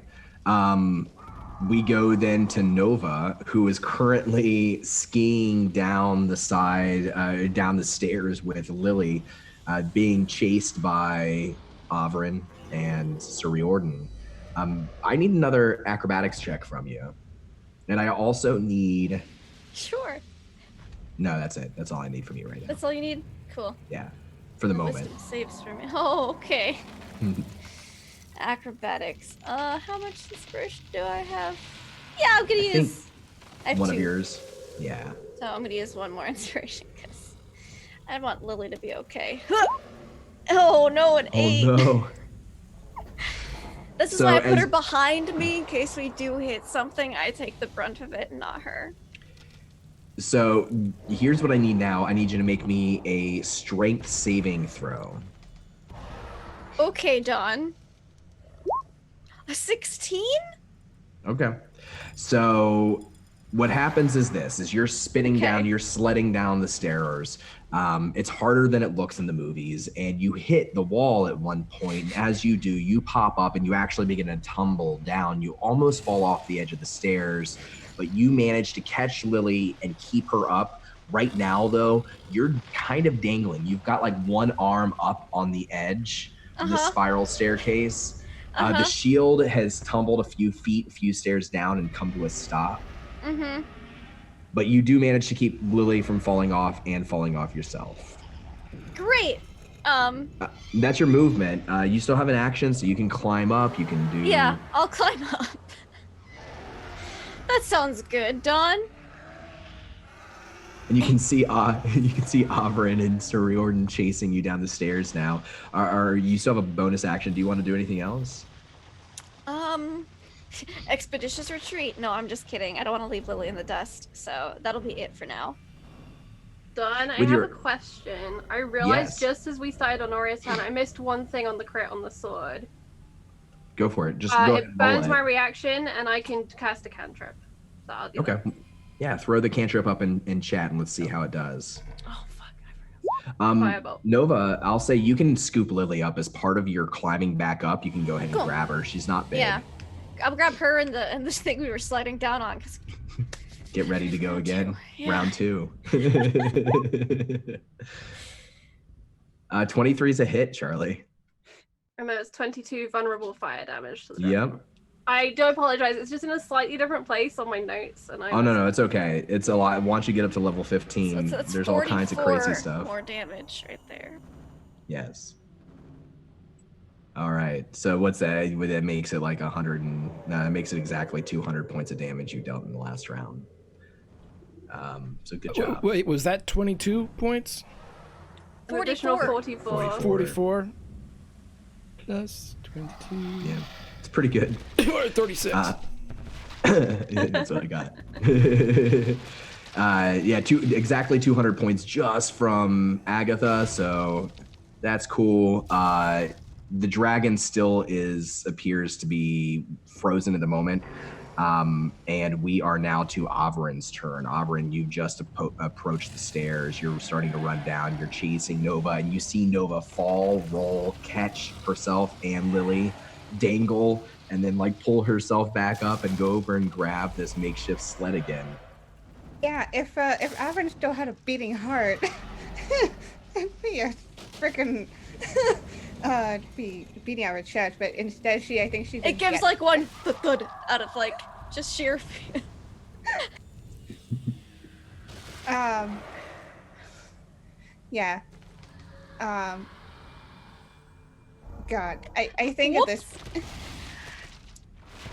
We go then to Nova, who is currently skiing down the side, down the stairs with Lily, being chased by Avrin and Sir Riordan. I need another acrobatics check from you. And I also need... Sure. No, that's it. That's all I need from you right now. That's all you need? Cool. Yeah, for the moment. Wisdom saves for me. Oh, okay. Acrobatics. How much inspiration do I have? Yeah, I'm gonna use... I have one 2. of yours. Yeah. So I'm gonna use 1 more inspiration, because I want Lily to be okay. Oh, no, an 8. Oh, no. This is why I put her behind me, in case we do hit something. I take the brunt of it and not her. So here's what I need now. I need you to make me a strength saving throw. Okay, Dawn. A 16? Okay. So what happens is this, is you're spinning down, you're sledding down the stairs. It's harder than it looks in the movies, and you hit the wall at one point. And as you do, you pop up and you actually begin to tumble down. You almost fall off the edge of the stairs, but you manage to catch Lily and keep her up. Right now, though, you're kind of dangling. You've got like one arm up on the edge of the spiral staircase. The shield has tumbled a few stairs down and come to a stop. But you do manage to keep Lily from falling off and falling off yourself. Great. That's your movement. You still have an action, so you can climb up. You can do... Yeah, I'll climb up. That sounds good, Dawn. And you can see Avrin and Sir Riordan chasing you down the stairs now. Are you still have a bonus action? Do you want to do anything else? Expeditious retreat. No, I'm just kidding. I don't want to leave Lily in the dust, so that'll be it for now. Dawn, I have a question. I realized just as we started on Honoria's turn, I missed one thing on the crit on the sword. Go for it. Just go ahead it burns my reaction, and I can cast a cantrip. So I'll do that. Yeah, throw the cantrip up in chat, and let's see how it does. Oh, fuck. I forgot. Nova, I'll say you can scoop Lily up as part of your climbing back up. You can go ahead and grab her. She's not big. Yeah. I'll grab her and the thing we were sliding down on. Get ready to go again. Round 2. 23 is a hit, Charlie. And there's 22 vulnerable fire damage to the Yep. I do apologize. It's just in a slightly different place on my notes. And no, it's okay. It's a lot. Once you get up to level 15, there's all kinds of crazy stuff. More damage right there. Yes. All right. So what's that? That makes it like 100 and it makes it exactly 200 points of damage you dealt in the last round. So good job. Wait, was that 22 points? 44. 44 plus 22. Yeah, it's pretty good. 36. That's what I got. Exactly 200 points just from Agatha. So that's cool. The dragon still appears to be frozen at the moment. And we are now to Avrin's turn. Avrin, you just approached the stairs. You're starting to run down. You're chasing Nova, and you see Nova fall, roll, catch herself and Lily, dangle, and then like pull herself back up and go over and grab this makeshift sled again. Yeah, if Avrin still had a beating heart, it'd be a freaking be beating out her chest, but instead I think she's... It gives like one thud out of like just sheer fear. Yeah. God, I think of this...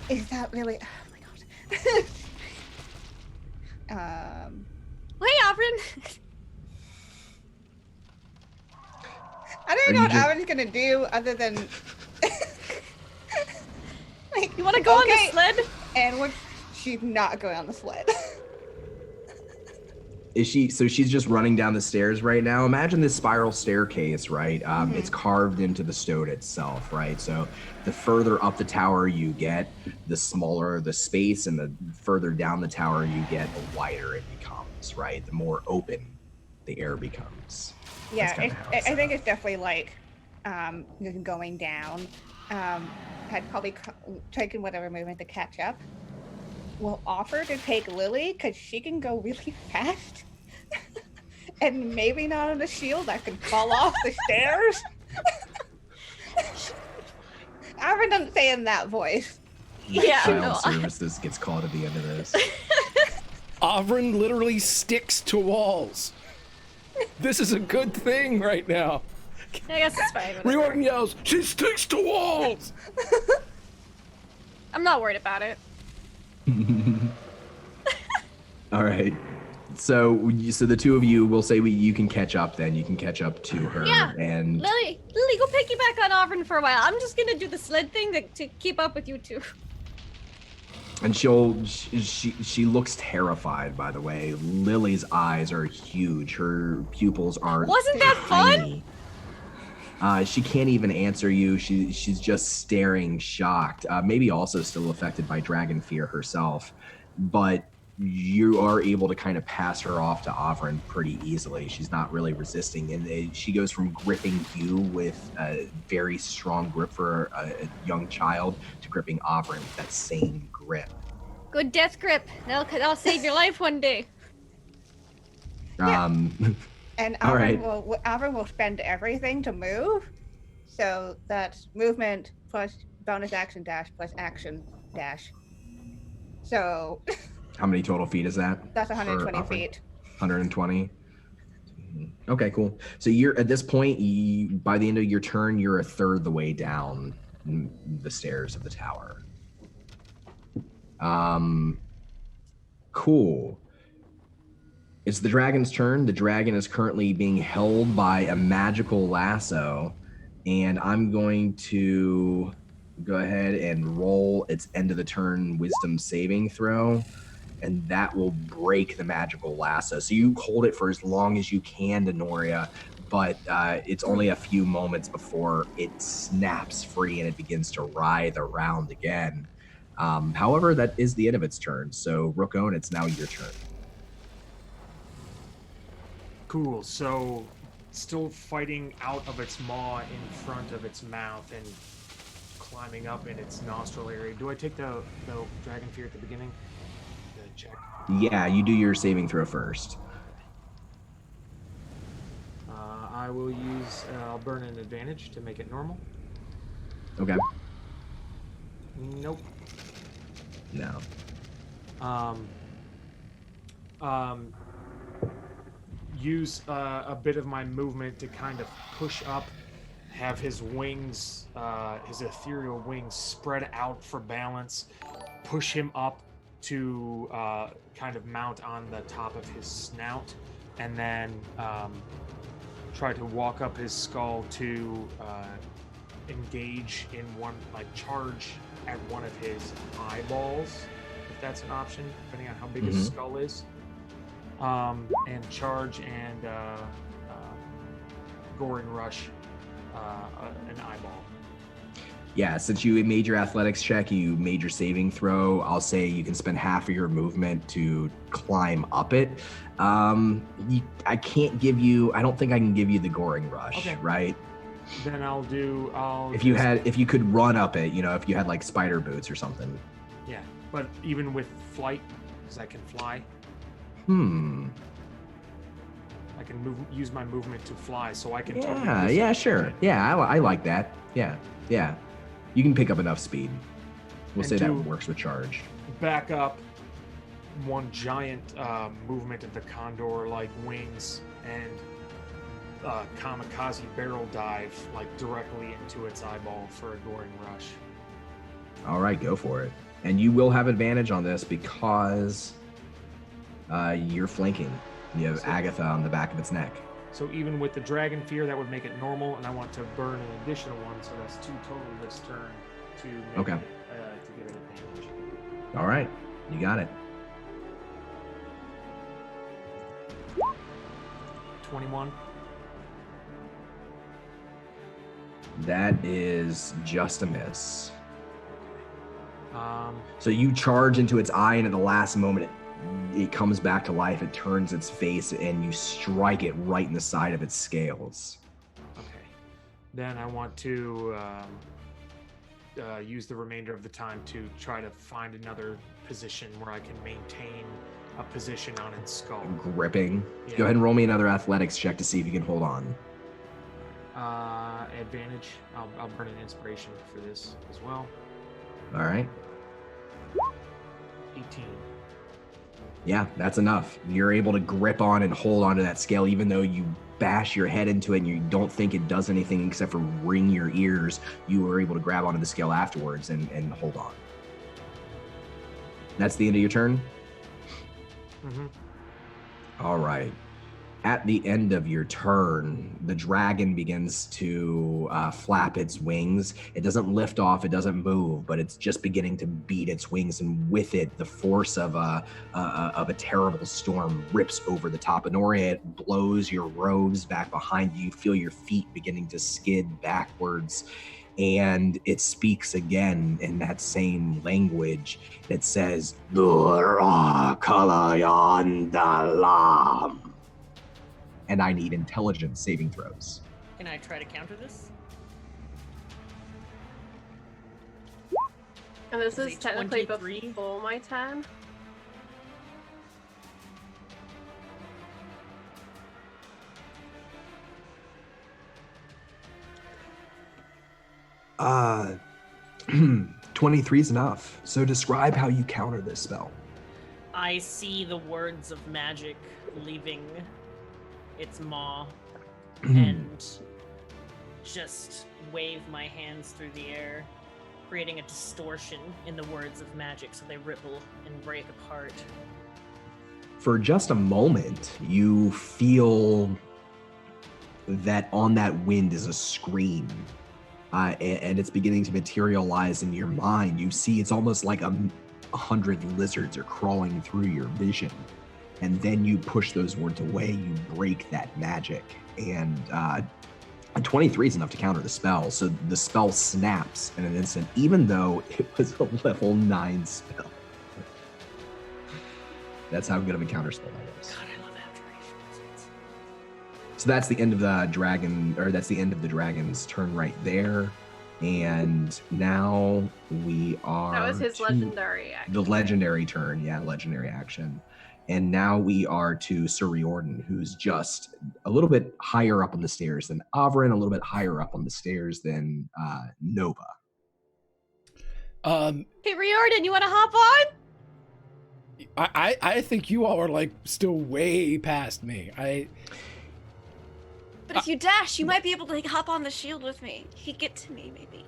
Is that really... Oh my god. Hey, Avrin! I don't know what Avrin's gonna do other than... like, you wanna go on the sled? And she's not going on the sled. So she's just running down the stairs right now. Imagine this spiral staircase, right? It's carved into the stone itself, right? So the further up the tower you get, the smaller the space, and the further down the tower you get, the wider it becomes, right? The more open the air becomes. Yeah, I think it's definitely like going down. Had probably taken whatever movement to catch up. We'll offer to take Lily because she can go really fast. And maybe not on a shield that can fall off the stairs. Aaron doesn't say in that voice. Yeah, Child services gets called at the end of this. Avrin literally sticks to walls. This is a good thing right now. I guess it's fine. Riordan yells, "She sticks to walls!" I'm not worried about it. All right. So the two of you will say you can catch up then. You can catch up to her. Yeah. And Lily, go piggyback on Auburn for a while. I'm just gonna do the sled thing to keep up with you two. And she looks terrified, by the way. Lily's eyes are huge. Her pupils are Wasn't that tiny. She can't even answer you. She's just staring, shocked. Maybe also still affected by dragon fear herself. But you are able to kind of pass her off to Avrin pretty easily. She's not really resisting. And she goes from gripping you with a very strong grip for a young child to gripping Avrin with that same grip. Good death grip. That'll save your life one day. And all right. Avrin will spend everything to move. So that's movement plus bonus action dash plus action dash. So... How many total feet is that? That's 120 feet. 120? Okay, cool. So you're at this point, by the end of your turn, you're a third the way down the stairs of the tower. Cool. It's the dragon's turn. The dragon is currently being held by a magical lasso, and I'm going to go ahead and roll its end of the turn wisdom saving throw, and that will break the magical lasso. So you hold it for as long as you can, Denoria, but it's only a few moments before it snaps free and it begins to writhe around again. However, that is the end of its turn. So Rookone, it's now your turn. Cool. So, still fighting out of its maw in front of its mouth and climbing up in its nostril area. Do I take the dragon fear at the beginning? The check. Yeah, you do your saving throw first. I will use. I'll burn an advantage to make it normal. Okay. Nope. No. Use a bit of my movement to kind of push up, have his wings, his ethereal wings spread out for balance, push him up to kind of mount on the top of his snout, and then try to walk up his skull to engage in one, like charge at one of his eyeballs, if that's an option, depending on how big his skull is. And charge and goring rush an eyeball. Yeah, since you made your athletics check, you made your saving throw, I'll say you can spend half of your movement to climb up it. I can't give you, I don't think I can give you the goring rush, okay. Right? Then if you could run up it, if you had like spider boots or something. Yeah, but even with flight, because I can fly. I can use my movement to fly, so I can. Yeah, sure. Yeah, I like that. Yeah. You can pick up enough speed. We'll say that works with charge. Back up one giant movement of the condor-like wings and kamikaze barrel dive directly into its eyeball for a goring rush. All right, go for it. And you will have advantage on this because you're flanking. You have Agatha on the back of its neck. So even with the dragon fear, that would make it normal, and I want to burn an additional one, so that's 2 total this turn to make it, to give it advantage. All right, you got it. 21. That is just a miss. Um, So you charge into its eye, and at the last moment, it comes back to life. It turns its face, and you strike it right in the side of its scales. okay. Then I want to use the remainder of the time to try to find another position where I can maintain a position on its skull. Gripping. Yeah. Go ahead and roll me another athletics check to see if you can hold on. Advantage. I'll burn an inspiration for this as well. All right. 18. Yeah, that's enough. You're able to grip on and hold onto that scale, even though you bash your head into it and you don't think it does anything except for ring your ears. You were able to grab onto the scale afterwards and hold on. That's the end of your turn? Mm-hmm. All right. At the end of your turn, the dragon begins to flap its wings. It doesn't lift off, it doesn't move, but it's just beginning to beat its wings, and with it, the force of a terrible storm rips over the top. Honoria, it blows your robes back behind you. You feel your feet beginning to skid backwards, and it speaks again in that same language that says, Dura Kalayandalam. And I need intelligence saving throws. Can I try to counter this? And this Is is it technically 23? before my turn. Uh, 23 is enough. So describe how you counter this spell. I see the words of magic leaving its maw and just wave my hands through the air, creating a distortion in the words of magic so they ripple and break apart. For just a moment, you feel that on that wind is a scream, and it's beginning to materialize in your mind. You see it's almost like 100 lizards are crawling through your vision. And then you push those words away, you break that magic. And 23 is enough to counter the spell. So the spell snaps in an instant, even though it was a level 9 spell. That's how good of a counter spell that is. God, I love abjuration. So that's the end of the dragon, or that's the end of the dragon's turn right there. And now we are That was his legendary action. The legendary turn, yeah, legendary action. And now we are to Sir Riordan, who's just a little bit higher up on the stairs than Avrin, a little bit higher up on the stairs than Nova. Hey, Riordan, you want to hop on? I think you all are like still way past me. But if you dash, you might be able to hop on the shield with me. You could get to me, maybe.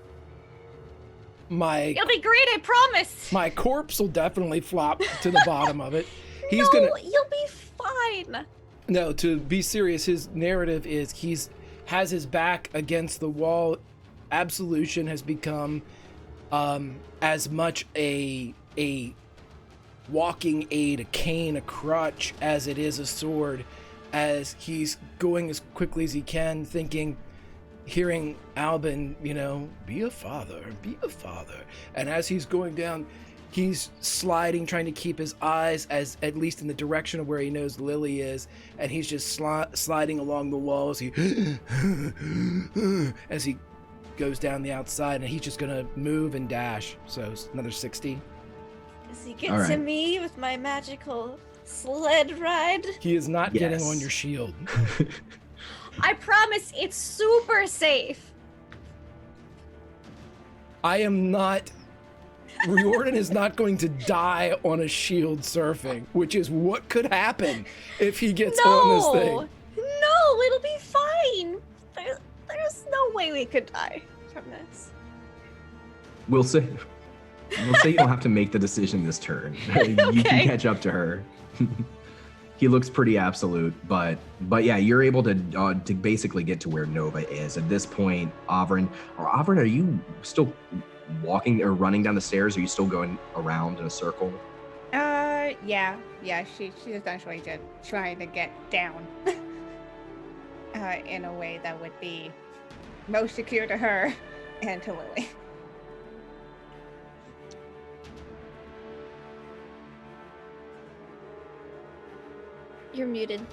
It'll be great, I promise. My corpse will definitely flop to the bottom of it. You'll be fine. No, to be serious, his narrative is has his back against the wall. Absolution has become as much a walking aid, a cane, a crutch, as it is a sword, as he's going as quickly as he can, hearing Albin, be a father. And as he's going down, he's sliding, trying to keep his eyes at least in the direction of where he knows Lily is, and he's just sliding along the walls. As he goes down the outside, and he's just gonna move and dash. So it's another 60. Does he get to me with my magical sled ride? He is not getting on your shield. I promise it's super safe. I am not. Riordan is not going to die on a shield surfing, which is what could happen if he gets on this thing. No, it'll be fine. There's no way we could die from this. We'll say you don't have to make the decision this turn. You can catch up to her. He looks pretty absolute, but yeah, you're able to basically get to where Nova is. At this point, Avrin, are you still walking or running down the stairs? Or are you still going around in a circle? Yeah. She's essentially just trying to get down. in a way that would be most secure to her and to Lily. You're muted.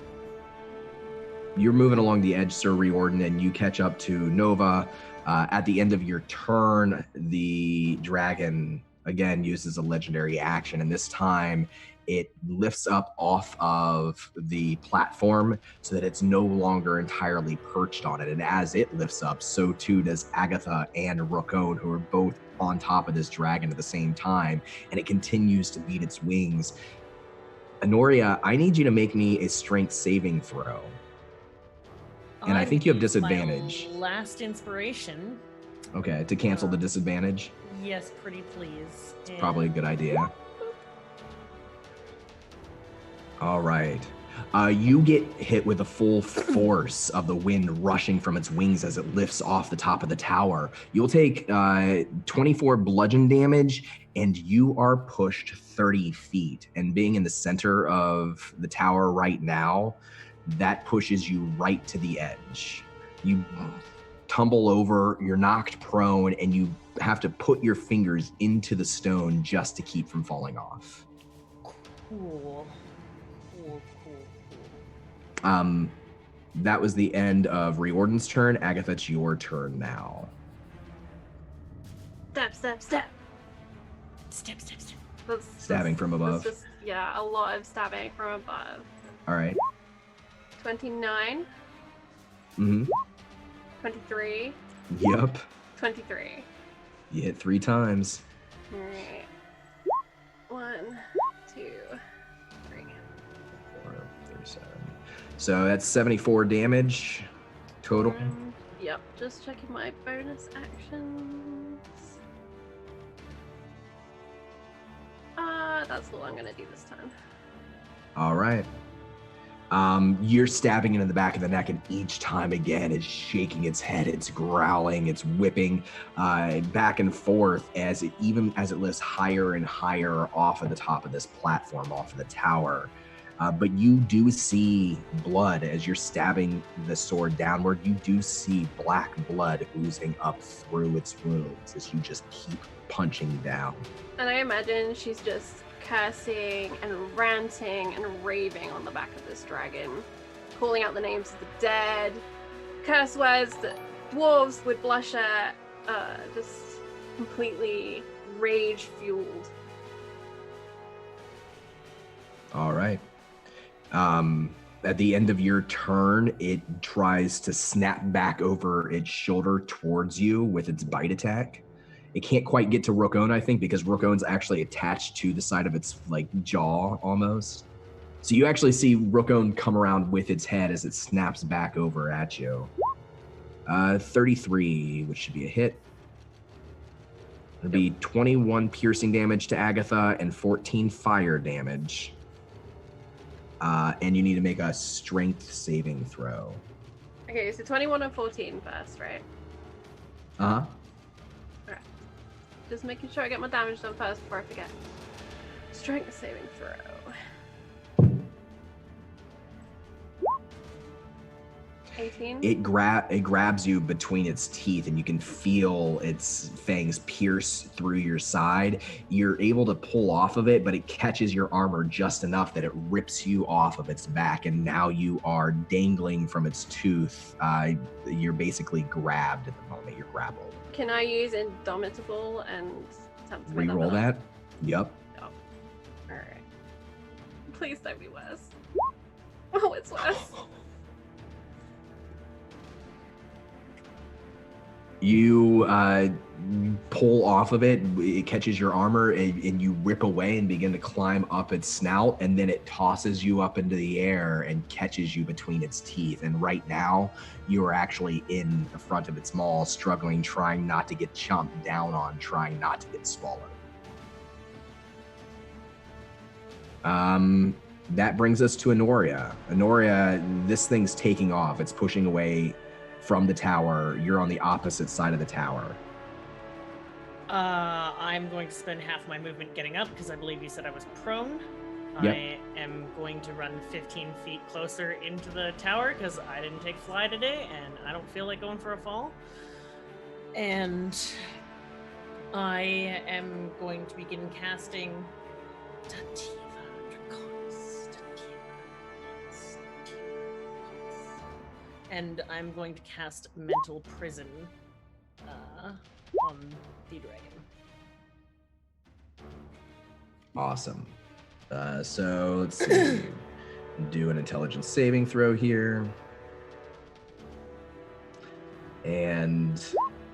You're moving along the edge, Sir Riordan, and you catch up to Nova. At the end of your turn, the dragon again uses a legendary action, and this time it lifts up off of the platform so that it's no longer entirely perched on it. And as it lifts up, so too does Agatha and Rokone, who are both on top of this dragon at the same time, and it continues to beat its wings. Honoria, I need you to make me a strength saving throw. And I think you have disadvantage. My last inspiration. Okay, to cancel the disadvantage? Yes, pretty please. It's probably a good idea. All right. You get hit with the full force of the wind rushing from its wings as it lifts off the top of the tower. You'll take 24 bludgeon damage, and you are pushed 30 feet. And being in the center of the tower right now, that pushes you right to the edge. You tumble over, you're knocked prone, and you have to put your fingers into the stone just to keep from falling off. Cool. That was the end of Riordan's turn. Agatha, it's your turn now. Step. Stabbing from above. That's just, yeah, a lot of stabbing from above. All right. 29. Mm-hmm. 23. Yep. 23. You hit 3 times. All right. 1, 2, 3. 4, 37. So that's 74 damage total. Yep, just checking my bonus actions. That's all I'm gonna do this time. All right. You're stabbing it in the back of the neck, and each time again, it's shaking its head, it's growling, it's whipping back and forth as it lifts higher and higher off of the top of this platform, off of the tower. But you do see blood as you're stabbing the sword downward. You do see black blood oozing up through its wounds as you just keep punching down. And I imagine she's just cursing and ranting and raving on the back of this dragon, calling out the names of the dead, curse words that dwarves would blush at, just completely rage-fueled. All right. At the end of your turn, it tries to snap back over its shoulder towards you with its bite attack. It can't quite get to Rokone, I think, because Rokone's actually attached to the side of its jaw almost. So you actually see Rokone come around with its head as it snaps back over at you. 33, which should be a hit. It'll be 21 piercing damage to Agatha and 14 fire damage. And you need to make a strength saving throw. Okay, so 21 and 14 first, right? Uh-huh. Alright. Just making sure I get my damage done first before I forget. Strength saving throw. 18. It grabs you between its teeth, and you can feel its fangs pierce through your side. You're able to pull off of it, but it catches your armor just enough that it rips you off of its back, and now you are dangling from its tooth. You're basically grabbed at the moment. You're grappled. Can I use Indomitable and attempt to make Reroll that? Yep. Oh. Alright. Please don't be worse. Oh, it's worse. You pull off of it, it catches your armor, and you rip away and begin to climb up its snout, and then it tosses you up into the air and catches you between its teeth. And right now, you are actually in the front of its maw, struggling, trying not to get chomped down on, trying not to get swallowed. That brings us to Honoria. Honoria, this thing's taking off. It's pushing away from the tower. You're on the opposite side of the tower. I'm going to spend half my movement getting up because I believe you said I was prone. Yep. I am going to run 15 feet closer into the tower because I didn't take fly today and I don't feel like going for a fall. And I am going to begin casting Dativa Draconis. And I'm going to cast Mental Prison on the dragon. Awesome. So let's see. Do an intelligence saving throw here. And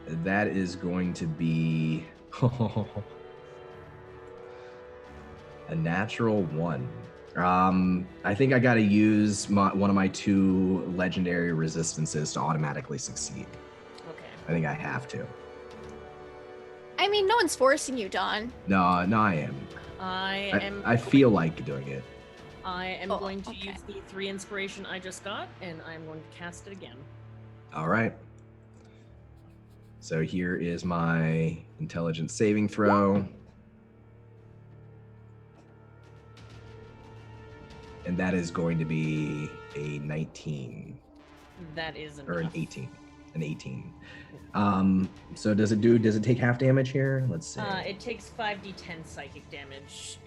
that is going to be a natural 1. I think I got to use one of my 2 legendary resistances to automatically succeed. Okay. I think I have to. I mean, no one's forcing you, Don. No, I am. I feel like doing it. I am Oh, going to okay. use the 3 inspiration I just got, and I'm going to cast it again. All right. So here is my intelligence saving throw. And that is going to be a 19. That is enough. Or an 18. An 18. So does it take half damage here? Let's see. It takes 5d10 psychic damage.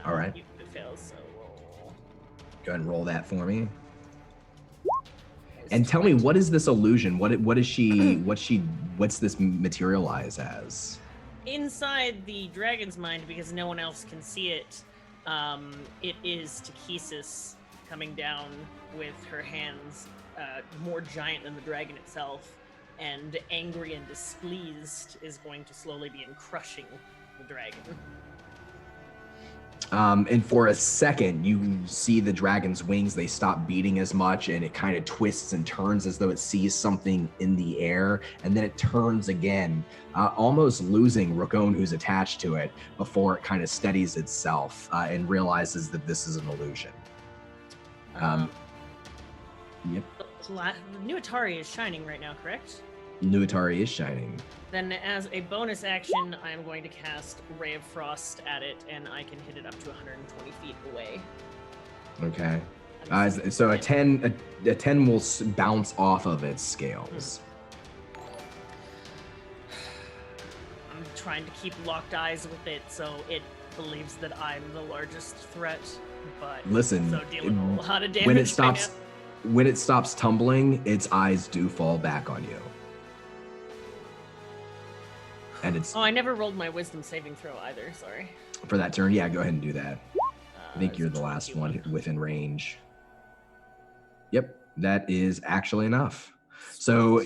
All right. Even if it fails, so roll. Go ahead and roll that for me. And tell me, what is this illusion? What's this materialize as? Inside the dragon's mind, because no one else can see it, it is Takesis coming down with her hands more giant than the dragon itself, and angry and displeased is going to slowly begin crushing the dragon. And for a second, you see the dragon's wings, they stop beating as much, and it kind of twists and turns as though it sees something in the air, and then it turns again, almost losing Raccoon, who's attached to it, before it kind of steadies itself and realizes that this is an illusion. Yep. The new Atari is shining right now, correct? New Atari is shining. Then as a bonus action, I am going to cast Ray of Frost at it, and I can hit it up to 120 feet away. Okay. So a 10 will bounce off of its scales. I'm trying to keep locked eyes with it so it believes that I'm the largest threat, but Listen, so dealing with a lot of damage when it right stops, now. when it stops tumbling, its eyes do fall back on you. And it's Oh, I never rolled my wisdom saving throw either, sorry. for that turn. Yeah, go ahead and do that. I think It's you're a the last 21. one within range. Yep, that is actually enough. So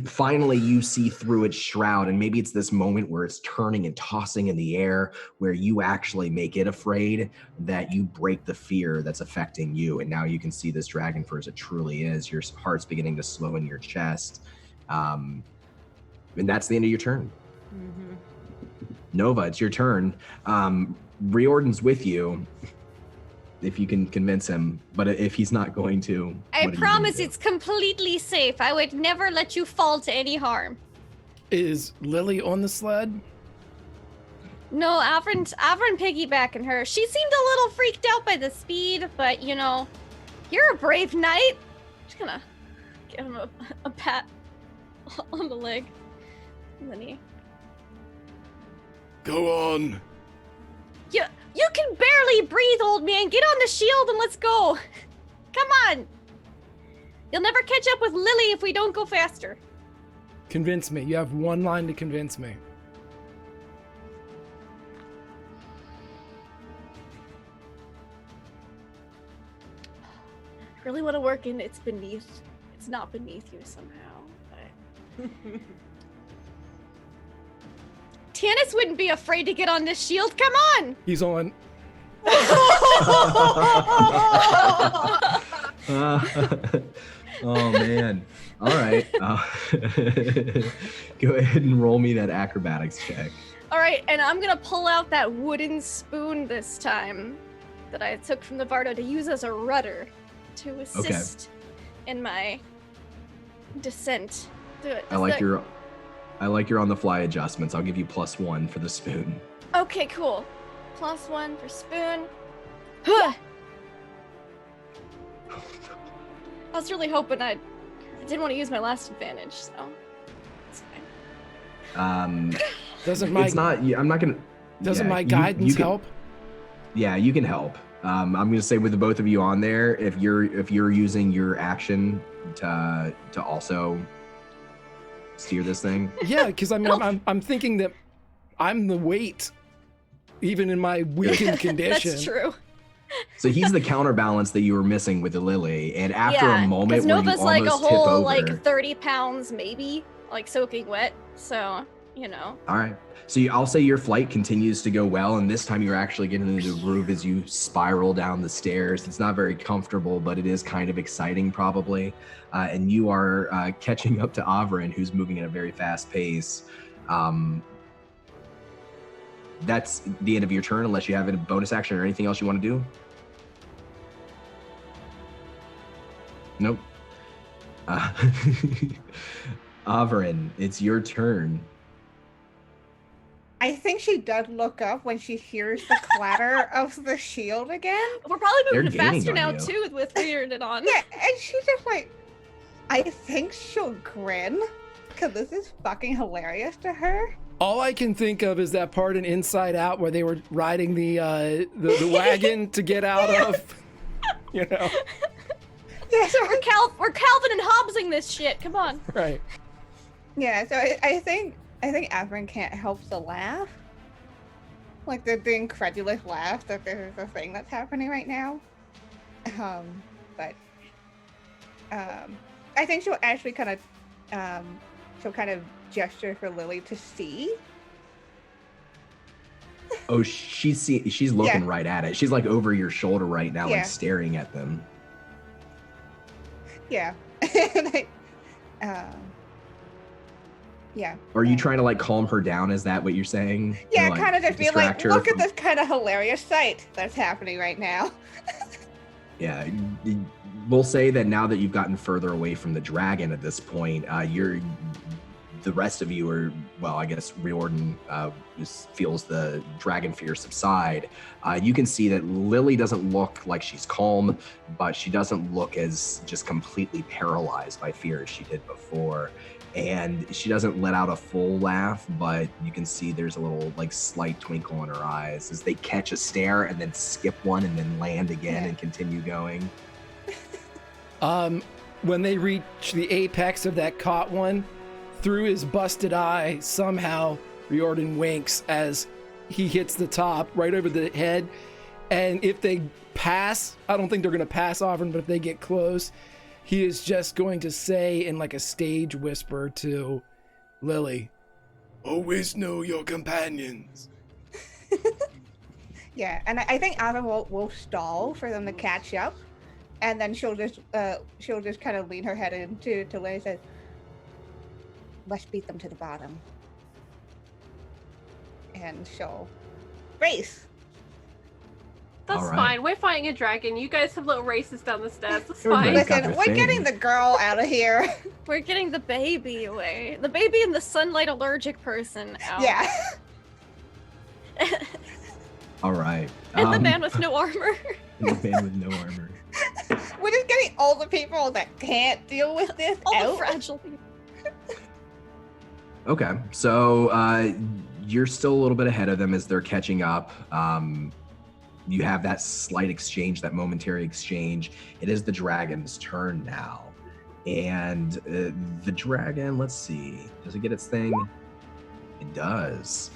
finally you see through its shroud, and maybe it's this moment where it's turning and tossing in the air where you actually make it afraid, that you break the fear that's affecting you, and now you can see this dragon for as it truly is. Your heart's beginning to slow in your chest. And that's the end of your turn. Mm-hmm. Nova, it's your turn. Riordan's with you, if you can convince him, but if he's not going to, I what are you gonna promise do? it's completely safe. I would never let you fall to any harm. Is Lily on the sled? No, Avron piggybacking her. She seemed a little freaked out by the speed, but you know, you're a brave knight. Just gonna give him a pat on the leg and the knee. Go on. You can barely breathe, old man. Get on the shield and let's go. Come on. You'll never catch up with Lily if we don't go faster. Convince me. You have one line to convince me. Really want to work in it's not beneath you somehow. But... Tannis wouldn't be afraid to get on this shield. Come on. He's on. Oh man. All right. Go ahead and roll me that acrobatics check. All right, and I'm gonna pull out that wooden spoon this time that I took from the Bardo to use as a rudder to assist in my descent. Do it. I like your on the fly adjustments. I'll give you +1 for the spoon. Okay, cool. +1 for spoon. I was really hoping I didn't want to use my last advantage, so it's fine. Doesn't my It's not. I'm not gonna. doesn't yeah, my guidance can, help? Yeah, you can help. I'm gonna say with the both of you on there, if you're using your action to also steer this thing. Yeah, because I mean, I'm thinking that I'm the weight, even in my weakened condition. That's true. So he's the counterbalance that you were missing with the Lily, and after a moment because where you Nova's almost like a tip whole over. like 30 pounds maybe, like soaking wet. So All right. So I'll say your flight continues to go well, and this time you're actually getting into the groove as you spiral down the stairs. It's not very comfortable, but it is kind of exciting, probably. And you are catching up to Avrin, who's moving at a very fast pace. That's the end of your turn, unless you have a bonus action or anything else you want to do. Nope. Avrin, it's your turn. I think she does look up when she hears the clatter of the shield again. we're probably They're moving gaining faster on now you. too with weird it on. Yeah, and she's just like, I think she'll grin, because this is fucking hilarious to her. All I can think of is that part in Inside Out where they were riding the wagon to get out of, Yeah, so We're Calvin and Hobbesing this shit. Come on. Right. yeah, so I think Avrin can't help to laugh. Like the incredulous laugh that this is a thing that's happening right now. But I think she'll actually kind of gesture for Lily to see. Oh, she's looking Yeah. right at it. She's like over your shoulder right now, Yeah. like staring at them. Yeah. Yeah. Are you trying to like calm her down? Is that what you're saying? Yeah, Or, like, kind of just be like, distract her look at from- this kind of hilarious sight that's happening right now. Yeah, we'll say that now that you've gotten further away from the dragon at this point, the rest of you are, well, I guess Riordan feels the dragon fear subside. You can see that Lily doesn't look like she's calm, but she doesn't look as just completely paralyzed by fear as she did before. And she doesn't let out a full laugh, but you can see there's a little like slight twinkle in her eyes as they catch a stare and then skip one and then land again and continue going. When they reach the apex of that caught one, through his busted eye, somehow Riordan winks as he hits the top right over the head. And if they pass, I don't think they're going to pass Avrin, but if they get close, he is just going to say in like a stage whisper to Lily, Always know your companions. Yeah, and I think Avrin will stall for them to catch up, and then she'll just kind of lean her head into Lily and say, let's beat them to the bottom. And she'll race. That's All right. fine. We're fighting a dragon. You guys have little races down the stairs. That's Everybody fine. got Listen, their we're thing. getting the girl out of here. We're getting the baby away. The baby and the sunlight allergic person out. Yeah. All right. And the man with no armor. The man with no armor. We're just getting all the people that can't deal with this All the out. fragile people. Okay, so you're still a little bit ahead of them as they're catching up. You have that slight exchange, that momentary exchange. It is the dragon's turn now. And the dragon, let's see, does it get its thing? It does.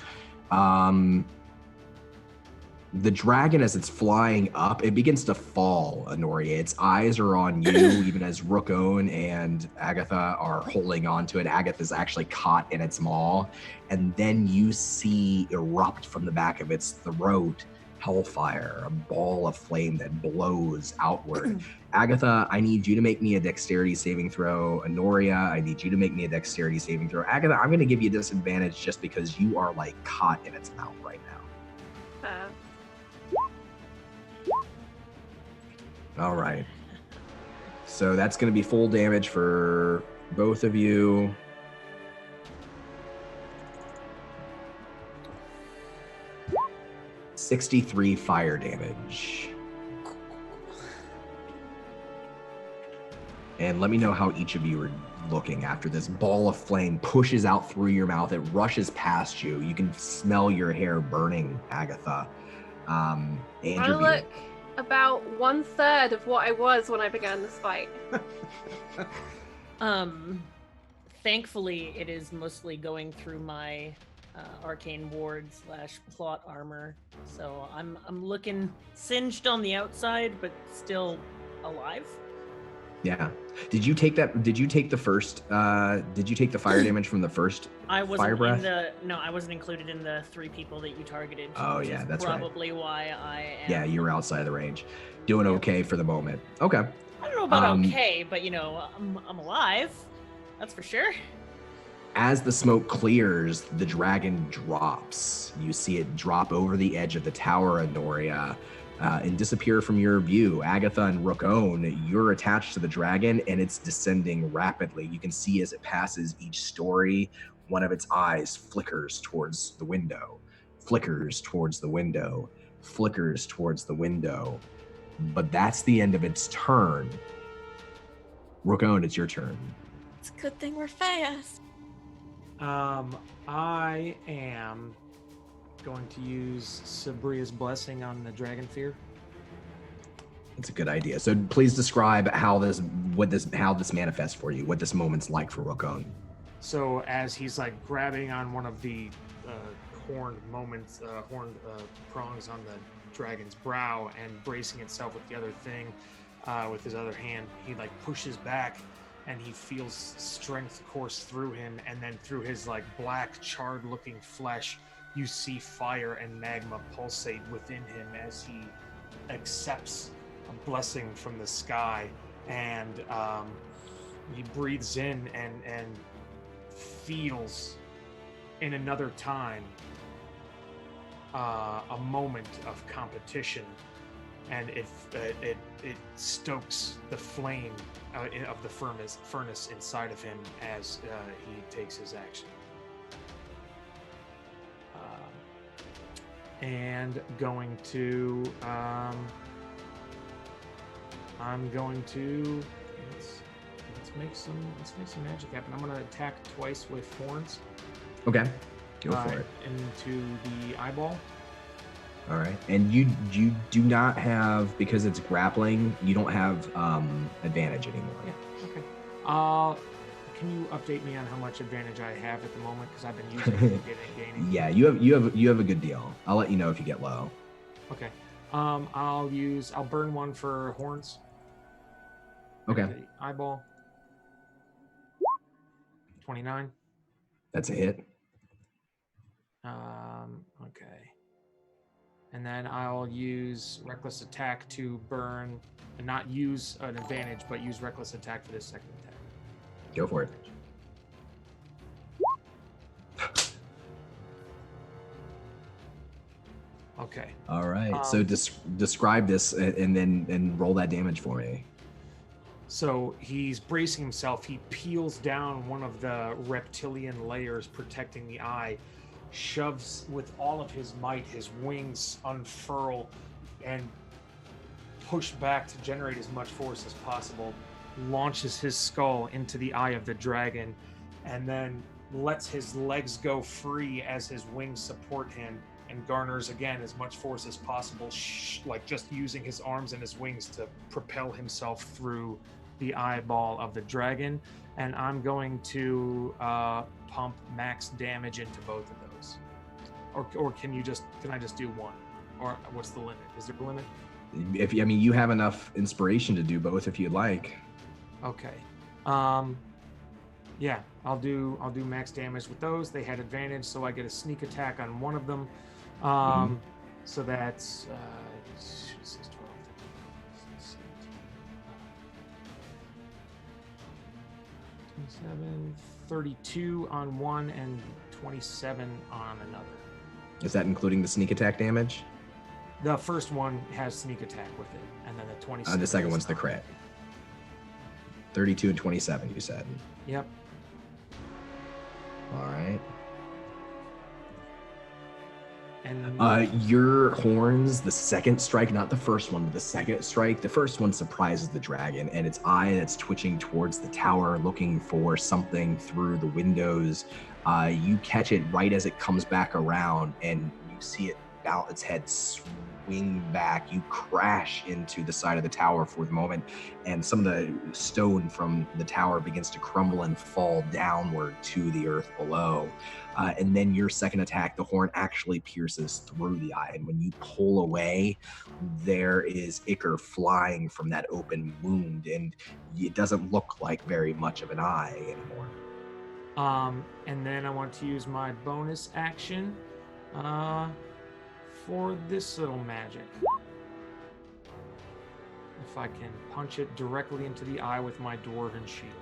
The dragon, as it's flying up, it begins to fall, Honoria. Its eyes are on you, even as Rookone and Agatha are holding on to it. Agatha's actually caught in its maw. And then you see erupt from the back of its throat hellfire, a ball of flame that blows outward. Agatha, I need you to make me a dexterity saving throw. Honoria, I need you to make me a dexterity saving throw. Agatha, I'm going to give you a disadvantage just because you are like caught in its mouth right now. All right. So that's going to be full damage for both of you. $63 fire damage. and let me know how each of you are looking after this ball of flame pushes out through your mouth. It rushes past you. You can smell your hair burning, Agatha. And I your beard. look about 1/3 of what I was when I began this fight. Thankfully, it is mostly going through my arcane ward / plot armor, so I'm looking singed on the outside, but still alive. Yeah. Did you take that? Did you take the first? Did you take the fire damage from the first I wasn't fire breath? I wasn't included in the 3 people that you targeted. Oh which yeah, is that's right. probably why I am. Yeah, you were outside of the range, doing okay for the moment. Okay. I don't know about okay, but I'm alive. That's for sure. As the smoke clears, the dragon drops. You see it drop over the edge of the tower, Anoria, and disappear from your view. Agatha and Rookone, you're attached to the dragon, and it's descending rapidly. You can see as it passes each story, one of its eyes flickers towards the window, flickers towards the window, flickers towards the window. But that's the end of its turn. Rookone, it's your turn. It's a good thing we're fast. I am going to use Sabria's blessing on the dragon fear. It's a good idea. So please describe how this manifests for you, what this moment's like for Rookone. So as he's like grabbing on one of the horned prongs on the dragon's brow and bracing itself with the other thing, with his other hand, he like pushes back. And he feels strength course through him, and then through his like black, charred-looking flesh, you see fire and magma pulsate within him as he accepts a blessing from the sky, and he breathes in and feels in another time a moment of competition. And it stokes the flame of the furnace inside of him as he takes his action. And going to, I'm going to let's make some magic happen. I'm going to attack twice with horns. Okay, go for it. Into the eyeball. All right, and you do not have, because it's grappling, you don't have advantage anymore. Yeah. Okay. Can you update me on how much advantage I have at the moment? Because I've been using it gaining. Yeah, you have a good deal. I'll let you know if you get low. Okay. I'll burn one for horns. Okay. Eyeball. 29. That's a hit. Okay. And then I'll use Reckless Attack to burn, and not use an advantage, but use Reckless Attack for this second attack. Go for it. Okay. All right. So describe this and roll that damage for me. So he's bracing himself. He peels down one of the reptilian layers protecting the eye, shoves with all of his might, his wings unfurl and push back to generate as much force as possible, launches his skull into the eye of the dragon, and then lets his legs go free as his wings support him, and garners again as much force as possible, like just using his arms and his wings to propel himself through the eyeball of the dragon. And I'm going to pump max damage into both of those. Or can I just do one? Or what's the limit? Is there a limit? You have enough inspiration to do both if you'd like. Okay. Yeah, I'll do max damage with those. They had advantage, so I get a sneak attack on one of them. So that's 27, 32 on one, and 27 on another. Is that including the sneak attack damage? The first one has sneak attack with it, and then the 27. The second one's the crit. 32 and 27, you said. Yep. All right. And Your horns, the second strike, not the first one, but the second strike, the first one surprises the dragon, and its eye that's twitching towards the tower, looking for something through the windows. You catch it right as it comes back around, and you see it bow its head, swing back. You crash into the side of the tower for the moment, and some of the stone from the tower begins to crumble and fall downward to the earth below. And then your second attack, the horn actually pierces through the eye. And when you pull away, there is ichor flying from that open wound, and it doesn't look like very much of an eye anymore. And then I want to use my bonus action for this little magic. If I can punch it directly into the eye with my dwarven shield.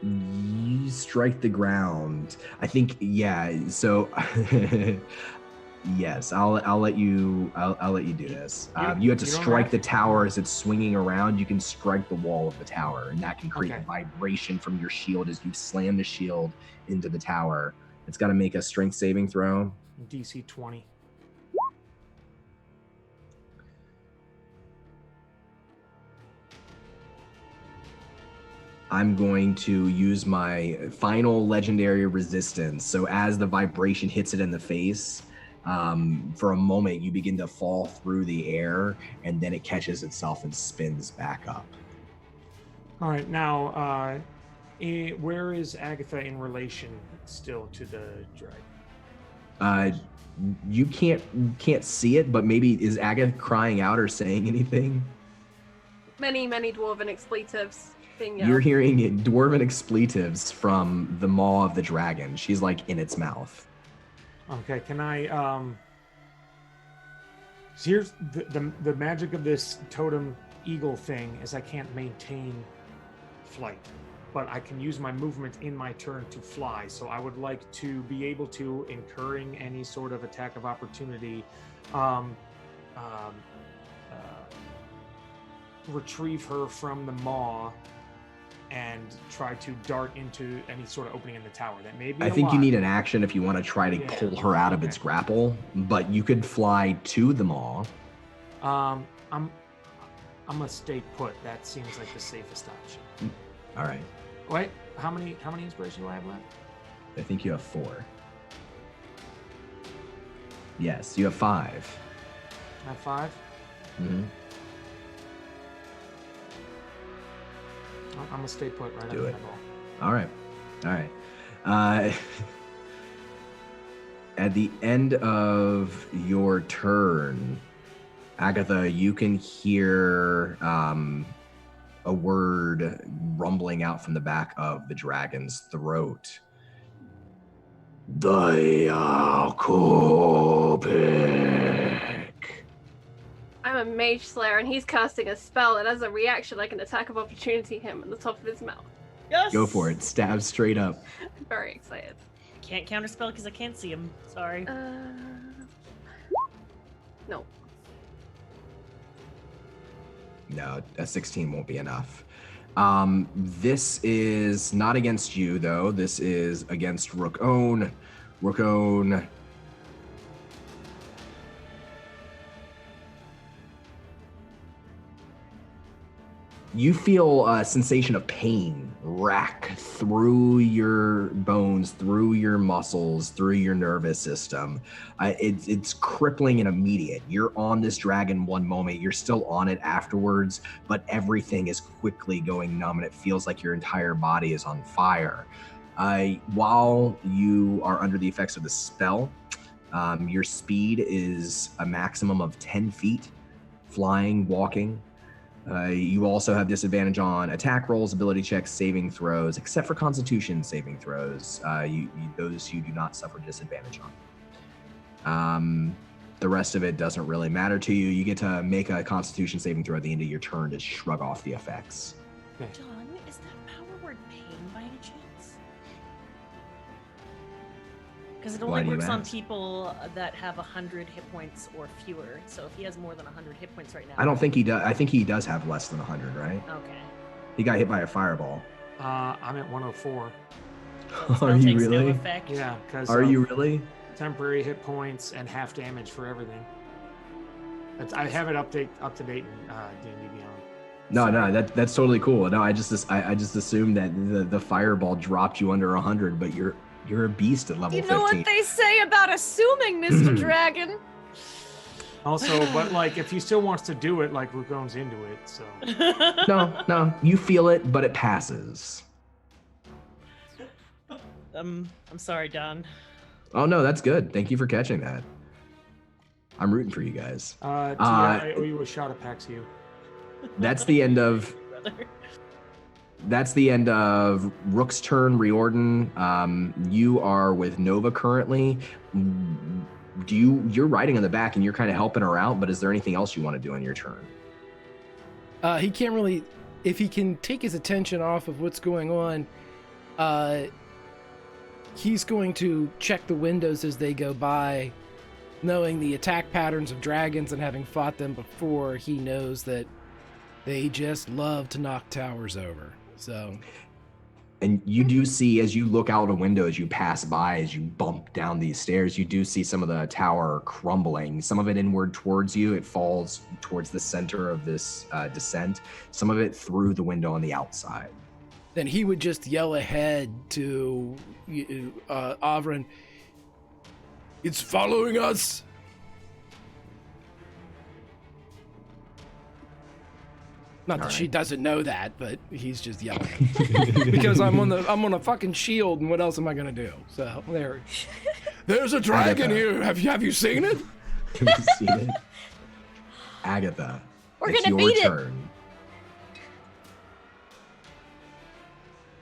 You strike the ground. I think, yeah. So, yes, I'll let you do this. You have to strike the tower as it's swinging around. You can strike the wall of the tower, and that can create a vibration from your shield as you slam the shield into the tower. It's got to make a strength saving throw. DC 20. I'm going to use my final legendary resistance. So as the vibration hits it in the face, for a moment you begin to fall through the air, and then it catches itself and spins back up. All right, now, where is Agatha in relation still to the dragon? You can't see it, but maybe is Agatha crying out or saying anything? Many dwarven expletives. You're hearing dwarven expletives from the maw of the dragon. She's like in its mouth. Okay, can I so here's the magic of this totem eagle thing is I can't maintain flight, but I can use my movement in my turn to fly. So I would like to be able to, incurring any sort of attack of opportunity, retrieve her from the maw and try to dart into any sort of opening in the tower. That may be I think you need an action if you want to try to pull her out of its grapple, but you could fly to the maw. I'm gonna stay put. That seems like the safest option. All right. Wait, how many inspiration do I have left? I think you have 4. Yes, you have 5. I have 5? Mm-hmm. I'm gonna stay put right Do on it. that ball. All right. At the end of your turn, Agatha, you can hear a word rumbling out from the back of the dragon's throat. I'm a mage slayer, and he's casting a spell, and as a reaction, I can attack of opportunity him in the top of his mouth. Yes! Go for it. Stab straight up. I'm very excited. Can't counterspell because I can't see him. Sorry. No. No, a 16 won't be enough. This is not against you, though. This is against Rook-Own. Rook-Own. You feel a sensation of pain rack through your bones, through your muscles, through your nervous system. It's crippling and immediate. You're on this dragon one moment, you're still on it afterwards, but everything is quickly going numb, and it feels like your entire body is on fire. While you are under the effects of the spell, your speed is a maximum of 10 feet, flying, walking. You also have disadvantage on attack rolls, ability checks, saving throws, except for Constitution saving throws. Those you do not suffer disadvantage on. The rest of it doesn't really matter to you. You get to make a Constitution saving throw at the end of your turn to shrug off the effects. John, is that power word pain by any chance? Because it Why only do you works on ask? people that have 100 hit points or fewer. So if he has more than 100 hit points right now, I don't think he does. I think he does have less than 100, right? Okay. He got hit by a fireball. I'm at 104. Are you takes no really? effect. Yeah, because Are you really? temporary hit points and half damage for everything. I have it up to date in D&D Beyond. No, that's totally cool. No, I just assumed that the fireball dropped you under 100, but you're a beast at level 15. You know what they say about assuming, Mr. Dragon? Also, but like if he still wants to do it, like Rugon's into it, so. No, you feel it, but it passes. I'm sorry, Don. Oh no, that's good. Thank you for catching that. I'm rooting for you guys. Tia, I owe you a shot of Paxio. That's the end of. That's the end of Rook's turn. Riordan, you are with Nova currently. You're riding on the back and you're kind of helping her out, but is there anything else you want to do on your turn? He can't really, if he can take his attention off of what's going on, he's going to check the windows as they go by, knowing the attack patterns of dragons and having fought them before. He knows that they just love to knock towers over. So, and you do see, as you look out a window, as you pass by, as you bump down these stairs, you do see some of the tower crumbling. Some of it inward towards you. It falls towards the center of this descent. Some of it through the window on the outside. Then he would just yell ahead to Avrin, "It's following us!" Not that she doesn't know that, but he's just yelling because I'm on a fucking shield, and what else am I gonna do? So there's a dragon here. Have you seen it? Have you seen it? Agatha, We're it's gonna your beat turn.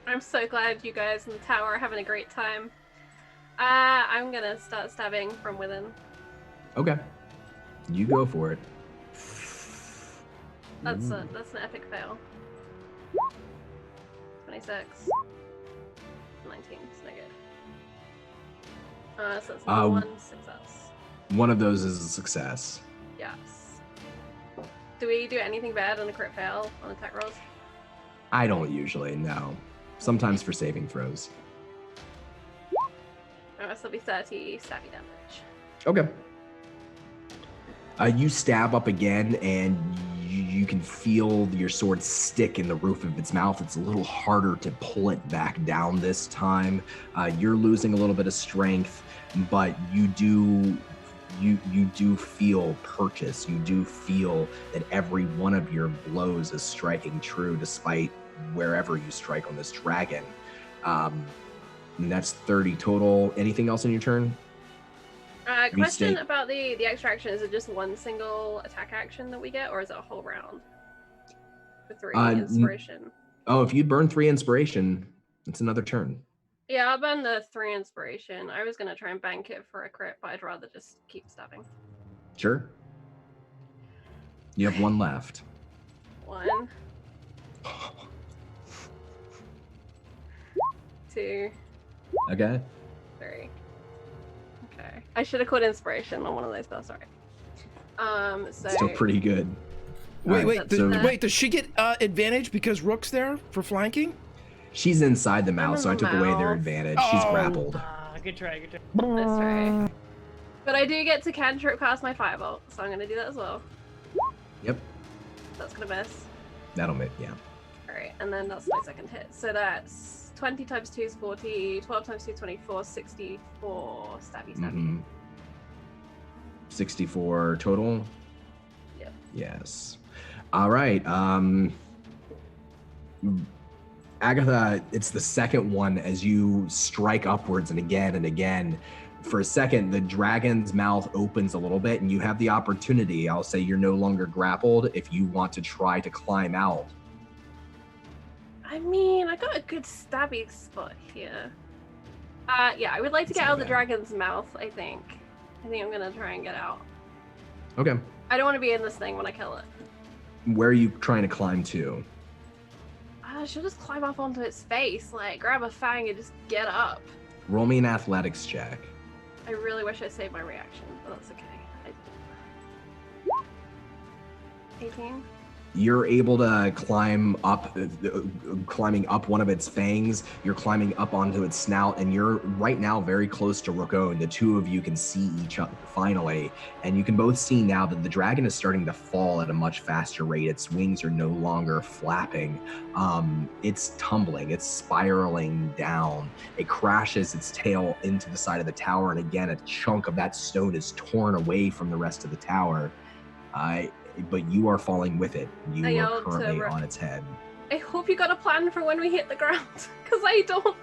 I'm so glad you guys in the tower are having a great time. I'm gonna start stabbing from within. Okay, you go for it. That's an epic fail. 26. 19, so good. So that's one success. One of those is a success. Yes. Do we do anything bad on a crit fail on attack rolls? I don't usually, no. Sometimes for saving throws. This will be 30 stabby damage. Okay. You stab up again, and you can feel your sword stick in the roof of its mouth. It's a little harder to pull it back down this time. You're losing a little bit of strength, but you do feel purchase. You do feel that every one of your blows is striking true, despite wherever you strike on this dragon. And that's 30 total. Anything else in your turn? Question about the extra action. Is it just one single attack action that we get, or is it a whole round? For 3 inspiration. If you burn 3 inspiration, it's another turn. Yeah, I'll burn the 3 inspiration. I was going to try and bank it for a crit, but I'd rather just keep stabbing. Sure. You have 1 left. 1. 2. Okay. 3. Okay. I should have called inspiration on one of those spells, sorry. So Still pretty good. Wait, does she get advantage because Rook's there for flanking? She's inside the mouth, so I took away their advantage. She's grappled. Good try. That's right. But I do get to cantrip cast my firebolt, so I'm gonna do that as well. Yep. That's gonna miss. That'll make, yeah. Alright, and then that's my second hit. So that's 20 times 2 is 40, 12 times 2 is 24, 64 stabby. Mm-hmm. 64 total? Yep. Yes. All right. Agatha, it's the second one as you strike upwards and again. For a second, the dragon's mouth opens a little bit and you have the opportunity. I'll say you're no longer grappled if you want to try to climb out. I mean, I got a good stabby spot here. Yeah, I would like to get out of the dragon's mouth, I think. I think I'm gonna try and get out. Okay. I don't want to be in this thing when I kill it. Where are you trying to climb to? I should just climb up onto its face, like grab a fang and just get up. Roll me an athletics check. I really wish I saved my reaction, but that's okay. I did. 18? You're able to climb up, climbing up one of its fangs. You're climbing up onto its snout, and you're right now very close to Raccoon. The two of you can see each other finally, and you can both see now that the dragon is starting to fall at a much faster rate. Its wings are no longer flapping. It's tumbling. It's spiraling down. It crashes its tail into the side of the tower, and again, a chunk of that stone is torn away from the rest of the tower. But you are falling with it. You are currently on its head. I hope you got a plan for when we hit the ground, because I don't.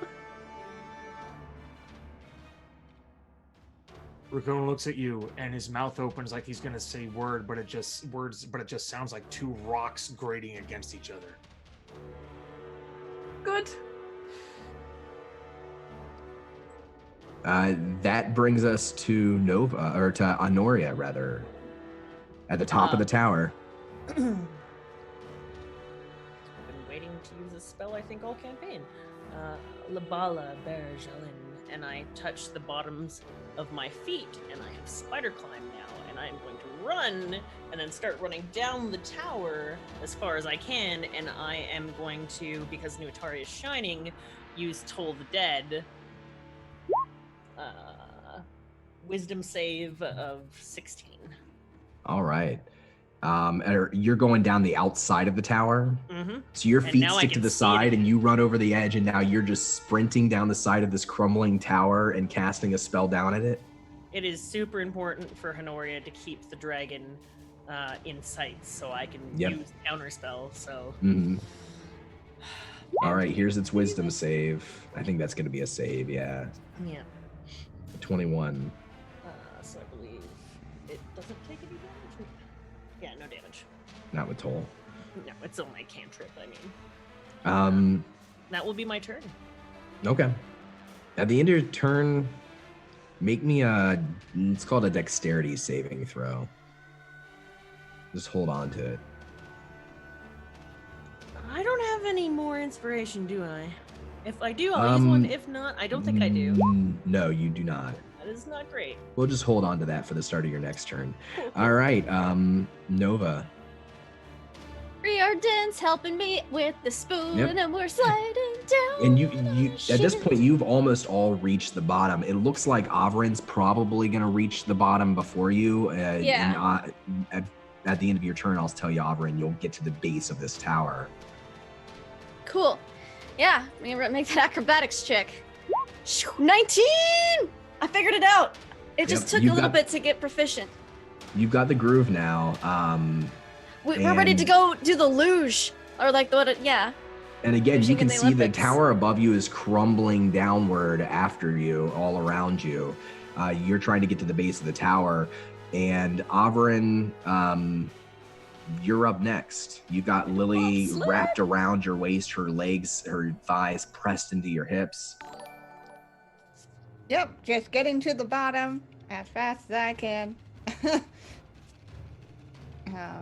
Raccoon looks at you, and his mouth opens like he's gonna say but it just sounds like two rocks grating against each other. Good. That brings us to Nova, or to Honoria, rather. At the top of the tower. I've been waiting to use this spell, I think, all campaign. Labala Berjalin, and I touch the bottoms of my feet, and I have spider climb now, and I'm going to run, and then start running down the tower as far as I can, and I am going to, because Nuatari is shining, use Toll the Dead. Wisdom save of 16. All right. You're going down the outside of the tower. Mm-hmm. So your feet stick to the side and you run over the edge, and now you're just sprinting down the side of this crumbling tower and casting a spell down at it. It is super important for Honoria to keep the dragon in sight so I can use counterspell. So. Mm-hmm. All right, here's its wisdom save. I think that's going to be a save, yeah. Yeah. 21. So I believe it doesn't take any damage. Yeah, no damage. Not with Toll. No, it's only a cantrip, I mean. That will be my turn. Okay. At the end of your turn, make me it's called a dexterity saving throw. Just hold on to it. I don't have any more inspiration, do I? If I do, I'll use one. If not, I don't think I do. No, you do not. That is not great. We'll just hold on to that for the start of your next turn. All right, Nova. Riordan's helping me with the spoon, and we're sliding down. And you at this point, you've almost all reached the bottom. It looks like Avrin's probably going to reach the bottom before you. Yeah. And, at the end of your turn, I'll tell you, Avrin, you'll get to the base of this tower. Cool. Yeah, I'm gonna make that acrobatics check. 19! I figured it out. It just took a little bit to get proficient. You've got the groove now. We're ready to go do the luge, or like yeah. And again, you can see the tower above you is crumbling downward after you, all around you. You're trying to get to the base of the tower, and Avrin, you're up next. You got Lily wrapped around your waist, her legs, her thighs pressed into your hips. Yep, just getting to the bottom as fast as I can.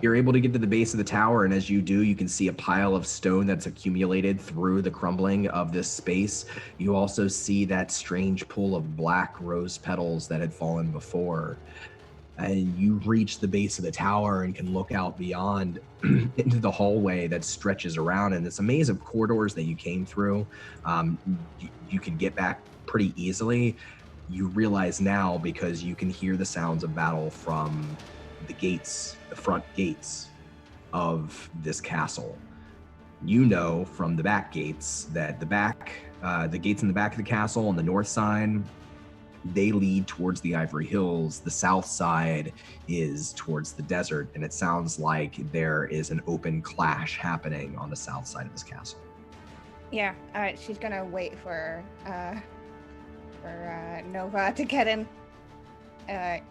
You're able to get to the base of the tower, and as you do, you can see a pile of stone that's accumulated through the crumbling of this space. You also see that strange pool of black rose petals that had fallen before. And you reach the base of the tower and can look out beyond into the hallway that stretches around, and this maze of corridors that you came through. You can get back pretty easily. You realize now, because you can hear the sounds of battle from the gates, the front gates of this castle. You know from the back gates that the gates in the back of the castle on the north side, they lead towards the Ivory Hills. The south side is towards the desert, and it sounds like there is an open clash happening on the south side of this castle. Yeah, all right, she's gonna wait for Nova to get in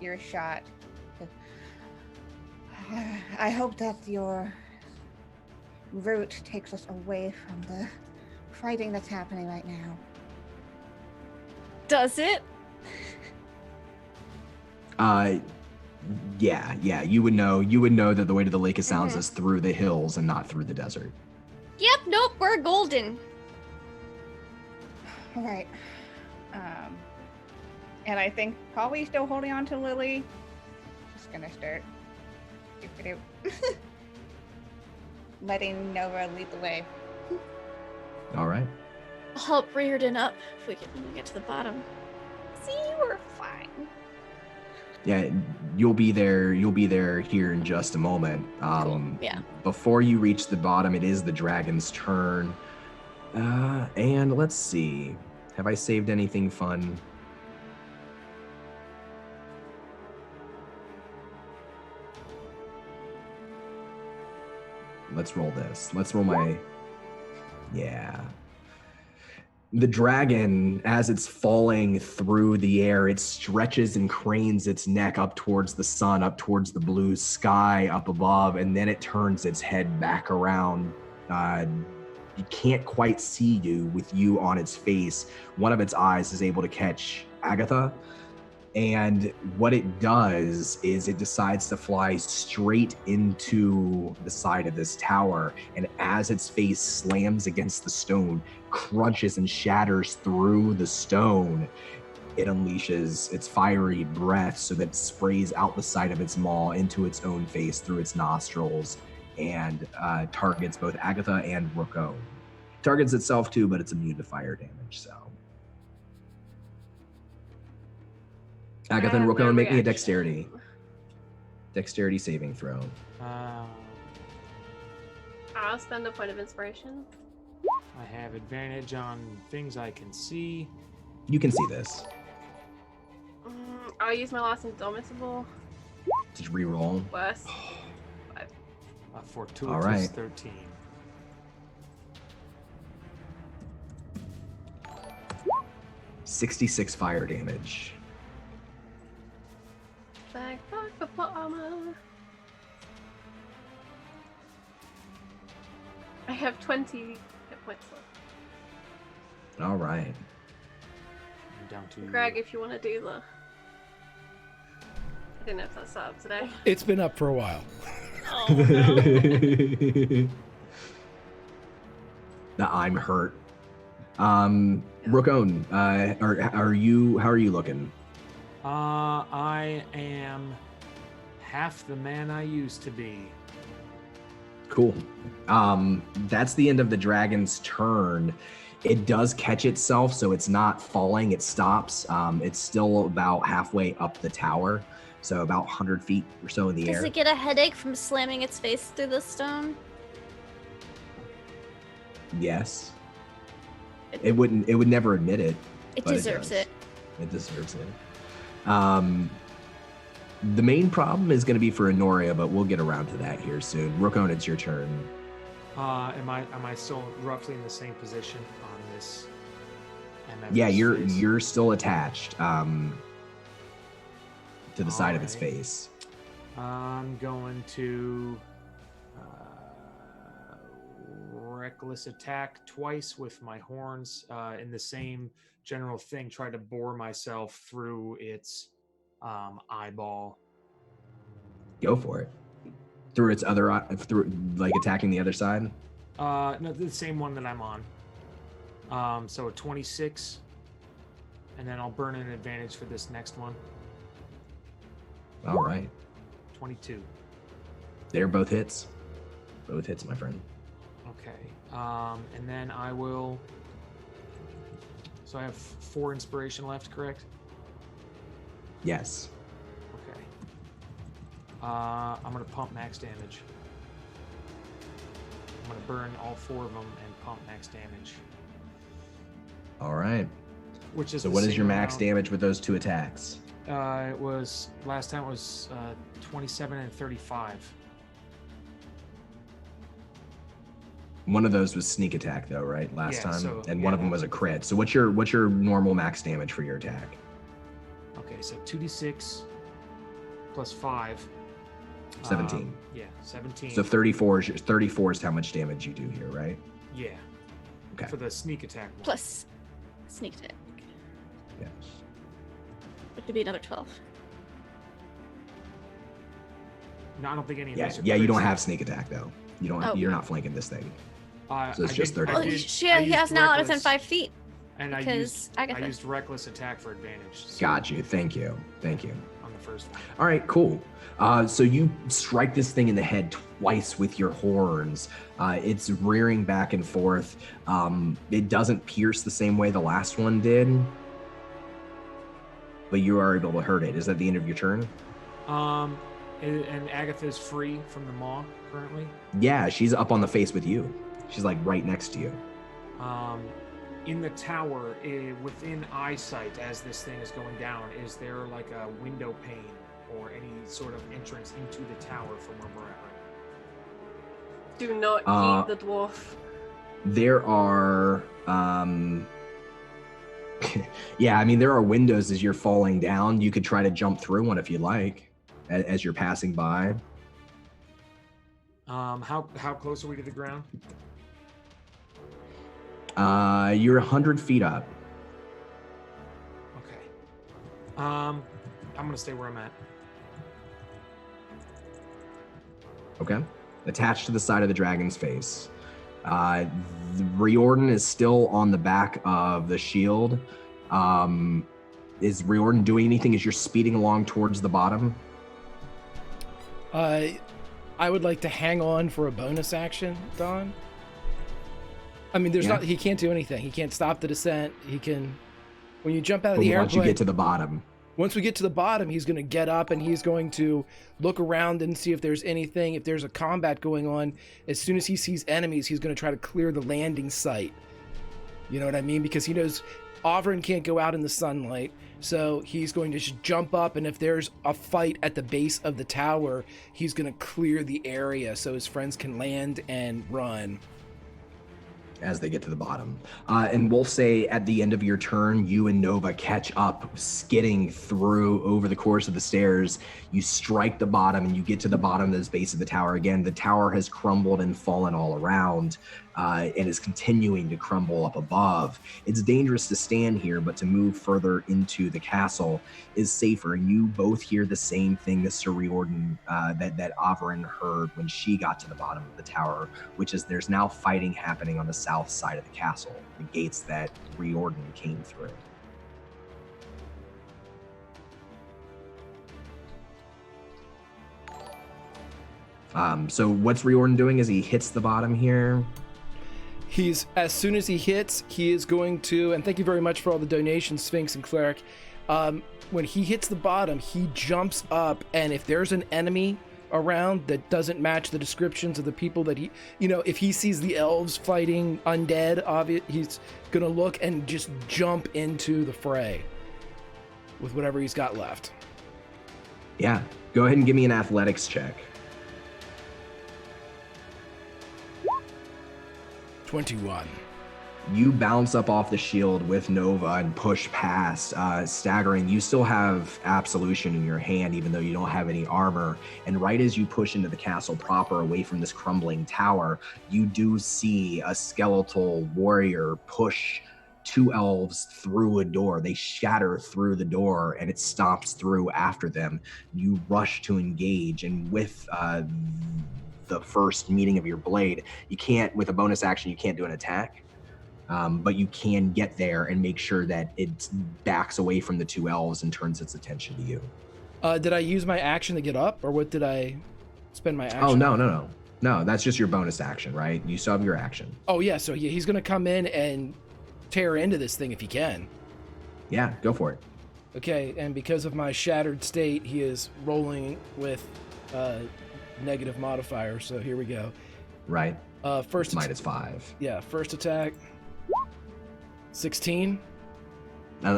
earshot. I hope that your route takes us away from the fighting that's happening right now. Does it? Yeah, you would know that the way to the Lake of Sounds is through the hills and not through the desert. Yep, nope, we're golden. All right. And I think probably still holding on to Lily. Just gonna start. letting Nova lead the way. All right. I'll help Reardon up if we get to the bottom. See, we're fine. Yeah, you'll be there here in just a moment. Cool. Yeah. Before you reach the bottom, it is the dragon's turn. And let's see. Have I saved anything fun? Let's roll this. Let's roll my... Yeah. The dragon, as it's falling through the air, it stretches and cranes its neck up towards the sun, up towards the blue sky up above, and then it turns its head back around. It can't quite see you with you on its face. One of its eyes is able to catch Agatha, and what it does is it decides to fly straight into the side of this tower, and as its face slams against the stone, crunches and shatters through the stone, it unleashes its fiery breath so that it sprays out the side of its maw into its own face through its nostrils and targets both Agatha and Rocco. Targets itself too, but it's immune to fire damage, so. Agatha and Rocco, make me a dexterity saving throw. I'll spend a point of inspiration. I have advantage on things I can see. You can see this. I'll use my last indomitable. Just reroll. Worse. Fortuitous All right. 13. $66 fire damage. Back armor. I have 20 hit points left. All right. I'm down to Greg, if you want to do the... I don't know if that's up today. It's been up for a while. Oh, no. I'm hurt. Rocco, how are you looking? I am half the man I used to be. Cool. That's the end of the dragon's turn. It does catch itself, so it's not falling, it stops. It's still about halfway up the tower, so about 100 feet or so in the air. Does it get a headache from slamming its face through the stone? Yes. It would never admit it. It but deserves it. It deserves it. The main problem is going to be for Honoria, but we'll get around to that here soon. Rokon, it's your turn. Am I still roughly in the same position on this? Yeah, you're face? still attached to the side of its face. I'm going to reckless attack twice with my horns in the same general thing. Try to bore myself through its eyeball. Go for it. Through its other eye, through like attacking the other side. No, the same one that I'm on. So a 26, and then I'll burn an advantage for this next one. All right. 22. They're both hits. Both hits, my friend. Okay. And then I will. So I have 4 inspiration left, correct? Yes. Okay. I'm gonna pump max damage. I'm gonna burn all 4 of them and pump max damage. All right. Which is so. the What is same your max amount. damage with those 2 attacks? It was last time it was 27 and 35. One of those was sneak attack, though, right? Last Yeah, time, so- and yeah, one of them that was a was- crit. So what's your normal max damage for your attack? Okay, so 2d6 plus 5. 17. Yeah, 17. So 34 is how much damage you do here, right? Yeah. Okay. For the sneak attack one. Plus sneak attack, Yes. which would be another 12. No, I don't think any of Yeah. those are Yeah. You don't crits. have sneak attack though. You don't. Oh. You're not flanking this thing. So it's I just did- 30. I Oh, did- he I has used now within reckless- 5 feet. And because I Agatha. used reckless attack for advantage. So Got you. Thank you. Thank you. On the the first one. All right, cool. So you strike this thing in the head twice with your horns. It's rearing back and forth. It doesn't pierce the same way the last one did, but you are able to hurt it. Is that the end of your turn? And Agatha is free from the maw currently? Yeah, she's up on the face with you. She's like right next to you. In the tower, within eyesight as this thing is going down, is there like a window pane or any sort of entrance into the tower from where we're at right Do not heed the dwarf. There are, yeah, I mean, there are windows as you're falling down. You could try to jump through one if you like, as you're passing by. How close are we to the ground? You're 100 feet up. Okay. I'm gonna stay where I'm at. Okay. Attached to the side of the dragon's face. Riordan is still on the back of the shield. Is Riordan doing anything as you're speeding along towards the bottom? I would like to hang on for a bonus action, Don. I mean, he can't do anything. He can't stop the descent. He can, when you jump out of the airplane. Once you get to the bottom. Once we get to the bottom, he's going to get up and he's going to look around and see if there's anything, if there's a combat going on. As soon as he sees enemies, he's going to try to clear the landing site. You know what I mean? Because he knows Oberyn can't go out in the sunlight. So he's going to just jump up, and if there's a fight at the base of the tower, he's going to clear the area so his friends can land and run. As they get to the bottom. And we'll say at the end of your turn, you and Nova catch up, skidding through over the course of the stairs. You strike the bottom and you get to the bottom of this base of the tower. Again, the tower has crumbled and fallen all around and is continuing to crumble up above. It's dangerous to stand here, but to move further into the castle is safer. And you both hear the same thing that Sir Riordan, that Oberyn heard when she got to the bottom of the tower, which is there's now fighting happening on the south side of the castle, the gates that Riordan came through. So what's Riordan doing as he hits the bottom here? As soon as he hits, he is going to, and thank you very much for all the donations, Sphinx and Cleric. When he hits the bottom, he jumps up, and if there's an enemy around that doesn't match the descriptions of the people that he, if he sees the elves fighting undead, he's gonna look and just jump into the fray with whatever he's got left. Yeah, go ahead and give me an athletics check. 21. You bounce up off the shield with Nova and push past, staggering. You still have absolution in your hand, even though you don't have any armor. And right as you push into the castle proper, away from this crumbling tower, you do see a skeletal warrior push two elves through a door. They shatter through the door, and it stomps through after them. You rush to engage, and with the first meeting of your blade, you can't, with a bonus action, you can't do an attack. But you can get there and make sure that it backs away from the two elves and turns its attention to you. Did I use my action to get up, or what did I spend my action? Oh, no, that's just your bonus action, right? You still have your action. Oh yeah, so he's gonna come in and tear into this thing if he can. Yeah, go for it. Okay, and because of my shattered state, he is rolling with negative modifier, so here we go. Right. First minus 5. Yeah, first attack. 16.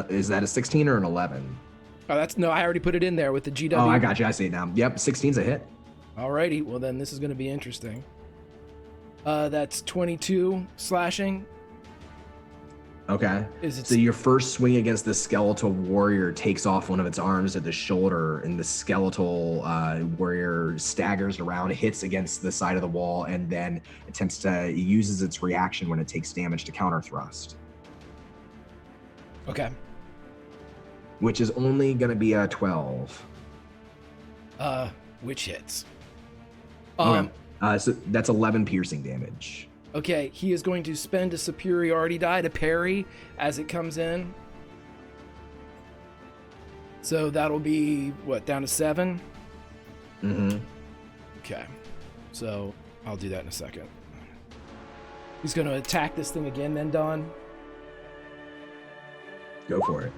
Is that a 16 or an 11? Oh, I already put it in there with the GW. Oh, I got you. I see it now. Yep, 16's a hit. Alrighty, well then this is going to be interesting. That's 22 slashing. Okay. So your first swing against the skeletal warrior takes off one of its arms at the shoulder, and the skeletal warrior staggers around, hits against the side of the wall, and then uses its reaction when it takes damage to counter thrust. Okay. Which is only going to be a 12. Which hits. Okay. So that's 11 piercing damage. Okay, he is going to spend a superiority die to parry as it comes in. So that'll be, what, down to 7? Mm-hmm. Okay. So I'll do that in a second. He's going to attack this thing again then, Don. Go for it.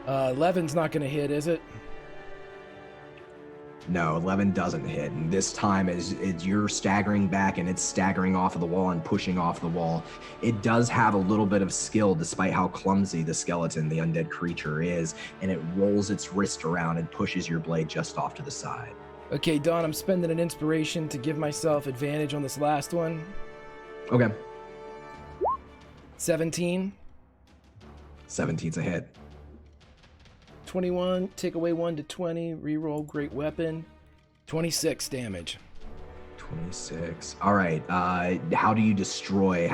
11's not going to hit, is it? No, 11 doesn't hit. And this time, as you're staggering back and it's staggering off of the wall and pushing off the wall, it does have a little bit of skill despite how clumsy the skeleton, the undead creature, is. And it rolls its wrist around and pushes your blade just off to the side. Okay, Don, I'm spending an inspiration to give myself advantage on this last one. Okay. 17. 17's a hit. 21, take away 1 to 20, reroll, great weapon. 26 damage. 26. All right. How do you destroy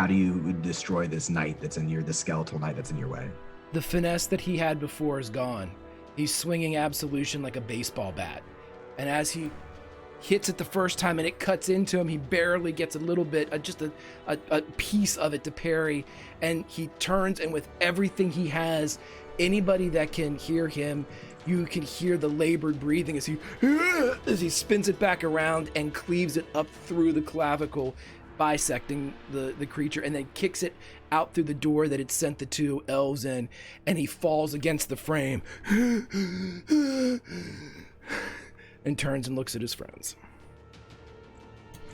this knight that's in the skeletal knight that's in your way? The finesse that he had before is gone. He's swinging absolution like a baseball bat. And as he hits it the first time and it cuts into him, he barely gets a little bit, just a piece of it to parry. And he turns, and with everything he has, anybody that can hear him, you can hear the labored breathing as he spins it back around and cleaves it up through the clavicle, bisecting the creature, and then kicks it out through the door that it sent the 2 elves in, and he falls against the frame and turns and looks at his friends.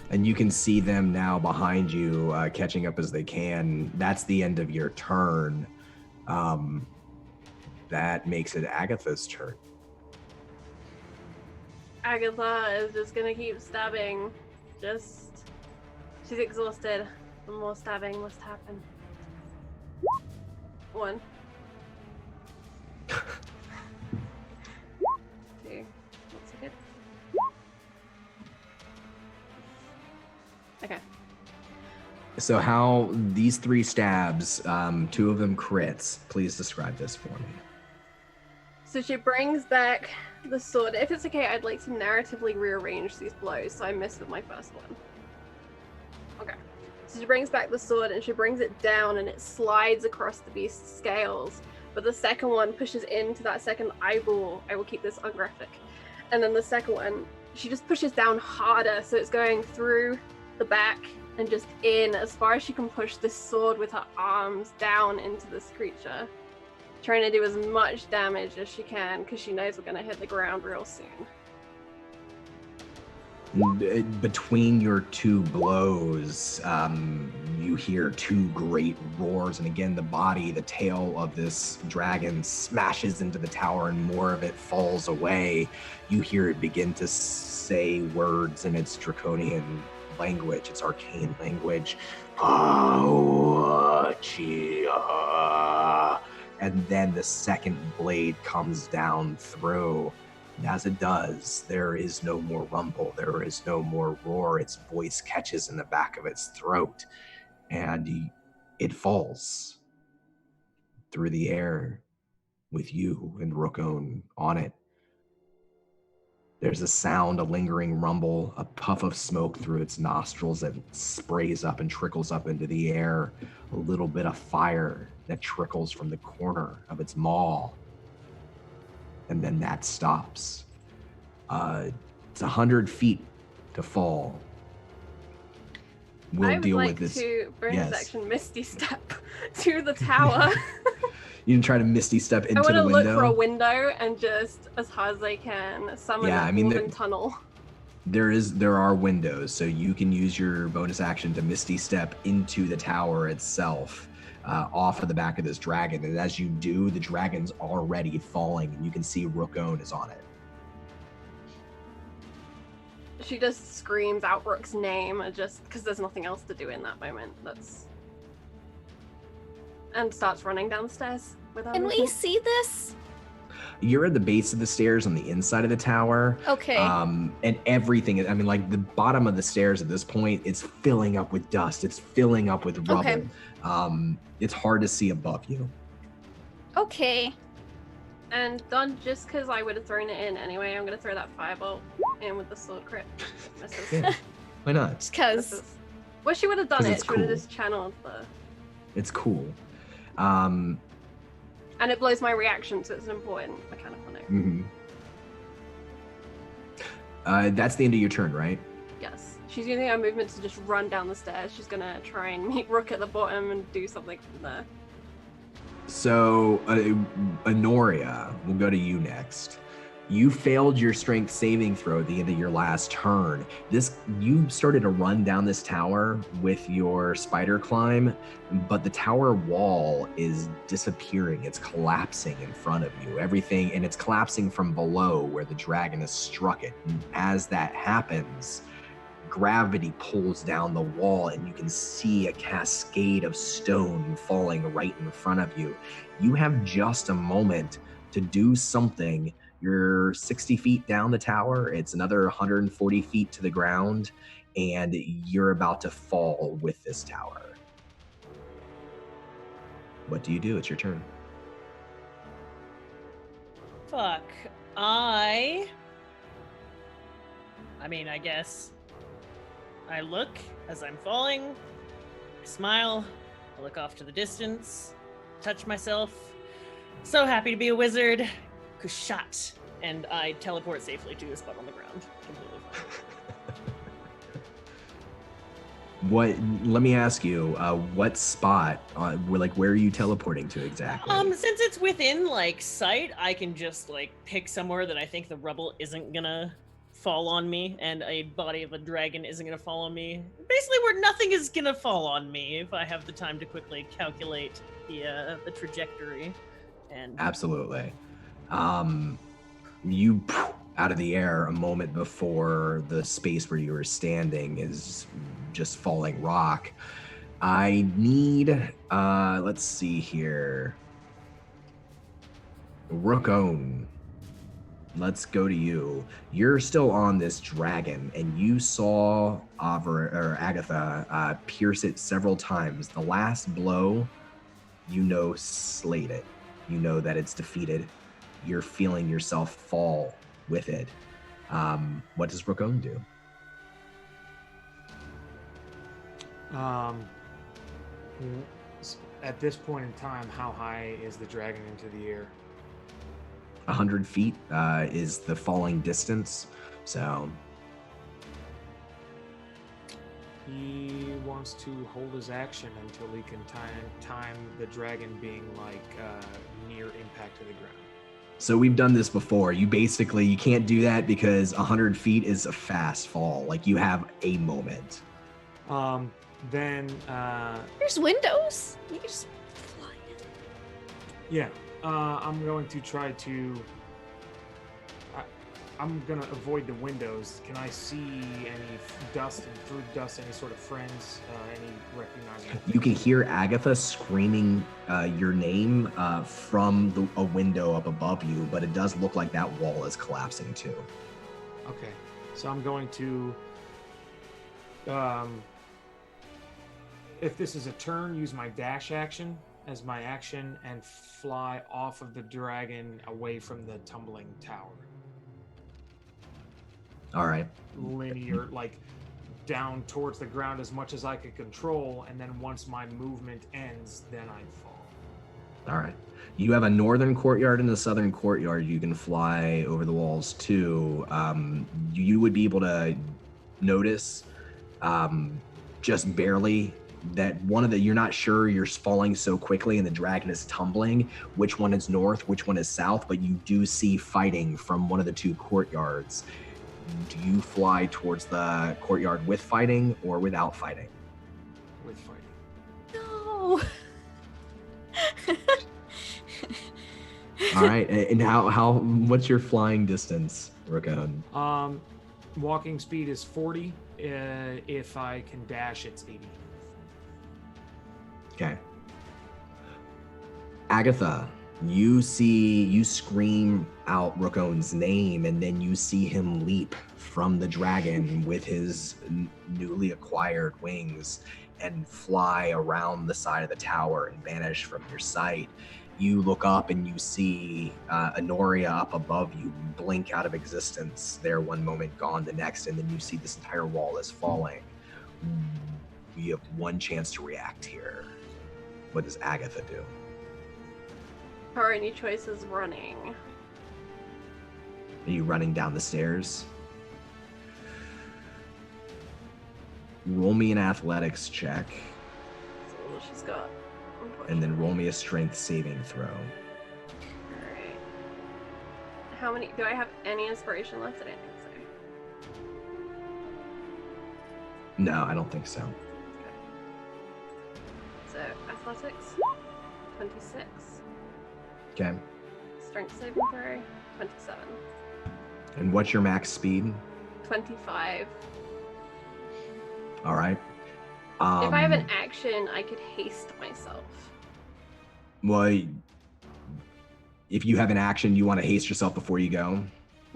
And you can see them now behind you, catching up as they can. That's the end of your turn. That makes it Agatha's turn. Agatha is just gonna keep stabbing. She's exhausted. More stabbing must happen. 1. 2. What's it? Okay. So how these 3 stabs, 2 of them crits. Please describe this for me. So she brings back the sword. If it's okay, I'd like to narratively rearrange these blows, so I missed with my first one. Okay. So she brings back the sword and she brings it down and it slides across the beast's scales. But the second one pushes into that second eyeball. I will keep this ungraphic. And then the second one, she just pushes down harder, so it's going through the back and just in as far as she can push this sword with her arms down into this creature. Trying to do as much damage as she can because she knows we're going to hit the ground real soon. Between your 2 blows, you hear 2 great roars, and again, the tail of this dragon smashes into the tower and more of it falls away. You hear it begin to say words in its draconian language, its arcane language. And then the second blade comes down through. And as it does, there is no more rumble. There is no more roar. Its voice catches in the back of its throat. And it falls through the air with you and Rookone on it. There's a sound, a lingering rumble, a puff of smoke through its nostrils that sprays up and trickles up into the air. A little bit of fire that trickles from the corner of its maw. And then that stops. It's 100 feet to fall. We'll deal with this. I would like to bonus action Misty Step to the tower. You can try to Misty Step into the window. I want to look for a window and just, as hard as I can, summon a golden tunnel. There are windows, so you can use your bonus action to Misty Step into the tower itself, off of the back of this dragon. And as you do, the dragon's already falling, and you can see Rookone is on it. She just screams out Rook's name, just because there's nothing else to do in that moment. And starts running downstairs without. Can we see this? You're at the base of the stairs on the inside of the tower. Okay. And everything, I mean, like the bottom of the stairs at this point, it's filling up with dust. It's filling up with rubble. Okay. It's hard to see above you. Okay. And Don, just because I would have thrown it in anyway, I'm going to throw that firebolt in with the sword crit. Yeah. Why not? Just because. Well, she would have done it. She would have just channeled the... It's cool. And it blows my reaction, so it's an important mechanic on it. Mm-hmm. That's the end of your turn, right? Yes. She's using her movement to just run down the stairs. She's gonna try and meet Rook at the bottom and do something from there. So, Honoria, we'll go to you next. You failed your strength saving throw at the end of your last turn. You started to run down this tower with your spider climb, but the tower wall is disappearing. It's collapsing in front of you. Everything, and it's collapsing from below where the dragon has struck it. And as that happens, gravity pulls down the wall and you can see a cascade of stone falling right in front of you. You have just a moment to do something. You're 60 feet down the tower. It's another 140 feet to the ground, and you're about to fall with this tower. What do you do? It's your turn. Fuck. I mean, I guess I look as I'm falling, I smile, I look off to the distance, touch myself. So happy to be a wizard. Kushat. And I teleport safely to a spot on the ground. Completely fine. Let me ask you, what spot, where are you teleporting to exactly? Since it's within, sight, I can just, pick somewhere that I think the rubble isn't gonna fall on me, and a body of a dragon isn't gonna fall on me. Basically where nothing is gonna fall on me if I have the time to quickly calculate the trajectory. And Absolutely. You out of the air a moment before the space where you were standing is just falling rock. I need, let's see here. Rookone, let's go to you. You're still on this dragon, and you saw Agatha pierce it several times. The last blow, slayed it. You know that it's defeated. You're feeling yourself fall with it. What does Rookone do? At this point in time, how high is the dragon into the air? 100 feet is the falling distance. So he wants to hold his action until he can time the dragon being near impact to the ground. So we've done this before. You can't do that because 100 feet is a fast fall. You have a moment. Then There's windows. You can just fly in. yeah, I'm going to try to. I'm gonna avoid the windows. Can I see any dust, and through dust, any sort of friends, any recognizing? You can hear Agatha screaming your name from a window up above you, but it does look like that wall is collapsing too. Okay, so I'm going to, if this is a turn, use my dash action as my action and fly off of the dragon away from the tumbling tower. All right. Linear, down towards the ground as much as I could control, and then once my movement ends, then I fall. All right. You have a northern courtyard and a southern courtyard. You can fly over the walls too. You would be able to notice just barely that you're not sure you're falling so quickly and the dragon is tumbling, which one is north, which one is south, but you do see fighting from one of the two courtyards. Do you fly towards the courtyard with fighting or without fighting? With fighting. No. All right. And what's your flying distance, Rookone? Walking speed is 40. If I can dash, it's 80. Okay. Agatha, you scream out Rookone's name, and then you see him leap from the dragon with his newly acquired wings and fly around the side of the tower and vanish from your sight. You look up and you see Honoria up above you blink out of existence there one moment, gone the next, and then you see this entire wall is falling. You have one chance to react here. What does Agatha do? her only choice is running. Are you running down the stairs? Roll me an athletics check, So she's got. and then roll me a strength saving throw. Alright. How many? Do I have any inspiration left? I don't think so. No, I don't think so. Okay. So, athletics, 26. Okay. Strength saving throw, 27. And what's your max speed? 25. All right. If I have an action, I could haste myself. Well, if you have an action, you want to haste yourself before you go.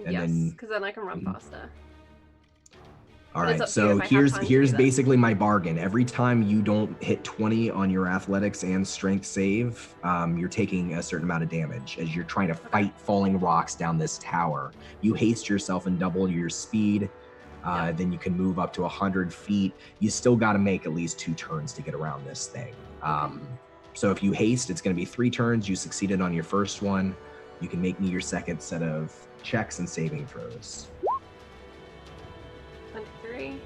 And Yes, then- because then I can run faster. All But it's right, up to you so if I have time to here's do that. basically my bargain. Every time you don't hit 20 on your athletics and strength save, you're taking a certain amount of damage as you're trying to fight falling rocks down this tower. You haste yourself and double your speed, then you can move up to 100 feet. You still got to make at least 2 turns to get around this thing. So if you haste, it's going to be 3 turns. You succeeded on your first one. You can make me your second set of checks and saving throws. 23.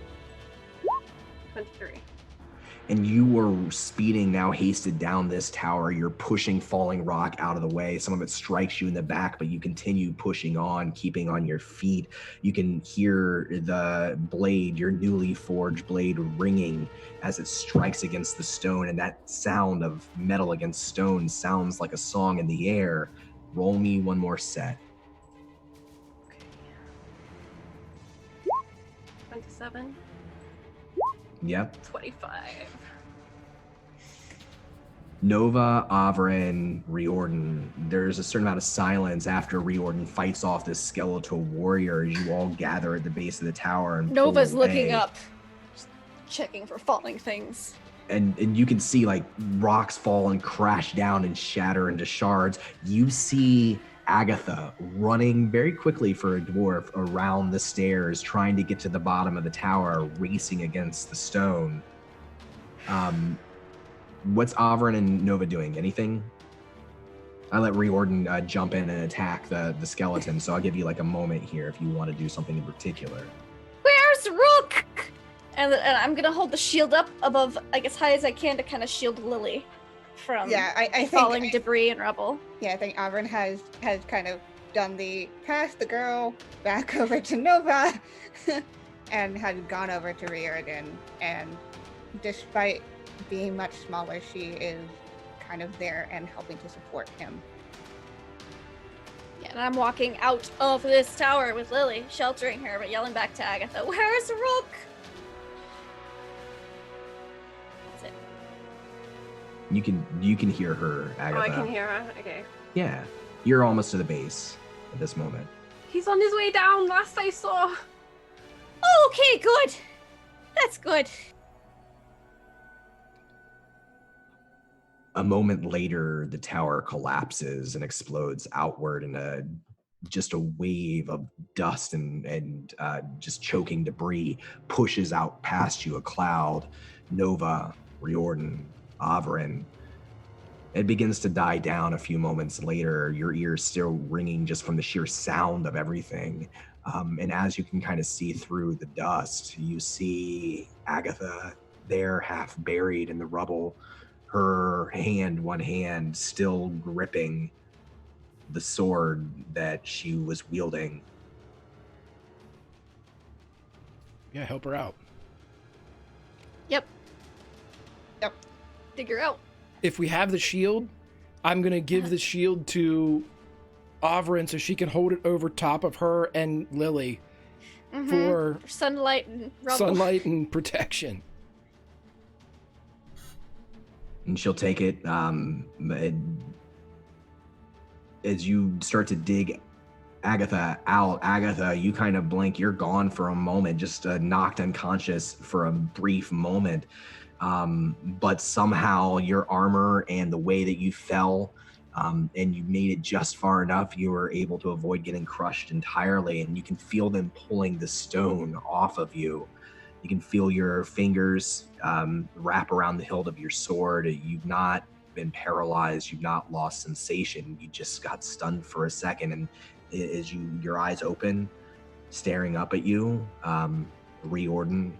23. And you are speeding now, hasted down this tower. You're pushing falling rock out of the way. Some of it strikes you in the back, but you continue pushing on, keeping on your feet. You can hear the blade, your newly forged blade, ringing as it strikes against the stone. And that sound of metal against stone sounds like a song in the air. Roll me one more set. 27. Yep. 25. Nova, Averin, Riordan. There's a certain amount of silence after Riordan fights off this skeletal warrior as you all gather at the base of the tower and Nova's pull away. looking up, just checking for falling things. And you can see like rocks fall and crash down and shatter into shards. You see Agatha running very quickly for a dwarf around the stairs, trying to get to the bottom of the tower, racing against the stone. What's Averin and Nova doing? Anything? I let Riordan jump in and attack the skeleton, so I'll give you like a moment here if you want to do something in particular. Where's Rook? And I'm gonna hold the shield up above, like as high as I can, to kind of shield Lily from I falling think, debris and rubble. Yeah, I think Avern has kind of done the pass the girl back over to Nova and had gone over to Riordan. And despite being much smaller, she is kind of there and helping to support him. Yeah, and I'm walking out of this tower with Lily, sheltering her, but yelling back to Agatha, "Where's Rook?" That's it. You can hear her, Agatha. Oh, I can hear her. Okay. Yeah, you're almost to the base at this moment. He's on his way down. Last I saw. Oh, okay, good. That's good. A moment later, the tower collapses and explodes outward in just a wave of dust and just choking debris pushes out past you, a cloud. Nova, Riordan, Averin. It begins to die down a few moments later, your ears still ringing just from the sheer sound of everything. And as you can kind of see through the dust, you see Agatha there, half buried in the rubble, her one hand still gripping the sword that she was wielding. Yeah, help her out. Yep. Dig her out. If we have the shield, I'm going to give the shield to Averin so she can hold it over top of her and Lily for sunlight and rubble. Sunlight and protection. And she'll take it as you start to dig Agatha out. Agatha, you kind of blink, you're gone for a moment, just knocked unconscious for a brief moment. But somehow your armor and the way that you fell, and you made it just far enough, you were able to avoid getting crushed entirely, and you can feel them pulling the stone off of you. You can feel your fingers wrap around the hilt of your sword. You've not been paralyzed. You've not lost sensation. You just got stunned for a second, and as your eyes open, staring up at you, Riordan,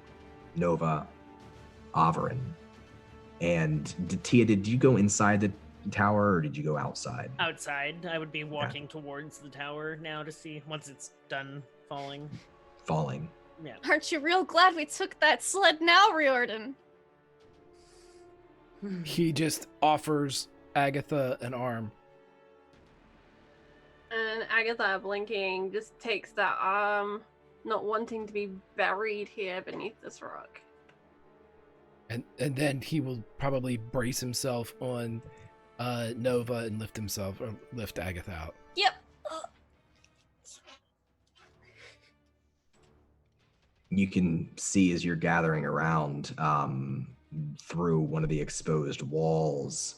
Nova, Averin, and Tia. Did you go inside the tower or did you go outside? Outside. I would be walking towards the tower now to see once it's done falling. Yeah. Aren't you real glad we took that sled now, Riordan? He just offers Agatha an arm. And Agatha, blinking, just takes that arm, not wanting to be buried here beneath this rock. And then he will probably brace himself on Nova and lift Agatha out. Yep. You can see as you're gathering around through one of the exposed walls,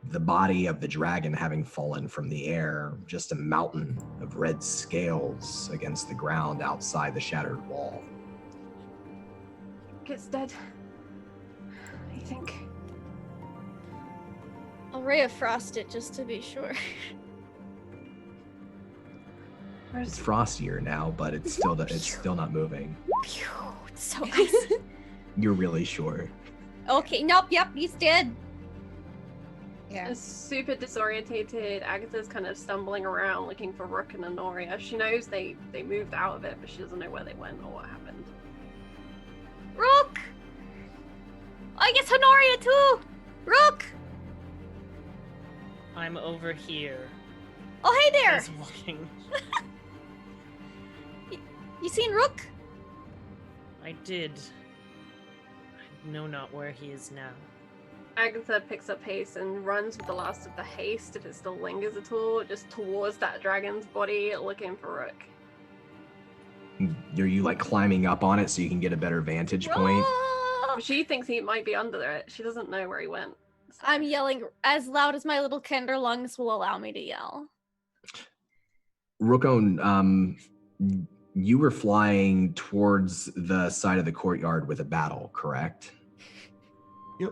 the body of the dragon having fallen from the air, just a mountain of red scales against the ground outside the shattered wall. It's dead, I think. I'll ray of frost it just to be sure. It's frostier now, but it's still not moving. Pew, it's so icy. You're really sure? Okay, nope, yep, he's dead. Yeah. Super disorientated, Agatha's kind of stumbling around looking for Rook and Honoria. She knows they moved out of it, but she doesn't know where they went or what happened. Rook! I guess Honoria too! Rook! I'm over here. Oh, hey there! He's walking. You seen Rook? I did. I know not where he is now. Agatha picks up pace and runs with the last of the haste, if it still lingers at all, just towards that dragon's body, looking for Rook. Are you like climbing up on it so you can get a better vantage point? She thinks he might be under it. She doesn't know where he went. So. I'm yelling as loud as my little kinder lungs will allow me to yell. Rookon, you were flying towards the side of the courtyard with a battle, correct? Yep.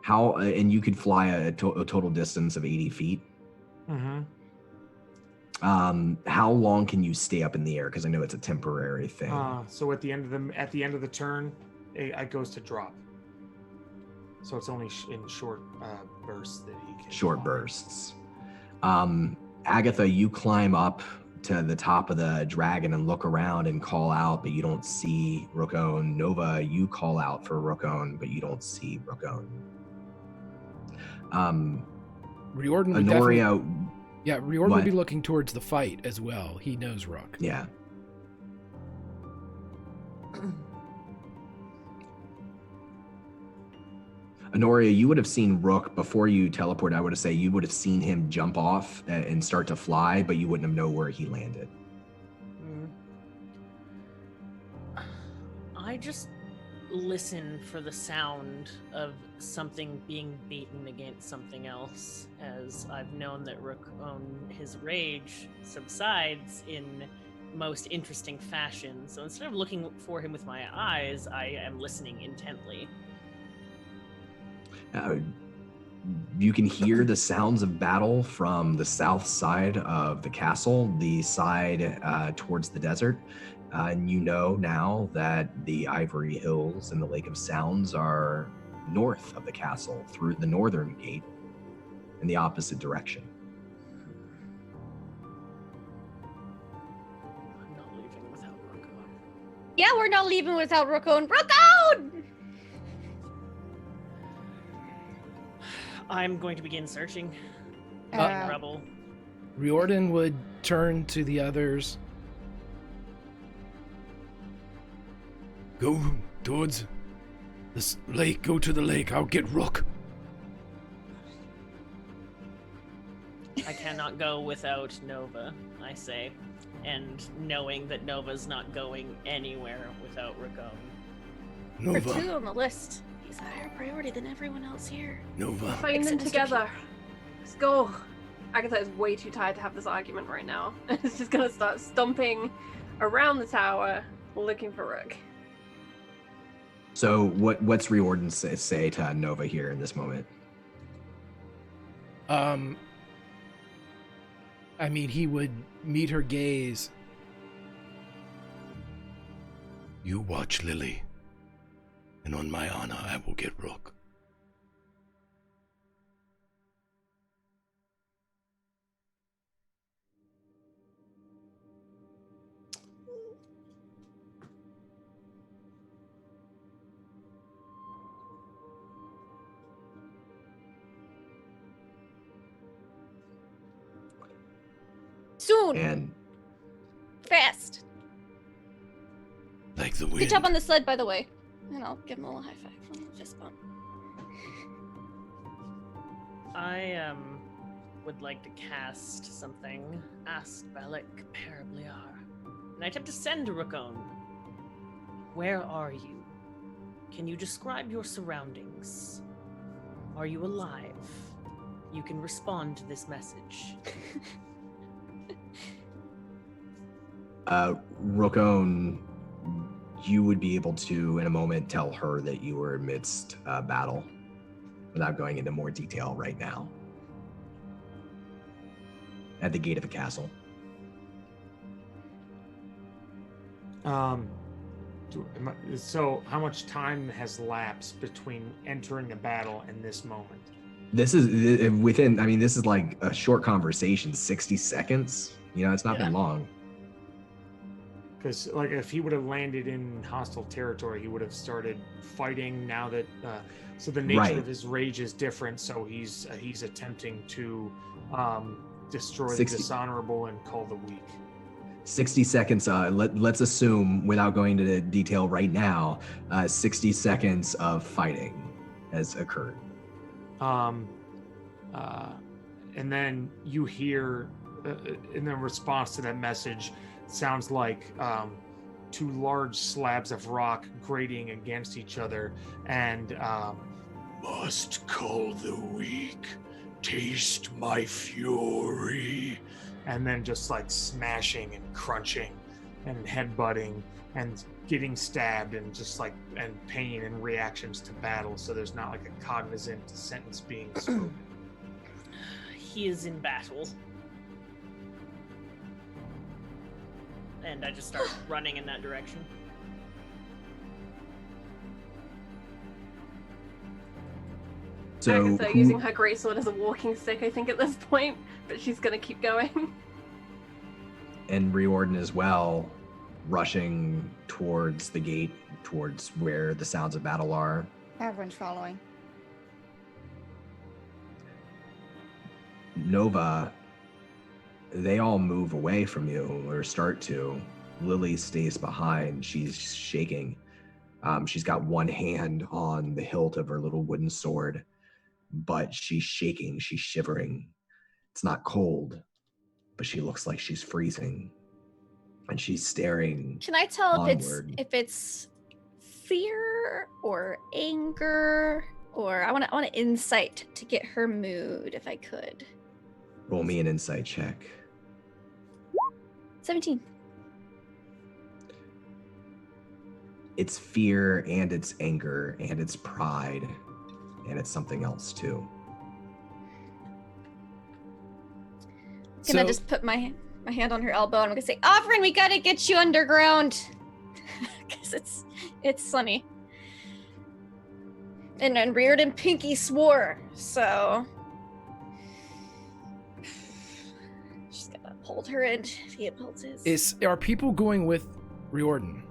How, and you could fly a total distance of 80 feet? Mm-hmm. How long can you stay up in the air? Because I know it's a temporary thing. So at the end of the turn, it goes to drop. So it's only in short bursts that he can. Short bursts. Agatha, you climb up to the top of the dragon and look around and call out, but you don't see Rookon. Nova, you call out for Rookon, but you don't see Rookon. Riordan would Honoria. Riordan would be looking towards the fight as well. He knows Rook. Yeah. Honoria, you would have seen Rook before you teleported. I would have said you would have seen him jump off and start to fly, but you wouldn't have known where he landed. I just listen for the sound of something being beaten against something else, as I've known that Rook, his rage subsides in most interesting fashion. So instead of looking for him with my eyes, I am listening intently. You can hear the sounds of battle from the south side of the castle, the side towards the desert. And you know now that the Ivory Hills and the Lake of Sounds are north of the castle through the northern gate in the opposite direction. I'm not leaving without Rookon. Yeah, we're not leaving without Rookon. Rookon! I'm going to begin searching. Rubble. Riordan would turn to the others. Go towards the lake. Go to the lake. I'll get Rook. I cannot go without Nova, I say. And knowing that Nova's not going anywhere without Rookon. Number Nova. 2 on the list. He's a higher priority than everyone else here. Nova. Find them Except Mr. together. Let's go. Agatha is way too tired to have this argument right now. It's just gonna start stomping around the tower, looking for Rook. So what's Riordan say to Nova here in this moment? I mean, he would meet her gaze. You watch Lily, and on my honor, I will get Rook. Soon. And Fast. Like the wind. Good job on the sled, by the way. And I'll give him a little high five. A little fist bump. I would like to cast something. Ask Bellic Parabliar. And I attempt to send to Raccoon. Where are you? Can you describe your surroundings? Are you alive? You can respond to this message. Rokon, you would be able to, in a moment, tell her that you were amidst a battle without going into more detail right now. At the gate of a castle. So how much time has lapsed between entering the battle and this moment? This is within, I mean, this is like a short conversation, 60 seconds. You know, it's not been long. Because, like, if he would have landed in hostile territory, he would have started fighting. Now that, so the nature of his rage is different. So he's attempting to destroy the dishonorable and call the weak. 60 seconds. Let's assume, without going into detail right now, 60 seconds of fighting has occurred. And then you hear, in the response to that message, sounds like two large slabs of rock grating against each other, and must call the weak, taste my fury. And then just like smashing and crunching and headbutting and getting stabbed and just like, and pain and reactions to battle. So there's not like a cognizant sentence being spoken. He is in battle. And I just start running in that direction. So Agatha using her greatsword as a walking stick, I think, at this point, but she's gonna keep going. And Riordan as well, rushing towards the gate, towards where the sounds of battle are. Everyone's following. Nova, they all move away from you, or start to. Lily stays behind. She's shaking. She's got one hand on the hilt of her little wooden sword, but she's shaking. She's shivering. It's not cold, but she looks like she's freezing. And she's staring. Can I tell onward. if it's fear or anger, or I want to insight to get her mood if I could. Roll me an insight check. 17. It's fear, and it's anger, and it's pride, and it's something else too. Can I just put my hand on her elbow and I'm gonna say, Offrin, we gotta get you underground. Because it's sunny. And then Riordan Pinky swore, so just gotta hold her and he upholds his. Are people going with Riordan?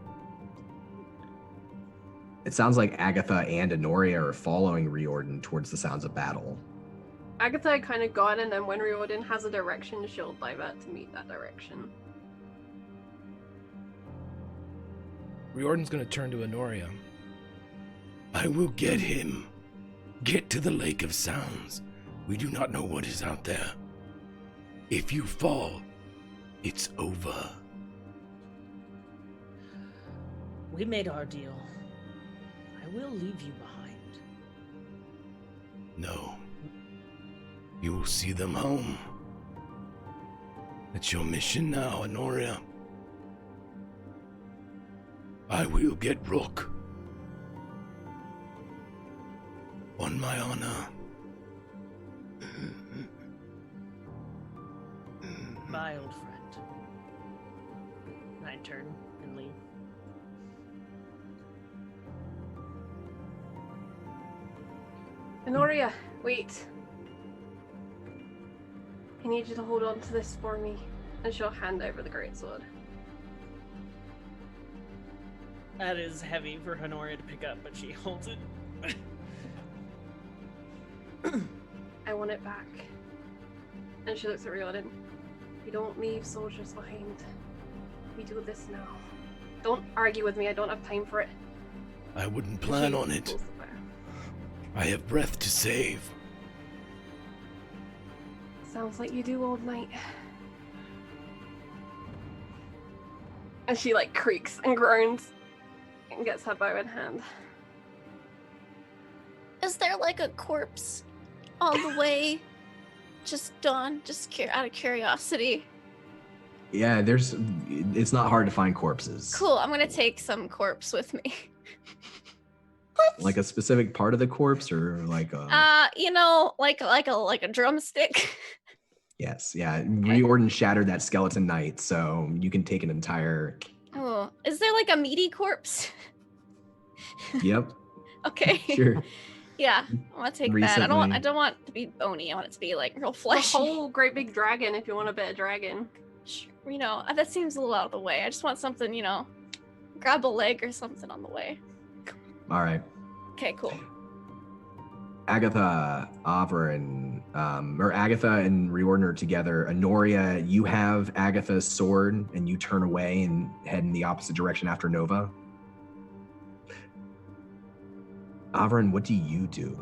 It sounds like Agatha and Honoria are following Riordan towards the sounds of battle. Agatha kind of got, and then when Riordan has a direction, she'll divert to meet that direction. Riordan's gonna turn to Honoria. I will get him. Get to the Lake of Sounds. We do not know what is out there. If you fall, it's over. We made our deal. I will leave you behind. No. You will see them home. It's your mission now, Honoria. I will get Rook. On my honor. Bye, old friend. I turn and leave. Honoria, wait. I need you to hold on to this for me. And she'll hand over the greatsword. That is heavy for Honoria to pick up, but she holds it. I want it back. And she looks at Riordan. We don't leave soldiers behind. We do this now. Don't argue with me, I don't have time for it. I wouldn't plan on it. I have breath to save. Sounds like you do, old knight. And she like creaks and groans and gets her bow in hand. Is there like a corpse on the way? Just Dawn, out of curiosity. Yeah, it's not hard to find corpses. Cool, I'm gonna take some corpse with me. What? Like a specific part of the corpse, or like a... like a drumstick. Yes, yeah. Riordan shattered that skeleton knight, so you can take an entire... Oh, is there like a meaty corpse? Yep. Okay. Sure. Yeah, I want to take that. I don't want it to be bony. I want it to be like real fleshy. A whole great big dragon if you want a bit of dragon. You know, that seems a little out of the way. I just want something, grab a leg or something on the way. All right. Okay, cool. Agatha, Agatha and Riordan are together. Honoria, you have Agatha's sword, and you turn away and head in the opposite direction after Nova. Avrin, what do you do?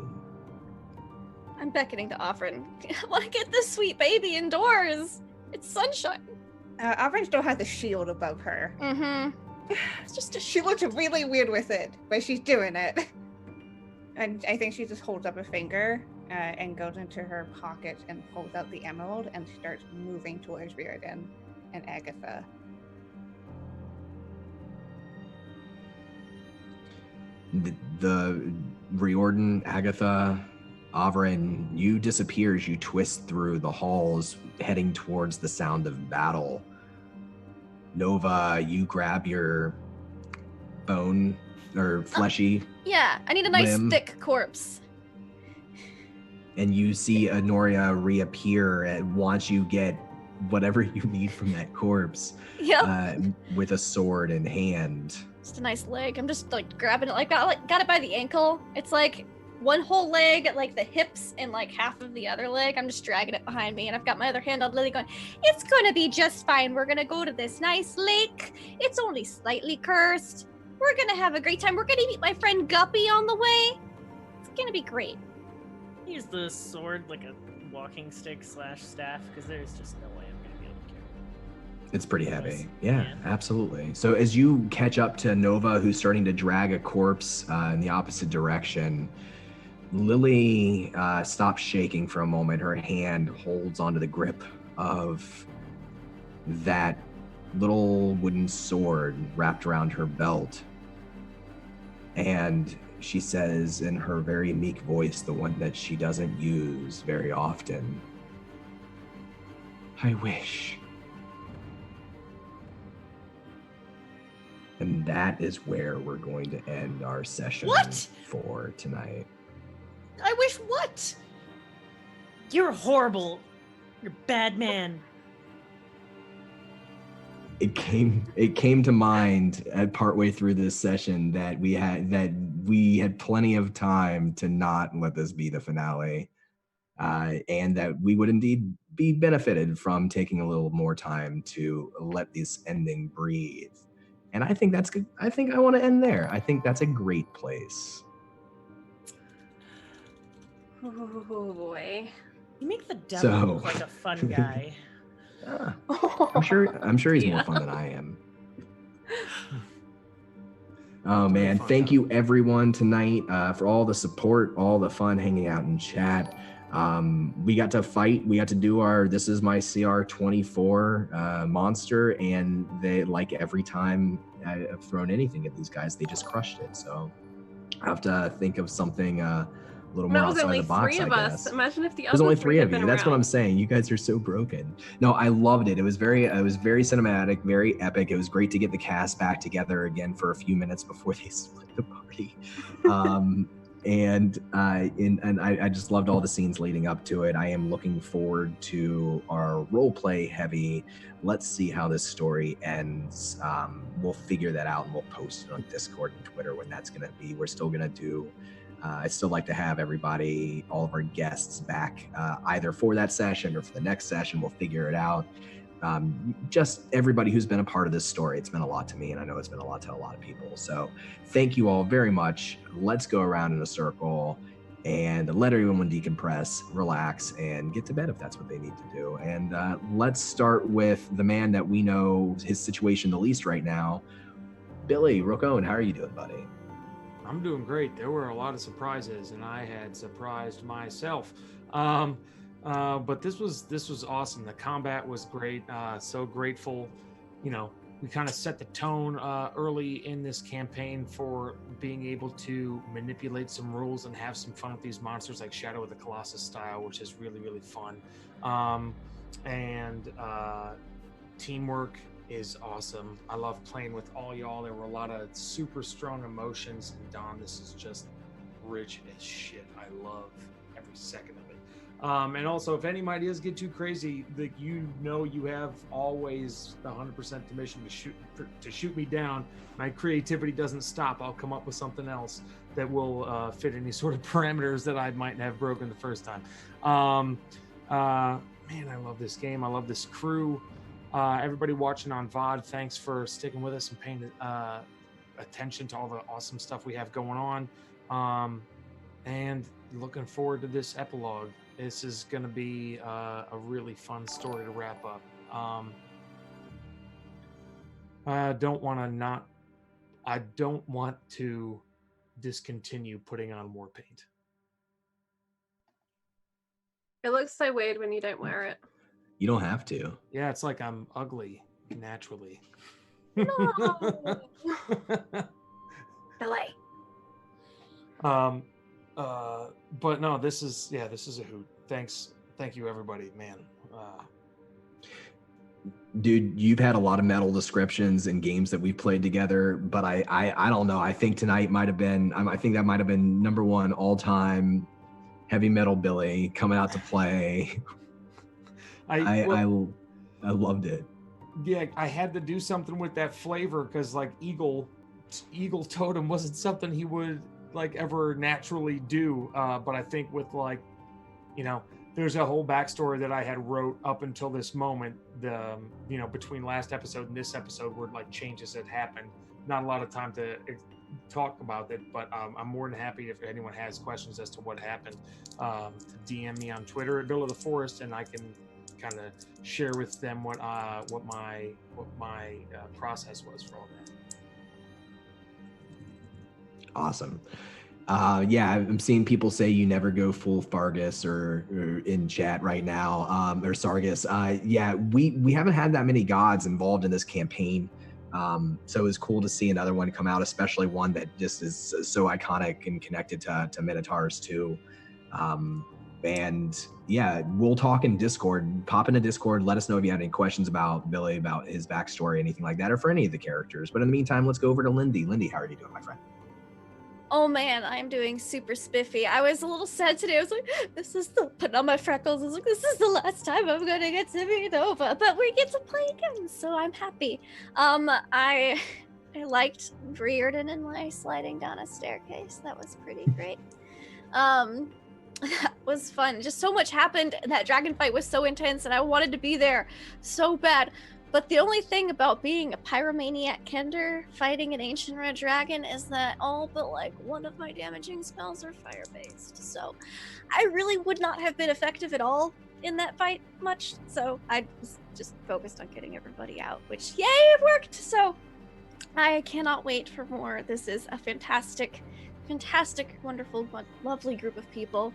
I'm beckoning to Avrin. I want to get this sweet baby indoors. It's sunshine. Avrin still has the shield above her. Mm-hmm. It's just She looks really weird with it, but she's doing it. And I think she just holds up a finger and goes into her pocket and pulls out the emerald and starts moving towards Riordan and Agatha. The Riordan, Agatha, Avrin, you disappear as you twist through the halls, heading towards the sound of battle. Nova, you grab your bone or fleshy. Yeah, I need a nice limb, thick corpse. and you see Honoria reappear and wants you get whatever you need from that corpse. Yep. With a sword in hand. Just a nice leg. I'm just like grabbing it, got it by the ankle. It's like one whole leg, like the hips, and like half of the other leg. I'm just dragging it behind me, and I've got my other hand on Lily going, it's gonna be just fine. We're gonna go to this nice lake. It's only slightly cursed. We're gonna have a great time. We're gonna meet my friend Guppy on the way. It's gonna be great. Use the sword like a walking stick / staff, because there's just no way I'm gonna be able to carry it. It's pretty heavy. Yeah, absolutely. So as you catch up to Nova, who's starting to drag a corpse in the opposite direction, Lily stops shaking for a moment. Her hand holds onto the grip of that little wooden sword wrapped around her belt. And she says in her very meek voice, the one that she doesn't use very often, I wish. And that is where we're going to end our session for tonight. I wish what? You're horrible. You're a bad man. It came to mind at partway through this session that we had plenty of time to not let this be the finale, and that we would indeed be benefited from taking a little more time to let this ending breathe. And I think that's good. I think I want to end there. I think that's a great place. Oh boy. You make the devil So- look like a fun guy. I'm sure he's more fun than I am. Oh man, thank you everyone tonight for all the support, all the fun hanging out in chat. We got to fight, we got to do our This Is My CR 24 monster, and they, like every time I've thrown anything at these guys, they just crushed it. So I have to think of something little And more that was outside only the box, three I of guess. us. Imagine if the There's other only three three had of you. been That's what I'm around. saying. You guys are so broken. No, I loved it. It was very cinematic, very epic. It was great to get the cast back together again for a few minutes before they split the party. And I just loved all the scenes leading up to it. I am looking forward to our role play heavy. Let's see how this story ends. We'll figure that out and we'll post it on Discord and Twitter when that's going to be. We're still going to do. I'd still like to have everybody, all of our guests back, either for that session or for the next session. We'll figure it out. Just everybody who's been a part of this story. It's been a lot to me, and I know it's been a lot to a lot of people. So thank you all very much. Let's go around in a circle and let everyone decompress, relax, and get to bed if that's what they need to do. And let's start with the man that we know his situation the least right now. Billy Rocone, how are you doing, buddy? I'm doing great. There were a lot of surprises, and I had surprised myself. But this was awesome. The combat was great. So grateful. You know, we kind of set the tone early in this campaign for being able to manipulate some rules and have some fun with these monsters, like Shadow of the Colossus style, which is really, really fun. And teamwork is awesome. I love playing with all y'all. There were a lot of super strong emotions, and Don, this is just rich as shit. I love every second of it. And also, if any ideas get too crazy, you have always the 100% permission to shoot me down. My creativity doesn't stop. I'll come up with something else that will fit any sort of parameters that I might have broken the first time. Man, I love this game. I love this crew. Everybody watching on VOD, thanks for sticking with us and paying attention to all the awesome stuff we have going on. And looking forward to this epilogue. This is going to be a really fun story to wrap up. I don't want to discontinue putting on war paint. It looks so weird when you don't wear it. You don't have to. Yeah, it's like I'm ugly naturally. No. Delay. But no, this is a hoot. Thank you everybody, man. Dude, you've had a lot of metal descriptions in games that we've played together, but I don't know. I think tonight might have been. I think that might have been number one all time heavy metal Billy coming out to play. I loved it. Yeah, I had to do something with that flavor because like Eagle Totem wasn't something he would like ever naturally do. But I think with like, there's a whole backstory that I had wrote up until this moment. Between last episode and this episode where like changes had happened. Not a lot of time to talk about it, but I'm more than happy if anyone has questions as to what happened to DM me on Twitter at Bill of the Forest, and I can kind of share with them what my process was for all that. Awesome. Yeah, I'm seeing people say you never go full Fargus or in chat right now, or Sargus. Yeah, we haven't had that many gods involved in this campaign. So it was cool to see another one come out, especially one that just is so iconic and connected to Minotaurs too. And yeah, we'll talk in Discord. Pop into Discord. Let us know if you have any questions about Billy, about his backstory, anything like that, or for any of the characters. But in the meantime, let's go over to Lindy. Lindy, how are you doing, my friend? Oh man, I'm doing super spiffy. I was a little sad today. I was like, this is putting on my freckles. I was like, this is the last time I'm gonna get to meet Nova, but we get to play again, so I'm happy. I liked Reardon and my sliding down a staircase. That was pretty great. That was fun. Just so much happened. That dragon fight was so intense, and I wanted to be there so bad. But the only thing about being a pyromaniac kender fighting an ancient red dragon is that all but like one of my damaging spells are fire-based. So I really would not have been effective at all in that fight much. So I was just focused on getting everybody out, which yay, it worked. So I cannot wait for more. This is a fantastic, wonderful, lovely group of people,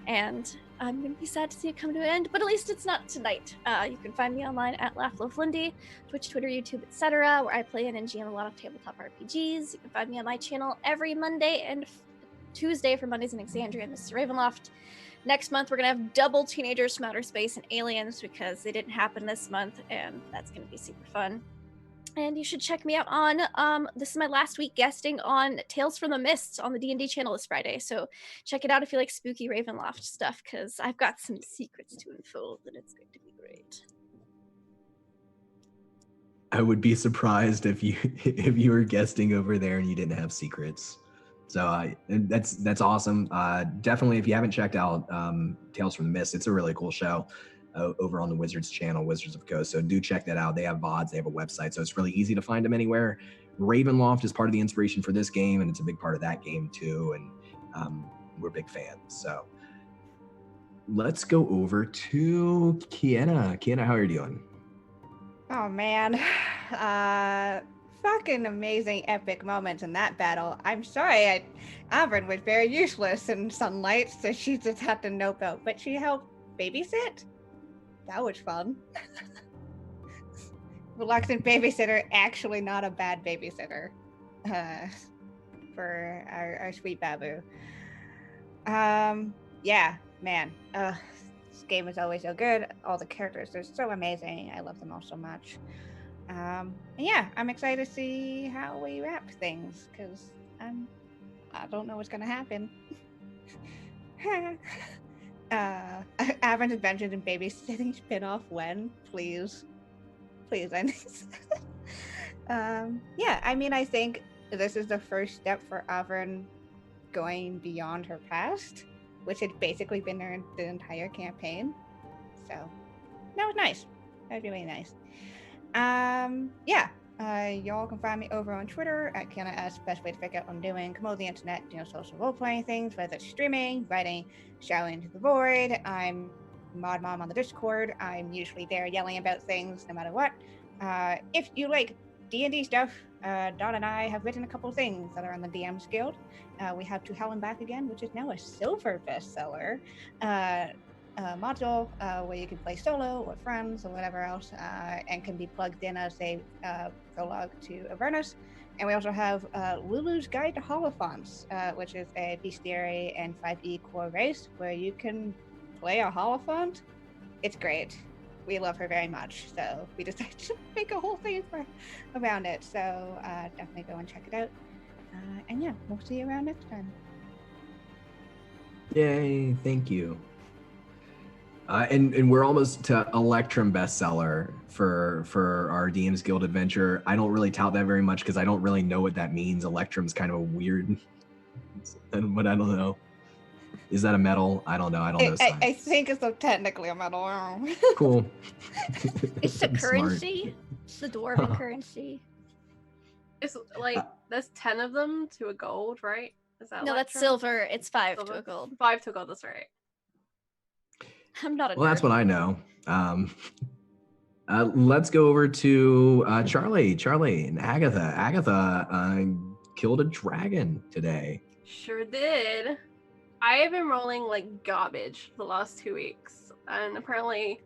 and I'm gonna be sad to see it come to an end, but at least it's not tonight. You can find me online at LaughLoveLindy, Twitch, Twitter, YouTube, etc., where I play and GM a lot of tabletop RPGs. You can find me on my channel every Monday and Tuesday for Mondays in Exandria and Mrs. Ravenloft. Next month, we're going to have double Teenagers from Outer Space and Aliens because they didn't happen this month, and that's going to be super fun. And you should check me out on, this is my last week guesting on Tales from the Mists on the D&D channel this Friday. So check it out if you like spooky Ravenloft stuff, because I've got some secrets to unfold, and it's going to be great. I would be surprised if you were guesting over there and you didn't have secrets. So that's awesome. Definitely, if you haven't checked out Tales from the Mist, it's a really cool show over on the Wizards channel, Wizards of the Coast. So do check that out. They have VODs, they have a website, so it's really easy to find them anywhere. Ravenloft is part of the inspiration for this game, and it's a big part of that game too. And we're big fans. So let's go over to Kiana. Kiana, how are you doing? Oh man, fucking amazing epic moments in that battle. I'm sorry, Avern was very useless in sunlight, so she just had to nope out, but she helped babysit? That was fun. Reluctant babysitter, actually not a bad babysitter for our sweet Babu. Yeah, man. This game is always so good. All the characters are so amazing. I love them all so much. And yeah, I'm excited to see how we wrap things, because I don't know what's gonna happen. Avern's Adventures in Babysitting spin-off when? Please. Yeah, I mean, I think this is the first step for Avern going beyond her past, which had basically been the entire campaign. So that was nice. That was really nice. Y'all can find me over on Twitter at KianaS. Best way to figure out what I'm doing. Come over the internet, social role-playing things, whether it's streaming, writing, shouting into the void. I'm Mod Mom on the Discord. I'm usually there yelling about things no matter what. If you like D&D stuff, Don and I have written a couple things that are on the DM's Guild. We have To Hell and Back Again, which is now a silver bestseller module where you can play solo or friends or whatever else, and can be plugged in as a prologue to Avernus. And we also have Lulu's Guide to Holophants, which is a bestiary and 5e core race where you can play a Holophant. It's great. We love her very much, so we decided to make a whole thing around it. So definitely go and check it out. And yeah, we'll see you around next time. Yay, thank you. And we're almost to Electrum bestseller for our DM's Guild adventure. I don't really tout that very much because I don't really know what that means. Electrum's kind of a weird, but I don't know. Is that a metal? I don't know. I don't know. I think it's technically a metal. Cool. It's a currency. It's the dwarven currency. It's like there's 10 of them to a gold, right? Is that no? That's silver. It's 5 silver? to a gold. 5 to a gold. That's right. I'm not a nerd. Well, that's what I know. Let's go over to Charlie and Agatha. Agatha killed a dragon today. Sure did. I have been rolling like garbage the last 2 weeks, and apparently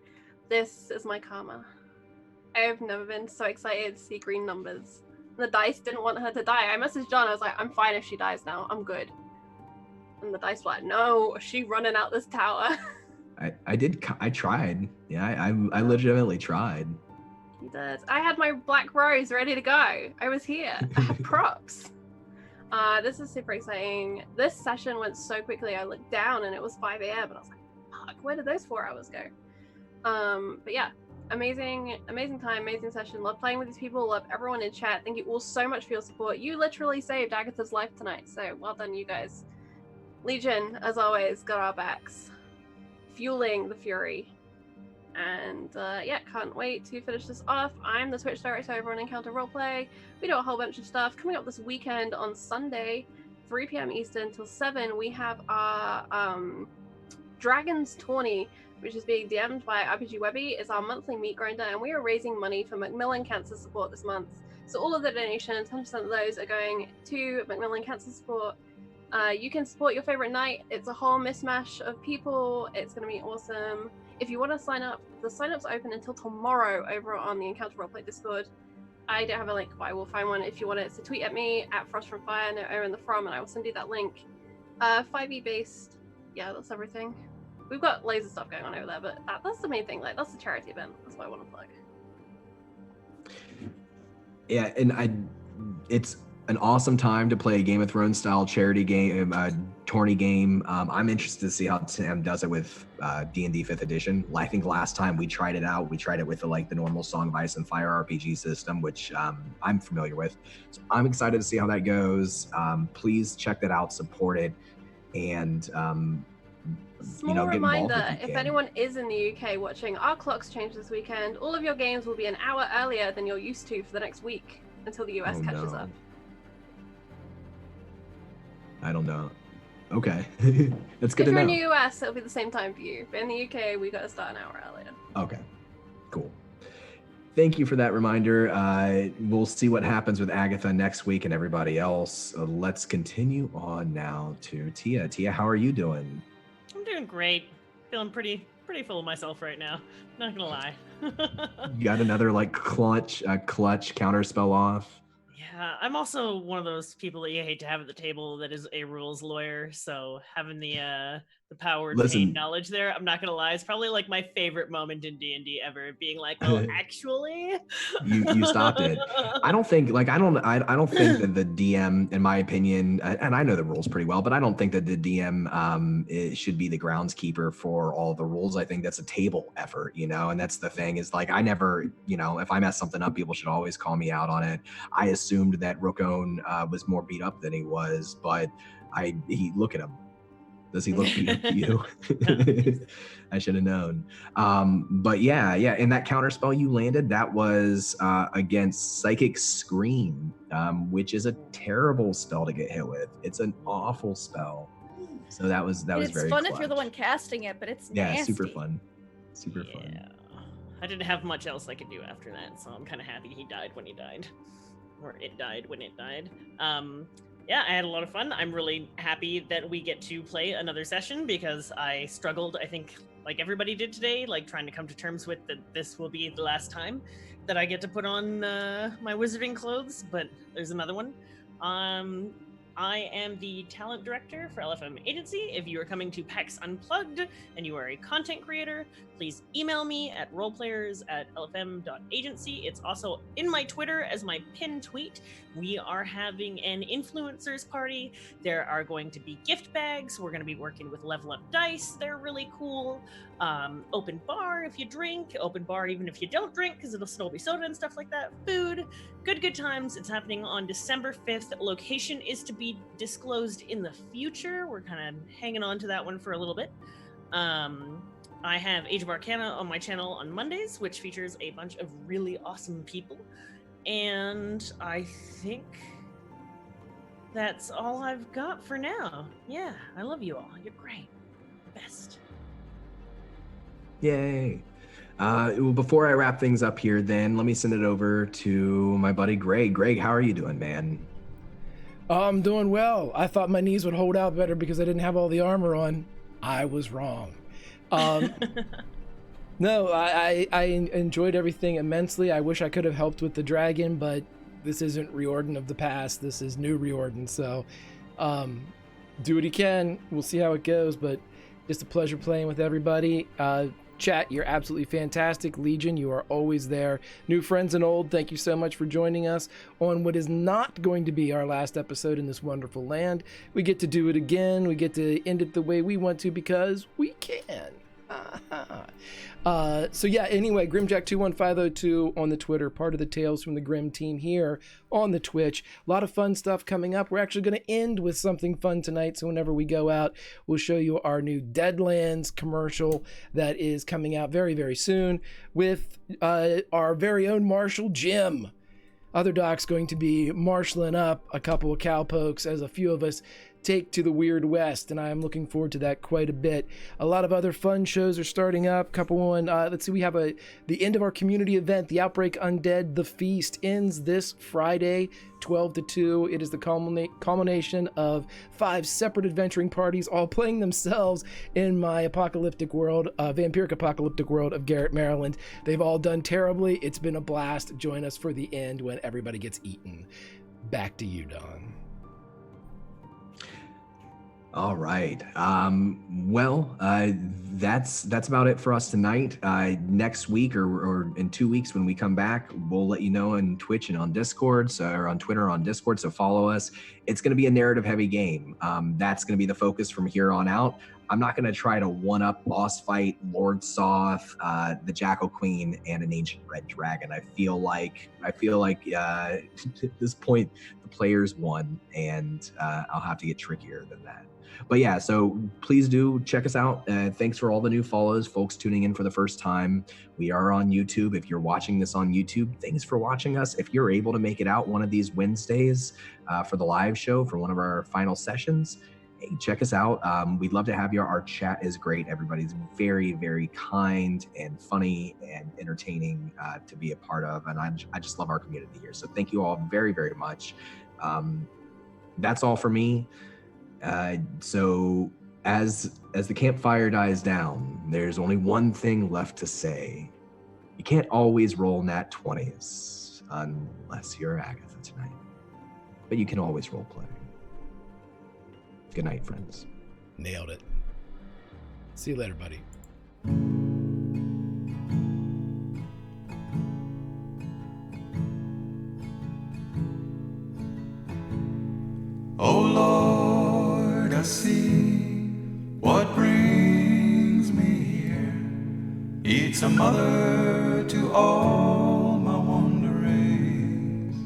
this is my karma. I have never been so excited to see green numbers. The dice didn't want her to die. I messaged John. I was like, I'm fine if she dies now. I'm good. And the dice were like, no, she running out this tower. I tried. Yeah, I legitimately tried. He did. I had my black rose ready to go. I was here. I had props. This is super exciting. This session went so quickly. I looked down and it was 5 a.m. and I was like, fuck, where did those 4 hours go? But yeah, amazing time, amazing session. Love playing with these people. Love everyone in chat. Thank you all so much for your support. You literally saved Agatha's life tonight. So well done, you guys. Legion, as always, got our backs. Fueling the fury. And yeah, can't wait to finish this off. I'm the Twitch director over on Encounter Roleplay. We do a whole bunch of stuff. Coming up this weekend on Sunday, 3 p.m. Eastern till 7, we have our Dragons Tourney, which is being DM'd by RPG Webby. It's our monthly meat grinder, and we are raising money for Macmillan Cancer Support this month. So all of the donations, 100% of those are going to Macmillan Cancer Support. You can support your favorite knight. It's a whole mismatch of people. It's going to be awesome. If you want to sign up, the sign-up's open until tomorrow over on the Encounter Roleplay Discord. I don't have a link, but I will find one if you want it. So tweet at me at FrostFromFire, no O in the from, and I will send you that link. 5e based. Yeah, that's everything. We've got laser stuff going on over there, but that's the main thing. Like, that's the charity event. That's what I want to plug. Yeah, and it's an awesome time to play a Game of Thrones style charity game, tourney game. I'm interested to see how Sam does it with D&D 5th edition. I think last time we tried it out, we tried it with the normal Song of Ice and Fire RPG system, which I'm familiar with. So I'm excited to see how that goes. Please check that out, support it, and Small get involved reminder, if anyone is in the UK watching, our clocks change this weekend. All of your games will be an hour earlier than you're used to for the next week until the US catches up. I don't know. Okay. That's good if to know. If you're in the US, it'll be the same time for you. But in the UK, we got to start an hour earlier. Okay. Cool. Thank you for that reminder. We'll see what happens with Agatha next week and everybody else. Let's continue on now to Tia. Tia, how are you doing? I'm doing great. Feeling pretty full of myself right now. Not gonna lie. You got another clutch counter spell off. Yeah, I'm also one of those people that you hate to have at the table that is a rules lawyer. So having the power to gain knowledge there, I'm not gonna lie, it's probably like my favorite moment in D&D ever. Being like, oh, actually, you stopped it. I don't think I don't think that the DM, in my opinion, and I know the rules pretty well, but I don't think that the DM it should be the groundskeeper for all the rules. I think that's a table effort, and that's the thing is I never, if I mess something up, people should always call me out on it. I assumed that Rookone was more beat up than he was, but he look at him. Does he look beat up to you? I should have known. But yeah. And that counter spell you landed, that was against Psychic Scream, which is a terrible spell to get hit with. It's an awful spell. So that was very It's fun clutch. if you're the one casting it, but it's nasty. Super fun. Fun. I didn't have much else I could do after that, so I'm kind of happy he died when he died. Or it died when it died. Yeah, I had a lot of fun. I'm really happy that we get to play another session because I struggled, I think, like everybody did today, trying to come to terms with that this will be the last time that I get to put on my wizarding clothes, but there's another one. I am the talent director for LFM Agency. If you are coming to PAX Unplugged and you are a content creator, please email me at roleplayers@lfm.agency. It's also in my Twitter as my pinned tweet. We are having an influencers party. There are going to be gift bags. We're going to be working with Level Up Dice. They're really cool. Open bar if you drink. Open bar even if you don't drink, because it'll still be soda and stuff like that. Food. Good times. It's happening on December 5th. Location is to be disclosed in the future. We're kind of hanging on to that one for a little bit. I have Age of Arcana on my channel on Mondays, which features a bunch of really awesome people. And I think that's all I've got for now. Yeah, I love you all. You're great. Best. Yay. Before I wrap things up here, then let me send it over to my buddy Greg. Greg, how are you doing, man? I'm doing well. I thought my knees would hold out better because I didn't have all the armor on. I was wrong. No, I enjoyed everything immensely. I wish I could have helped with the dragon, but this isn't Riordan of the past. This is new Riordan. So do what you can. We'll see how it goes, but just a pleasure playing with everybody. Chat, you're absolutely fantastic. Legion, you are always there. New friends and old, thank you so much for joining us on what is not going to be our last episode in this wonderful land. We get to do it again. We get to end it the way we want to because we can. So yeah, anyway, Grimjack21502 on the Twitter, part of the Tales from the Grim team here on the Twitch. A lot of fun stuff coming up. We're actually going to end with something fun tonight, so whenever we go out, we'll show you our new Deadlands commercial that is coming out very, very soon with our very own Marshal Jim. Other Doc's going to be marshaling up a couple of cowpokes as a few of us take to the Weird West, and I'm looking forward to that quite a bit. A lot of other fun shows are starting up. Couple one, let's see, we have the end of our community event, The Outbreak Undead, The Feast, ends this Friday, 12 to 2. It is the culmination of 5 separate adventuring parties, all playing themselves in my apocalyptic world, vampiric apocalyptic world of Garrett, Maryland. They've all done terribly. It's been a blast. Join us for the end when everybody gets eaten. Back to you, Don. All right. Well, that's about it for us tonight. Next week or in 2 weeks when we come back, we'll let you know on Twitch and on Discord, or on Twitter, on Discord. So follow us. It's going to be a narrative-heavy game. That's going to be the focus from here on out. I'm not going to try to one-up boss fight, Lord Soth, the Jackal Queen, and an ancient red dragon. I feel like at this point the players won, and I'll have to get trickier than that. But yeah, so please do check us out. Thanks for all the new follows, folks tuning in for the first time. We are on YouTube. If you're watching this on YouTube, thanks for watching us. If you're able to make it out one of these Wednesdays for the live show, for one of our final sessions, hey, check us out. We'd love to have you. Our chat is great. Everybody's very, very kind and funny and entertaining to be a part of. And I just love our community here. So thank you all very, very much. That's all for me. So as the campfire dies down, there's only one thing left to say. You can't always roll nat 20s unless you're Agatha tonight. But you can always role play. Good night, friends. Nailed it. See you later, buddy. Oh Lord, I see what brings me here. It's a mother to all my wanderings.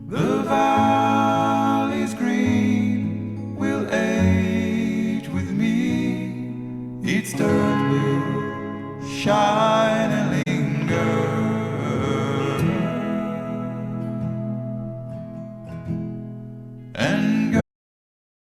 The valley's green will age with me. Its dirt will shine